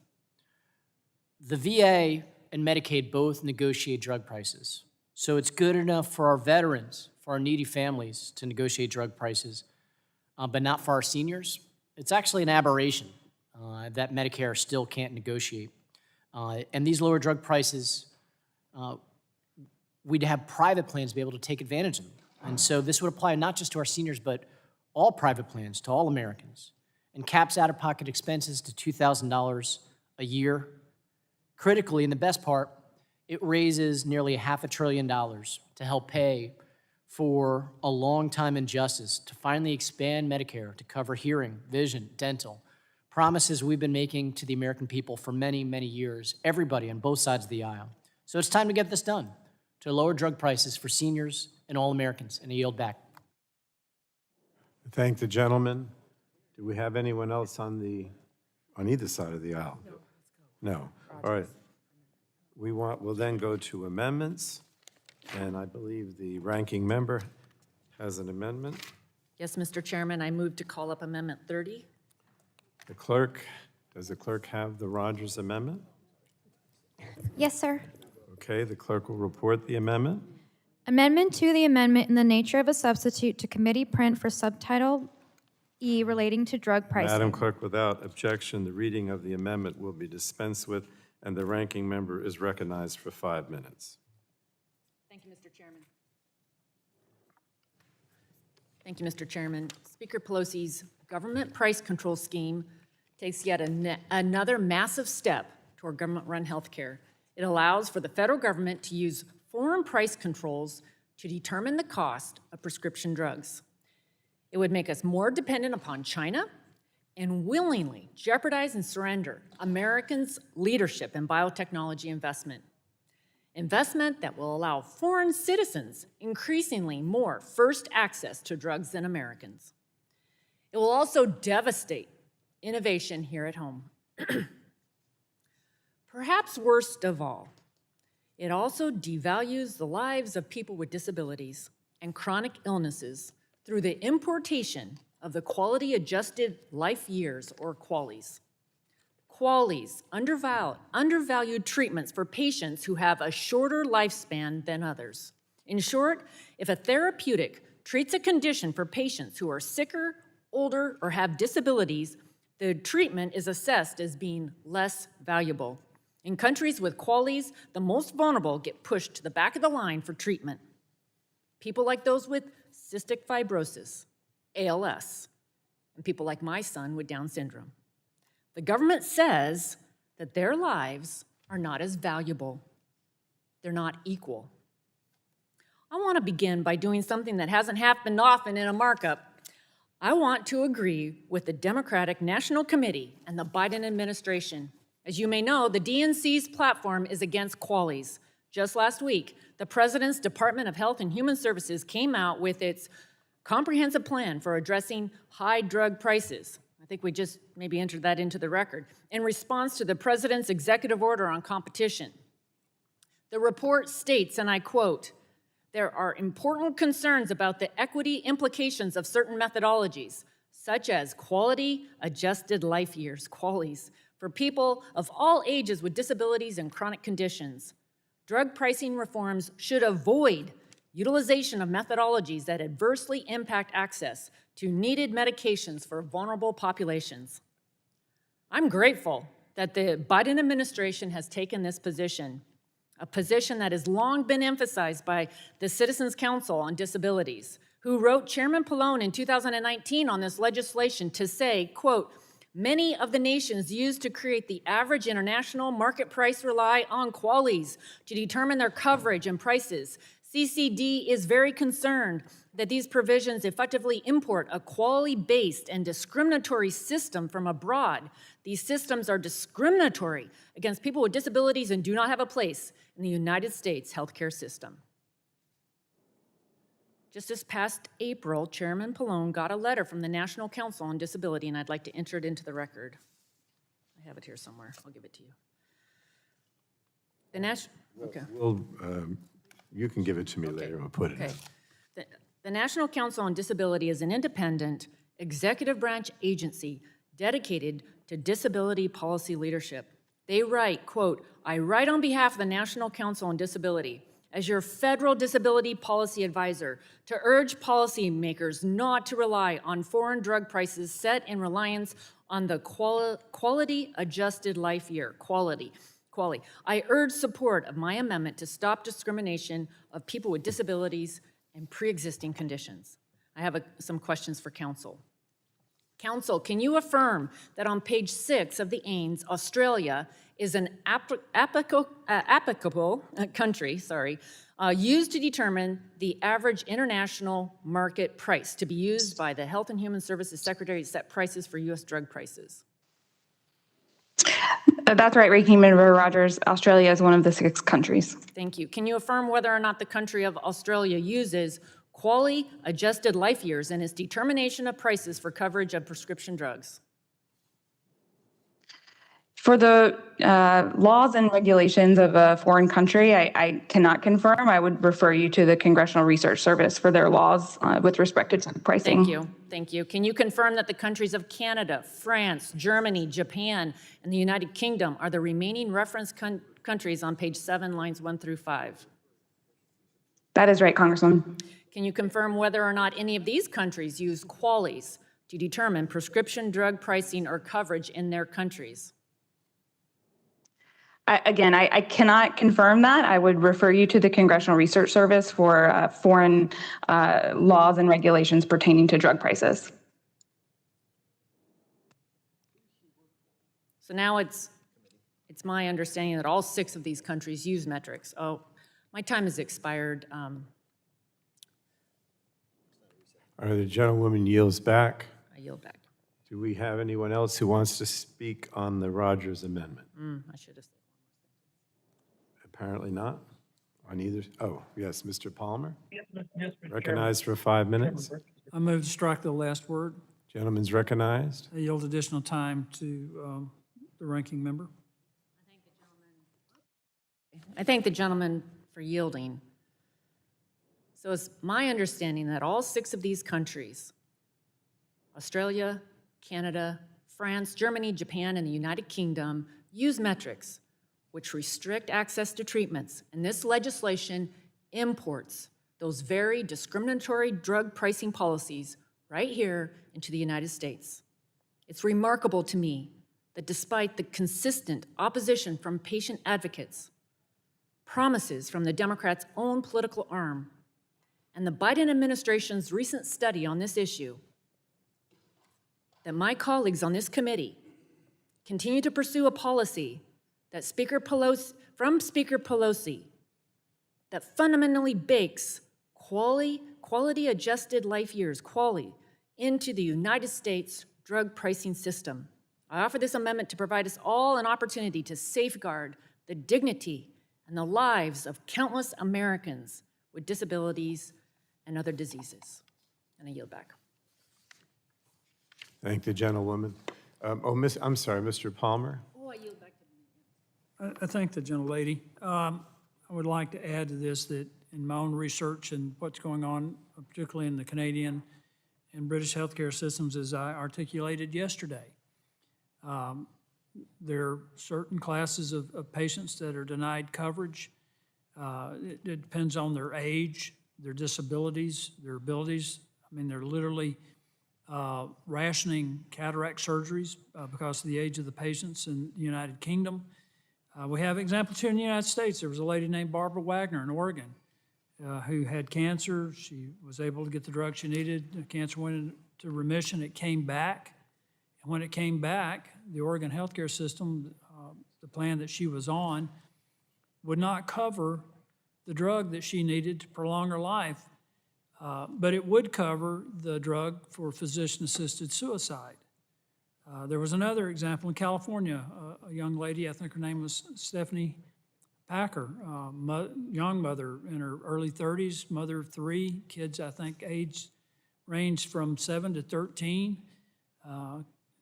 Speaker 17: The VA and Medicaid both negotiate drug prices. So it's good enough for our veterans, for our needy families to negotiate drug prices, but not for our seniors. It's actually an aberration that Medicare still can't negotiate. And these lower drug prices, we'd have private plans be able to take advantage of them. And so this would apply not just to our seniors, but all private plans, to all Americans, and caps out-of-pocket expenses to $2,000 a year. Critically, and the best part, it raises nearly $500 billion to help pay for a long-time injustice to finally expand Medicare to cover hearing, vision, dental, promises we've been making to the American people for many, many years, everybody on both sides of the aisle. So it's time to get this done, to lower drug prices for seniors and all Americans, and I yield back.
Speaker 1: Thank the gentleman. Do we have anyone else on either side of the aisle? No. All right. We'll then go to amendments, and I believe the ranking member has an amendment.
Speaker 4: Yes, Mr. Chairman, I move to call up Amendment 30.
Speaker 1: Does the clerk have the Rogers amendment?
Speaker 2: Yes, sir.
Speaker 1: Okay, the clerk will report the amendment.
Speaker 2: Amendment to the amendment in the nature of a substitute to committee print for Subtitle E relating to drug pricing.
Speaker 1: Madam Clerk, without objection, the reading of the amendment will be dispensed with, and the ranking member is recognized for 5 minutes.
Speaker 4: Thank you, Mr. Chairman. Thank you, Mr. Chairman. Speaker Pelosi's government price control scheme takes yet another massive step toward government-run health care. It allows for the federal government to use foreign price controls to determine the cost of prescription drugs. It would make us more dependent upon China and willingly jeopardize and surrender Americans' leadership in biotechnology investment. Investment that will allow foreign citizens increasingly more first access to drugs than Americans. It will also devastate innovation here at home. Perhaps worst of all, it also devalues the lives of people with disabilities and chronic illnesses through the importation of the quality-adjusted life years, or QALYs. QALYs, undervalued treatments for patients who have a shorter lifespan than others. In short, if a therapeutic treats a condition for patients who are sicker, older, or have disabilities, the treatment is assessed as being less valuable. In countries with QALYs, the most vulnerable get pushed to the back of the line for treatment. People like those with cystic fibrosis, ALS, and people like my son with Down syndrome. The government says that their lives are not as valuable. They're not equal. I want to begin by doing something that hasn't happened often in a markup. I want to agree with the Democratic National Committee and the Biden administration. As you may know, the DNC's platform is against QALYs. Just last week, the President's Department of Health and Human Services came out with its comprehensive plan for addressing high drug prices. I think we just maybe entered that into the record, in response to the President's executive order on competition. The report states, and I quote, "There are important concerns about the equity implications of certain methodologies, such as quality-adjusted life years, QALYs, for people of all ages with disabilities and chronic conditions. Drug pricing reforms should avoid utilization of methodologies that adversely impact access to needed medications for vulnerable populations." I'm grateful that the Biden administration has taken this position, a position that has long been emphasized by the Citizens Council on Disabilities, who wrote Chairman Pallone in 2019 on this legislation to say, quote, "Many of the nations used to create the average international market price rely on QALYs to determine their coverage and prices. CCD is very concerned that these provisions effectively import a quality-based and discriminatory system from abroad. These systems are discriminatory against people with disabilities and do not have a place in the United States healthcare system." Just this past April, Chairman Pallone got a letter from the National Council on Disability, and I'd like to enter it into the record. I have it here somewhere. I'll give it to you. The National, okay.
Speaker 1: You can give it to me later, we'll put it in.
Speaker 4: Okay. The National Council on Disability is an independent executive branch agency dedicated to disability policy leadership. They write, quote, "I write on behalf of the National Council on Disability as your federal disability policy advisor to urge policymakers not to rely on foreign drug prices set in reliance on the quality adjusted life year, quality. I urge support of my amendment to stop discrimination of people with disabilities and pre-existing conditions." I have some questions for council. Council, can you affirm that on page 6 of the AINS, Australia is an applicable country, used to determine the average international market price to be used by the Health and Human Services Secretary to set prices for U.S. drug prices?
Speaker 21: That's right, Ranking Member Rogers. Australia is one of the 6 countries.
Speaker 4: Thank you. Can you affirm whether or not the country of Australia uses quality adjusted life years in its determination of prices for coverage of prescription drugs?
Speaker 21: For the laws and regulations of a foreign country, I cannot confirm. I would refer you to the Congressional Research Service for their laws with respect to pricing.
Speaker 4: Thank you. Thank you. Can you confirm that the countries of Canada, France, Germany, Japan, and the United Kingdom are the remaining reference countries on page 7, lines 1 through 5?
Speaker 21: That is right, Congresswoman.
Speaker 4: Can you confirm whether or not any of these countries use QALYs to determine prescription drug pricing or coverage in their countries?
Speaker 21: I cannot confirm that. I would refer you to the Congressional Research Service for foreign laws and regulations pertaining to drug prices.
Speaker 4: So now it's my understanding that all 6 of these countries use metrics. Oh, my time has expired.
Speaker 1: All right, the gentlewoman yields back.
Speaker 4: I yield back.
Speaker 1: Do we have anyone else who wants to speak on the Rogers Amendment?
Speaker 4: I should have said.
Speaker 1: Apparently not. On either, oh, yes, Mr. Palmer?
Speaker 14: Yes, Mr.
Speaker 1: Recognized for 5 minutes.
Speaker 7: I move to strike the last word.
Speaker 1: Gentleman's recognized.
Speaker 7: I yield additional time to the ranking member.
Speaker 4: I thank the gentleman for yielding. So it's my understanding that all 6 of these countries, Australia, Canada, France, Germany, Japan, and the United Kingdom, use metrics which restrict access to treatments, and this legislation imports those very discriminatory drug pricing policies right here into the United States. It's remarkable to me that despite the consistent opposition from patient advocates, promises from the Democrats' own political arm, and the Biden administration's recent study on this issue, that my colleagues on this committee continue to pursue a policy that Speaker Pelosi, that fundamentally bakes quality adjusted life years, QALY, into the United States drug pricing system. I offer this amendment to provide us all an opportunity to safeguard the dignity and the lives of countless Americans with disabilities and other diseases. And I yield back.
Speaker 1: Thank the gentlewoman. I'm sorry, Mr. Palmer?
Speaker 4: Oh, I yield back to
Speaker 7: I thank the gentlelady. I would like to add to this that in my own research and what's going on, particularly in the Canadian and British healthcare systems, as I articulated yesterday, there are certain classes of patients that are denied coverage. It depends on their age, their disabilities, their abilities. I mean, they're literally rationing cataract surgeries because of the age of the patients in the United Kingdom. We have examples here in the United States. There was a lady named Barbara Wagner in Oregon who had cancer. She was able to get the drug she needed. The cancer went into remission. It came back. And when it came back, the Oregon healthcare system, the plan that she was on, would not cover the drug that she needed to prolong her life, but it would cover the drug for physician-assisted suicide. There was another example in California, a young lady, I think her name was Stephanie Packer, young mother in her early 30s, mother of 3 kids, I think age ranged from 7 to 13.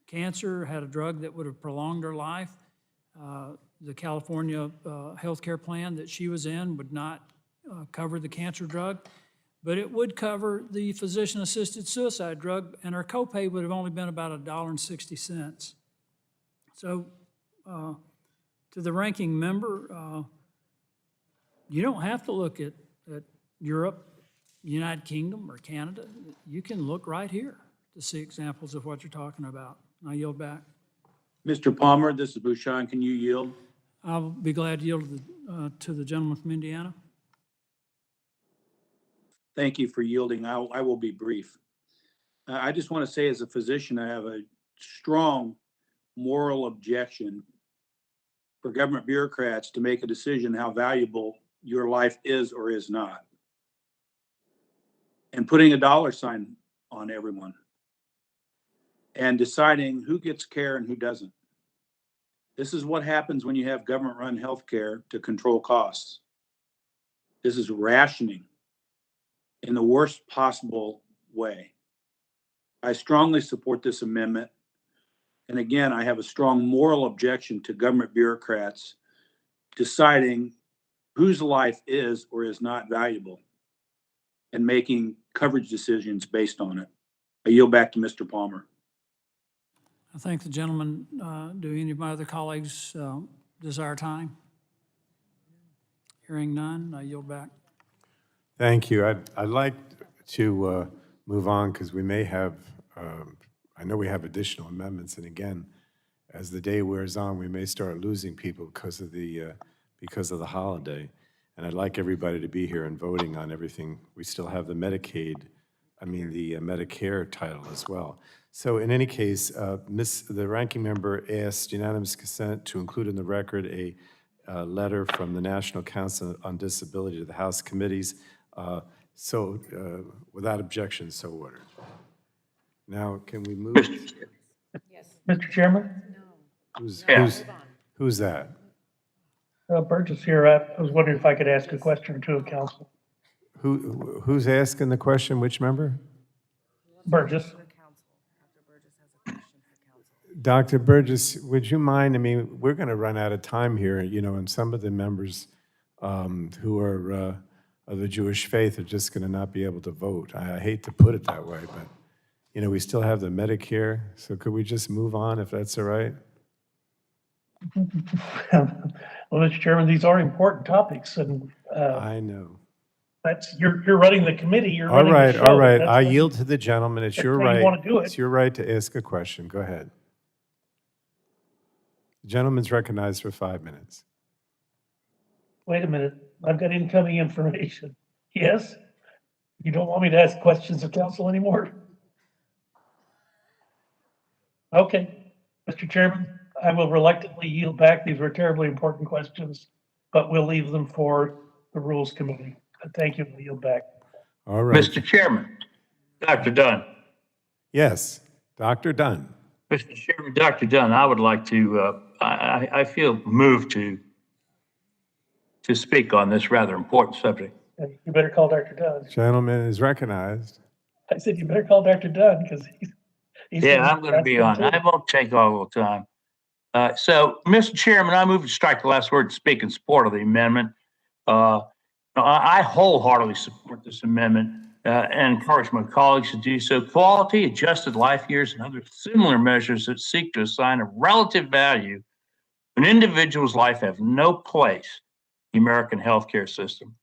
Speaker 7: Cancer, had a drug that would have prolonged her life. The California healthcare plan that she was in would not cover the cancer drug, but it would cover the physician-assisted suicide drug, and our copay would have only been about $1.60. So to the ranking member, you don't have to look at Europe, United Kingdom, or Canada. You can look right here to see examples of what you're talking about. I yield back.
Speaker 16: Mr. Palmer, this is Bouchon. Can you yield?
Speaker 7: I'll be glad to yield to the gentleman from Indiana.
Speaker 16: Thank you for yielding. I will be brief. I just want to say, as a physician, I have a strong moral objection for government bureaucrats to make a decision how valuable your life is or is not, and putting a dollar sign on everyone and deciding who gets care and who doesn't. This is what happens when you have government-run healthcare to control costs. This is rationing in the worst possible way. I strongly support this amendment. And again, I have a strong moral objection to government bureaucrats deciding whose life is or is not valuable and making coverage decisions based on it. I yield back to Mr. Palmer.
Speaker 7: I thank the gentleman. Do any of my other colleagues desire time? Hearing none, I yield back.
Speaker 1: Thank you. I'd like to move on because we may have, I know we have additional amendments, and again, as the day wears on, we may start losing people because of the holiday. And I'd like everybody to be here and voting on everything. We still have the Medicare title as well. So in any case, the ranking member asked unanimous consent to include in the record a letter from the National Council on Disability to the House committees. Without objection, so ordered. Now, can we move?
Speaker 14: Mr. Chairman?
Speaker 1: Who's that?
Speaker 14: Burgess here. I was wondering if I could ask a question or two of council.
Speaker 1: Who's asking the question? Which member?
Speaker 14: Burgess.
Speaker 1: Dr. Burgess, would you mind? I mean, we're going to run out of time here, and some of the members who are of the Jewish faith are just going to not be able to vote. I hate to put it that way, but, we still have the Medicare, so could we just move on if that's all right?
Speaker 14: Well, Mr. Chairman, these are important topics, and
Speaker 1: I know.
Speaker 14: You're running the committee. You're
Speaker 1: All
Speaker 14: running
Speaker 1: right,
Speaker 14: the show.
Speaker 1: all right. I yield to the gentleman. It's your
Speaker 14: how you
Speaker 1: right.
Speaker 14: wanna do it.
Speaker 1: It's your right to ask a question. Go ahead. The gentleman's recognized for 5 minutes.
Speaker 14: Wait a minute. I've got incoming information. Yes? You don't want me to ask questions of council anymore? Okay, Mr. Chairman, I will reluctantly yield back. These were terribly important questions, but we'll leave them for the Rules Committee. Thank you. I'll yield back.
Speaker 1: All right.
Speaker 11: Mr. Chairman, Dr. Dunn.
Speaker 1: Yes, Dr. Dunn.
Speaker 11: Mr. Chairman, Dr. Dunn, I would like to, I feel moved to speak on this rather important subject.
Speaker 14: You better call Dr. Dunn.
Speaker 1: Gentleman is recognized.
Speaker 14: I said you better call Dr. Dunn because he's
Speaker 11: Yeah, I'm going to be on. I won't take all the time. So, Mr. Chairman, I move to strike the last word and speak in support of the amendment. I wholeheartedly support this amendment and encourage my colleagues to do so. Quality, adjusted life years, and other similar measures that seek to assign a relative value to an individual's life have no place in the American healthcare system.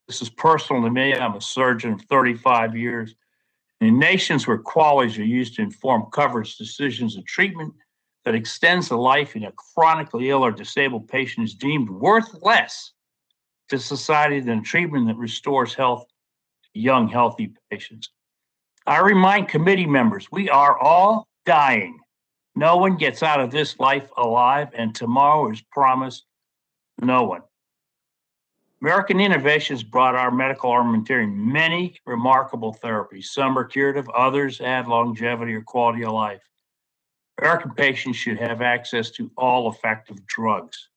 Speaker 11: This is personal to me. I'm a surgeon of 35 years. In nations where qualities are used to inform coverage decisions and treatment that extends the life in a chronically ill or disabled patient is deemed worth less to society than treatment that restores health to young, healthy patients. I remind committee members, we are all dying. No one gets out of this life alive, and tomorrow is promised no one. American innovations brought our medical armamentarium many remarkable therapies. Some are curative, others add longevity or quality of life. American patients should have access to all effective drugs.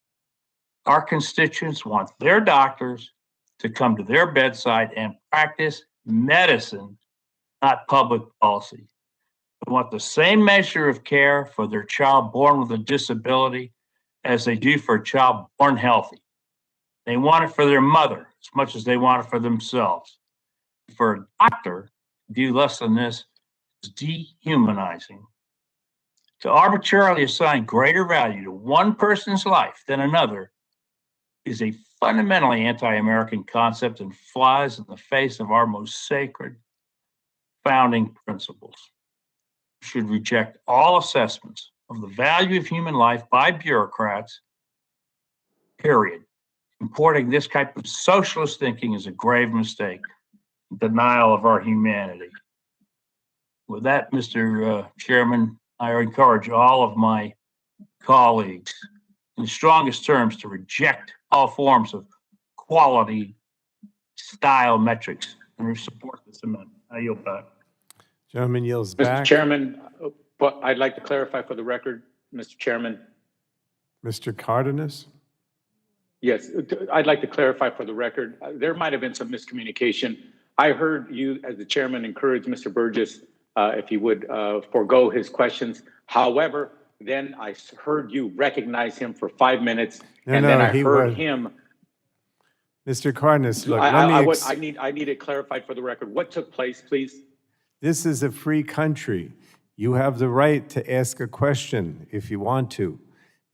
Speaker 11: Our constituents want their doctors to come to their bedside and practice medicine, not public policy. They want the same measure of care for their child born with a disability as they do for a child born healthy.
Speaker 19: They want it for their mother as much as they want it for themselves. For a doctor to do less than this is dehumanizing. To arbitrarily assign greater value to one person's life than another is a fundamentally anti-American concept and flies in the face of our most sacred founding principles. We should reject all assessments of the value of human life by bureaucrats, period. Importing this type of socialist thinking is a grave mistake, denial of our humanity. With that, Mr. Chairman, I encourage all of my colleagues in the strongest terms to reject all forms of quality style metrics and support this amendment. I yield back.
Speaker 1: Gentleman yields
Speaker 22: Mr.
Speaker 1: back.
Speaker 22: Chairman, but I'd like to clarify for the record, Mr. Chairman.
Speaker 1: Mr. Cardenas?
Speaker 22: Yes, I'd like to clarify for the record. There might have been some miscommunication. I heard you, as the chairman, encourage Mr. Burgess, if he would forego his questions. However, then I heard you recognize him for 5 minutes, then I heard him.
Speaker 1: Mr. Cardenas, look,
Speaker 22: I need it clarified for the record. What took place, please?
Speaker 1: This is a free country. You have the right to ask a question if you want to.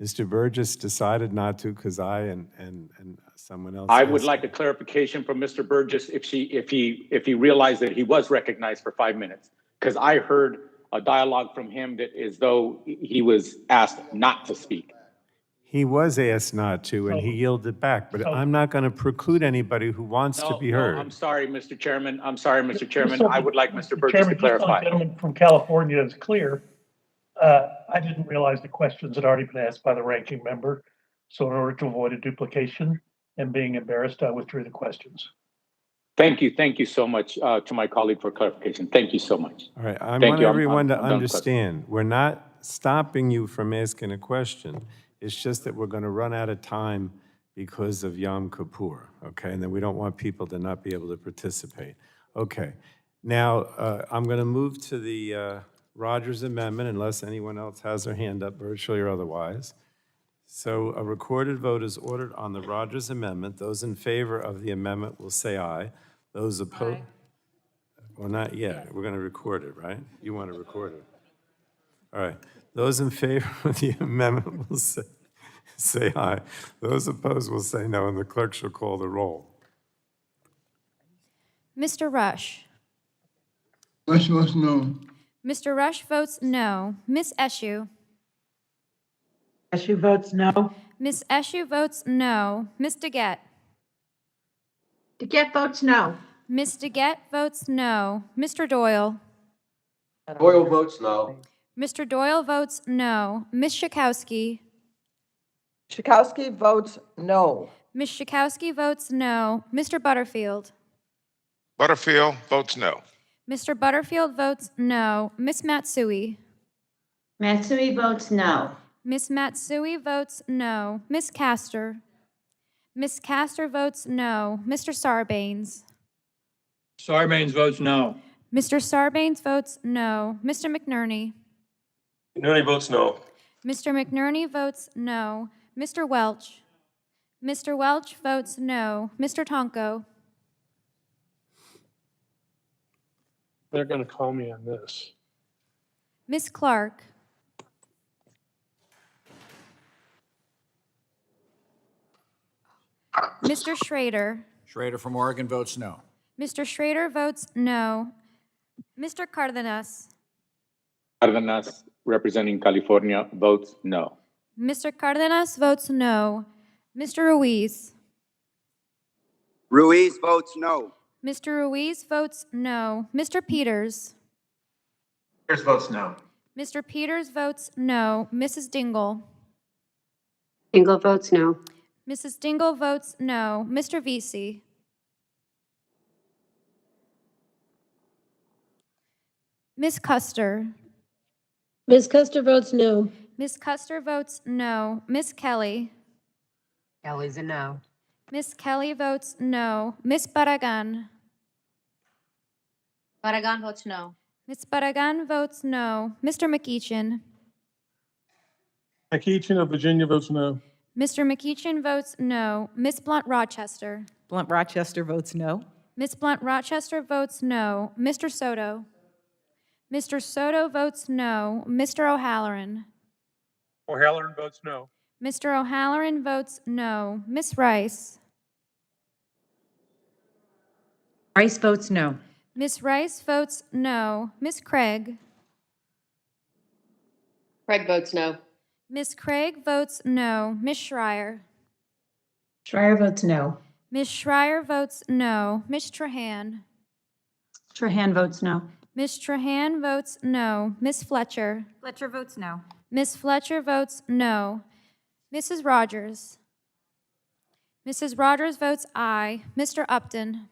Speaker 1: Mr. Burgess decided not to because I and someone else.
Speaker 22: I would like a clarification from Mr. Burgess if he realized that he was recognized for 5 minutes, because I heard a dialogue from him that as though he was asked not to speak.
Speaker 1: He was asked not to, and he yielded back. But I'm not going to preclude anybody who wants to be heard.
Speaker 22: I'm sorry, Mr. Chairman. I'm sorry, Mr. Chairman. I would like Mr. Burgess
Speaker 14: Chairman,
Speaker 22: to clarify.
Speaker 14: just so the gentleman from California is clear, I didn't realize the questions had already been asked by the ranking member. So in order to avoid a duplication and being embarrassed, I withdrew the questions.
Speaker 22: Thank you so much to my colleague for clarification. Thank you so much.
Speaker 1: All right, I want everyone to understand, we're not stopping you from asking a question. It's just that we're going to run out of time because of Yom Kippur, okay? And then we don't want people to not be able to participate. Okay, now I'm going to move to the Rogers Amendment unless anyone else has their hand up virtually or otherwise. So a recorded vote is ordered on the Rogers Amendment. Those in favor of the amendment will say aye. Those opposed? Well, not yet. We're going to record it, right? You want to record it. All right. Those in favor of the amendment will say aye. Those opposed will say no, and the clerk shall call the roll.
Speaker 2: Mr. Rush.
Speaker 23: Rush votes no.
Speaker 2: Mr. Rush votes no. Ms. Eshoo.
Speaker 9: Eshoo votes no.
Speaker 2: Ms. Eshoo votes no. Ms. DeGette.
Speaker 24: DeGette votes no.
Speaker 2: Ms. DeGette votes no. Mr. Doyle.
Speaker 12: Doyle votes no.
Speaker 2: Mr. Doyle votes no. Ms. Schakowsky.
Speaker 20: Schakowsky votes no.
Speaker 2: Ms. Schakowsky votes no. Mr. Butterfield.
Speaker 25: Butterfield votes no.
Speaker 2: Mr. Butterfield votes no. Ms. Matsui.
Speaker 24: Matsui votes no.
Speaker 2: Ms. Matsui votes no. Ms. Castor. Ms. Castor votes no. Mr. Sarbanes.
Speaker 19: Sarbanes votes no.
Speaker 2: Mr. Sarbanes votes no. Mr. McNerney.
Speaker 6: McNerney votes no.
Speaker 2: Mr. McNerney votes no. Mr. Welch. Mr. Welch votes no. Mr. Tonko.
Speaker 26: They're going to call me on this.
Speaker 2: Ms. Clark. Mr. Schrader.
Speaker 27: Schrader from Oregon votes no.
Speaker 2: Mr. Schrader votes no. Mr. Cardenas.
Speaker 22: Cardenas, representing California, votes no.
Speaker 2: Mr. Cardenas votes no. Mr. Ruiz.
Speaker 28: Ruiz votes no.
Speaker 2: Mr. Ruiz votes no. Mr. Peters.
Speaker 13: Peters votes no.
Speaker 2: Mr. Peters votes no. Mrs. Dingell.
Speaker 24: Dingell votes no.
Speaker 2: Mrs. Dingell votes no. Mr. Vesey. Ms. Custer.
Speaker 24: Ms. Custer votes no.
Speaker 2: Ms. Custer votes no. Ms. Kelly.
Speaker 24: Kelly's a no.
Speaker 2: Ms. Kelly votes no. Ms. Barragan.
Speaker 24: Barragan votes no.
Speaker 2: Ms. Barragan votes no. Mr. McEachin.
Speaker 26: McEachin of Virginia votes no.
Speaker 2: Mr. McEachin votes no. Ms. Blunt Rochester.
Speaker 3: Blunt Rochester votes no.
Speaker 2: Ms. Blunt Rochester votes no. Mr. Soto. Mr. Soto votes no. Mr. O'Halloran.
Speaker 5: O'Halloran votes no.
Speaker 2: Mr. O'Halloran votes no. Ms. Rice.
Speaker 3: Rice votes no.
Speaker 2: Ms. Rice votes no. Ms. Craig.
Speaker 24: Craig votes no.
Speaker 2: Ms. Craig votes no. Ms. Schreier.
Speaker 3: Schreier votes no.
Speaker 2: Ms. Schreier votes no. Ms. Trahan.
Speaker 3: Trahan votes no.
Speaker 2: Ms. Trahan votes no. Ms. Fletcher.
Speaker 3: Fletcher votes no.
Speaker 2: Ms. Fletcher votes no. Mrs. Rogers. Mrs. Rogers votes aye. Mr. Upton.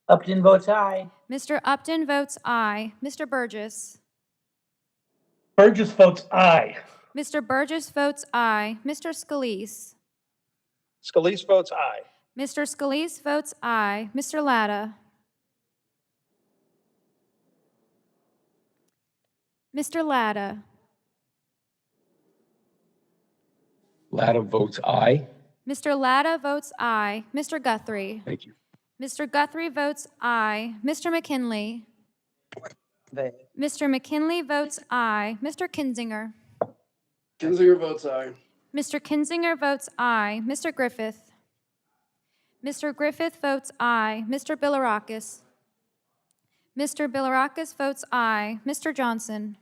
Speaker 11: Upton votes aye.
Speaker 2: Mr. Upton votes aye. Mr. Burgess.
Speaker 14: Burgess votes aye.
Speaker 2: Mr. Burgess votes aye. Mr. Scalise.
Speaker 5: Scalise votes aye.
Speaker 2: Mr. Scalise votes aye. Mr. Latta. Mr. Latta.
Speaker 5: Latta votes aye.
Speaker 2: Mr. Latta votes aye. Mr. Guthrie.
Speaker 5: Thank you.
Speaker 2: Mr. Guthrie votes aye. Mr. McKinley. Mr. McKinley votes aye. Mr. Kinzinger.
Speaker 5: Kinzinger votes aye.
Speaker 2: Mr. Kinzinger votes aye. Mr. Griffith. Mr. Griffith votes aye. Mr. Bilirakis. Mr. Bilirakis votes aye. Mr. Johnson.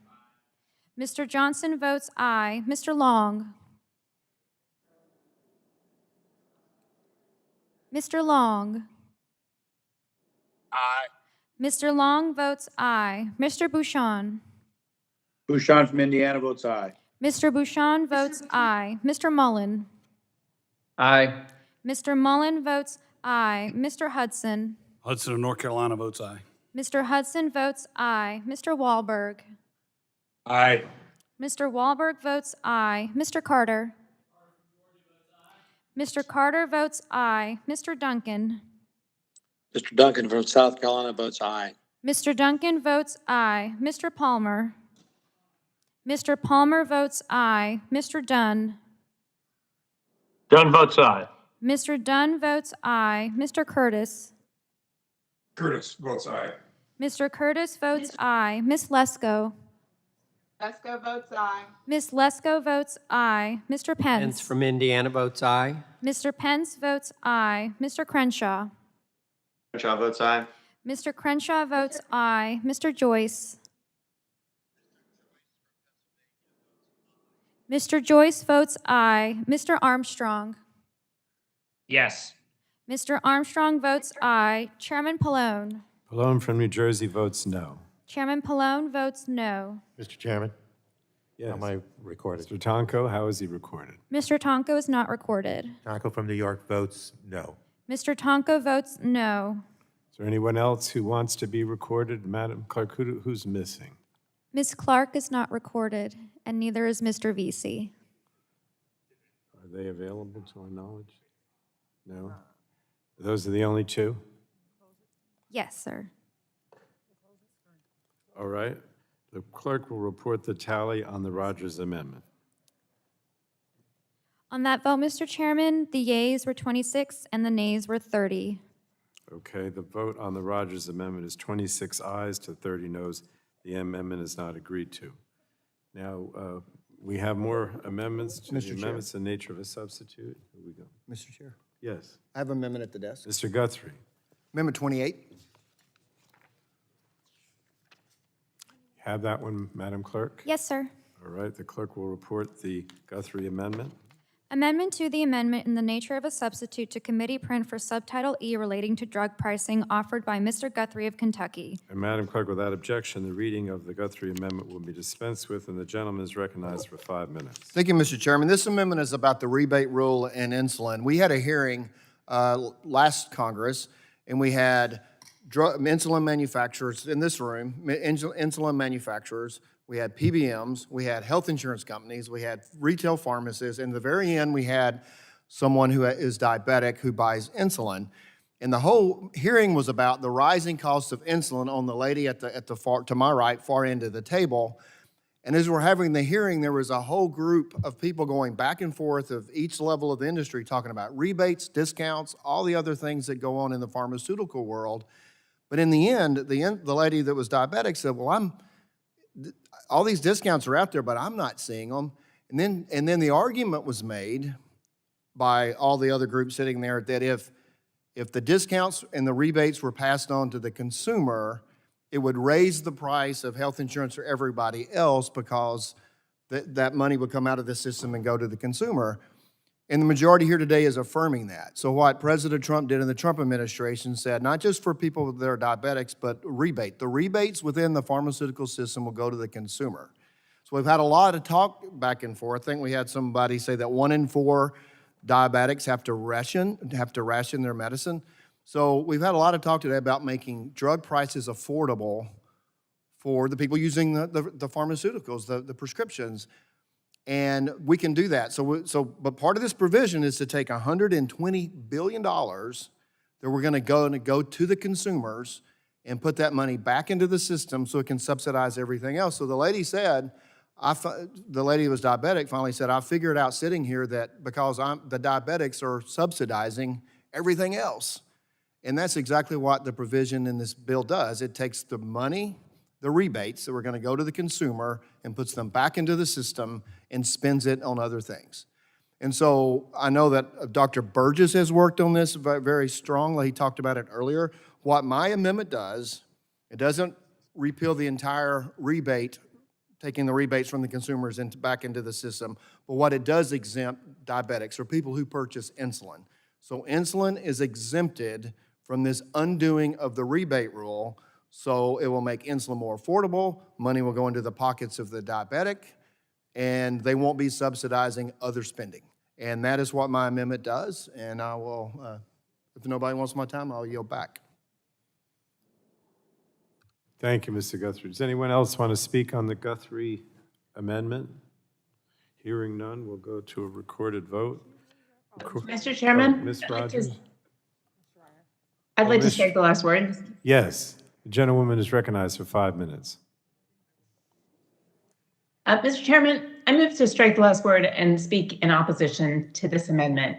Speaker 2: Mr. Johnson votes aye. Mr. Long. Mr. Long.
Speaker 5: Aye.
Speaker 2: Mr. Long votes aye. Mr. Bouchon.
Speaker 16: Bouchon from Indiana votes aye.
Speaker 2: Mr. Bouchon votes aye. Mr. Mullen.
Speaker 5: Aye.
Speaker 2: Mr. Mullen votes aye. Mr. Hudson.
Speaker 5: Hudson of North Carolina votes aye.
Speaker 2: Mr. Hudson votes aye. Mr. Wahlberg.
Speaker 5: Aye.
Speaker 2: Mr. Wahlberg votes aye. Mr. Carter. Mr. Carter votes aye. Mr. Duncan.
Speaker 5: Mr. Duncan from South Carolina votes aye.
Speaker 2: Mr. Duncan votes aye. Mr. Palmer. Mr. Palmer votes aye. Mr. Dunn.
Speaker 19: Dunn votes aye.
Speaker 2: Mr. Dunn votes aye. Mr. Curtis.
Speaker 5: Curtis votes aye.
Speaker 2: Mr. Curtis votes aye. Miss Lesko.
Speaker 24: Lesko votes aye.
Speaker 2: Miss Lesko votes aye. Mr. Pence.
Speaker 5: from Indiana votes aye.
Speaker 2: Mr. Pence votes aye. Mr. Crenshaw.
Speaker 5: Crenshaw votes aye.
Speaker 2: Mr. Crenshaw votes aye. Mr. Joyce. Mr. Joyce votes aye. Mr. Armstrong.
Speaker 5: Yes.
Speaker 2: Mr. Armstrong votes aye. Chairman Pallone.
Speaker 1: Pallone from New Jersey votes no.
Speaker 2: Chairman Pallone votes no.
Speaker 8: Mr. Chairman,
Speaker 1: Yes.
Speaker 8: am I recorded?
Speaker 1: Mr. Tonko, how is he recorded?
Speaker 2: Mr. Tonko is not recorded.
Speaker 8: Taco from New York votes no.
Speaker 2: Mr. Tonko votes no.
Speaker 1: Is there anyone else who wants to be recorded? Madam Clerk, who's missing?
Speaker 2: Ms. Clark is not recorded, and neither is Mr. Vesey.
Speaker 1: Are they available to our knowledge? No? Those are the only two?
Speaker 2: Yes, sir.
Speaker 1: All right. The clerk will report the tally on the Rogers Amendment.
Speaker 2: On that vote, Mr. Chairman, the yeas were 26 and the nays were 30.
Speaker 1: Okay, the vote on the Rogers Amendment is 26 ayes to 30 noes. The amendment is not agreed to. Now, we have more amendments to the
Speaker 10: Mr. Chair.
Speaker 1: amendments in nature of a substitute. Here we go.
Speaker 10: Mr. Chair,
Speaker 1: Yes.
Speaker 10: I have an amendment at the desk.
Speaker 1: Mr. Guthrie.
Speaker 10: Amendment 28.
Speaker 1: Have that one, Madam Clerk?
Speaker 2: Yes, sir.
Speaker 1: All right, the clerk will report the Guthrie Amendment.
Speaker 2: Amendment to the amendment in the nature of a substitute to committee print for Subtitle E relating to drug pricing offered by Mr. Guthrie of Kentucky.
Speaker 1: And Madam Clerk, without objection, the reading of the Guthrie Amendment will be dispensed with, and the gentleman is recognized for 5 minutes.
Speaker 10: Thank you, Mr. Chairman. This amendment is about the rebate rule in insulin. We had a hearing last Congress, and we had insulin manufacturers in this room, insulin manufacturers, we had PBMs, we had health insurance companies, we had retail pharmacists, and at the very end, we had someone who is diabetic who buys insulin. And the whole hearing was about the rising cost of insulin on the lady at the far, to my right, far end of the table. And as we're having the hearing, there was a whole group of people going back and forth of each level of the industry talking about rebates, discounts, all the other things that go on in the pharmaceutical world. But in the end, the lady that was diabetic said, well, all these discounts are out there, but I'm not seeing them. And then the argument was made by all the other groups sitting there that if the discounts and the rebates were passed on to the consumer, it would raise the price of health insurance for everybody else because that money would come out of the system and go to the consumer. And the majority here today is affirming that. So what President Trump did in the Trump administration said, not just for people that are diabetics, but rebate. The rebates within the pharmaceutical system will go to the consumer. So we've had a lot of talk back and forth. I think we had somebody say that 1 in 4 diabetics have to ration their medicine. So we've had a lot of talk today about making drug prices affordable for the people using the pharmaceuticals, the prescriptions. And we can do that. But part of this provision is to take $120 billion that we're going to go to the consumers and put that money back into the system so it can subsidize everything else. So the lady said, the lady who was diabetic finally said, I figured out sitting here that because the diabetics are subsidizing everything else. And that's exactly what the provision in this bill does. It takes the money, the rebates that we're going to go to the consumer and puts them back into the system and spends it on other things. And so I know that Dr. Burgess has worked on this very strongly. He talked about it earlier. What my amendment does, it doesn't repeal the entire rebate, taking the rebates from the consumers back into the system, but what it does exempt diabetics or people who purchase insulin. So insulin is exempted from this undoing of the rebate rule, so it will make insulin more affordable, money will go into the pockets of the diabetic, and they won't be subsidizing other spending. And that is what my amendment does, and I will, if nobody wants my time, I'll yield back.
Speaker 1: Thank you, Mr. Guthrie. Does anyone else want to speak on the Guthrie amendment? Hearing none, we'll go to a recorded vote.
Speaker 3: Mr. Chairman?
Speaker 1: Ms. Rogers?
Speaker 3: I'd like to strike the last word.
Speaker 1: Yes. The gentlewoman is recognized for 5 minutes.
Speaker 3: Mr. Chairman, I move to strike the last word and speak in opposition to this amendment.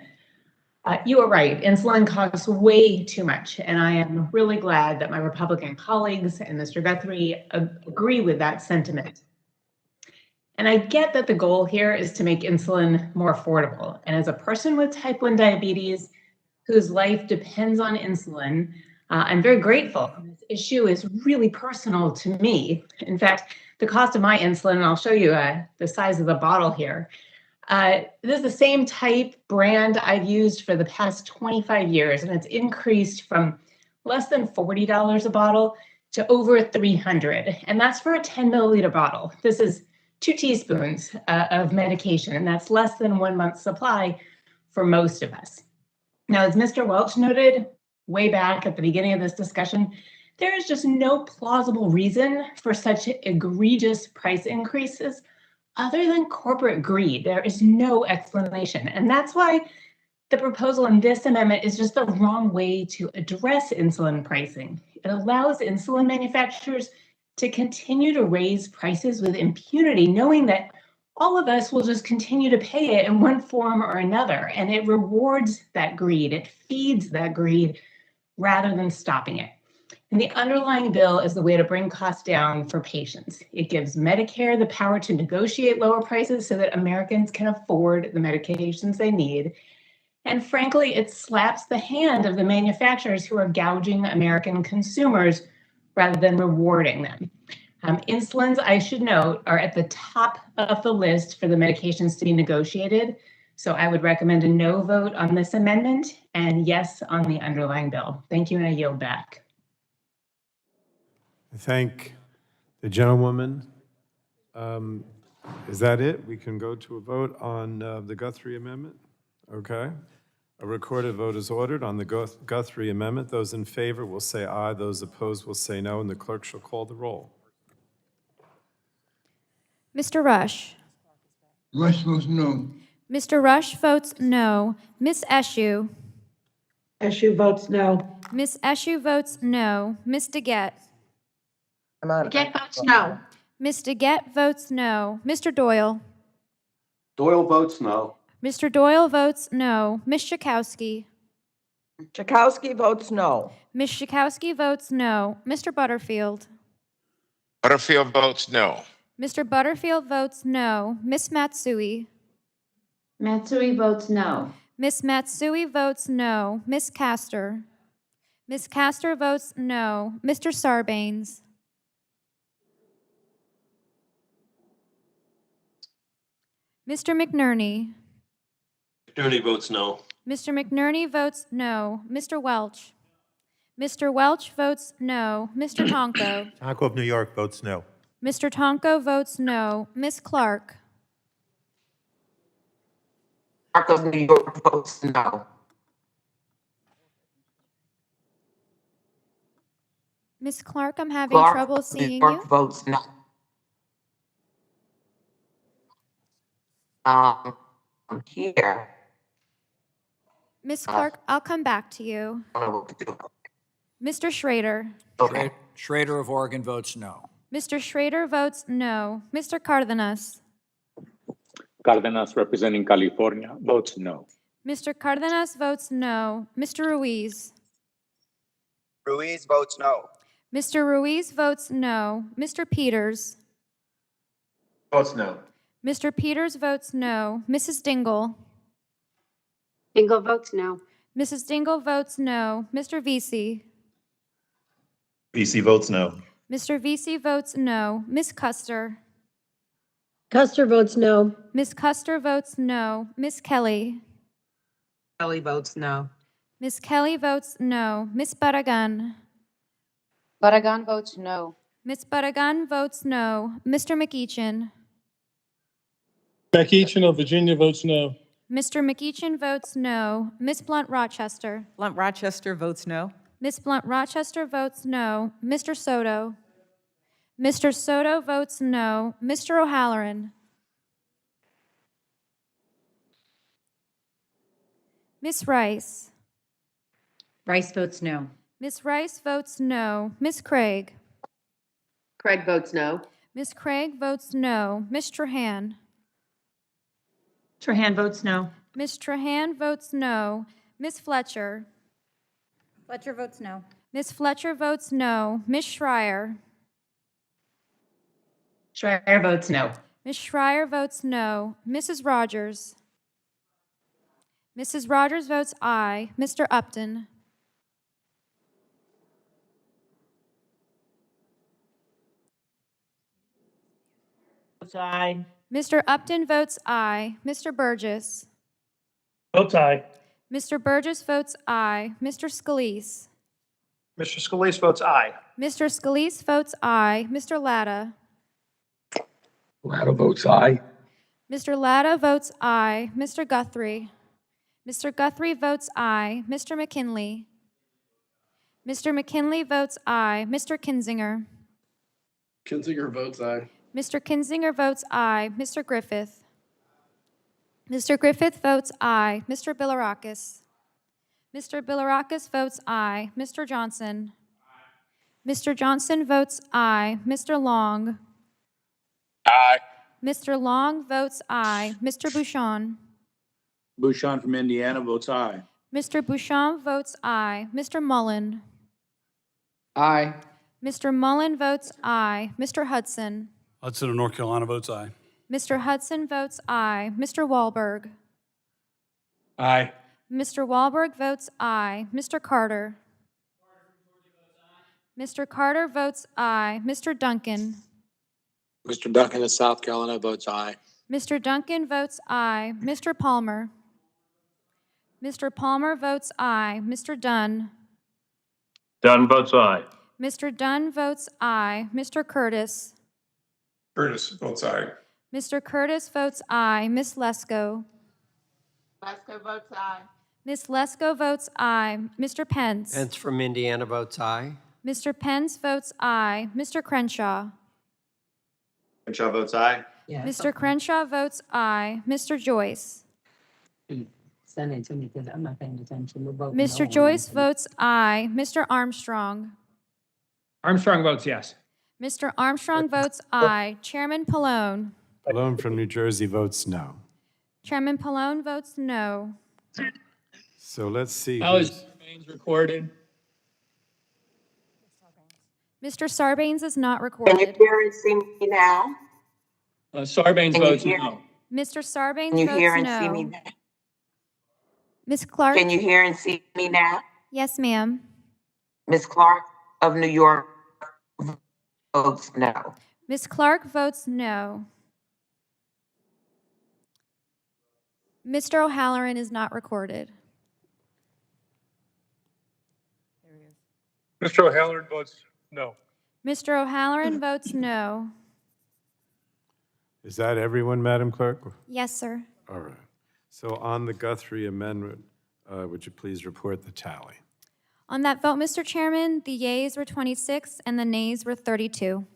Speaker 3: You are right, insulin costs way too much, and I am really glad that my Republican colleagues and Mr. Guthrie agree with that sentiment. And I get that the goal here is to make insulin more affordable. And as a person with type 1 diabetes whose life depends on insulin, I'm very grateful. This issue is really personal to me. In fact, the cost of my insulin, and I'll show you the size of the bottle here. This is the same type brand I've used for the past 25 years, and it's increased from less than $40 a bottle to over $300. And that's for a 10 milliliter bottle. This is 2 teaspoons of medication, and that's less than 1 month's supply for most of us. Now, as Mr. Welch noted way back at the beginning of this discussion, there is just no plausible reason for such egregious price increases other than corporate greed. There is no explanation. And that's why the proposal in this amendment is just the wrong way to address insulin pricing. It allows insulin manufacturers to continue to raise prices with impunity, knowing that all of us will just continue to pay it in one form or another. And it rewards that greed. It feeds that greed rather than stopping it. And the underlying bill is the way to bring costs down for patients. It gives Medicare the power to negotiate lower prices so that Americans can afford the medications they need. And frankly, it slaps the hand of the manufacturers who are gouging American consumers rather than rewarding them. Insulins, I should note, are at the top of the list for the medications to be negotiated. So I would recommend a no vote on this amendment and yes on the underlying bill. Thank you, and I yield back.
Speaker 1: I thank the gentlewoman. Is that it? We can go to a vote on the Guthrie amendment? Okay. A recorded vote is ordered on the Guthrie amendment. Those in favor will say aye. Those opposed will say no, and the clerk shall call the roll.
Speaker 2: Mr. Rush.
Speaker 4: Rush votes no.
Speaker 2: Mr. Rush votes no. Ms. Eshoo.
Speaker 9: Eshoo votes no.
Speaker 2: Ms. Eshoo votes no. Ms. DeGette.
Speaker 20: I'm out.
Speaker 3: DeGette votes no.
Speaker 2: Ms. DeGette votes no. Mr. Doyle.
Speaker 7: Doyle votes no.
Speaker 2: Mr. Doyle votes no. Ms. Schakowsky.
Speaker 20: Chakowski votes no.
Speaker 2: Ms. Schakowsky votes no. Mr. Butterfield.
Speaker 25: Butterfield votes no.
Speaker 2: Mr. Butterfield votes no. Ms. Matsui.
Speaker 12: Matsui votes no.
Speaker 2: Ms. Matsui votes no. Ms. Castor. Ms. Castor votes no. Mr. Sarbanes. Mr. McNerney.
Speaker 6: McNerney votes no.
Speaker 2: Mr. McNerney votes no. Mr. Welch. Mr. Welch votes no. Mr. Tonko.
Speaker 8: Tonko of New York votes no.
Speaker 2: Mr. Tonko votes no. Ms. Clark.
Speaker 20: Mark of New York votes no.
Speaker 2: Ms. Clark, I'm having
Speaker 20: Clark
Speaker 2: trouble
Speaker 20: of New
Speaker 2: seeing
Speaker 20: York
Speaker 2: you.
Speaker 20: votes no. Here.
Speaker 2: Ms. Clark, I'll come back to you. Mr. Schrader.
Speaker 27: Schrader of Oregon votes no.
Speaker 2: Mr. Schrader votes no. Mr. Cardenas.
Speaker 22: Cardenas, representing California, votes no.
Speaker 2: Mr. Cardenas votes no. Mr. Ruiz.
Speaker 7: Ruiz votes no.
Speaker 2: Mr. Ruiz votes no. Mr. Peters.
Speaker 13: Votes no.
Speaker 2: Mr. Peters votes no. Mrs. Dingell.
Speaker 24: Dingell votes no.
Speaker 2: Mrs. Dingell votes no. Mr. Vesey.
Speaker 15: VC votes no.
Speaker 2: Mr. Vesey votes no. Ms. Custer.
Speaker 24: Custer votes no.
Speaker 2: Ms. Custer votes no. Ms. Kelly.
Speaker 20: Kelly votes no.
Speaker 2: Ms. Kelly votes no. Ms. Barragan.
Speaker 24: Barragan votes no.
Speaker 2: Ms. Barragan votes no. Mr. McEachin.
Speaker 26: McEachin of Virginia votes no.
Speaker 2: Mr. McEachin votes no. Ms. Blunt Rochester.
Speaker 17: Blunt Rochester votes no.
Speaker 2: Ms. Blunt Rochester votes no. Mr. Soto. Mr. Soto votes no. Mr. O'Halloran. Ms. Rice.
Speaker 12: Rice votes no.
Speaker 2: Ms. Rice votes no. Ms. Craig.
Speaker 24: Craig votes no.
Speaker 2: Ms. Craig votes no. Ms. Trahan.
Speaker 3: Trahan votes no.
Speaker 2: Ms. Trahan votes no. Ms. Fletcher.
Speaker 12: Fletcher votes no.
Speaker 2: Ms. Fletcher votes no. Ms. Schreier.
Speaker 3: Schreier votes no.
Speaker 2: Ms. Schreier votes no. Mrs. Rogers. Mrs. Rogers votes aye. Mr. Upton.
Speaker 9: Votes aye.
Speaker 2: Mr. Upton votes aye. Mr. Burgess.
Speaker 14: Votes aye.
Speaker 2: Mr. Burgess votes aye. Mr. Scalise.
Speaker 14: Mr. Scalise votes aye.
Speaker 2: Mr. Scalise votes aye. Mr. Latta.
Speaker 7: Latta votes aye.
Speaker 2: Mr. Latta votes aye. Mr. Guthrie. Mr. Guthrie votes aye. Mr. McKinley. Mr. McKinley votes aye. Mr. Kinzinger.
Speaker 7: Kinzinger votes aye.
Speaker 2: Mr. Kinzinger votes aye. Mr. Griffith. Mr. Griffith votes aye. Mr. Bilirakis. Mr. Bilirakis votes aye. Mr. Johnson. Mr. Johnson votes aye. Mr. Long.
Speaker 7: Aye.
Speaker 2: Mr. Long votes aye. Mr. Bouchon.
Speaker 16: Bouchon from Indiana votes aye.
Speaker 2: Mr. Bouchon votes aye. Mr. Mullen.
Speaker 7: Aye.
Speaker 2: Mr. Mullen votes aye. Mr. Hudson.
Speaker 18: Hudson of North Carolina votes aye.
Speaker 2: Mr. Hudson votes aye. Mr. Wahlberg.
Speaker 7: Aye.
Speaker 2: Mr. Wahlberg votes aye. Mr. Carter. Mr. Carter votes aye. Mr. Duncan.
Speaker 5: Mr. Duncan of South Carolina votes aye.
Speaker 2: Mr. Duncan votes aye. Mr. Palmer. Mr. Palmer votes aye. Mr. Dunn.
Speaker 19: Dunn votes aye.
Speaker 2: Mr. Dunn votes aye. Mr. Curtis.
Speaker 7: Curtis votes aye.
Speaker 2: Mr. Curtis votes aye. Miss Lesko.
Speaker 24: Lesko votes aye.
Speaker 2: Miss Lesko votes aye. Mr. Pence.
Speaker 7: Pence from Indiana votes aye.
Speaker 2: Mr. Pence votes aye. Mr. Crenshaw.
Speaker 7: Crenshaw votes aye.
Speaker 2: Mr. Crenshaw votes aye. Mr. Joyce.
Speaker 12: Send it to me because I'm not paying attention. We're voting
Speaker 2: Mr. Joyce votes aye. Mr. Armstrong.
Speaker 7: Armstrong votes yes.
Speaker 2: Mr. Armstrong votes aye. Chairman Pallone.
Speaker 1: Pallone from New Jersey votes no.
Speaker 2: Chairman Pallone votes no.
Speaker 1: So let's see.
Speaker 22: How is Sarbanes recorded?
Speaker 2: Mr. Sarbanes is not
Speaker 24: Can you
Speaker 2: recorded.
Speaker 24: hear and see me now?
Speaker 22: Sarbanes
Speaker 24: Can you
Speaker 22: votes
Speaker 24: hear-
Speaker 22: no.
Speaker 2: Mr. Sarbanes
Speaker 24: Can you
Speaker 2: votes
Speaker 24: hear and see me
Speaker 2: no.
Speaker 24: now?
Speaker 2: Ms. Clark?
Speaker 24: Can you hear and see me now?
Speaker 2: Yes, ma'am.
Speaker 24: Ms. Clark of New York votes no.
Speaker 2: Ms. Clark votes no. Mr. O'Halloran is not recorded.
Speaker 18: Mr. O'Halloran votes no.
Speaker 2: Mr. O'Halloran votes no.
Speaker 1: Is that everyone, Madam Clerk?
Speaker 2: Yes, sir.
Speaker 1: All right. So on the Guthrie amendment, would you please report the tally?
Speaker 2: On that vote, Mr. Chairman, the yeas were 26 and the nays were 32.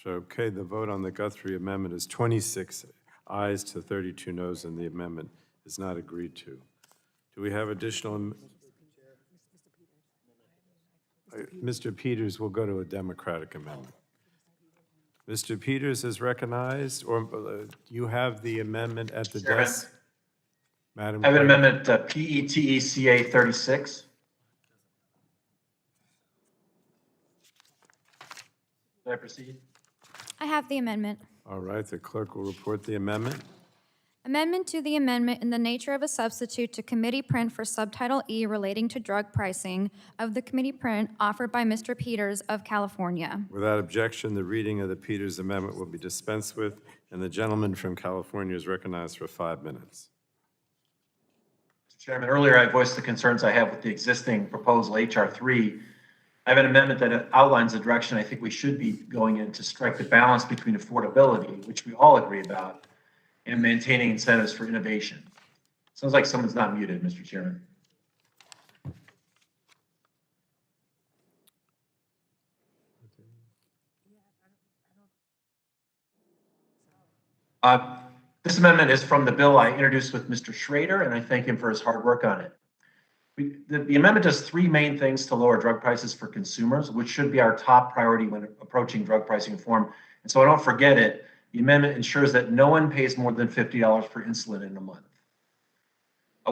Speaker 1: So, okay, the vote on the Guthrie amendment is 26 ayes to 32 noes, and the amendment is not agreed to. Do we have additional? Mr. Peters will go to a Democratic amendment. Mr. Peters is recognized, or you have the amendment at the
Speaker 13: Chairman.
Speaker 1: desk? Madam
Speaker 13: I have an
Speaker 1: Clerk.
Speaker 13: amendment, PETECA 36. Can I proceed?
Speaker 2: I have the amendment.
Speaker 1: All right, the clerk will report the amendment.
Speaker 2: Amendment to the amendment in the nature of a substitute to committee print for Subtitle E relating to drug pricing of the committee print offered by Mr. Peters of California.
Speaker 1: Without objection, the reading of the Peters amendment will be dispensed with, and the gentleman from California is recognized for 5 minutes.
Speaker 13: Mr. Chairman, earlier I voiced the concerns I have with the existing proposal HR 3. I have an amendment that outlines the direction I think we should be going in to strike the balance between affordability, which we all agree about, and maintaining incentives for innovation. Sounds like someone's not muted, Mr. Chairman. This amendment is from the bill I introduced with Mr. Schrader, and I thank him for his hard work on it. The amendment does three main things to lower drug prices for consumers, which should be our top priority when approaching drug pricing reform. And so I don't forget it, the amendment ensures that no one pays more than $50 for insulin in a month.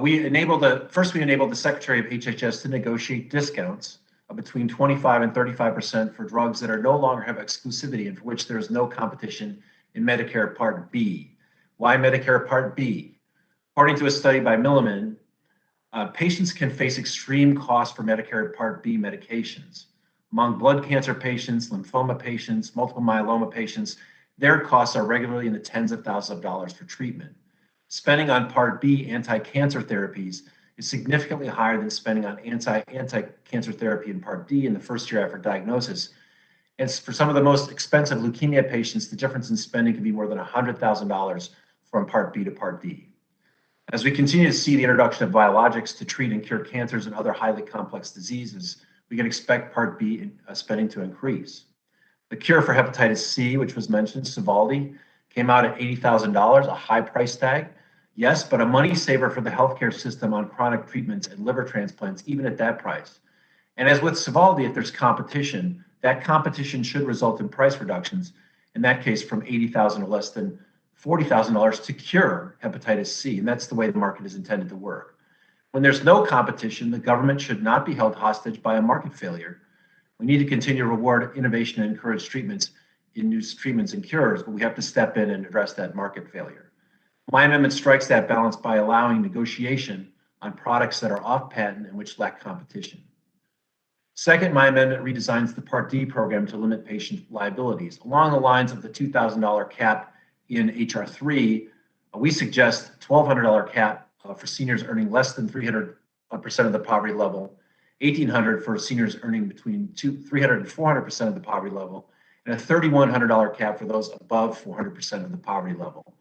Speaker 13: We enabled the Secretary of HHS to negotiate discounts of between 25 and 35% for drugs that are no longer have exclusivity and for which there is no competition in Medicare Part B. Why Medicare Part B? According to a study by Milliman, patients can face extreme costs for Medicare Part B medications. Among blood cancer patients, lymphoma patients, multiple myeloma patients, their costs are regularly in the tens of thousands of dollars for treatment. Spending on Part B anti-cancer therapies is significantly higher than spending on anti-cancer therapy in Part D in the first year after diagnosis. And for some of the most expensive leukemia patients, the difference in spending can be more than $100,000 from Part B to Part D. As we continue to see the introduction of biologics to treat and cure cancers and other highly complex diseases, we can expect Part B spending to increase. The cure for hepatitis C, which was mentioned, Sovaldi, came out at $80,000, a high price tag. Yes, but a money saver for the healthcare system on chronic treatments and liver transplants, even at that price. And as with Sovaldi, if there's competition, that competition should result in price reductions, in that case from $80,000 to less than $40,000 to cure hepatitis C, and that's the way the market is intended to work. When there's no competition, the government should not be held hostage by a market failure. We need to continue to reward innovation and encourage treatments in new treatments and cures, but we have to step in and address that market failure. My amendment strikes that balance by allowing negotiation on products that are off patent and which lack competition. Second, my amendment redesigns the Part D program to limit patient liabilities. Along the lines of the $2,000 cap in HR 3, we suggest $1,200 cap for seniors earning less than 300% of the poverty level, $1,800 for seniors earning between 300 and 400% of the poverty level, and a $3,100 cap for those above 400% of the poverty level.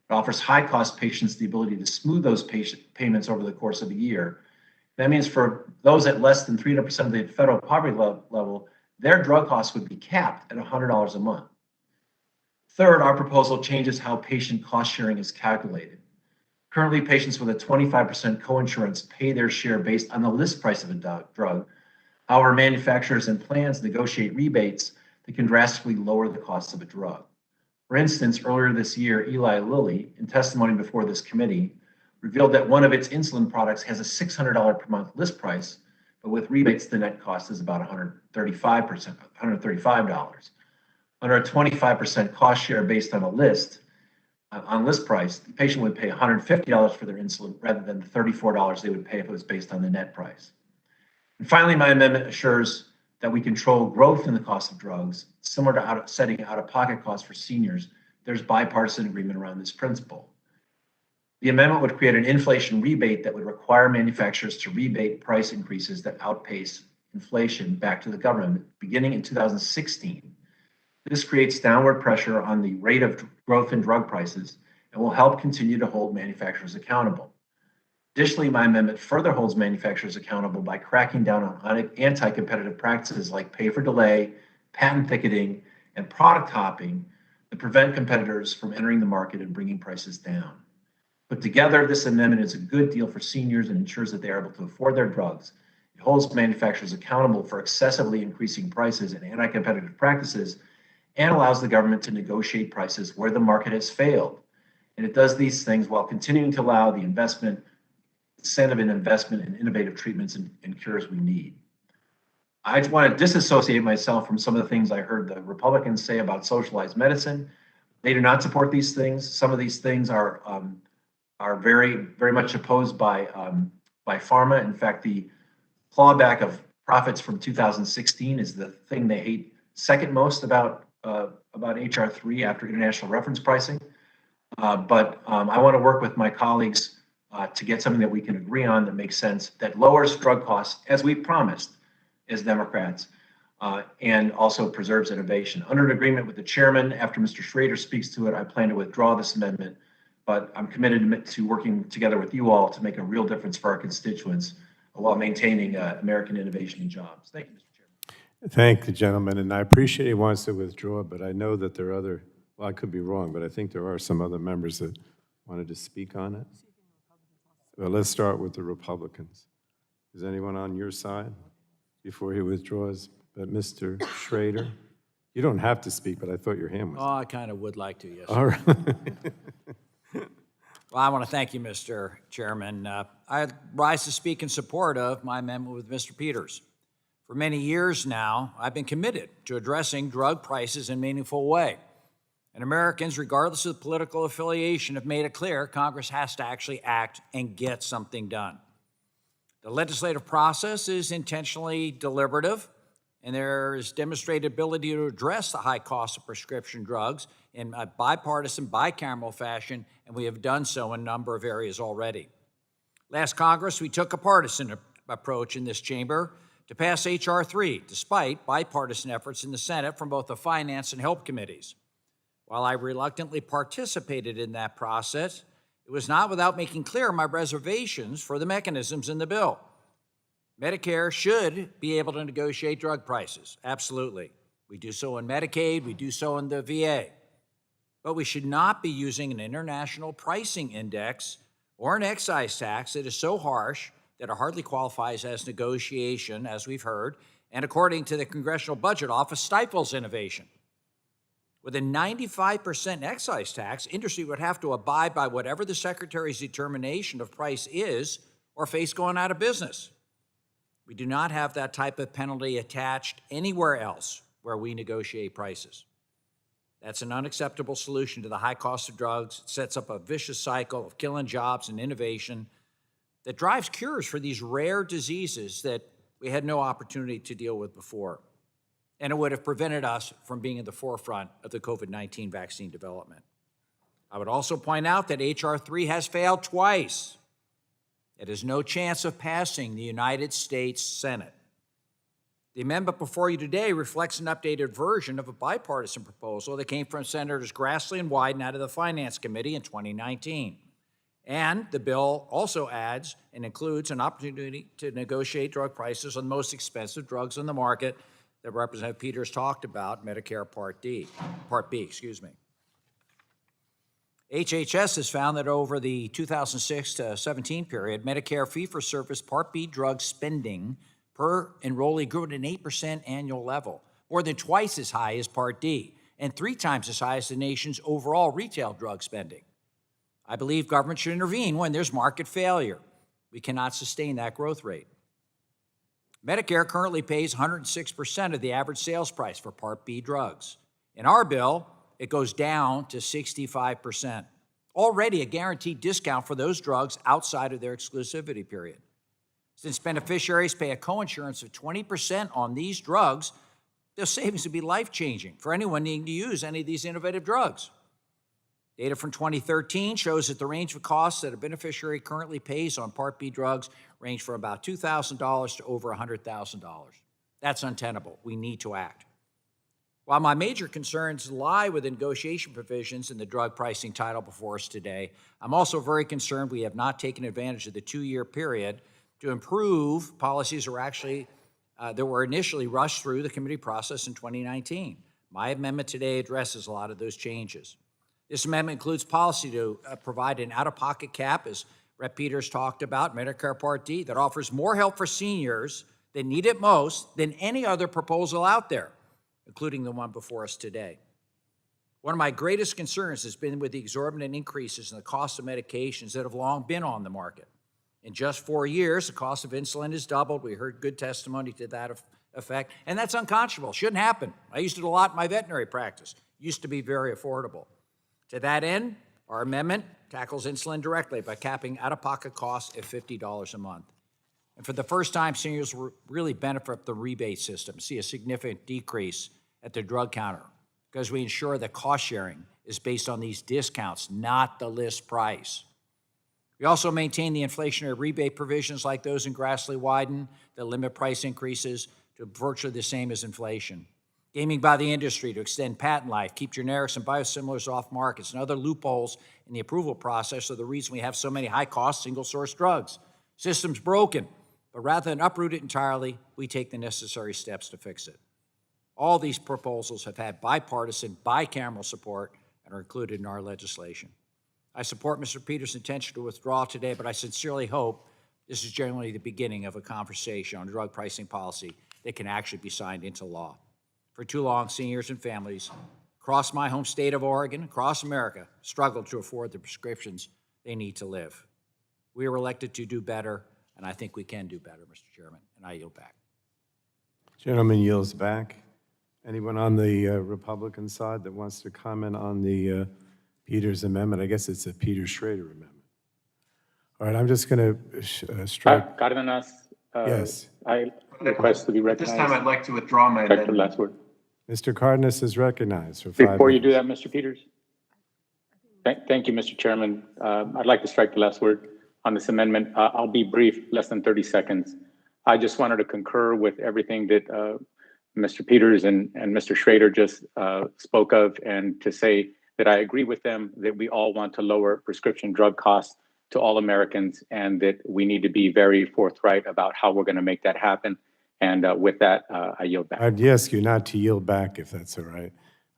Speaker 13: It offers high-cost patients the ability to smooth those payments over the course of a year. That means for those at less than 300% of the federal poverty level, their drug costs would be capped at $100 a month. Third, our proposal changes how patient cost sharing is calculated. Currently, patients with a 25% coinsurance pay their share based on the list price of a drug. However, manufacturers and plans negotiate rebates that can drastically lower the cost of a drug. For instance, earlier this year, Eli Lilly, in testimony before this committee, revealed that one of its insulin products has a $600 per month list price, but with rebates, the net cost is about $135. Under a 25% cost share based on list price, the patient would pay $150 for their insulin rather than the $34 they would pay if it was based on the net price. And finally, my amendment assures that we control growth in the cost of drugs, similar to setting out-of-pocket costs for seniors. There's bipartisan agreement around this principle. The amendment would create an inflation rebate that would require manufacturers to rebate price increases that outpace inflation back to the government beginning in 2016. This creates downward pressure on the rate of growth in drug prices and will help continue to hold manufacturers accountable. Additionally, my amendment further holds manufacturers accountable by cracking down on anti-competitive practices like pay for delay, patent thicketing, and product hopping that prevent competitors from entering the market and bringing prices down. Put together, this amendment is a good deal for seniors and ensures that they are able to afford their drugs. It holds manufacturers accountable for excessively increasing prices and anti-competitive practices and allows the government to negotiate prices where the market has failed. And it does these things while continuing to allow the incentive in investment in innovative treatments and cures we need. I just want to disassociate myself from some of the things I heard the Republicans say about socialized medicine. They do not support these things. Some of these things are very, very much opposed by pharma. In fact, the clawback of profits from 2016 is the thing they hate second most about HR 3 after international reference pricing. But I want to work with my colleagues to get something that we can agree on that makes sense, that lowers drug costs, as we promised as Democrats, and also preserves innovation. Under an agreement with the chairman, after Mr. Schrader speaks to it, I plan to withdraw this amendment, but I'm committed to working together with you all to make a real difference for our constituents while maintaining American innovation and jobs. Thank you, Mr. Chairman.
Speaker 1: Thank the gentleman, and I appreciate he wants to withdraw, but I know that there are other, well, I could be wrong, but I think there are some other members that wanted to speak on it. Well, let's start with the Republicans. Is anyone on your side before he withdraws? But Mr. Schrader, you don't have to speak, but I thought your hand was
Speaker 27: Oh, I kind of would like to, yes.
Speaker 1: all right.
Speaker 27: Well, I want to thank you, Mr. Chairman. I rise to speak in support of my amendment with Mr. Peters. For many years now, I've been committed to addressing drug prices in a meaningful way. And Americans, regardless of political affiliation, have made it clear Congress has to actually act and get something done. The legislative process is intentionally deliberative, and there is demonstrated ability to address the high cost of prescription drugs in a bipartisan, bicameral fashion, and we have done so in a number of areas already. Last Congress, we took a partisan approach in this chamber to pass H.R. 3, despite bipartisan efforts in the Senate from both the Finance and Health Committees. While I reluctantly participated in that process, it was not without making clear my reservations for the mechanisms in the bill. Medicare should be able to negotiate drug prices, absolutely. We do so in Medicaid, we do so in the VA. But we should not be using an international pricing index or an excise tax that is so harsh that it hardly qualifies as negotiation, as we've heard, and according to the Congressional Budget Office, stifles innovation. With a 95% excise tax, industry would have to abide by whatever the Secretary's determination of price is or face going out of business. We do not have that type of penalty attached anywhere else where we negotiate prices. That's an unacceptable solution to the high cost of drugs. It sets up a vicious cycle of killing jobs and innovation that drives cures for these rare diseases that we had no opportunity to deal with before. And it would have prevented us from being at the forefront of the COVID-19 vaccine development. I would also point out that H.R. 3 has failed twice. It has no chance of passing the United States Senate. The amendment before you today reflects an updated version of a bipartisan proposal that came from Senators Grassley and Wyden out of the Finance Committee in 2019. And the bill also adds and includes an opportunity to negotiate drug prices on the most expensive drugs on the market that Representative Peters talked about, Medicare Part B. HHS has found that over the 2006 to 17 period, Medicare fee-for-service Part B drug spending per enrollee grew at an 8% annual level, more than twice as high as Part D, and 3 times as high as the nation's overall retail drug spending. I believe government should intervene when there's market failure. We cannot sustain that growth rate. Medicare currently pays 106% of the average sales price for Part B drugs. In our bill, it goes down to 65%. Already a guaranteed discount for those drugs outside of their exclusivity period. Since beneficiaries pay a coinsurance of 20% on these drugs, their savings would be life-changing for anyone needing to use any of these innovative drugs. Data from 2013 shows that the range of costs that a beneficiary currently pays on Part B drugs range from about $2,000 to over $100,000. That's untenable. We need to act. While my major concerns lie with the negotiation provisions in the drug pricing title before us today, I'm also very concerned we have not taken advantage of the 2-year period to improve policies that were initially rushed through the committee process in 2019. My amendment today addresses a lot of those changes. This amendment includes policy to provide an out-of-pocket cap, as Rep. Peters talked about, Medicare Part D, that offers more help for seniors that need it most than any other proposal out there, including the one before us today. One of my greatest concerns has been with the exorbitant increases in the cost of medications that have long been on the market. In just 4 years, the cost of insulin has doubled. We heard good testimony to that effect, and that's unconscionable. Shouldn't happen. I used it a lot in my veterinary practice. Used to be very affordable. To that end, our amendment tackles insulin directly by capping out-of-pocket costs at $50 a month. And for the first time, seniors will really benefit from the rebate system, see a significant decrease at the drug counter, because we ensure that cost sharing is based on these discounts, not the list price. We also maintain the inflationary rebate provisions like those in Grassley-Wyden that limit price increases to virtually the same as inflation. Gaming by the industry to extend patent life, keep generics and biosimilars off markets, and other loopholes in the approval process are the reason we have so many high-cost, single-source drugs. System's broken, but rather than uproot it entirely, we take the necessary steps to fix it. All these proposals have had bipartisan, bicameral support and are included in our legislation. I support Mr. Peters' intention to withdraw today, but I sincerely hope this is generally the beginning of a conversation on drug pricing policy that can actually be signed into law. For too long, seniors and families across my home state of Oregon, across America, struggle to afford the prescriptions they need to live. We were elected to do better, and I think we can do better, Mr. Chairman, and I yield back.
Speaker 1: Gentleman yields back. Anyone on the Republican side that wants to comment on the Peters amendment? I guess it's a Peters-Schrader amendment. All right, I'm just going to strike.
Speaker 22: Cardenas,
Speaker 1: Yes.
Speaker 22: I request to be
Speaker 13: At
Speaker 22: recognized.
Speaker 13: this time, I'd like to withdraw my
Speaker 22: Director,
Speaker 13: amendment.
Speaker 22: last word.
Speaker 1: Mr. Cardenas is recognized for 5
Speaker 22: Before you
Speaker 1: minutes.
Speaker 22: do that, Mr. Peters. Thank you, Mr. Chairman. I'd like to strike the last word on this amendment. I'll be brief, less than 30 seconds. I just wanted to concur with everything that Mr. Peters and Mr. Schrader just spoke of, and to say that I agree with them that we all want to lower prescription drug costs to all Americans, and that we need to be very forthright about how we're going to make that happen. And with that, I yield back.
Speaker 1: I'd ask you not to yield back, if that's all right,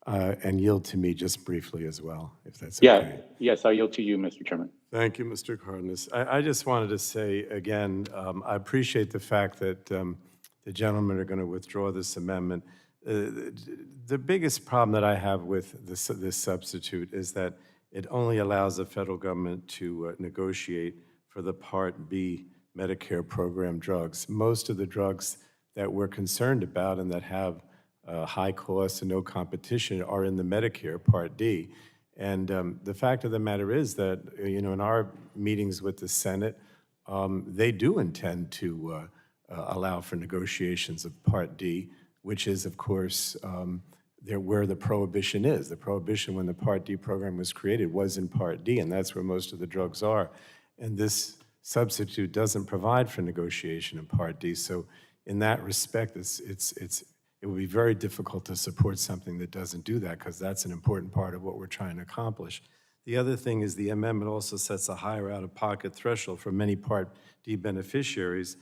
Speaker 1: and yield to me just briefly as well, if that's okay.
Speaker 22: Yes, I yield to you, Mr. Chairman.
Speaker 1: Thank you, Mr. Cardenas. I just wanted to say again, I appreciate the fact that the gentlemen are going to withdraw this amendment. The biggest problem that I have with this substitute is that it only allows the federal government to negotiate for the Part B Medicare program drugs. Most of the drugs that we're concerned about and that have high costs and no competition are in the Medicare Part D. And the fact of the matter is that, in our meetings with the Senate, they do intend to allow for negotiations of Part D, which is, of course, where the prohibition is. The prohibition when the Part D program was created was in Part D, and that's where most of the drugs are. And this substitute doesn't provide for negotiation in Part D. So in that respect, it would be very difficult to support something that doesn't do that, because that's an important part of what we're trying to accomplish. The other thing is the amendment also sets a higher out-of-pocket threshold for many Part D beneficiaries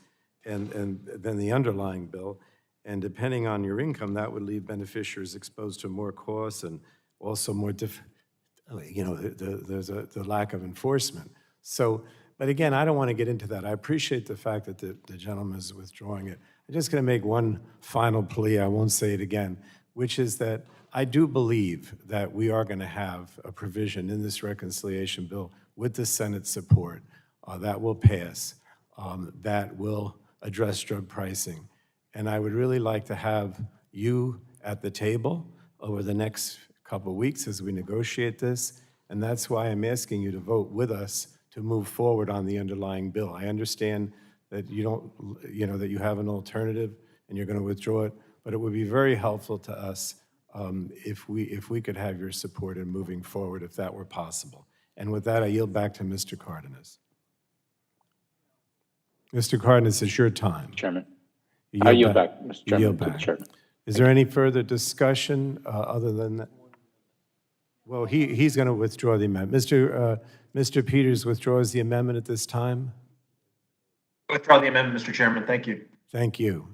Speaker 1: and than the underlying bill. And depending on your income, that would leave beneficiaries exposed to more costs and also more, there's the lack of enforcement. So But again, I don't want to get into that. I appreciate the fact that the gentleman is withdrawing it. I'm just going to make one final plea, I won't say it again, which is that I do believe that we are going to have a provision in this reconciliation bill with the Senate support that will pass, that will address drug pricing. And I would really like to have you at the table over the next couple of weeks as we negotiate this. And that's why I'm asking you to vote with us to move forward on the underlying bill. I understand that you don't, that you have an alternative and you're going to withdraw it, but it would be very helpful to us if we could have your support in moving forward, if that were possible. And with that, I yield back to Mr. Cardenas. Mr. Cardenas, it's your time.
Speaker 22: Chairman.
Speaker 1: You
Speaker 22: I yield back, Mr.
Speaker 1: You yield
Speaker 22: Chairman, to the
Speaker 1: back.
Speaker 22: chairman.
Speaker 1: Is there any further discussion other than that? Well, he's going to withdraw the amendment. Mr. Peters withdraws the amendment at this time.
Speaker 13: Withdraw the amendment, Mr. Chairman. Thank you.
Speaker 1: Thank you.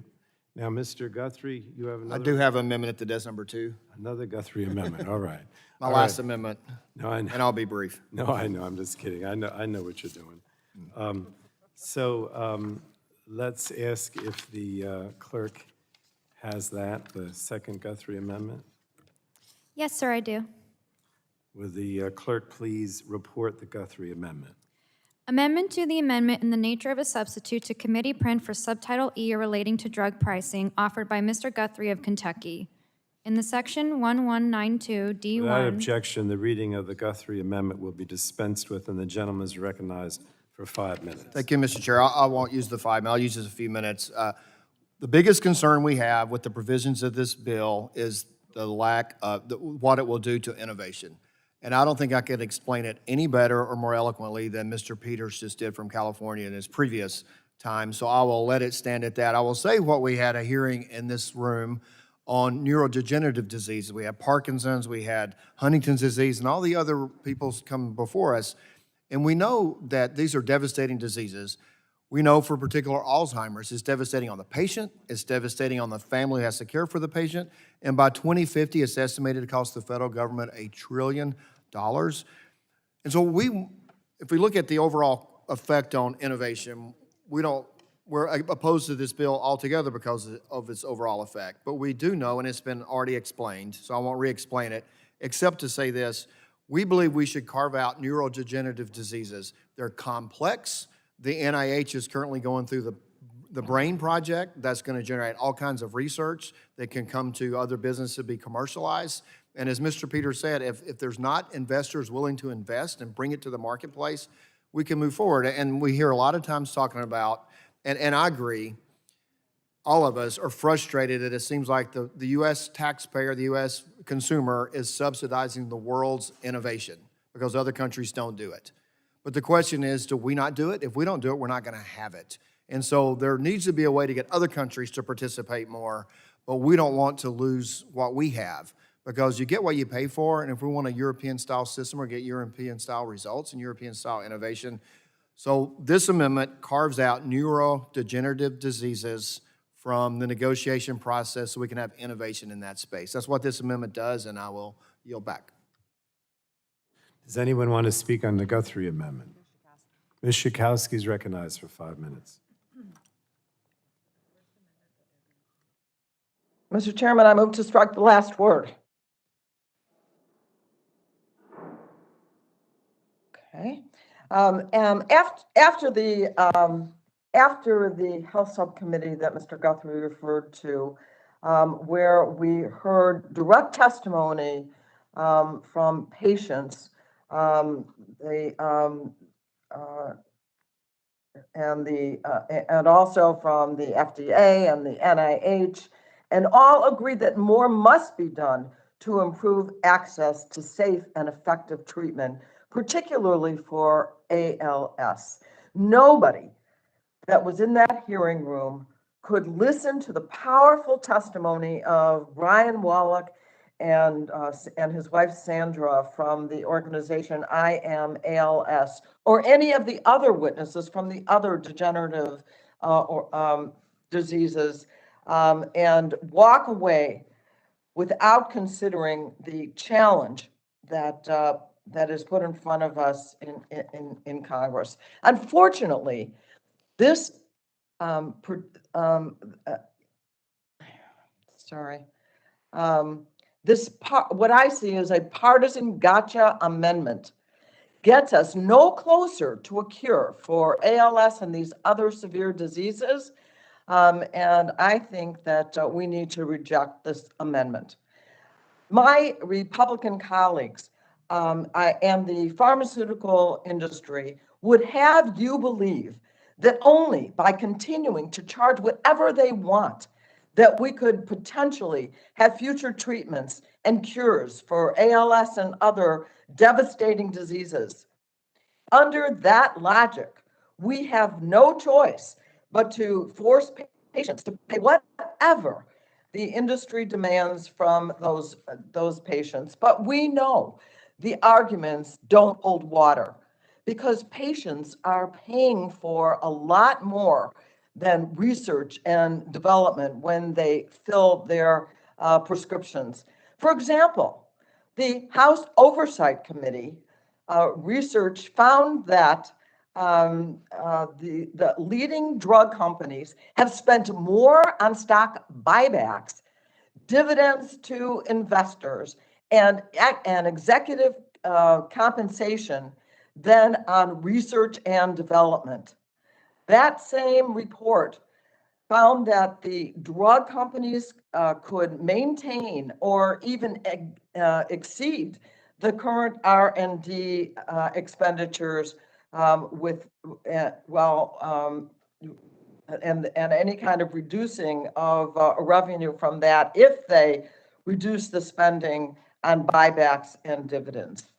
Speaker 1: Now, Mr. Guthrie, you have another?
Speaker 4: I do have an amendment to this, number 2.
Speaker 1: Another Guthrie amendment, all right.
Speaker 4: My
Speaker 1: All
Speaker 4: last
Speaker 1: right.
Speaker 4: amendment.
Speaker 1: No, I know.
Speaker 4: And I'll be brief.
Speaker 1: No, I know, I'm just kidding. I know what you're doing. Let's ask if the clerk has that, the second Guthrie amendment.
Speaker 2: Yes, sir, I do.
Speaker 1: Will the clerk please report the Guthrie amendment?
Speaker 2: Amendment to the amendment in the nature of a substitute to committee print for Subtitle E relating to drug pricing offered by Mr. Guthrie of Kentucky. In the section 1192 D1.
Speaker 1: Without objection, the reading of the Guthrie amendment will be dispensed with, and the gentleman is recognized for 5 minutes.
Speaker 4: Thank you, Mr. Chair. I won't use the 5 minutes. I'll use just a few minutes. The biggest concern we have with the provisions of this bill is the lack of what it will do to innovation. And I don't think I could explain it any better or more eloquently than Mr. Peters just did from California in his previous time. So I will let it stand at that. I will say what we had a hearing in this room on neurodegenerative diseases. We had Parkinson's, we had Huntington's disease, and all the other people come before us. And we know that these are devastating diseases. We know for particular Alzheimer's, it's devastating on the patient, it's devastating on the family who has to care for the patient, and by 2050, it's estimated to cost the federal government $1 trillion. And so if we look at the overall effect on innovation, we're opposed to this bill altogether because of its overall effect. But we do know, and it's been already explained, so I won't re-explain it, except to say this: we believe we should carve out neurodegenerative diseases. They're complex. The NIH is currently going through the BRAIN project that's going to generate all kinds of research that can come to other businesses to be commercialized. And as Mr. Peters said, if there's not investors willing to invest and bring it to the marketplace, we can move forward. And we hear a lot of times talking about, and I agree, all of us are frustrated that it seems like the U.S. taxpayer, the U.S. consumer is subsidizing the world's innovation because other countries don't do it. But the question is, do we not do it? If we don't do it, we're not going to have it. And so there needs to be a way to get other countries to participate more, but we don't want to lose what we have because you get what you pay for. And if we want a European-style system, or get European-style results and European-style innovation. So this amendment carves out neurodegenerative diseases from the negotiation process so we can have innovation in that space. That's what this amendment does, and I will yield back.
Speaker 1: Does anyone want to speak on the Guthrie amendment? Ms. Schakowsky is recognized for 5 minutes.
Speaker 20: Mr. Chairman, I move to strike the last word. Okay. After the Health Subcommittee that Mr. Guthrie referred to, where we heard direct testimony from patients, and also from the FDA and the NIH, and all agreed that more must be done to improve access to safe and effective treatment, particularly for ALS. Nobody that was in that hearing room could listen to the powerful testimony of Brian Wallach and his wife Sandra from the organization I Am ALS, or any of the other witnesses from the other degenerative diseases, and walk away without considering the challenge that that is put in front of us in Congress. Unfortunately, this, what I see is a partisan gotcha amendment gets us no closer to a cure for ALS and these other severe diseases. And I think that we need to reject this amendment. My Republican colleagues and the pharmaceutical industry would have you believe that only by continuing to charge whatever they want, that we could potentially have future treatments and cures for ALS and other devastating diseases. Under that logic, we have no choice but to force patients to pay whatever the industry demands from those patients. But we know the arguments don't hold water because patients are paying for a lot more than research and development when they fill their prescriptions. For example, the House Oversight Committee research found that the leading drug companies have spent more on stock buybacks, dividends to investors, and executive compensation than on research and development. That same report found that the drug companies could maintain or even exceed the current R&D expenditures and any kind of reducing of revenue from that if they reduce the spending on buybacks and dividends.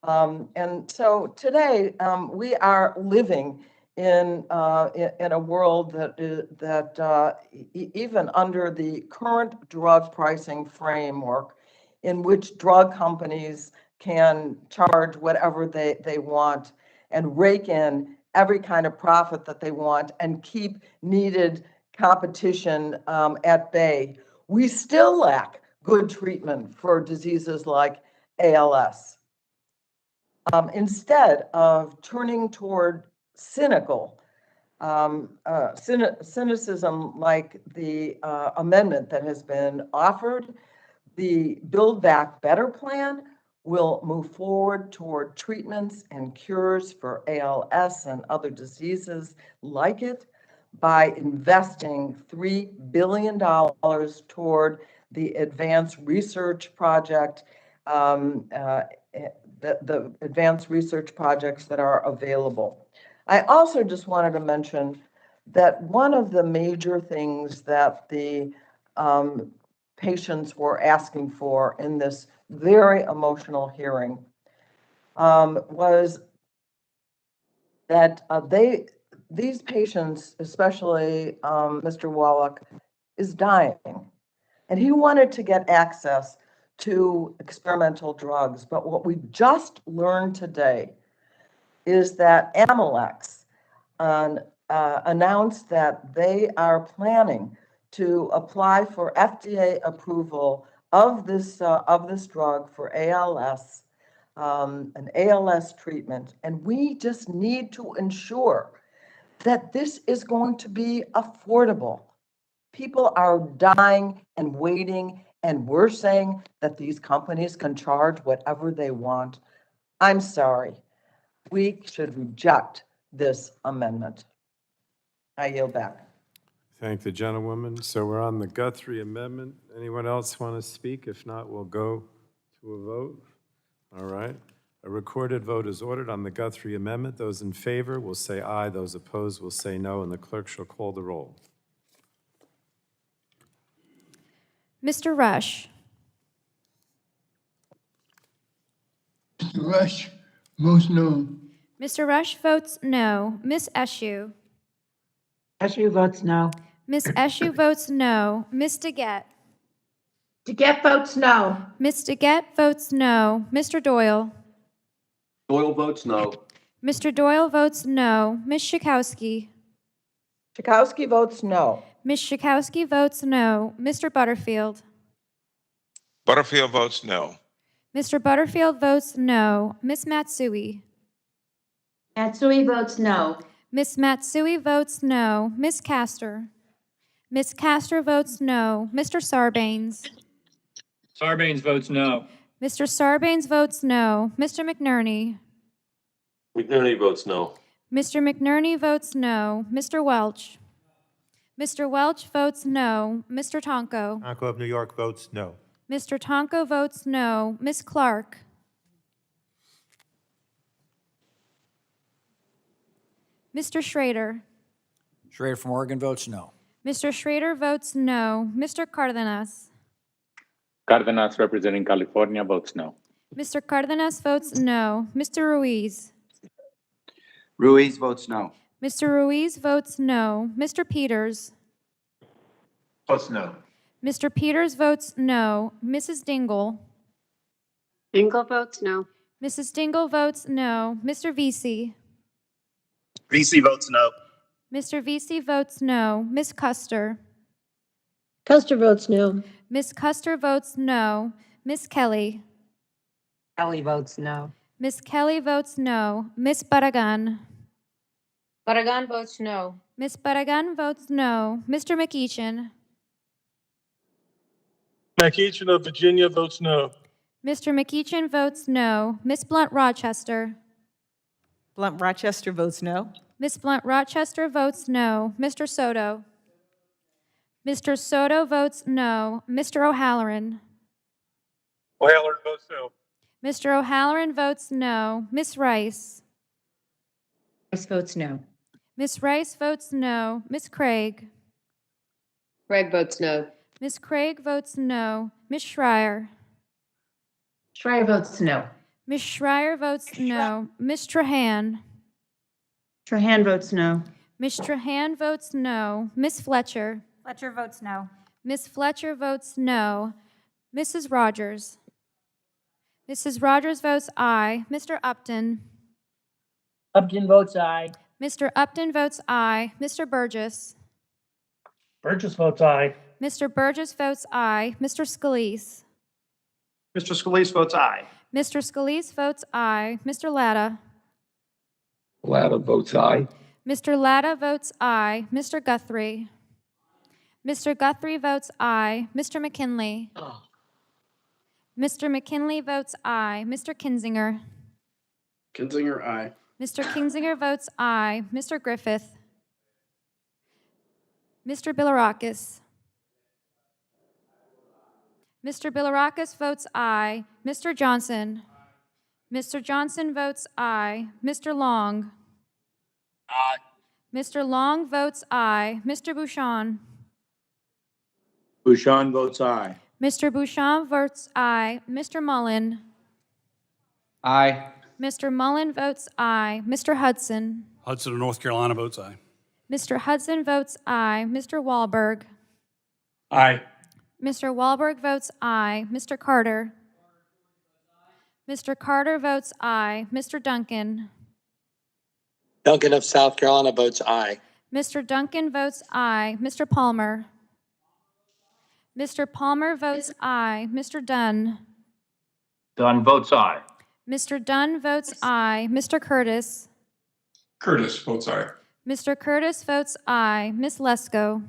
Speaker 20: And so today we are living in a world that even under the current drug pricing framework, in which drug companies can charge whatever they want and rake in every kind of profit that they want and keep needed competition at bay, we still lack good treatment for diseases like ALS. Instead of turning toward cynicism like the amendment that has been offered, the Build Back Better plan will move forward toward treatments and cures for ALS and other diseases like it by investing $3 billion toward the advanced research project, the advanced research projects that are available. I also just wanted to mention that one of the major things that the patients were asking for in this very emotional hearing was that these patients, especially Mr. Wallach, is dying. And he wanted to get access to experimental drugs. But what we just learned today is that Amylyx announced that they are planning to apply for FDA approval of this drug for ALS, an ALS treatment. And we just need to ensure that this is going to be affordable. People are dying and waiting, and we're saying that these companies can charge whatever they want. I'm sorry. We should reject this amendment. I yield back.
Speaker 1: Thank the gentlewoman. So we're on the Guthrie Amendment. Anyone else want to speak? If not, we'll go to a vote. All right. A recorded vote is ordered on the Guthrie Amendment. Those in favor will say aye. Those opposed will say no, and the clerk shall call the roll.
Speaker 2: Mr. Rush.
Speaker 6: Mr. Rush votes no.
Speaker 2: Mr. Rush votes no. Ms. Eshoo.
Speaker 9: Eshoo votes no.
Speaker 2: Ms. Eshoo votes no. Ms. DeGette.
Speaker 3: DeGette votes no.
Speaker 2: Ms. DeGette votes no. Mr. Doyle.
Speaker 7: Doyle votes no.
Speaker 2: Mr. Doyle votes no. Ms. Schakowsky.
Speaker 20: Schakowsky votes no.
Speaker 2: Ms. Schakowsky votes no. Mr. Butterfield.
Speaker 10: Butterfield votes no.
Speaker 2: Mr. Butterfield votes no. Ms. Matsui.
Speaker 3: Matsui votes no.
Speaker 2: Ms. Matsui votes no. Ms. Castor. Ms. Castor votes no. Mr. Sarbanes.
Speaker 18: Sarbanes votes no.
Speaker 2: Mr. Sarbanes votes no. Mr. McNerney.
Speaker 7: McNerney votes no.
Speaker 2: Mr. McNerney votes no. Mr. Welch. Mr. Welch votes no. Mr. Tonko.
Speaker 15: Tonko of New York votes no.
Speaker 2: Mr. Tonko votes no. Ms. Clark. Mr. Schrader.
Speaker 27: Schrader from Oregon votes no.
Speaker 2: Mr. Schrader votes no. Mr. Cardenas.
Speaker 22: Cardenas, representing California, votes no.
Speaker 2: Mr. Cardenas votes no. Mr. Ruiz.
Speaker 7: Ruiz votes no.
Speaker 2: Mr. Ruiz votes no. Mr. Peters.
Speaker 13: Votes no.
Speaker 2: Mr. Peters votes no. Mrs. Dingell.
Speaker 8: Dingell votes no.
Speaker 2: Mrs. Dingell votes no. Mr. Vesey.
Speaker 15: VC votes no.
Speaker 2: Mr. Vesey votes no. Ms. Custer.
Speaker 8: Custer votes no.
Speaker 2: Ms. Custer votes no. Ms. Kelly.
Speaker 12: Kelly votes no.
Speaker 2: Ms. Kelly votes no. Ms. Barragan.
Speaker 8: Barragan votes no.
Speaker 2: Ms. Barragan votes no. Mr. McEachin.
Speaker 18: McEachin of Virginia votes no.
Speaker 2: Mr. McEachin votes no. Ms. Blunt Rochester.
Speaker 10: Blunt Rochester votes no.
Speaker 2: Ms. Blunt Rochester votes no. Mr. Soto. Mr. Soto votes no. Mr. O'Halloran.
Speaker 18: O'Halloran votes no.
Speaker 2: Mr. O'Halloran votes no. Ms. Rice.
Speaker 3: Rice votes no.
Speaker 2: Ms. Rice votes no. Ms. Craig.
Speaker 8: Craig votes no.
Speaker 2: Ms. Craig votes no. Ms. Schreier.
Speaker 3: Schreier votes no.
Speaker 2: Ms. Schreier votes no. Ms. Trahan.
Speaker 3: Trahan votes no.
Speaker 2: Ms. Trahan votes no. Ms. Fletcher.
Speaker 8: Fletcher votes no.
Speaker 2: Ms. Fletcher votes no. Mrs. Rogers. Mrs. Rogers votes aye. Mr. Upton.
Speaker 9: Upton votes aye.
Speaker 2: Mr. Upton votes aye. Mr. Burgess.
Speaker 14: Burgess votes aye.
Speaker 2: Mr. Burgess votes aye. Mr. Scalise.
Speaker 7: Mr. Scalise votes aye.
Speaker 2: Mr. Scalise votes aye. Mr. Latta.
Speaker 7: Latta votes aye.
Speaker 2: Mr. Latta votes aye. Mr. Guthrie. Mr. Guthrie votes aye. Mr. McKinley. Mr. McKinley votes aye. Mr. Kinzinger.
Speaker 7: Kinzinger, aye.
Speaker 2: Mr. Kinzinger votes aye. Mr. Griffith. Mr. Bilirakis. Mr. Bilirakis votes aye. Mr. Johnson. Mr. Johnson votes aye. Mr. Long.
Speaker 7: Aye.
Speaker 2: Mr. Long votes aye. Mr. Bouchon.
Speaker 16: Bouchon votes aye.
Speaker 2: Mr. Bouchon votes aye. Mr. Mullen.
Speaker 7: Aye.
Speaker 2: Mr. Mullen votes aye. Mr. Hudson.
Speaker 18: Hudson of North Carolina votes aye.
Speaker 2: Mr. Hudson votes aye. Mr. Wahlberg.
Speaker 18: Aye.
Speaker 2: Mr. Wahlberg votes aye. Mr. Carter. Mr. Carter votes aye. Mr. Duncan.
Speaker 5: Duncan of South Carolina votes aye.
Speaker 2: Mr. Duncan votes aye. Mr. Palmer. Mr. Palmer votes aye. Mr. Dunn.
Speaker 19: Dunn votes aye.
Speaker 2: Mr. Dunn votes aye. Mr. Curtis.
Speaker 18: Curtis votes aye.
Speaker 2: Mr. Curtis votes aye. Ms. Lesko.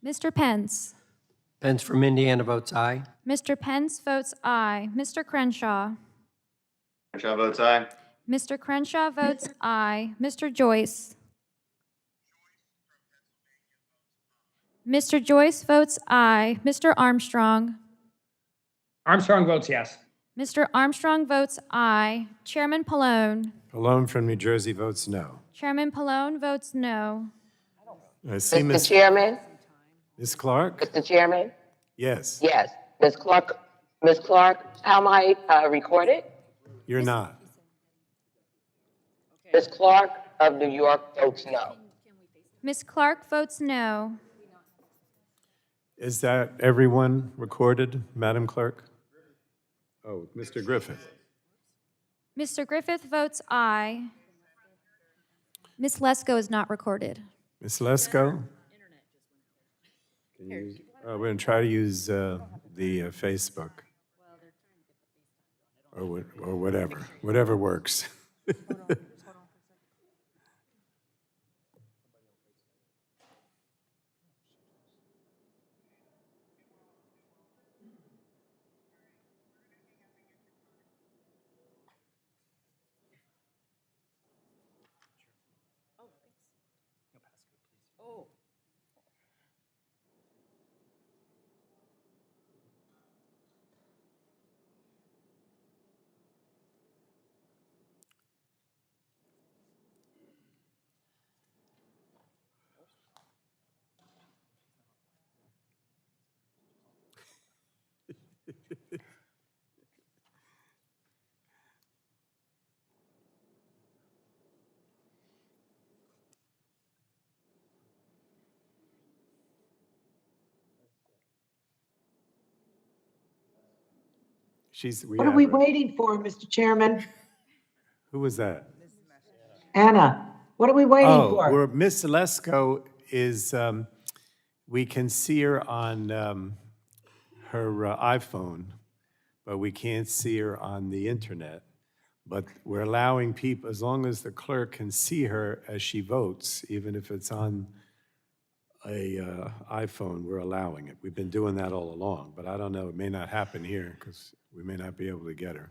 Speaker 2: Mr. Pence.
Speaker 7: Pence from Indiana votes aye.
Speaker 2: Mr. Pence votes aye. Mr. Crenshaw.
Speaker 7: Crenshaw votes aye.
Speaker 2: Mr. Crenshaw votes aye. Mr. Joyce. Mr. Joyce votes aye. Mr. Armstrong.
Speaker 11: Armstrong votes yes.
Speaker 2: Mr. Armstrong votes aye. Chairman Pallone.
Speaker 1: Pallone from New Jersey votes no.
Speaker 2: Chairman Pallone votes no.
Speaker 1: I see
Speaker 24: Mr.
Speaker 1: Ms.
Speaker 24: Chairman,
Speaker 1: Ms. Clark?
Speaker 24: Mr. Chairman,
Speaker 1: Yes,
Speaker 24: yes. Ms. Clark, how am I recorded?
Speaker 1: you're not.
Speaker 24: Ms. Clark of New York votes no.
Speaker 2: Ms. Clark votes no.
Speaker 1: Is that everyone recorded, Madam Clerk? Oh, Mr. Griffith.
Speaker 2: Mr. Griffith votes aye. Ms. Lesko is not recorded.
Speaker 1: Ms. Lesko? We're going to try to use the Facebook. Or whatever works.
Speaker 9: What are we waiting for, Mr. Chairman?
Speaker 1: Who was that?
Speaker 9: Anna, what are we waiting for?
Speaker 1: Where Miss Lesko is, we can see her on her iPhone, but we can't see her on the internet. But we're allowing people, as long as the clerk can see her as she votes, even if it's on a iPhone, we're allowing it. We've been doing that all along, but I don't know, it may not happen here because we may not be able to get her.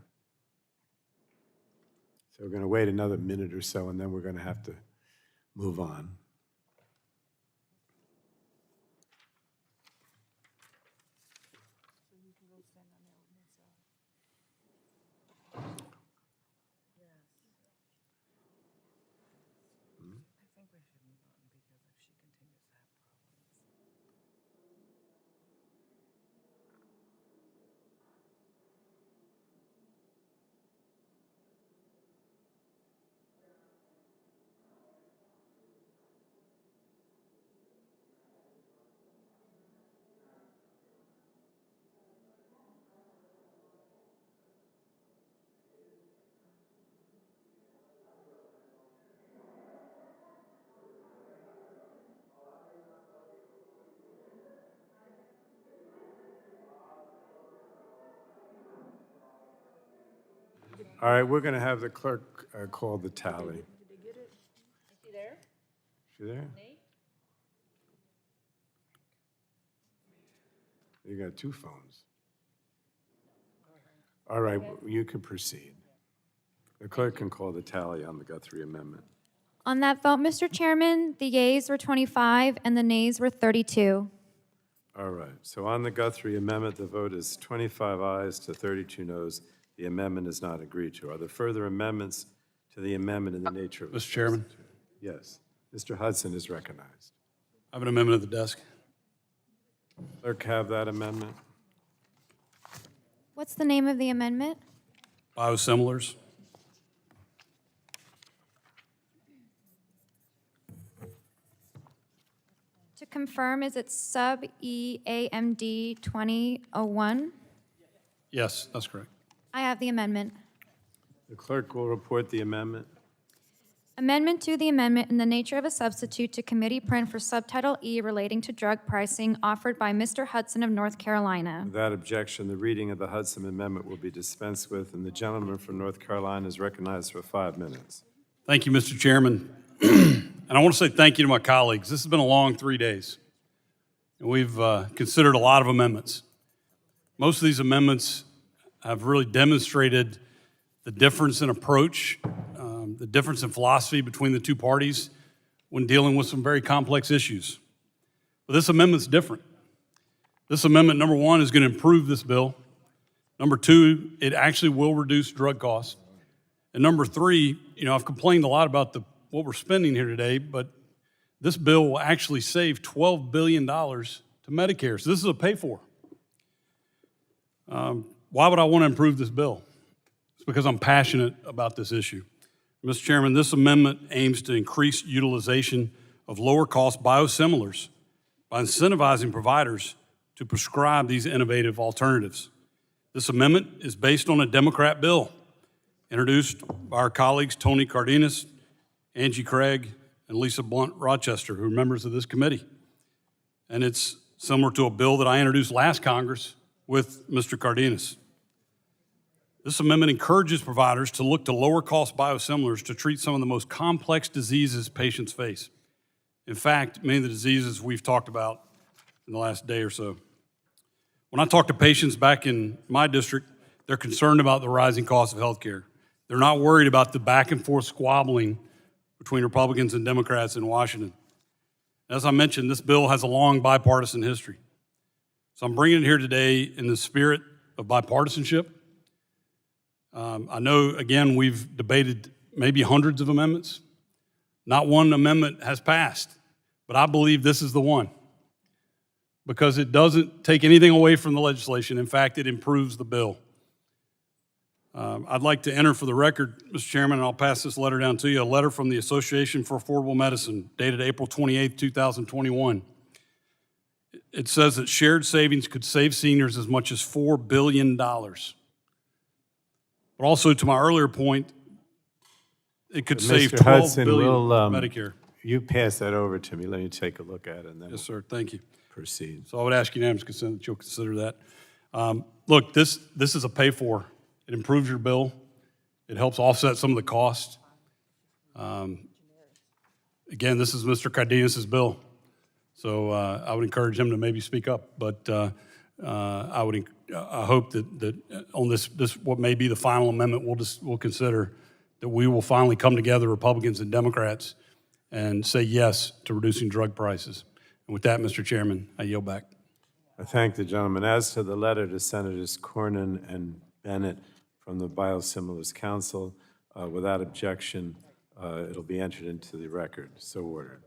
Speaker 1: So we're going to wait another minute or so, and then we're going to have to move on. All right, we're going to have the clerk call the tally.
Speaker 8: Is she there?
Speaker 1: She there? You got two phones. All right, you can proceed. The clerk can call the tally on the Guthrie amendment.
Speaker 2: On that vote, Mr. Chairman, the yeas were 25 and the nays were 32.
Speaker 1: All right, so on the Guthrie amendment, the vote is 25 ayes to 32 noes. The amendment is not agreed to. Are there further amendments to the amendment in the nature of?
Speaker 18: Mr. Chairman?
Speaker 1: Yes. Mr. Hudson is recognized.
Speaker 18: I have an amendment at the desk.
Speaker 1: Clerk, have that amendment.
Speaker 2: What's the name of the amendment?
Speaker 18: Biosimilars.
Speaker 2: To confirm, is it sub EAMD 2001?
Speaker 18: Yes, that's correct.
Speaker 2: I have the amendment.
Speaker 1: The clerk will report the amendment.
Speaker 2: Amendment to the amendment in the nature of a substitute to committee print for Subtitle E relating to drug pricing offered by Mr. Hudson of North Carolina.
Speaker 1: Without objection, the reading of the Hudson amendment will be dispensed with, and the gentleman from North Carolina is recognized for 5 minutes.
Speaker 18: Thank you, Mr. Chairman. And I want to say thank you to my colleagues. This has been a long 3 days. And we've considered a lot of amendments. Most of these amendments have really demonstrated the difference in approach, the difference in philosophy between the two parties when dealing with some very complex issues. But this amendment's different. This amendment, number one, is going to improve this bill. Number two, it actually will reduce drug costs. And number three, I've complained a lot about what we're spending here today, but this bill will actually save $12 billion to Medicare. So this is a pay-for. Why would I want to improve this bill? It's because I'm passionate about this issue. Mr. Chairman, this amendment aims to increase utilization of lower-cost biosimilars by incentivizing providers to prescribe these innovative alternatives. This amendment is based on a Democrat bill introduced by our colleagues Tony Cardenas, Angie Craig, and Lisa Blunt Rochester, who are members of this committee. And it's similar to a bill that I introduced last Congress with Mr. Cardenas. This amendment encourages providers to look to lower-cost biosimilars to treat some of the most complex diseases patients face. In fact, many of the diseases we've talked about in the last day or so. When I talk to patients back in my district, they're concerned about the rising cost of healthcare. They're not worried about the back-and-forth squabbling between Republicans and Democrats in Washington. As I mentioned, this bill has a long bipartisan history. So I'm bringing it here today in the spirit of bipartisanship. I know, again, we've debated maybe hundreds of amendments. Not one amendment has passed, but I believe this is the one because it doesn't take anything away from the legislation. In fact, it improves the bill. I'd like to enter for the record, Mr. Chairman, and I'll pass this letter down to you, a letter from the Association for Affordable Medicine dated April 28, 2021. It says that shared savings could save seniors as much as $4 billion. But also, to my earlier point, it could save
Speaker 1: Mr.
Speaker 18: $12
Speaker 1: Hudson,
Speaker 18: billion
Speaker 1: we'll,
Speaker 18: for Medicare.
Speaker 1: You pass that over to me. Let me take a look at it and then
Speaker 18: Yes, sir. Thank you.
Speaker 1: proceed.
Speaker 18: So I would ask unanimous consent that you'll consider that. Look, this is a pay for. It improves your bill. It helps offset some of the cost. Again, this is Mr. Cardenas' bill. So I would encourage him to maybe speak up. But I hope that on this what may be the final amendment, we'll consider that we will finally come together, Republicans and Democrats, and say yes to reducing drug prices. And with that, Mr. Chairman, I yield back.
Speaker 1: I thank the gentleman. As to the letter to Senators Cornyn and Bennett from the Biosimilars Council, without objection, it'll be entered into the record. So ordered.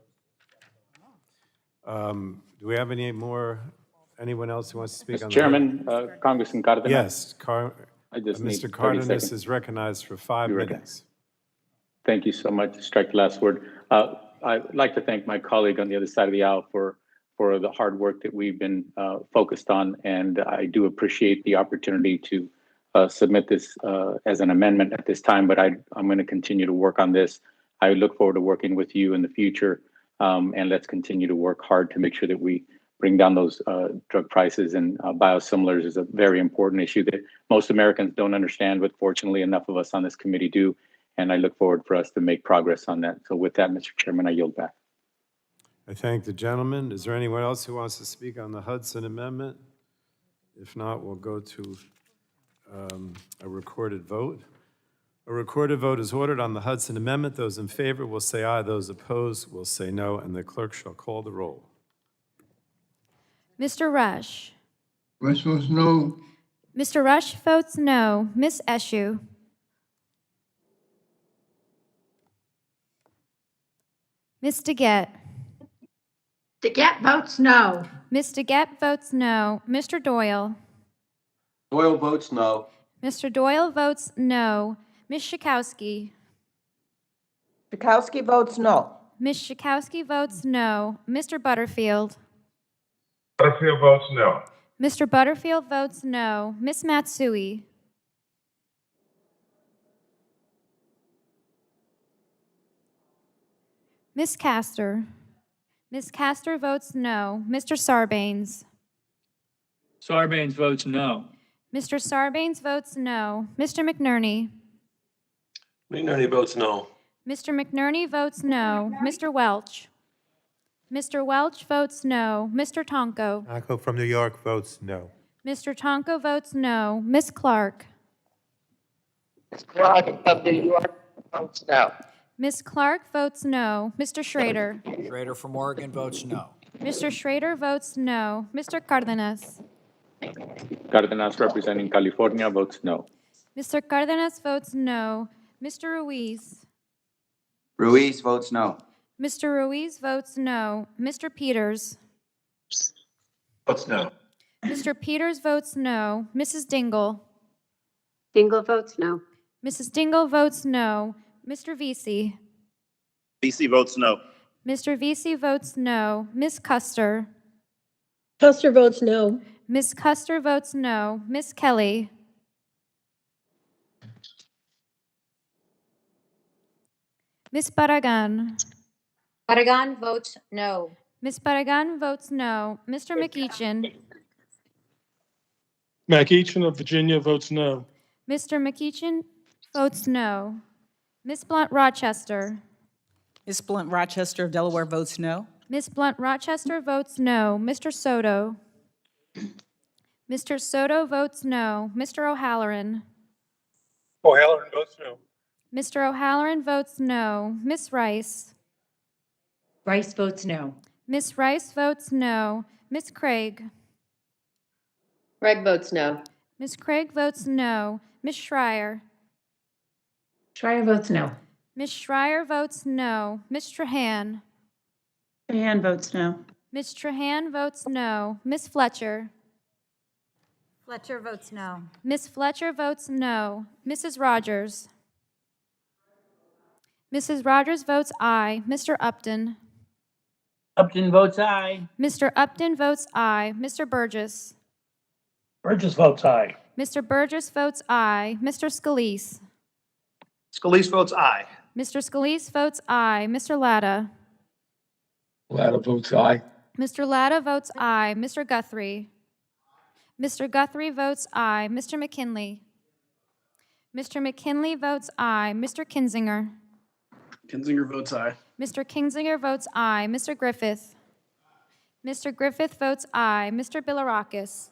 Speaker 1: Do we have anyone else who wants to speak on
Speaker 22: Mr.
Speaker 1: that?
Speaker 22: Chairman, Congressman Cardenas?
Speaker 1: Yes,
Speaker 22: I just need 30
Speaker 1: Mr. Cardenas
Speaker 22: seconds.
Speaker 1: is recognized for 5 minutes.
Speaker 22: Thank you so much. Strike the last word. I'd like to thank my colleague on the other side of the aisle for the hard work that we've been focused on, and I do appreciate the opportunity to submit this as an amendment at this time, but I'm going to continue to work on this. I look forward to working with you in the future, and let's continue to work hard to make sure that we bring down those drug prices, and biosimilars is a very important issue that most Americans don't understand, but fortunately enough of us on this committee do, and I look forward for us to make progress on that. So with that, Mr. Chairman, I yield back.
Speaker 1: I thank the gentleman. Is there anyone else who wants to speak on the Hudson Amendment? If not, we'll go to a recorded vote. A recorded vote is ordered on the Hudson Amendment. Those in favor will say aye. Those opposed will say no, and the clerk shall call the roll.
Speaker 2: Mr. Rush.
Speaker 4: Rush votes no.
Speaker 2: Mr. Rush votes no. Ms. Eshoo. Ms. DeGette.
Speaker 8: DeGette votes no.
Speaker 2: Ms. DeGette votes no. Mr. Doyle.
Speaker 7: Doyle votes no.
Speaker 2: Mr. Doyle votes no. Ms. Schakowsky.
Speaker 20: Schakowsky votes no.
Speaker 2: Ms. Schakowsky votes no. Mr. Butterfield.
Speaker 4: Butterfield votes no.
Speaker 2: Mr. Butterfield votes no. Ms. Matsui. Ms. Castor. Ms. Castor votes no. Mr. Sarbanes.
Speaker 11: Sarbanes votes no.
Speaker 2: Mr. Sarbanes votes no. Mr. McNerney.
Speaker 7: McNerney votes no.
Speaker 2: Mr. McNerney votes no. Mr. Welch. Mr. Welch votes no. Mr. Tonko.
Speaker 15: Tonko from New York votes no.
Speaker 2: Mr. Tonko votes no. Ms. Clark.
Speaker 24: Ms. Clark of New York votes no.
Speaker 2: Ms. Clark votes no. Mr. Schrader.
Speaker 27: Schrader from Oregon votes no.
Speaker 2: Mr. Schrader votes no. Mr. Cardenas.
Speaker 22: Cardenas representing California votes no.
Speaker 2: Mr. Cardenas votes no. Mr. Ruiz.
Speaker 7: Ruiz votes no.
Speaker 2: Mr. Ruiz votes no. Mr. Peters.
Speaker 13: Votes no.
Speaker 2: Mr. Peters votes no. Mrs. Dingell.
Speaker 8: Dingell votes no.
Speaker 2: Mrs. Dingell votes no. Mr. Vesey.
Speaker 15: BC votes no.
Speaker 2: Mr. Vesey votes no. Ms. Custer.
Speaker 8: Custer votes no.
Speaker 2: Ms. Custer votes no. Ms. Kelly. Ms. Barragan.
Speaker 8: Barragan votes no.
Speaker 2: Ms. Barragan votes no. Mr. McEachin.
Speaker 14: McEachin of Virginia votes no.
Speaker 2: Mr. McEachin votes no. Ms. Blunt Rochester.
Speaker 10: Ms. Blunt Rochester of Delaware votes no.
Speaker 2: Ms. Blunt Rochester votes no. Mr. Soto. Mr. Soto votes no. Mr. O'Halloran.
Speaker 14: O'Halloran votes no.
Speaker 2: Mr. O'Halloran votes no. Ms. Rice.
Speaker 3: Rice votes no.
Speaker 2: Ms. Rice votes no. Ms. Craig.
Speaker 8: Craig votes no.
Speaker 2: Ms. Craig votes no. Ms. Schreier.
Speaker 3: Schreier votes no.
Speaker 2: Ms. Schreier votes no. Ms. Trahan.
Speaker 3: Trahan votes no.
Speaker 2: Ms. Trahan votes no. Ms. Fletcher.
Speaker 8: Fletcher votes no.
Speaker 2: Ms. Fletcher votes no. Mrs. Rogers. Mrs. Rogers votes aye. Mr. Upton.
Speaker 11: Upton votes aye.
Speaker 2: Mr. Upton votes aye. Mr. Burgess.
Speaker 14: Burgess votes aye.
Speaker 2: Mr. Burgess votes aye. Mr. Scalise.
Speaker 7: Scalise votes aye.
Speaker 2: Mr. Scalise votes aye. Mr. Latta.
Speaker 11: Latta votes aye.
Speaker 2: Mr. Latta votes aye. Mr. Guthrie. Mr. Guthrie votes aye. Mr. McKinley. Mr. McKinley votes aye. Mr. Kinzinger.
Speaker 7: Kinzinger votes aye.
Speaker 2: Mr. Kinzinger votes aye. Mr. Griffith. Mr. Griffith votes aye. Mr. Bilirakis.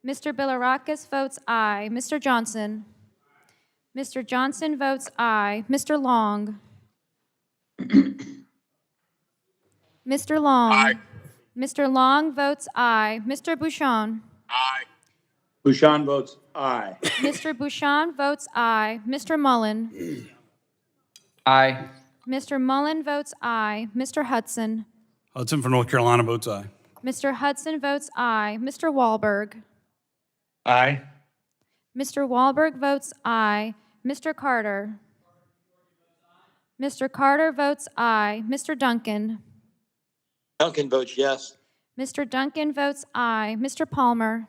Speaker 2: Mr. Bilirakis votes aye. Mr. Johnson. Mr. Johnson votes aye. Mr. Long. Mr. Long.
Speaker 7: Aye.
Speaker 2: Mr. Long votes aye. Mr. Bouchon.
Speaker 7: Aye.
Speaker 16: Bouchon votes aye.
Speaker 2: Mr. Bouchon votes aye. Mr. Mullen.
Speaker 11: Aye.
Speaker 2: Mr. Mullen votes aye. Mr. Hudson.
Speaker 18: Hudson for North Carolina votes aye.
Speaker 2: Mr. Hudson votes aye. Mr. Wahlberg.
Speaker 11: Aye.
Speaker 2: Mr. Wahlberg votes aye. Mr. Carter. Mr. Carter votes aye. Mr. Duncan.
Speaker 5: Duncan votes yes.
Speaker 2: Mr. Duncan votes aye. Mr. Palmer.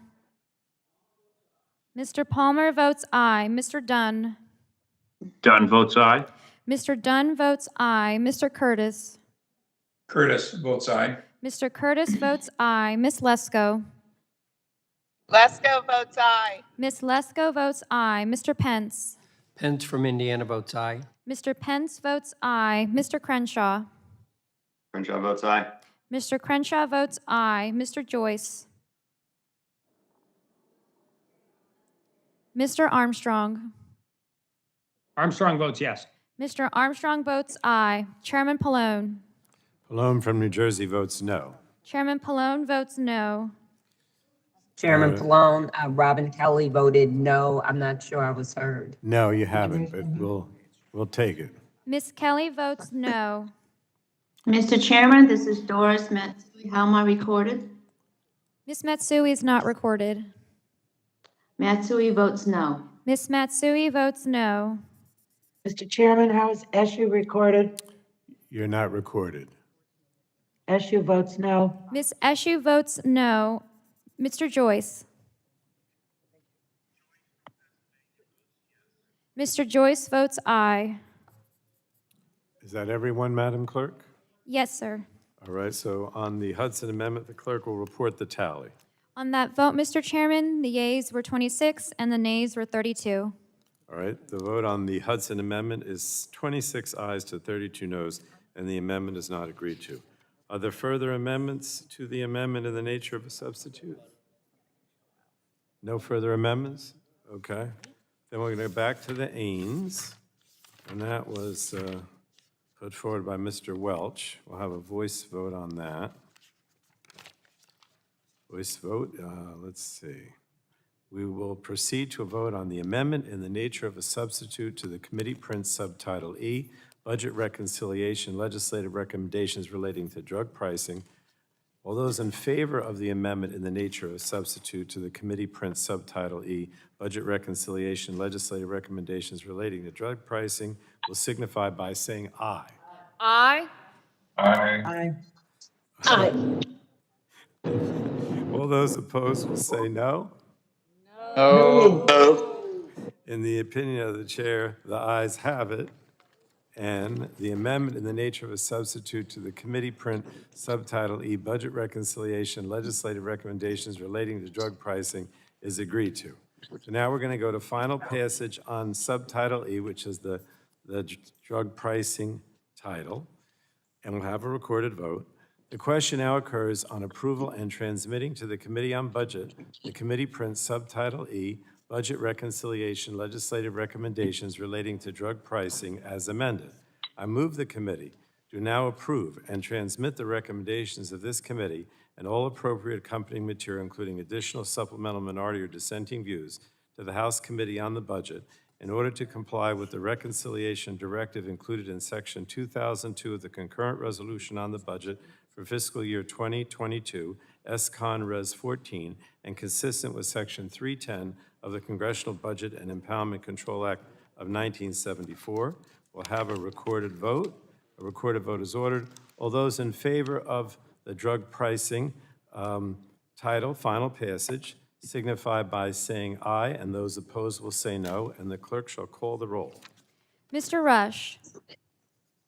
Speaker 2: Mr. Palmer votes aye. Mr. Dunn.
Speaker 19: Dunn votes aye.
Speaker 2: Mr. Dunn votes aye. Mr. Curtis.
Speaker 11: Curtis votes aye.
Speaker 2: Mr. Curtis votes aye. Miss Lesko.
Speaker 24: Lesko votes aye.
Speaker 2: Miss Lesko votes aye. Mr. Pence.
Speaker 11: Pence from Indiana votes aye.
Speaker 2: Mr. Pence votes aye. Mr. Crenshaw.
Speaker 7: Crenshaw votes aye.
Speaker 2: Mr. Crenshaw votes aye. Mr. Joyce. Mr. Armstrong.
Speaker 11: Armstrong votes yes.
Speaker 2: Mr. Armstrong votes aye. Chairman Pallone.
Speaker 1: Pallone from New Jersey votes no.
Speaker 2: Chairman Pallone votes no.
Speaker 6: Chairman Pallone, Robin Kelly voted no. I'm not sure I was heard.
Speaker 1: No, you haven't, but we'll take it.
Speaker 2: Miss Kelly votes no.
Speaker 12: Mr. Chairman, this is Doris Matsui. How am I recorded?
Speaker 2: Miss Matsui is not recorded.
Speaker 12: Matsui votes no.
Speaker 2: Miss Matsui votes no.
Speaker 9: Mr. Chairman, how is Eshu recorded?
Speaker 1: You're not recorded.
Speaker 9: Eshu votes no.
Speaker 2: Miss Eshu votes no. Mr. Joyce. Mr. Joyce votes aye.
Speaker 1: Is that everyone, Madam Clerk?
Speaker 2: Yes, sir.
Speaker 1: All right, so on the Hudson Amendment, the clerk will report the tally.
Speaker 2: On that vote, Mr. Chairman, the yeas were 26 and the nays were 32.
Speaker 1: All right, the vote on the Hudson Amendment is 26 ayes to 32 noes, and the amendment is not agreed to. Are there further amendments to the amendment in the nature of a substitute? No further amendments? Okay. Then we're going to go back to the Ains, and that was put forward by Mr. Welch. We'll have a voice vote on that. Voice vote, let's see. We will proceed to a vote on the amendment in the nature of a substitute to the committee print subtitle E, Budget Reconciliation, Legislative Recommendations Relating to Drug Pricing. All those in favor of the amendment in the nature of a substitute to the committee print subtitle E, Budget Reconciliation, Legislative Recommendations Relating to Drug Pricing, will signify by saying aye.
Speaker 2: Aye.
Speaker 9: Aye. Aye.
Speaker 1: All those opposed will say no.
Speaker 11: No.
Speaker 1: In the opinion of the chair, the ayes have it. and the amendment in the nature of a substitute to the committee print Subtitle E, Budget Reconciliation, Legislative Recommendations Relating to Drug Pricing is agreed to. So now we're going to go to final passage on Subtitle E, which is the drug pricing title, and we'll have a recorded vote. The question now occurs on approval and transmitting to the Committee on Budget the committee print Subtitle E, Budget Reconciliation, Legislative Recommendations Relating to Drug Pricing as amended. I move the committee do now approve and transmit the recommendations of this committee and all appropriate accompanying material, including additional supplemental minority or dissenting views, to the House Committee on the Budget in order to comply with the reconciliation directive included in Section 2002 of the concurrent resolution on the budget for fiscal year 2022, S-Con Res 14, and consistent with Section 310 of the Congressional Budget and Impoundment Control Act of 1974. We'll have a recorded vote. A recorded vote is ordered. All those in favor of the drug pricing title, final passage, signify by saying aye, and those opposed will say no, and the clerk shall call the roll.
Speaker 2: Mr. Rush.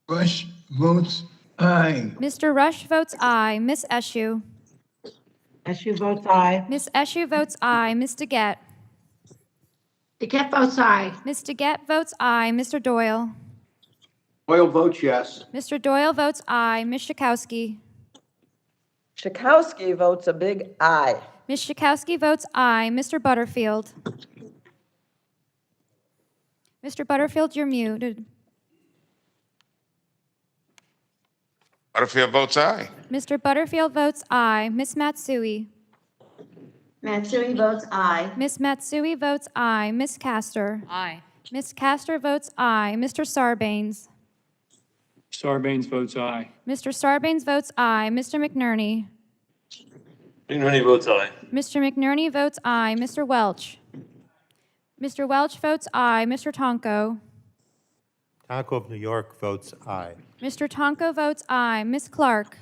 Speaker 4: Rush votes aye.
Speaker 2: Mr. Rush votes aye. Miss Eshu.
Speaker 9: Eshu votes aye.
Speaker 2: Miss Eshu votes aye. Ms. DeGette.
Speaker 12: DeGette votes aye.
Speaker 2: Ms. DeGette votes aye. Mr. Doyle.
Speaker 7: Doyle votes yes.
Speaker 2: Mr. Doyle votes aye. Ms. Schakowsky.
Speaker 6: Schakowsky votes a big aye.
Speaker 2: Ms. Schakowsky votes aye. Mr. Butterfield. Mr. Butterfield, you're muted.
Speaker 4: Butterfield votes aye.
Speaker 2: Mr. Butterfield votes aye. Ms. Matsui.
Speaker 12: Matsui votes aye.
Speaker 2: Ms. Matsui votes aye. Ms. Castor.
Speaker 8: Aye.
Speaker 2: Ms. Castor votes aye. Mr. Sarbanes.
Speaker 11: Sarbanes votes aye.
Speaker 2: Mr. Sarbanes votes aye. Mr. McNerney.
Speaker 4: McNerney votes aye.
Speaker 2: Mr. McNerney votes aye. Mr. Welch. Mr. Welch votes aye. Mr. Tonko.
Speaker 15: Tonko of New York votes aye.
Speaker 2: Mr. Tonko votes aye. Ms. Clark.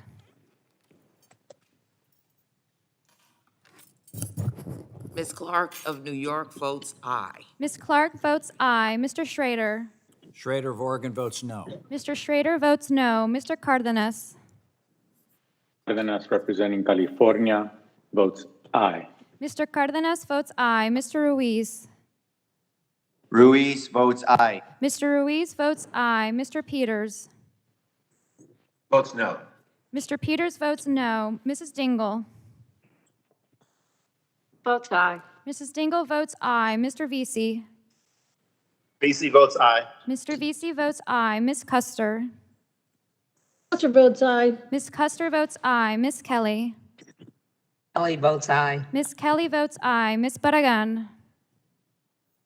Speaker 6: Ms. Clark of New York votes aye.
Speaker 2: Ms. Clark votes aye. Mr. Schrader.
Speaker 27: Schrader of Oregon votes no.
Speaker 2: Mr. Schrader votes no. Mr. Cardenas.
Speaker 22: Cardenas representing California votes aye.
Speaker 2: Mr. Cardenas votes aye. Mr. Ruiz.
Speaker 17: Ruiz votes aye.
Speaker 2: Mr. Ruiz votes aye. Mr. Peters.
Speaker 13: Votes no.
Speaker 2: Mr. Peters votes no. Mrs. Dingell.
Speaker 12: Votes aye.
Speaker 2: Mrs. Dingell votes aye. Mr. Vesey.
Speaker 17: Vesey votes aye.
Speaker 2: Mr. Vesey votes aye. Ms. Custer.
Speaker 12: Custer votes aye.
Speaker 2: Ms. Custer votes aye. Ms. Kelly.
Speaker 6: Kelly votes aye.
Speaker 2: Ms. Kelly votes aye. Ms. Barragan.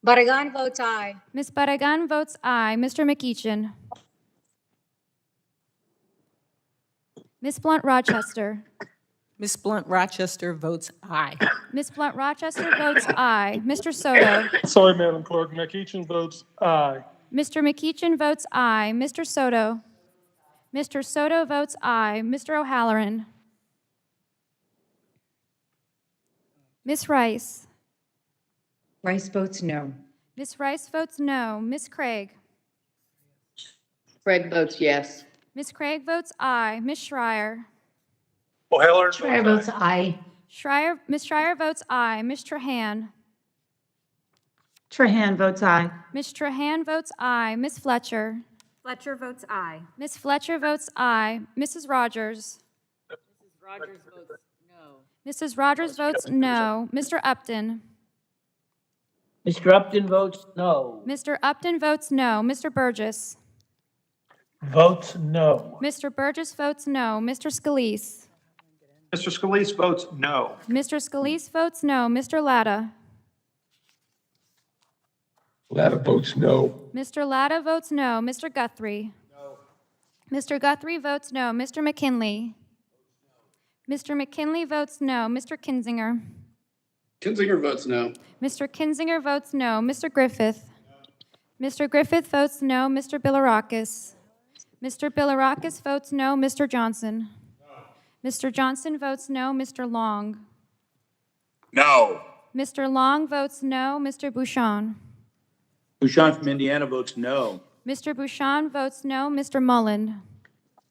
Speaker 8: Barragan votes aye.
Speaker 2: Ms. Barragan votes aye. Mr. McEachin. Ms. Blunt Rochester.
Speaker 10: Ms. Blunt Rochester votes aye.
Speaker 2: Ms. Blunt Rochester votes aye. Mr. Soto.
Speaker 14: Sorry, Madam Clerk, McEachin votes aye.
Speaker 2: Mr. McEachin votes aye. Mr. Soto. Mr. Soto votes aye. Mr. O'Halloran. Ms. Rice.
Speaker 8: Rice votes no.
Speaker 2: Ms. Rice votes no. Ms. Craig.
Speaker 8: Craig votes yes.
Speaker 2: Ms. Craig votes aye. Ms. Schreier.
Speaker 7: O'Halloran
Speaker 3: Schreier votes aye.
Speaker 2: Ms. Schreier votes aye. Ms. Trahan.
Speaker 3: Trahan votes aye.
Speaker 2: Ms. Trahan votes aye. Ms. Fletcher.
Speaker 8: Fletcher votes aye.
Speaker 2: Ms. Fletcher votes aye. Mrs. Rogers.
Speaker 8: Mrs. Rogers votes no.
Speaker 2: Mrs. Rogers votes no. Mr. Upton.
Speaker 9: Mr. Upton votes no.
Speaker 2: Mr. Upton votes no. Mr. Burgess.
Speaker 14: Votes no.
Speaker 2: Mr. Burgess votes no. Mr. Scalise.
Speaker 7: Mr. Scalise votes no.
Speaker 2: Mr. Scalise votes no. Mr. Latta.
Speaker 4: Latta votes no.
Speaker 2: Mr. Latta votes no. Mr. Guthrie.
Speaker 7: No.
Speaker 2: Mr. Guthrie votes no. Mr. McKinley. Mr. McKinley votes no. Mr. Kinzinger.
Speaker 4: Kinzinger votes no.
Speaker 2: Mr. Kinzinger votes no. Mr. Griffith. Mr. Griffith votes no. Mr. Bilirakis. Mr. Bilirakis votes no. Mr. Johnson. Mr. Johnson votes no. Mr. Long.
Speaker 4: No.
Speaker 2: Mr. Long votes no. Mr. Bouchon.
Speaker 16: Bouchon from Indiana votes no.
Speaker 2: Mr. Bouchon votes no. Mr. Mullen.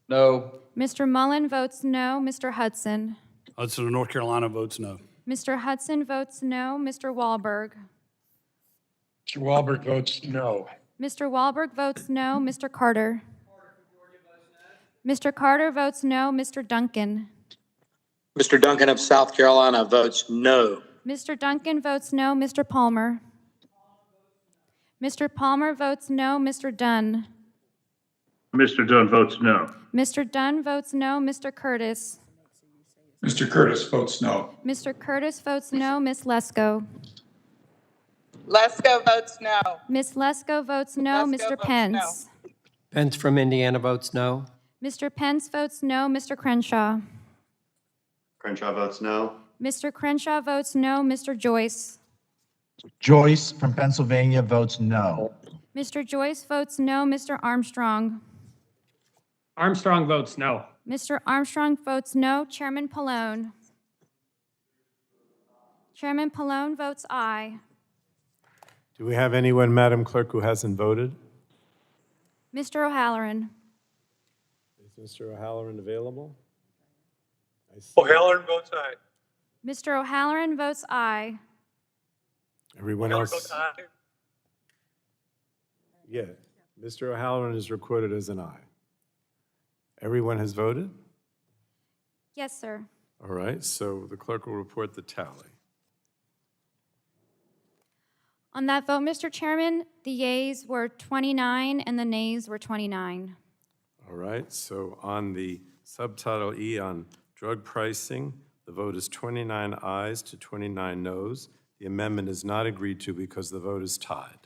Speaker 4: No.
Speaker 2: Mr. Mullen votes no. Mr. Hudson.
Speaker 11: Hudson of North Carolina votes no.
Speaker 2: Mr. Hudson votes no. Mr. Wahlberg.
Speaker 11: Mr. Wahlberg votes no.
Speaker 2: Mr. Wahlberg votes no. Mr. Carter. Mr. Carter votes no. Mr. Duncan.
Speaker 4: Mr. Duncan of South Carolina votes no.
Speaker 2: Mr. Duncan votes no. Mr. Palmer. Mr. Palmer votes no. Mr. Dunn.
Speaker 19: Mr. Dunn votes no.
Speaker 2: Mr. Dunn votes no. Mr. Curtis.
Speaker 11: Mr. Curtis votes no.
Speaker 2: Mr. Curtis votes no. Miss Lesko.
Speaker 24: Lesko votes no.
Speaker 2: Miss Lesko votes no.
Speaker 24: Lesko
Speaker 2: Mr.
Speaker 24: votes
Speaker 2: Pence.
Speaker 5: Pence from Indiana votes no.
Speaker 2: Mr. Pence votes no. Mr. Crenshaw.
Speaker 17: Crenshaw votes no.
Speaker 2: Mr. Crenshaw votes no. Mr. Joyce.
Speaker 18: Joyce from Pennsylvania votes no.
Speaker 2: Mr. Joyce votes no. Mr. Armstrong.
Speaker 11: Armstrong votes no.
Speaker 2: Mr. Armstrong votes no. Chairman Pallone. Chairman Pallone votes aye.
Speaker 1: Do we have anyone, Madam Clerk, who hasn't voted?
Speaker 2: Mr. O'Halloran.
Speaker 1: Is Mr. O'Halloran available?
Speaker 7: O'Halloran votes aye.
Speaker 2: Mr. O'Halloran votes aye.
Speaker 1: Everyone
Speaker 7: O'Halloran
Speaker 1: else?
Speaker 7: votes aye.
Speaker 1: Yeah, Mr. O'Halloran is recorded as an aye. Everyone has voted?
Speaker 2: Yes, sir.
Speaker 1: All right, so the clerk will report the tally.
Speaker 2: On that vote, Mr. Chairman, the yeas were 29 and the nays were 29.
Speaker 1: All right, so on the subtitle E on drug pricing, the vote is 29 ayes to 29 noes. The amendment is not agreed to because the vote is tied.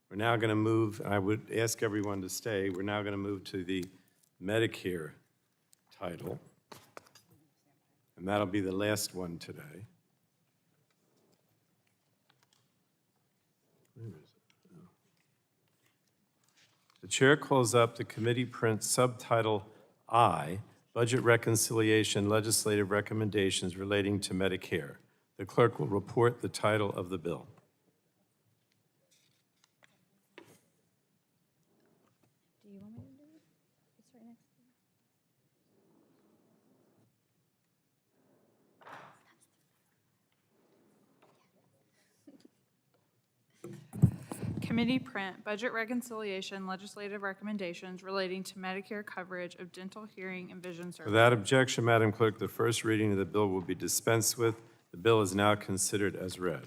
Speaker 1: We're now going to move, and I would ask everyone to stay, we're now going to move to the Medicare title. And that'll be the last one today. Where is it? Oh. The chair calls up the committee print subtitle I, Budget Reconciliation Legislative Recommendations Relating to Medicare. The clerk will report the title of the bill.
Speaker 2: Do you want me to do it? It's right next to you.
Speaker 20: Committee print, budget reconciliation, legislative recommendations relating to Medicare coverage of dental, hearing, and vision services.
Speaker 1: Without objection, Madam Clerk, the first reading of the bill will be dispensed with. The bill is now considered as read.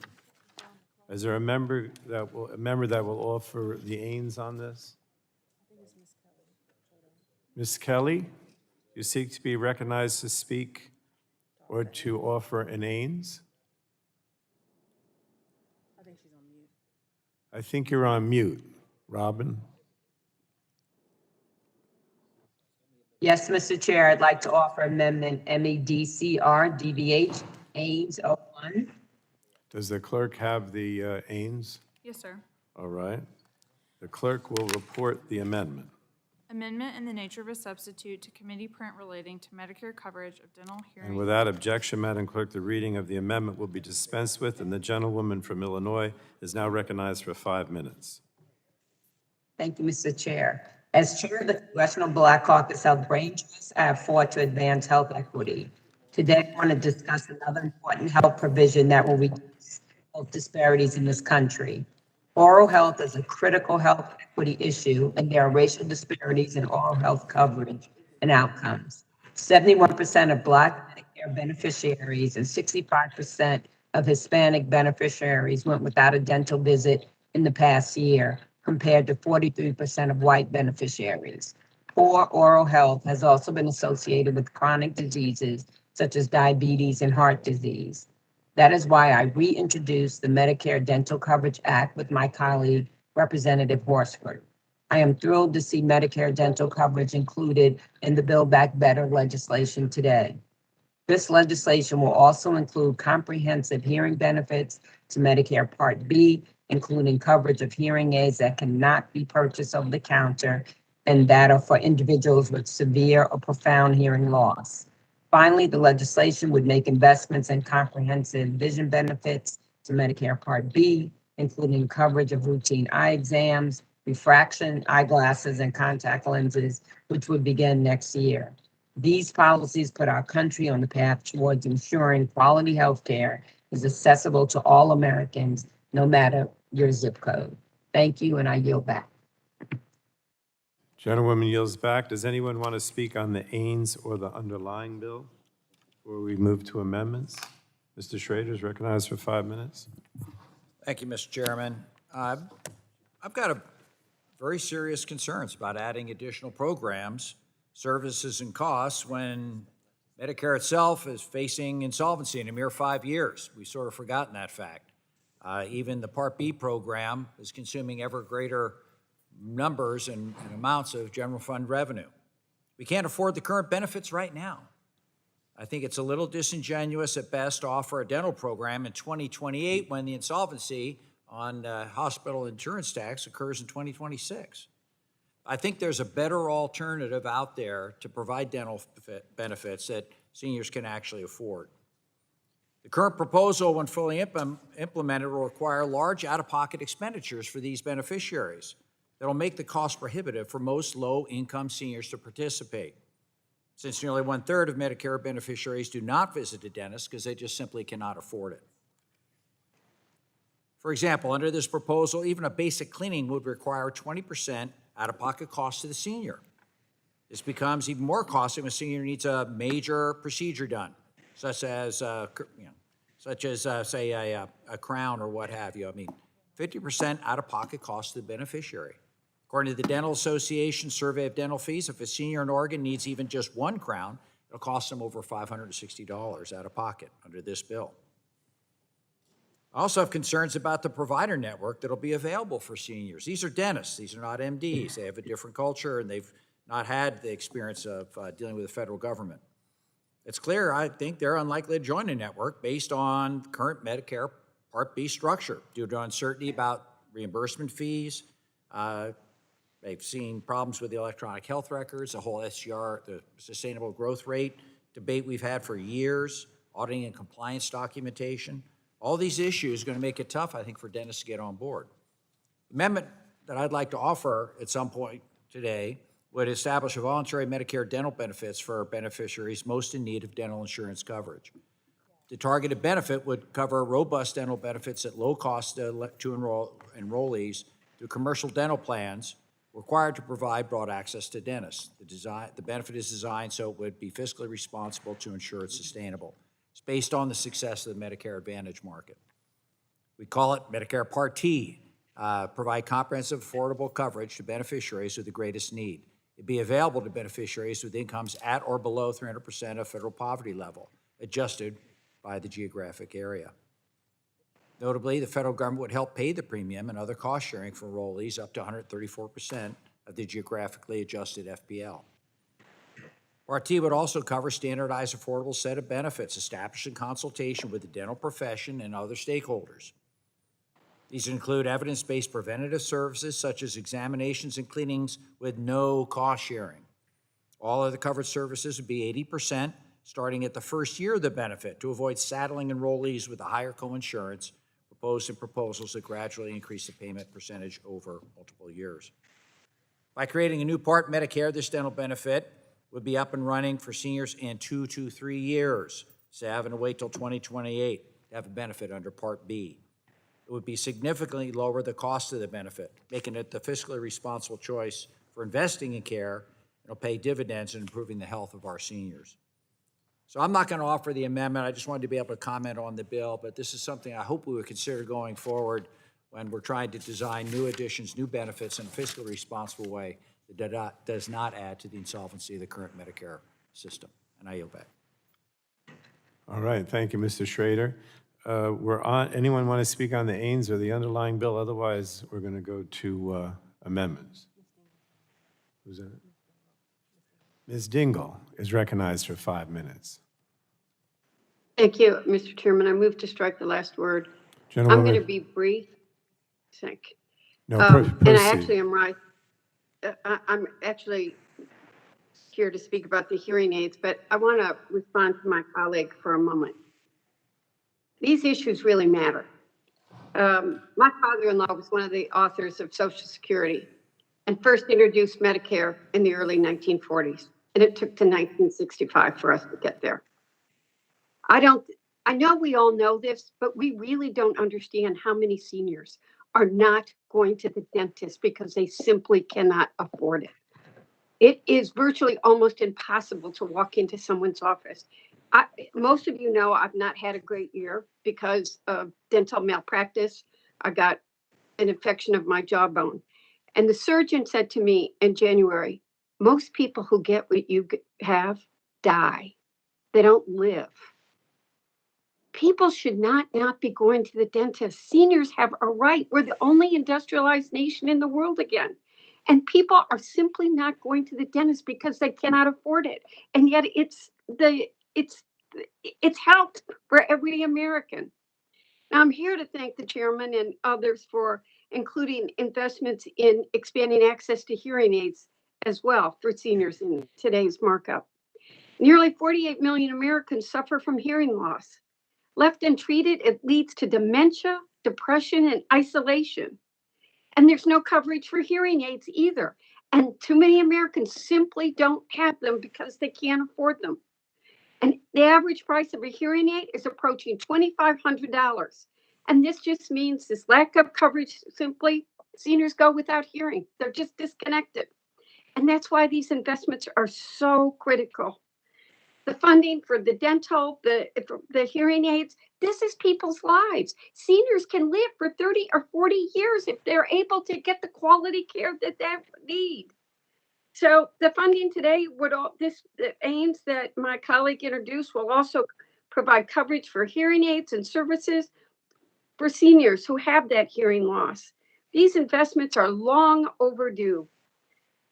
Speaker 1: Is there a member that will offer the ains on this? Ms. Kelly, you seek to be recognized to speak or to offer an ains? I think you're on mute. Robin?
Speaker 6: Yes, Mr. Chair, I'd like to offer amendment MEDCR DVH Ains 01.
Speaker 1: Does the clerk have the ains?
Speaker 20: Yes, sir.
Speaker 1: All right. The clerk will report the amendment.
Speaker 20: Amendment in the nature of a substitute to committee print relating to Medicare coverage of dental, hearing.
Speaker 1: And without objection, Madam Clerk, the reading of the amendment will be dispensed with, and the gentlewoman from Illinois is now recognized for 5 minutes.
Speaker 6: Thank you, Mr. Chair. As chair of the Congressional Black Caucus Health Brain Trust, I have fought to advance health equity. Today, I want to discuss another important health provision that will reduce health disparities in this country. Oral health is a critical health equity issue, and there are racial disparities in oral health coverage and outcomes. 71% of Black Medicare beneficiaries and 65% of Hispanic beneficiaries went without a dental visit in the past year, compared to 43% of white beneficiaries. Poor oral health has also been associated with chronic diseases such as diabetes and heart disease. That is why I reintroduced the Medicare Dental Coverage Act with my colleague, Representative Horsford. I am thrilled to see Medicare dental coverage included in the Build Back Better legislation today. This legislation will also include comprehensive hearing benefits to Medicare Part B, including coverage of hearing aids that cannot be purchased over the counter and that are for individuals with severe or profound hearing loss. Finally, the legislation would make investments in comprehensive vision benefits to Medicare Part B, including coverage of routine eye exams, refraction, eyeglasses, and contact lenses, which would begin next year. These policies put our country on the path towards ensuring quality health care is accessible to all Americans, no matter your zip code. Thank you, and I yield back.
Speaker 1: Gentlewoman yields back. Does anyone want to speak on the Ains or the underlying bill before we move to amendments? Mr. Schrader is recognized for 5 minutes.
Speaker 15: Thank you, Mr. Chairman. I've got very serious concerns about adding additional programs, services, and costs when Medicare itself is facing insolvency in a mere 5 years. We've sort of forgotten that fact. Even the Part B program is consuming ever greater numbers and amounts of general fund revenue. We can't afford the current benefits right now. I think it's a little disingenuous at best to offer a dental program in 2028 when the insolvency on hospital insurance tax occurs in 2026. I think there's a better alternative out there to provide dental benefits that seniors can actually afford. The current proposal, when fully implemented, will require large out-of-pocket expenditures for these beneficiaries that will make the cost prohibitive for most low-income seniors to participate, since nearly 1/3 of Medicare beneficiaries do not visit a dentist because they just simply cannot afford it. For example, under this proposal, even a basic cleaning would require 20% out-of-pocket cost to the senior. This becomes even more costly when a senior needs a major procedure done, such as, say, a crown or what have you. I mean, 50% out-of-pocket cost to the beneficiary. According to the Dental Association survey of dental fees, if a senior in Oregon needs even just one crown, it'll cost them over $560 out of pocket under this bill. I also have concerns about the provider network that'll be available for seniors. These are dentists. These are not MDs. They have a different culture, and they've not had the experience of dealing with the federal government. It's clear, I think, they're unlikely to join a network based on current Medicare Part B structure due to uncertainty about reimbursement fees. They've seen problems with the electronic health records, the whole SGR, the sustainable growth rate debate we've had for years, auditing and compliance documentation. All these issues are going to make it tough, I think, for dentists to get on board. The amendment that I'd like to offer at some point today would establish a voluntary Medicare dental benefits for beneficiaries most in need of dental insurance coverage. The targeted benefit would cover robust dental benefits at low cost to enrollees through commercial dental plans required to provide broad access to dentists. The benefit is designed so it would be fiscally responsible to ensure it's sustainable. It's based on the success of the Medicare Advantage market. We call it Medicare Part T, provide comprehensive, affordable coverage to beneficiaries with the greatest need. It'd be available to beneficiaries with incomes at or below 300% of federal poverty level, adjusted by the geographic area. Notably, the federal government would help pay the premium and other cost sharing for enrollees up to 134% of the geographically adjusted FPL. Part T would also cover standardized, affordable set of benefits established in consultation with the dental profession and other stakeholders. These include evidence-based preventative services such as examinations and cleanings with no cost sharing. All other covered services would be 80%, starting at the first year of the benefit to avoid saddling enrollees with a higher coinsurance proposed in proposals that gradually increase the payment percentage over multiple years. By creating a new Part Medicare, this dental benefit would be up and running for seniors in 2 to 3 years, so having to wait till 2028 to have a benefit under Part B. It would be significantly lower the cost of the benefit, making it the fiscally responsible choice for investing in care. It'll pay dividends in improving the health of our seniors. So I'm not going to offer the amendment. I just wanted to be able to comment on the bill, but this is something I hope we would consider going forward when we're trying to design new additions, new benefits in a fiscally responsible way that does not add to the insolvency of the current Medicare system. And I yield back.
Speaker 1: All right, thank you, Mr. Schrader. Anyone want to speak on the Ains or the underlying bill? Otherwise, we're going to go to amendments. Who's that? Ms. Dingell is recognized for 5 minutes.
Speaker 21: Thank you, Mr. Chairman. I move to strike the last word.
Speaker 1: Gentlewoman,
Speaker 21: I'm going to be brief.
Speaker 1: No,
Speaker 21: and I actually am right. I'm actually here to speak about the hearing aids, but I want to respond to my colleague for a moment. These issues really matter. My father-in-law was one of the authors of Social Security and first introduced Medicare in the early 1940s. And it took to 1965 for us to get there. I know we all know this, but we really don't understand how many seniors are not going to the dentist because they simply cannot afford it. It is virtually almost impossible to walk into someone's office. Most of you know I've not had a great year because of dental malpractice. I got an infection of my jawbone. And the surgeon said to me in January, most people who get what you have die. They don't live. People should not be going to the dentist. Seniors have a right. We're the only industrialized nation in the world again. And people are simply not going to the dentist because they cannot afford it. And yet it's health for every American. Now I'm here to thank the chairman and others for including investments in expanding access to hearing aids as well for seniors in today's markup. Nearly 48 million Americans suffer from hearing loss. Left untreated, it leads to dementia, depression, and isolation. And there's no coverage for hearing aids either. And too many Americans simply don't have them because they can't afford them. And the average price of a hearing aid is approaching $2,500. And this just means this lack of coverage, simply seniors go without hearing. They're just disconnected. And that's why these investments are so critical. The funding for the dental, the hearing aids, this is people's lives. Seniors can live for 30 or 40 years if they're able to get the quality care that they need. So the funding today the aims that my colleague introduced will also provide coverage for hearing aids and services for seniors who have that hearing loss. These investments are long overdue.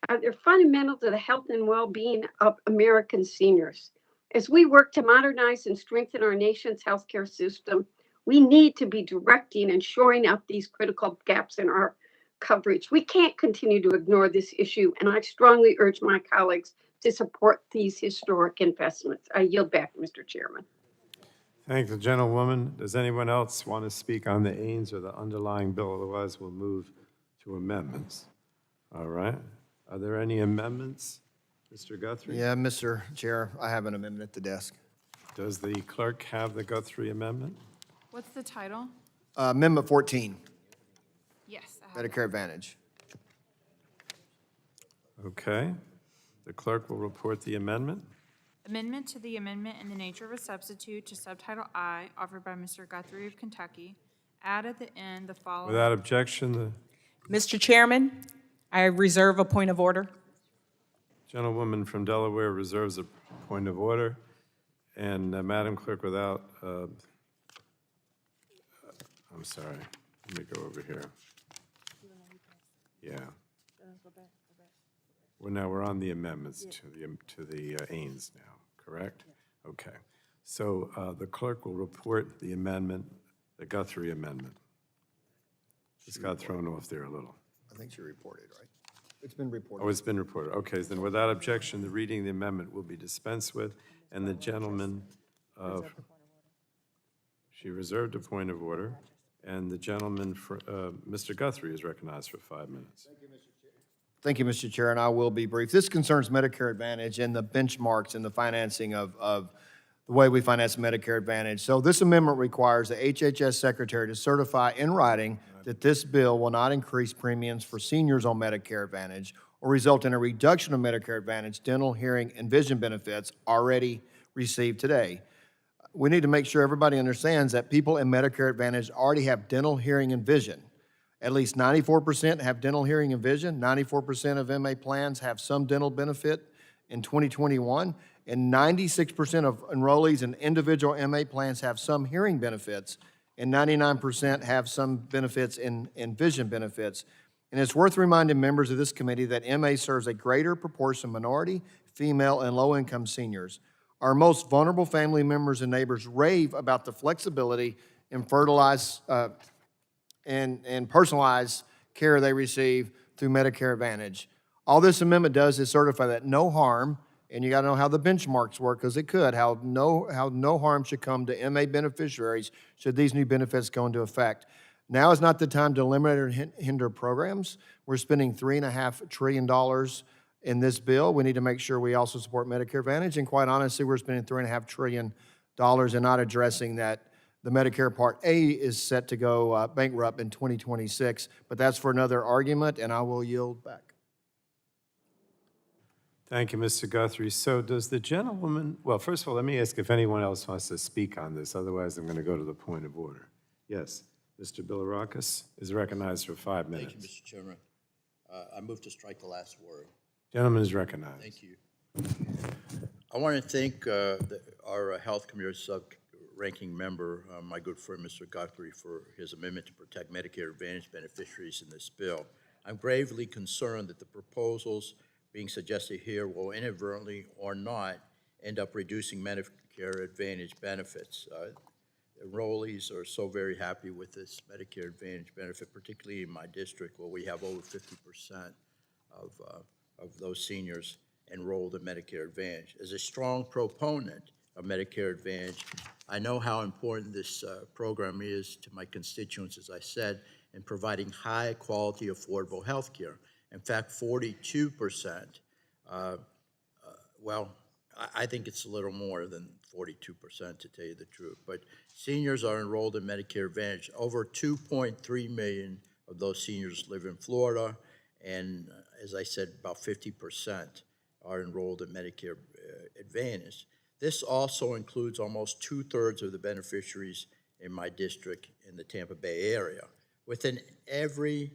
Speaker 21: They're fundamental to the health and well-being of American seniors. As we work to modernize and strengthen our nation's healthcare system, we need to be directing and shoring up these critical gaps in our coverage. We can't continue to ignore this issue, and I strongly urge my colleagues to support these historic investments. I yield back, Mr. Chairman.
Speaker 1: Thank the gentlewoman. Does anyone else want to speak on the aims or the underlying bill? Otherwise, we'll move to amendments. All right. Are there any amendments? Mr. Guthrie?
Speaker 12: Yeah, Mr. Chair, I have an amendment at the desk.
Speaker 1: Does the clerk have the Guthrie amendment?
Speaker 20: What's the title?
Speaker 12: Amendment 14,
Speaker 20: Yes, I have it.
Speaker 12: Medicare Advantage.
Speaker 1: Okay. The clerk will report the amendment.
Speaker 20: Amendment to the amendment in the nature of a substitute to Subtitle I, offered by Mr. Guthrie of Kentucky. Add at the end the following.
Speaker 1: Without objection, the
Speaker 10: Mr. Chairman, I reserve a point of order.
Speaker 1: gentlewoman from Delaware reserves a point of order. And Madam Clerk, without, I'm sorry, let me go over here. Yeah. Well, now we're on the amendments to the Ains now, correct? Okay. So the clerk will report the amendment, the Guthrie amendment. Just got thrown off there a little.
Speaker 12: I think she reported, right? It's been reported.
Speaker 1: Oh, it's been reported. Okay, then without objection, the reading of the amendment will be dispensed with, and the gentleman, she reserved a point of order, and the gentleman, Mr. Guthrie, is recognized for 5 minutes.
Speaker 12: Thank you, Mr. Chair, and I will be brief. This concerns Medicare Advantage and the benchmarks and the financing of the way we finance Medicare Advantage. So this amendment requires the HHS Secretary to certify in writing that this bill will not increase premiums for seniors on Medicare Advantage or result in a reduction of Medicare Advantage dental, hearing, and vision benefits already received today. We need to make sure everybody understands that people in Medicare Advantage already have dental, hearing, and vision. At least 94% have dental, hearing, and vision. 94% of MA plans have some dental benefit in 2021, and 96% of enrollees in individual MA plans have some hearing benefits, and 99% have some benefits in vision benefits. And it's worth reminding members of this committee that MA serves a greater proportion of minority, female, and low-income seniors. Our most vulnerable family members and neighbors rave about the flexibility and and personalized care they receive through Medicare Advantage. All this amendment does is certify that no harm, and you gotta know how the benchmarks work, because it could, how no harm should come to MA beneficiaries should these new benefits go into effect. Now is not the time to eliminate or hinder programs. We're spending $3.5 trillion in this bill. We need to make sure we also support Medicare Advantage, and quite honestly, we're spending $3.5 trillion and not addressing that the Medicare Part A is set to go bankrupt in 2026, but that's for another argument, and I will yield back.
Speaker 1: Thank you, Mr. Guthrie. So does the gentlewoman, well, first of all, let me ask if anyone else wants to speak on this. Otherwise, I'm going to go to the point of order. Yes, Mr. Bilirakis is recognized for 5 minutes.
Speaker 3: Thank you, Mr. Chairman. I move to strike the last word.
Speaker 1: Gentleman is recognized.
Speaker 3: Thank you. I want to thank our Health Committee sub-ranking member, my good friend, Mr. Guthrie, for his amendment to protect Medicare Advantage beneficiaries in this bill. I'm gravely concerned that the proposals being suggested here will inadvertently or not end up reducing Medicare Advantage benefits. Enrollees are so very happy with this Medicare Advantage benefit, particularly in my district where we have over 50% of those seniors enrolled in Medicare Advantage. As a strong proponent of Medicare Advantage, I know how important this program is to my constituents, as I said, in providing high-quality, affordable health care. In fact, 42%, well, I think it's a little more than 42%, to tell you the truth, but seniors are enrolled in Medicare Advantage. Over 2.3 million of those seniors live in Florida, and as I said, about 50% are enrolled in Medicare Advantage. This also includes almost 2/3 of the beneficiaries in my district in the Tampa Bay area. Within every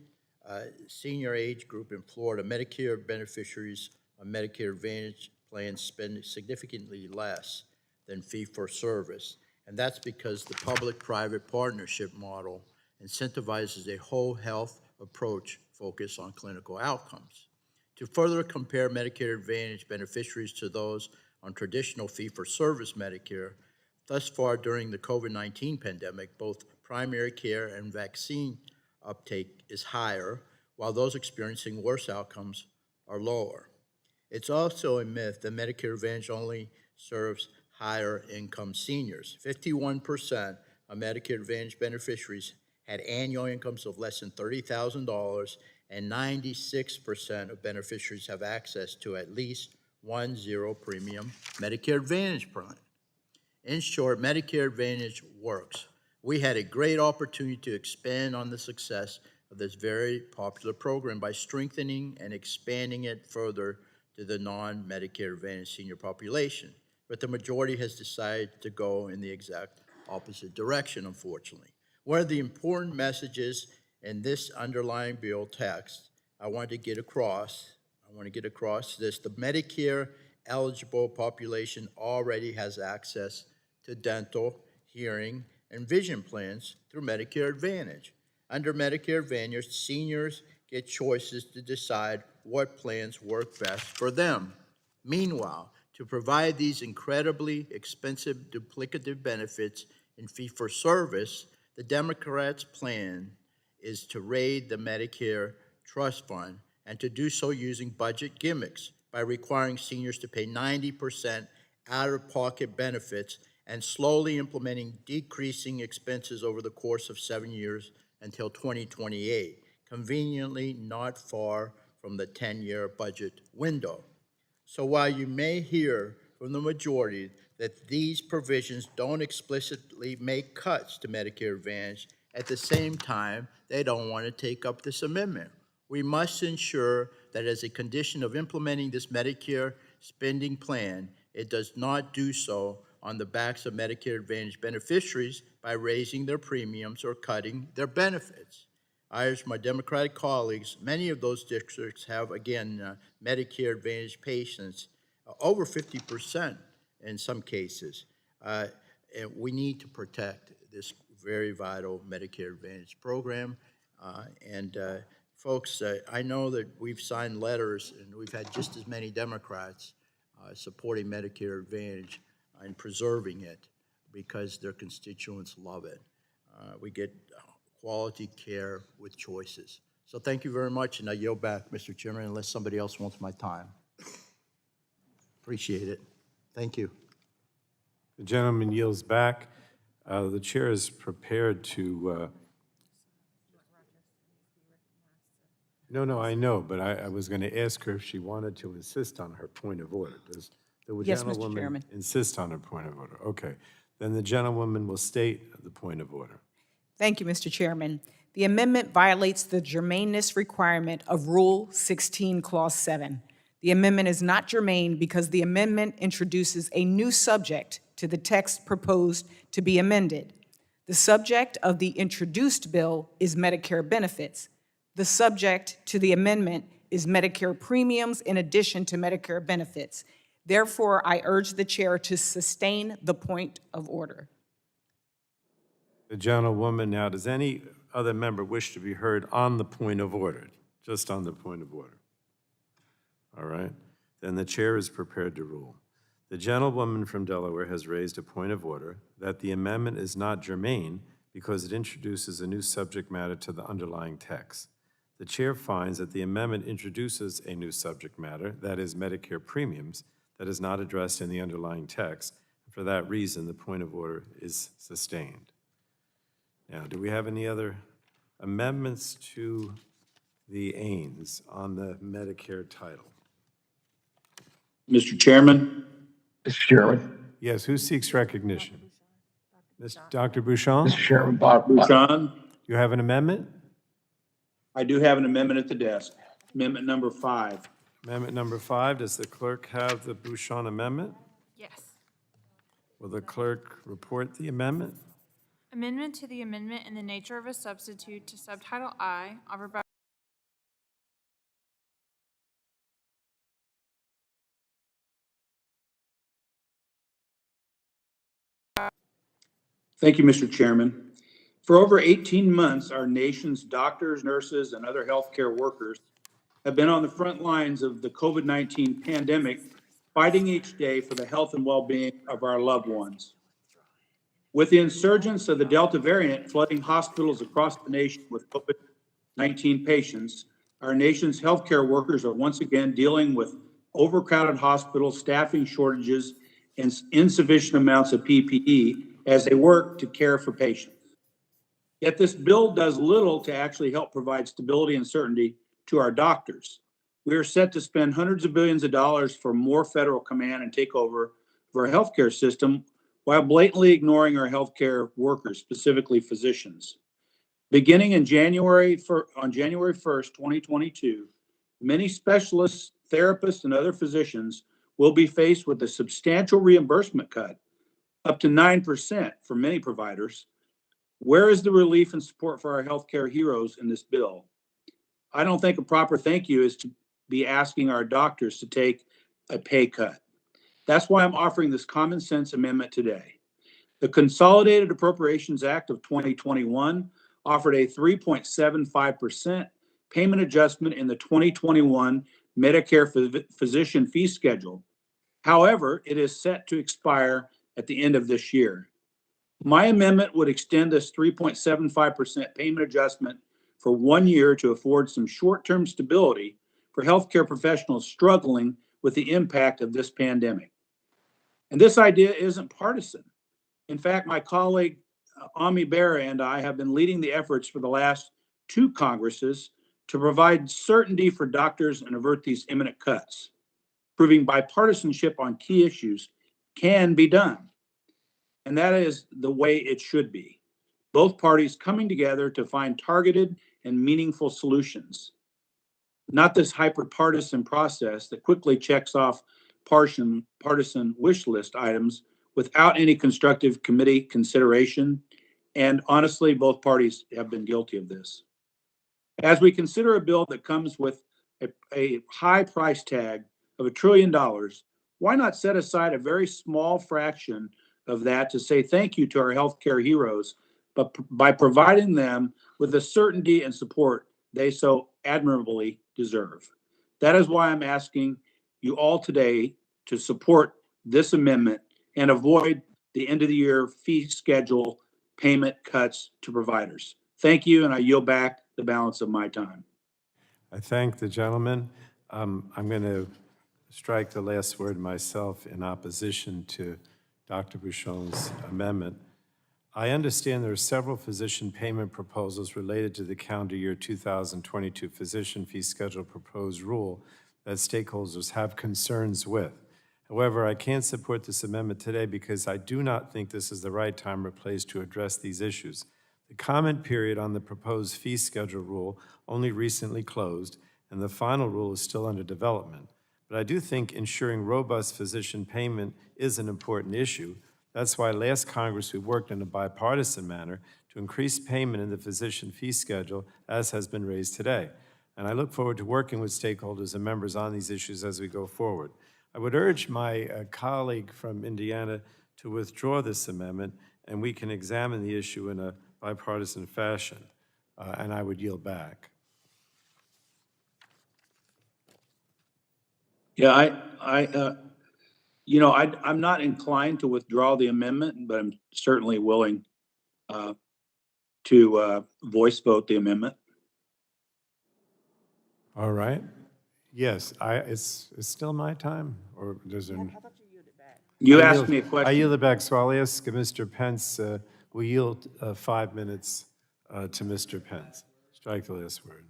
Speaker 3: senior age group in Florida, Medicare beneficiaries on Medicare Advantage plans spend significantly less than fee-for-service, and that's because the public-private partnership model incentivizes a whole health approach focused on clinical outcomes. To further compare Medicare Advantage beneficiaries to those on traditional fee-for-service Medicare, thus far during the COVID-19 pandemic, both primary care and vaccine uptake is higher, while those experiencing worse outcomes are lower. It's also a myth that Medicare Advantage only serves higher income seniors. 51% of Medicare Advantage beneficiaries had annual incomes of less than $30,000, and 96% of beneficiaries have access to at least one zero-premium Medicare Advantage plan. In short, Medicare Advantage works. We had a great opportunity to expand on the success of this very popular program by strengthening and expanding it further to the non-Medicare Advantage senior population. But the majority has decided to go in the exact opposite direction, unfortunately. One of the important messages in this underlying bill text I want to get across this: the Medicare eligible population already has access to dental, hearing, and vision plans through Medicare Advantage. Under Medicare Advantage, seniors get choices to decide what plans work best for them. Meanwhile, to provide these incredibly expensive duplicative benefits in fee-for-service, the Democrats' plan is to raid the Medicare Trust Fund, and to do so using budget gimmicks by requiring seniors to pay 90% out-of-pocket benefits and slowly implementing decreasing expenses over the course of 7 years until 2028, conveniently not far from the 10-year budget window. So while you may hear from the majority that these provisions don't explicitly make cuts to Medicare Advantage, at the same time, they don't want to take up this amendment. We must ensure that as a condition of implementing this Medicare spending plan, it does not do so on the backs of Medicare Advantage beneficiaries by raising their premiums or cutting their benefits. I urge my Democratic colleagues, many of those districts have, again, Medicare Advantage patients, over 50% in some cases. And we need to protect this very vital Medicare Advantage program. Folks, I know that we've signed letters and we've had just as many Democrats supporting Medicare Advantage and preserving it because their constituents love it. We get quality care with choices. So thank you very much, and I yield back, Mr. Chairman, unless somebody else wants my time. Appreciate it. Thank you.
Speaker 1: The gentleman yields back. The chair is prepared to No, I know, but I was going to ask her if she wanted to insist on her point of order. Does the
Speaker 10: Yes, Mr.
Speaker 1: gentlewoman
Speaker 10: Chairman.
Speaker 1: insist on her point of order? Okay. Then the gentlewoman will state the point of order.
Speaker 10: Thank you, Mr. Chairman. The amendment violates the germaneness requirement of Rule 16, Clause 7. The amendment is not germane because the amendment introduces a new subject to the text proposed to be amended. The subject of the introduced bill is Medicare benefits. The subject to the amendment is Medicare premiums in addition to Medicare benefits. Therefore, I urge the chair to sustain the point of order.
Speaker 1: The gentlewoman, now, does any other member wish to be heard on the point of order? Just on the point of order? All right. Then the chair is prepared to rule. The gentlewoman from Delaware has raised a point of order that the amendment is not germane because it introduces a new subject matter to the underlying text. The chair finds that the amendment introduces a new subject matter, that is Medicare premiums, that is not addressed in the underlying text. For that reason, the point of order is sustained. Now, do we have any other amendments to the AINS on the Medicare title?
Speaker 16: Mr. Chairman?
Speaker 11: Mr. Chairman.
Speaker 1: Yes, who seeks recognition? Dr. Bouchon?
Speaker 11: Mr. Chairman.
Speaker 16: Bob Bouchon?
Speaker 1: You have an amendment?
Speaker 16: I do have an amendment at the desk. Amendment number 5.
Speaker 1: Amendment number 5, does the clerk have the Bouchon amendment?
Speaker 20: Yes.
Speaker 1: Will the clerk report the amendment?
Speaker 20: Amendment to the amendment in the nature of a substitute to Subtitle I, offered by
Speaker 16: Thank you, Mr. Chairman. For over 18 months, our nation's doctors, nurses, and other healthcare workers have been on the front lines of the COVID-19 pandemic, fighting each day for the health and well-being of our loved ones. With the insurgence of the Delta variant flooding hospitals across the nation with COVID-19 patients, our nation's healthcare workers are once again dealing with overcrowded hospitals, staffing shortages, and insufficient amounts of PPE as they work to care for patients. Yet this bill does little to actually help provide stability and certainty to our doctors. We are set to spend hundreds of billions of dollars for more federal command and takeover of our healthcare system while blatantly ignoring our healthcare workers, specifically physicians. Beginning on January 1st, 2022, many specialists, therapists, and other physicians will be faced with a substantial reimbursement cut, up to 9% for many providers. Where is the relief and support for our healthcare heroes in this bill? I don't think a proper thank you is to be asking our doctors to take a pay cut. That's why I'm offering this common sense amendment today. The Consolidated Appropriations Act of 2021 offered a 3.75% payment adjustment in the 2021 Medicare physician fee schedule. However, it is set to expire at the end of this year. My amendment would extend this 3.75% payment adjustment for 1 year to afford some short-term stability for healthcare professionals struggling with the impact of this pandemic. And this idea isn't partisan. In fact, my colleague Ami Bera and I have been leading the efforts for the last 2 Congresses to provide certainty for doctors and avert these imminent cuts. Proving bipartisanship on key issues can be done. And that is the way it should be. Both parties coming together to find targeted and meaningful solutions. Not this hyper-partisan process that quickly checks off partisan wish list items without any constructive committee consideration. And honestly, both parties have been guilty of this. As we consider a bill that comes with a high price tag of $1 trillion, why not set aside a very small fraction of that to say thank you to our healthcare heroes, but by providing them with the certainty and support they so admirably deserve. That is why I'm asking you all today to support this amendment and avoid the end of the year fee schedule payment cuts to providers. Thank you, and I yield back the balance of my time.
Speaker 1: I thank the gentleman. I'm going to strike the last word myself in opposition to Dr. Bouchon's amendment. I understand there are several physician payment proposals related to the calendar year 2022 physician fee schedule proposed rule that stakeholders have concerns with. However, I can't support this amendment today because I do not think this is the right time or place to address these issues. The comment period on the proposed fee schedule rule only recently closed, and the final rule is still under development. But I do think ensuring robust physician payment is an important issue. That's why last Congress we worked in a bipartisan manner to increase payment in the physician fee schedule, as has been raised today. And I look forward to working with stakeholders and members on these issues as we go forward. I would urge my colleague from Indiana to withdraw this amendment, and we can examine the issue in a bipartisan fashion, and I would yield back.
Speaker 16: Yeah, I'm not inclined to withdraw the amendment, but I'm certainly willing to voice vote the amendment.
Speaker 1: All right. Yes, it's still my time, or does there?
Speaker 16: You asked me a question.
Speaker 1: I yield it back, so I'll ask Mr. Pence, we yield 5 minutes to Mr. Pence. Strike the last word.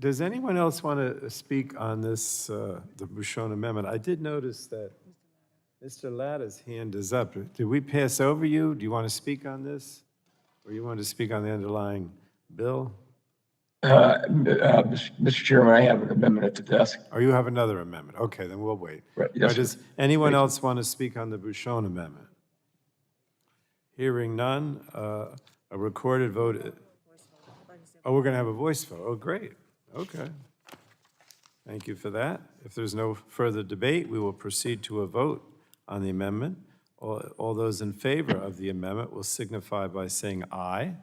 Speaker 1: Does anyone else want to speak on this, the Bouchon amendment? I did notice that Mr. Latta's hand is up. Did we pass over you? Do you want to speak on this? Or you want to speak on the underlying bill?
Speaker 8: Mr. Chairman, I have an amendment at the desk.
Speaker 1: Or you have another amendment? Okay, then we'll wait.
Speaker 8: Right, yes,
Speaker 1: Does anyone else want to speak on the Bouchon amendment? Hearing none, a recorded vote. Oh, we're going to have a voice vote. Oh, great. Okay. Thank you for that. If there's no further debate, we will proceed to a vote on the amendment. All those in favor of the amendment will signify by saying aye.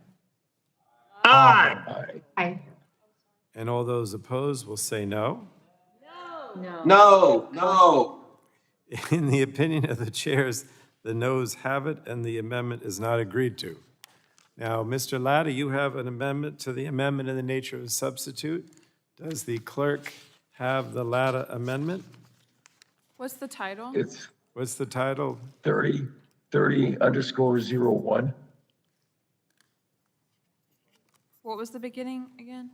Speaker 8: Aye.
Speaker 21: Aye.
Speaker 1: And all those opposed will say no.
Speaker 7: No.
Speaker 1: In the opinion of the chairs, the noes have it, and the amendment is not agreed to. Now, Mr. Latta, you have an amendment to the amendment in the nature of a substitute. Does the clerk have the Latta amendment?
Speaker 20: What's the title?
Speaker 1: What's the title?
Speaker 8: 30_01.
Speaker 20: What was the beginning again?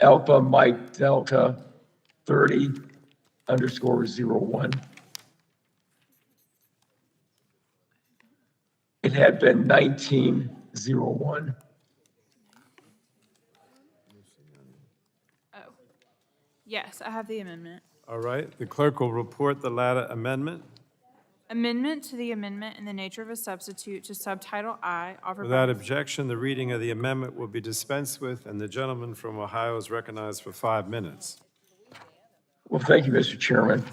Speaker 8: Alpha Mike Delta 30_01. It had been 1901.
Speaker 20: Oh, yes, I have the amendment.
Speaker 1: All right, the clerk will report the Latta amendment.
Speaker 20: Amendment to the amendment in the nature of a substitute to subtitle I offered
Speaker 1: Without
Speaker 20: by...
Speaker 1: objection, the reading of the amendment will be dispensed with, and the gentleman from Ohio is recognized for 5 minutes.
Speaker 8: Well, thank you, Mr. Chairman.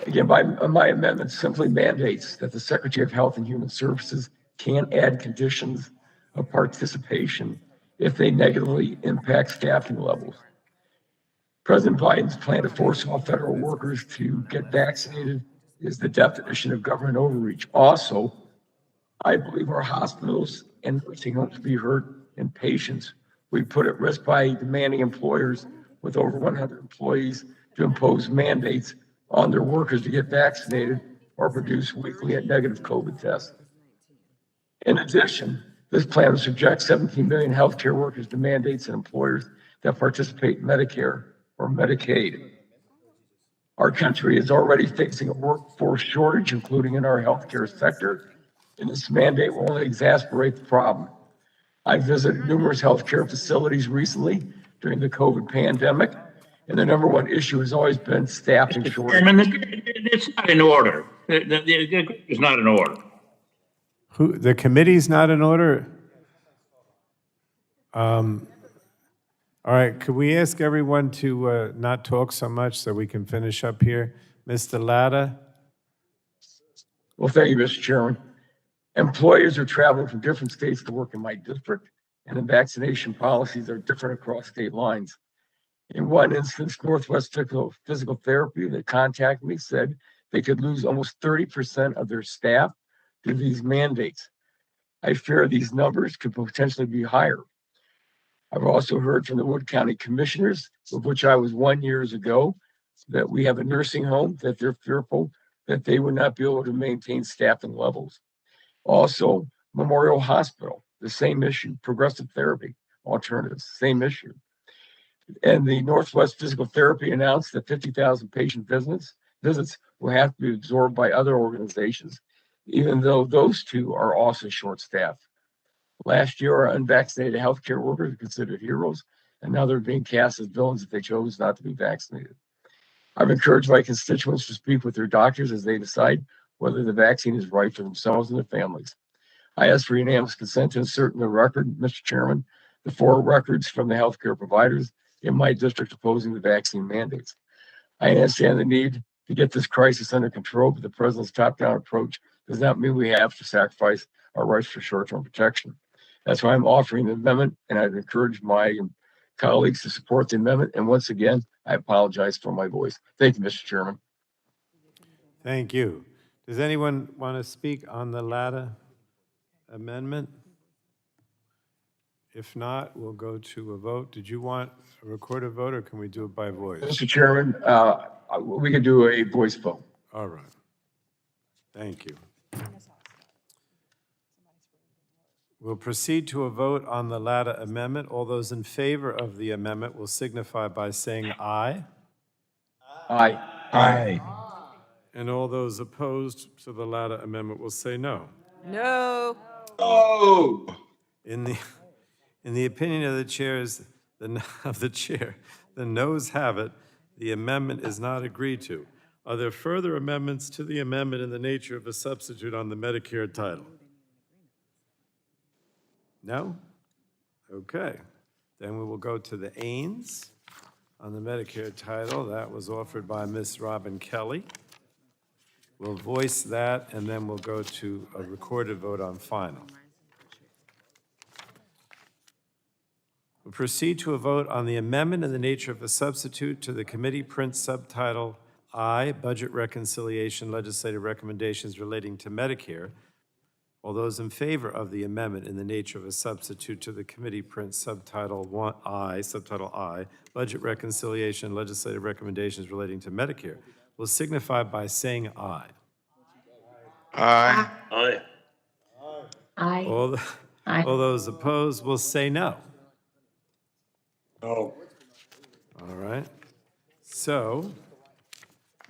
Speaker 8: Again, my amendment simply mandates that the Secretary of Health and Human Services can add conditions of participation if they negatively impact staffing levels. President Biden's plan to force all federal workers to get vaccinated is the definition of government overreach. Also, I believe our hospitals and nursing homes will be hurt, and patients will be put at risk by demanding employers with over 100 employees to impose mandates on their workers to get vaccinated or produce weekly negative COVID tests. In addition, this plan will subject 17 million healthcare workers to mandates and employers that participate in Medicare or Medicaid. Our country is already facing a workforce shortage, including in our healthcare sector, and this mandate will only exacerbate the problem. I visited numerous healthcare facilities recently during the COVID pandemic, and the number one issue has always been staffing shortage.
Speaker 19: It's not in order. It's not in order.
Speaker 1: The committee's not in order? All right, could we ask everyone to not talk so much so we can finish up here? Mr. Latta?
Speaker 8: Well, thank you, Mr. Chairman. Employers are traveling from different states to work in my district, and the vaccination policies are different across state lines. In one instance, Northwest Physical Therapy that contacted me said they could lose almost 30% of their staff due to these mandates. I fear these numbers could potentially be higher. I've also heard from the Wood County Commissioners, of which I was 1 year ago, that we have a nursing home that they're fearful that they would not be able to maintain staffing levels. Also, Memorial Hospital, the same issue, progressive therapy alternatives, same issue. And the Northwest Physical Therapy announced that 50,000 patient visits will have to be absorbed by other organizations, even though those two are also short-staffed. Last year, our unvaccinated healthcare workers were considered heroes, and now they're being cast as villains if they chose not to be vaccinated. I've encouraged my constituents to speak with their doctors as they decide whether the vaccine is right for themselves and their families. I ask for unanimous consent to insert in the record, Mr. Chairman, the 4 records from the healthcare providers in my district opposing the vaccine mandates. I understand the need to get this crisis under control, but the president's top-down approach does not mean we have to sacrifice our rights for short-term protection. That's why I'm offering the amendment, and I've encouraged my colleagues to support the amendment. And once again, I apologize for my voice. Thank you, Mr. Chairman.
Speaker 1: Thank you. Does anyone want to speak on the latter amendment? If not, we'll go to a vote. Did you want a recorded vote, or can we do it by voice?
Speaker 8: Mr. Chairman, we can do a voice vote.
Speaker 1: All right. Thank you. We'll proceed to a vote on the latter amendment. All those in favor of the amendment will signify by saying aye.
Speaker 8: Aye.
Speaker 18: Aye.
Speaker 1: And all those opposed to the latter amendment will say no.
Speaker 10: No.
Speaker 8: Oh.
Speaker 1: In the opinion of the chairs, the noes have it. The amendment is not agreed to. Are there further amendments to the amendment in the nature of a substitute on the Medicare title? No? Okay. Then we will go to the Ains on the Medicare title. That was offered by Ms. Robin Kelly. We'll voice that, and then we'll go to a recorded vote on final. We'll proceed to a vote on the amendment in the nature of a substitute to the committee print subtitle I, Budget Reconciliation Legislative Recommendations Relating to Medicare. All those in favor of the amendment in the nature of a substitute to the committee print subtitle I, Budget Reconciliation Legislative Recommendations Relating to Medicare, will signify by saying aye.
Speaker 17: Aye.
Speaker 19: Aye.
Speaker 6: Aye.
Speaker 1: All those opposed will say no.
Speaker 19: No.
Speaker 1: All right. So,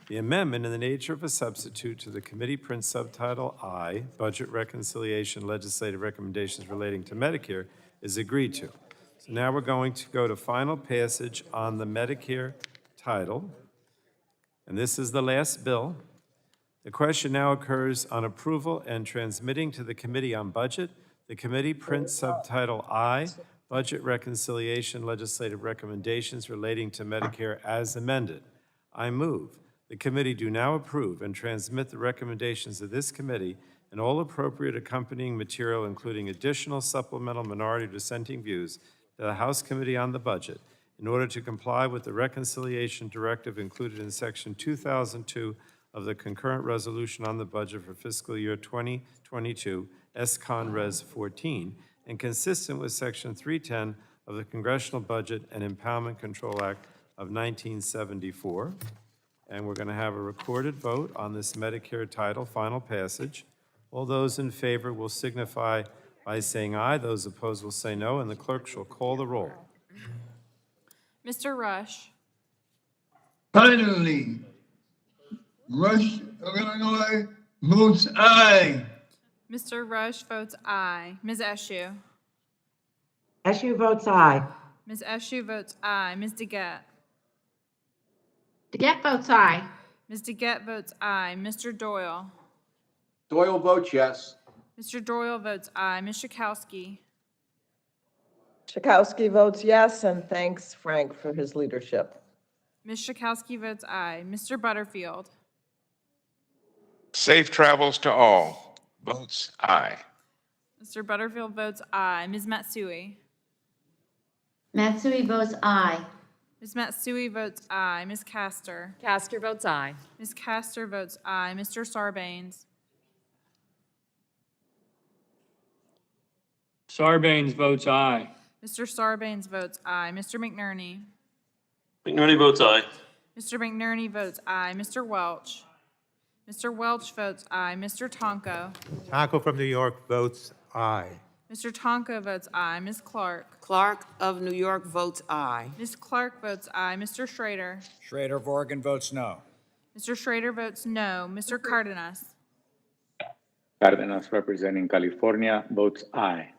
Speaker 1: the amendment in the nature of a substitute to the committee print subtitle I, Budget Reconciliation Legislative Recommendations Relating to Medicare, is agreed to. So now we're going to go to final passage on the Medicare title. And this is the last bill. The question now occurs on approval and transmitting to the Committee on Budget the committee print subtitle I, Budget Reconciliation Legislative Recommendations Relating to Medicare as amended. I move the committee do now approve and transmit the recommendations of this committee and all appropriate accompanying material, including additional supplemental minority dissenting views, to the House Committee on the Budget in order to comply with the reconciliation directive included in Section 2002 of the concurrent resolution on the budget for fiscal year 2022, S-Con Res 14, and consistent with Section 310 of the Congressional Budget and Empowerment Control Act of 1974. And we're going to have a recorded vote on this Medicare title, final passage. All those in favor will signify by saying aye. Those opposed will say no, and the clerk shall call the roll.
Speaker 20: Mr. Rush.
Speaker 9: Finally, Rush of Illinois votes aye.
Speaker 20: Mr. Rush votes aye. Ms. Eshoo.
Speaker 6: Eshoo votes aye.
Speaker 20: Ms. Eshoo votes aye. Ms. DeGette.
Speaker 21: DeGette votes aye.
Speaker 20: Ms. DeGette votes aye. Mr. Doyle.
Speaker 7: Doyle votes yes.
Speaker 20: Mr. Doyle votes aye. Ms. Schakowsky.
Speaker 13: Schakowsky votes yes, and thanks Frank for his leadership.
Speaker 20: Ms. Schakowsky votes aye. Mr. Butterfield.
Speaker 17: Safe travels to all.
Speaker 11: votes aye.
Speaker 20: Mr. Butterfield votes aye. Ms. Matsui?
Speaker 4: Matsui votes aye.
Speaker 20: Ms. Matsui votes aye. Ms. Castor?
Speaker 4: Castor votes aye.
Speaker 20: Ms. Castor votes aye. Mr. Sarbanes?
Speaker 11: Sarbanes votes aye.
Speaker 20: Mr. Sarbanes votes aye. Mr. McNerney?
Speaker 17: McNerney votes aye.
Speaker 20: Mr. McNerney votes aye. Mr. Welch? Mr. Welch votes aye. Mr. Tonko?
Speaker 18: Taco from New York votes aye.
Speaker 20: Mr. Tonko votes aye. Ms. Clark?
Speaker 4: Clark of New York votes aye.
Speaker 20: Ms. Clark votes aye. Mr. Schrader?
Speaker 15: Schrader of Oregon votes no.
Speaker 20: Mr. Schrader votes no. Mr. Cardenas?
Speaker 11: Cardenas representing California votes aye.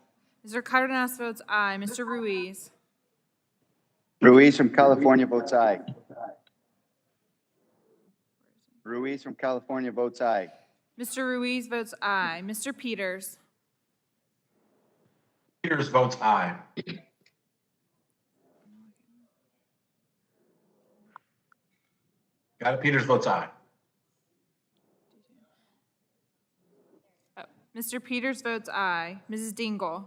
Speaker 20: Mr. Cardenas votes aye. Mr. Ruiz?
Speaker 14: Ruiz from California votes aye. Ruiz from California votes aye.
Speaker 20: Mr. Ruiz votes aye. Mr. Peters?
Speaker 11: Peters votes aye. Got it. Peters votes aye.
Speaker 20: Oh, Mr. Peters votes aye. Mrs. Dingell?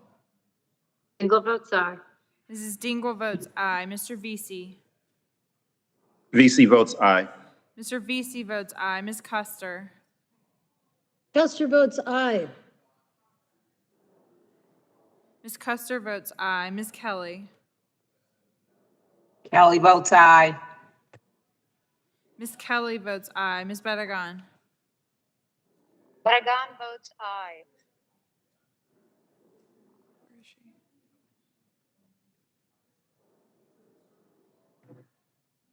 Speaker 21: Dingell votes aye.
Speaker 20: Mrs. Dingell votes aye. Mr. Vesey?
Speaker 17: VC votes aye.
Speaker 20: Mr. Vesey votes aye. Ms. Custer?
Speaker 21: Custer votes aye.
Speaker 20: Ms. Custer votes aye. Ms. Kelly?
Speaker 6: Kelly votes aye.
Speaker 20: Ms. Kelly votes aye. Ms. Bedegan?
Speaker 4: Barragan votes aye.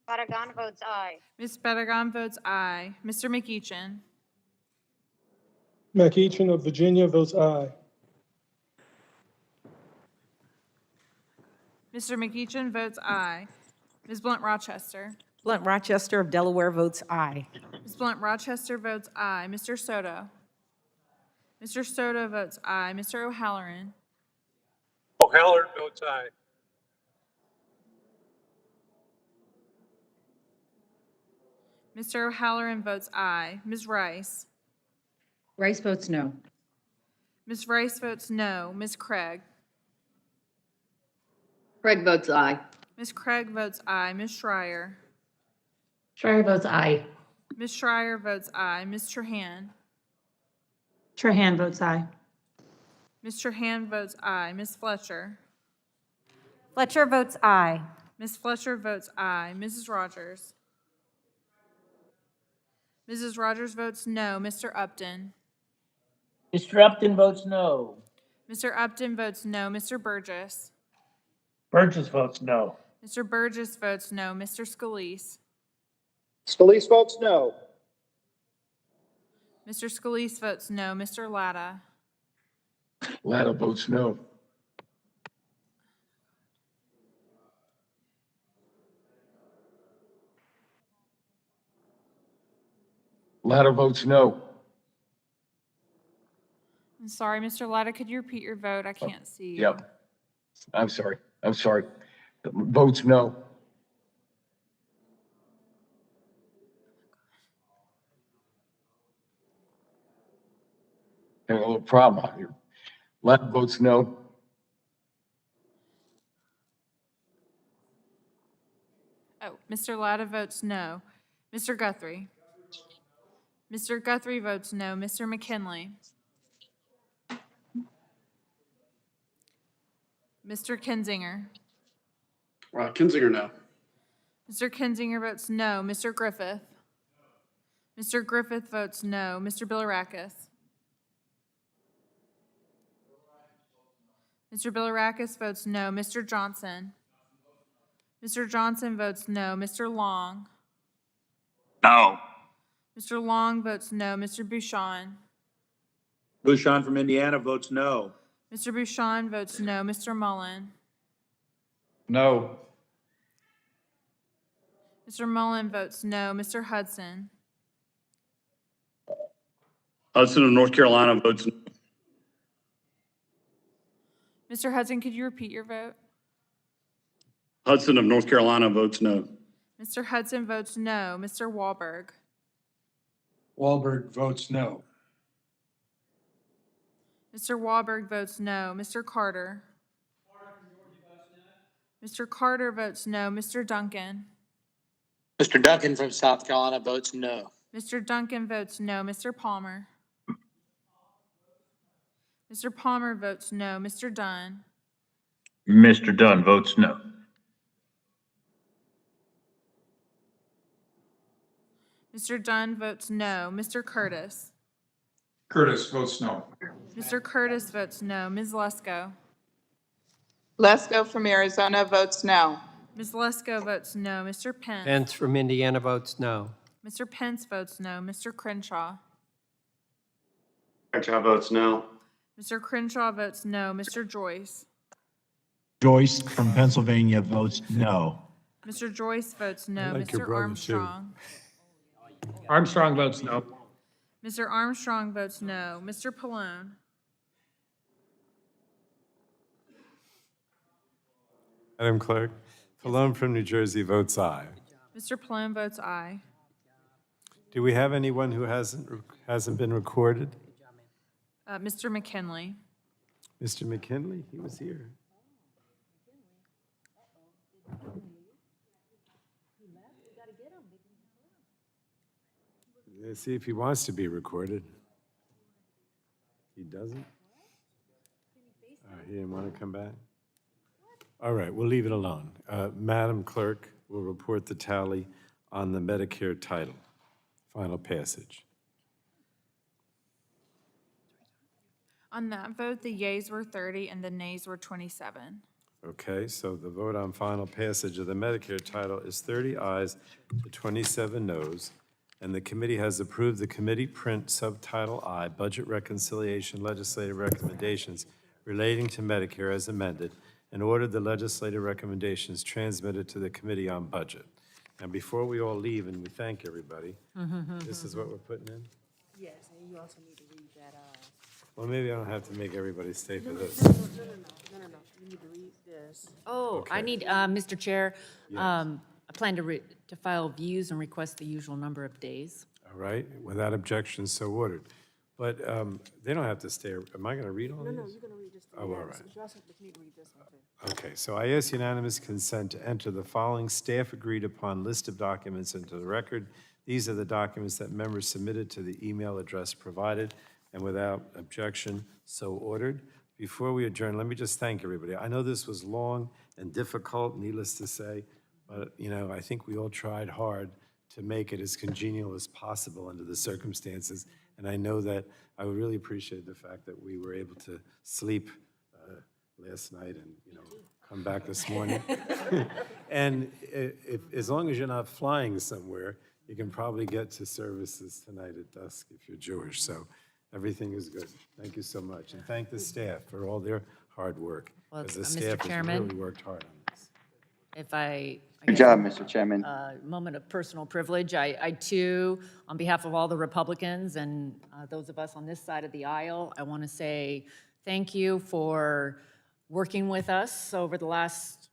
Speaker 4: Barragan votes aye.
Speaker 20: Ms. Bedegan votes aye. Mr. McEachin?
Speaker 11: McEachin of Virginia votes aye.
Speaker 20: Mr. McEachin votes aye. Ms. Blunt Rochester?
Speaker 10: Blunt Rochester of Delaware votes aye.
Speaker 20: Ms. Blunt Rochester votes aye. Mr. Soto? Mr. Soto votes aye. Mr. O'Halloran?
Speaker 11: O'Halloran votes aye.
Speaker 20: Mr. O'Halloran votes aye. Ms. Rice?
Speaker 4: Rice votes no.
Speaker 20: Ms. Rice votes no. Ms. Craig?
Speaker 21: Craig votes aye.
Speaker 20: Ms. Craig votes aye. Ms. Schreier?
Speaker 4: Schreier votes aye.
Speaker 20: Ms. Schreier votes aye. Ms. Trahan?
Speaker 4: Trahan votes aye.
Speaker 20: Ms. Trahan votes aye. Ms. Fletcher?
Speaker 4: Fletcher votes aye.
Speaker 20: Ms. Fletcher votes aye. Mrs. Rogers? Mrs. Rogers votes no. Mr. Upton?
Speaker 19: Mr. Upton votes no.
Speaker 20: Mr. Upton votes no. Mr. Burgess?
Speaker 19: Burgess votes no.
Speaker 20: Mr. Burgess votes no. Mr. Scalise?
Speaker 7: Scalise votes no.
Speaker 20: Mr. Scalise votes no. Mr. Latta?
Speaker 8: Latta votes no. Latta votes no.
Speaker 20: I'm sorry, Mr. Latta, could you repeat your vote? I can't see you.
Speaker 8: Yep. I'm sorry. Votes no. Having a little problem out here. Latta votes no.
Speaker 20: Oh, Mr. Latta votes no. Mr. Guthrie? Mr. Guthrie votes no. Mr. McKinley? Mr. Kinzinger?
Speaker 11: Kinzinger, no.
Speaker 20: Mr. Kinzinger votes no. Mr. Griffith? Mr. Griffith votes no. Mr. Bilirakis? Mr. Bilirakis votes no. Mr. Johnson? Mr. Johnson votes no. Mr. Long?
Speaker 19: No.
Speaker 20: Mr. Long votes no. Mr. Bouchon?
Speaker 16: Bouchon from Indiana votes no.
Speaker 20: Mr. Bouchon votes no. Mr. Mullen?
Speaker 11: No.
Speaker 20: Mr. Mullen votes no. Mr. Hudson?
Speaker 11: Hudson of North Carolina votes no.
Speaker 20: Mr. Hudson, could you repeat your vote?
Speaker 11: Hudson of North Carolina votes no.
Speaker 20: Mr. Hudson votes no. Mr. Wahlberg?
Speaker 11: Wahlberg votes no.
Speaker 20: Mr. Wahlberg votes no. Mr. Carter? Mr. Carter votes no. Mr. Duncan?
Speaker 5: Mr. Duncan from South Carolina votes no.
Speaker 20: Mr. Duncan votes no. Mr. Palmer? Mr. Palmer votes no. Mr. Dunn?
Speaker 19: Mr. Dunn votes no.
Speaker 20: Mr. Dunn votes no. Mr. Curtis?
Speaker 9: Curtis votes no.
Speaker 20: Mr. Curtis votes no. Ms. Lesko?
Speaker 5: Lesko from Arizona votes no.
Speaker 20: Ms. Lesko votes no. Mr. Pence?
Speaker 22: Pence from Indiana votes no.
Speaker 20: Mr. Pence votes no. Mr. Crenshaw?
Speaker 17: Crenshaw votes no.
Speaker 20: Mr. Crenshaw votes no. Mr. Joyce?
Speaker 18: Joyce from Pennsylvania votes no.
Speaker 20: Mr. Joyce votes no.
Speaker 1: like your
Speaker 20: Mr.
Speaker 1: brother, too.
Speaker 20: Armstrong?
Speaker 5: Armstrong votes no.
Speaker 20: Mr. Armstrong votes no. Mr. Pallone?
Speaker 1: Madam Clerk, Pallone from New Jersey votes aye.
Speaker 20: Mr. Pallone votes aye.
Speaker 1: Do we have anyone who hasn't been recorded?
Speaker 20: Mr. McKinley?
Speaker 1: Mr. McKinley, he was here. Let's see if he wants to be recorded. He doesn't? He didn't want to come back? All right, we'll leave it alone. Madam Clerk will report the tally on the Medicare title. Final passage.
Speaker 20: On that vote, the yeas were 30 and the nays were 27.
Speaker 1: Okay, so the vote on final passage of the Medicare title is 30 ayes to 27 noes, and the committee has approved the committee print subtitle I, Budget Reconciliation Legislative Recommendations relating to Medicare as amended, and ordered the legislative recommendations transmitted to the Committee on Budget. And before we all leave, and we thank everybody, this is what we're putting in?
Speaker 10: Yes, and you also need to read that.
Speaker 1: Well, maybe I don't have to make everybody stay for this.
Speaker 10: No. You need to read this.
Speaker 4: Oh, I
Speaker 1: Okay.
Speaker 4: need, Mr. Chair,
Speaker 1: Yes.
Speaker 4: I plan to file views and request the usual number of days.
Speaker 1: All right, without objection, so ordered. But they don't have to stay, am I going to read all these?
Speaker 10: No, you're going to read this.
Speaker 1: Oh, all right.
Speaker 10: You also need to read this one, too.
Speaker 1: Okay, so I ask unanimous consent to enter the following staff agreed upon list of documents into the record. These are the documents that members submitted to the email address provided, and without objection, so ordered. Before we adjourn, let me just thank everybody. I know this was long and difficult, needless to say, but, I think we all tried hard to make it as congenial as possible under the circumstances. And I know that I would really appreciate the fact that we were able to sleep last night and, come back this morning. And as long as you're not flying somewhere, you can probably get to services tonight at dusk if you're Jewish. So everything is good. Thank you so much. And thank the staff for all their hard work.
Speaker 4: Well,
Speaker 1: Because the
Speaker 4: Mr.
Speaker 1: staff has
Speaker 4: Chairman?
Speaker 1: really worked hard on this.
Speaker 4: If I
Speaker 14: Good job, Mr. Chairman.
Speaker 4: moment of personal privilege. I too, on behalf of all the Republicans and those of us on this side of the aisle, I want to say thank you for working with us over the last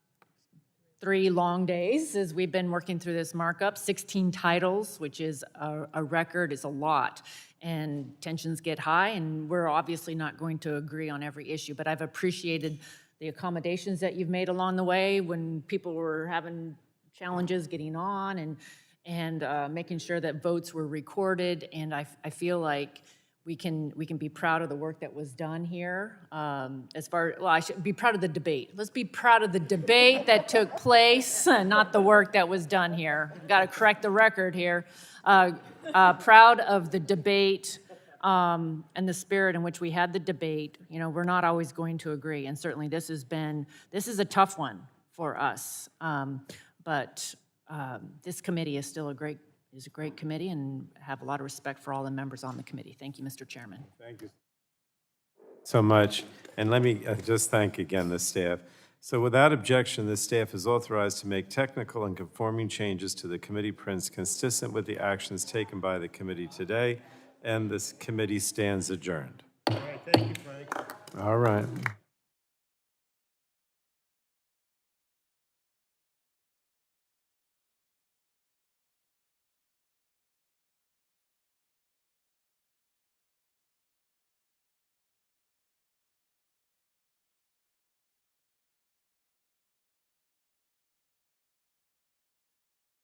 Speaker 4: 3 long days as we've been working through this markup. 16 titles, which is a record, is a lot. And tensions get high, and we're obviously not going to agree on every issue, but I've appreciated the accommodations that you've made along the way when people were having challenges getting on and making sure that votes were recorded. And I feel like we can be proud of the work that was done here. I should be proud of the debate. Let's be proud of the debate that took place, not the work that was done here. Got to correct the record here. Proud of the debate and the spirit in which we had the debate. We're not always going to agree, and certainly this is a tough one for us. But this committee is still a great committee, and have a lot of respect for all the members on the committee. Thank you, Mr. Chairman.
Speaker 1: Thank you so much. And let me just thank again the staff. So without objection, the staff is authorized to make technical and conforming changes to the committee prints consistent with the actions taken by the committee today, and this committee stands adjourned.
Speaker 7: All right, thank you, Frank.
Speaker 1: All right.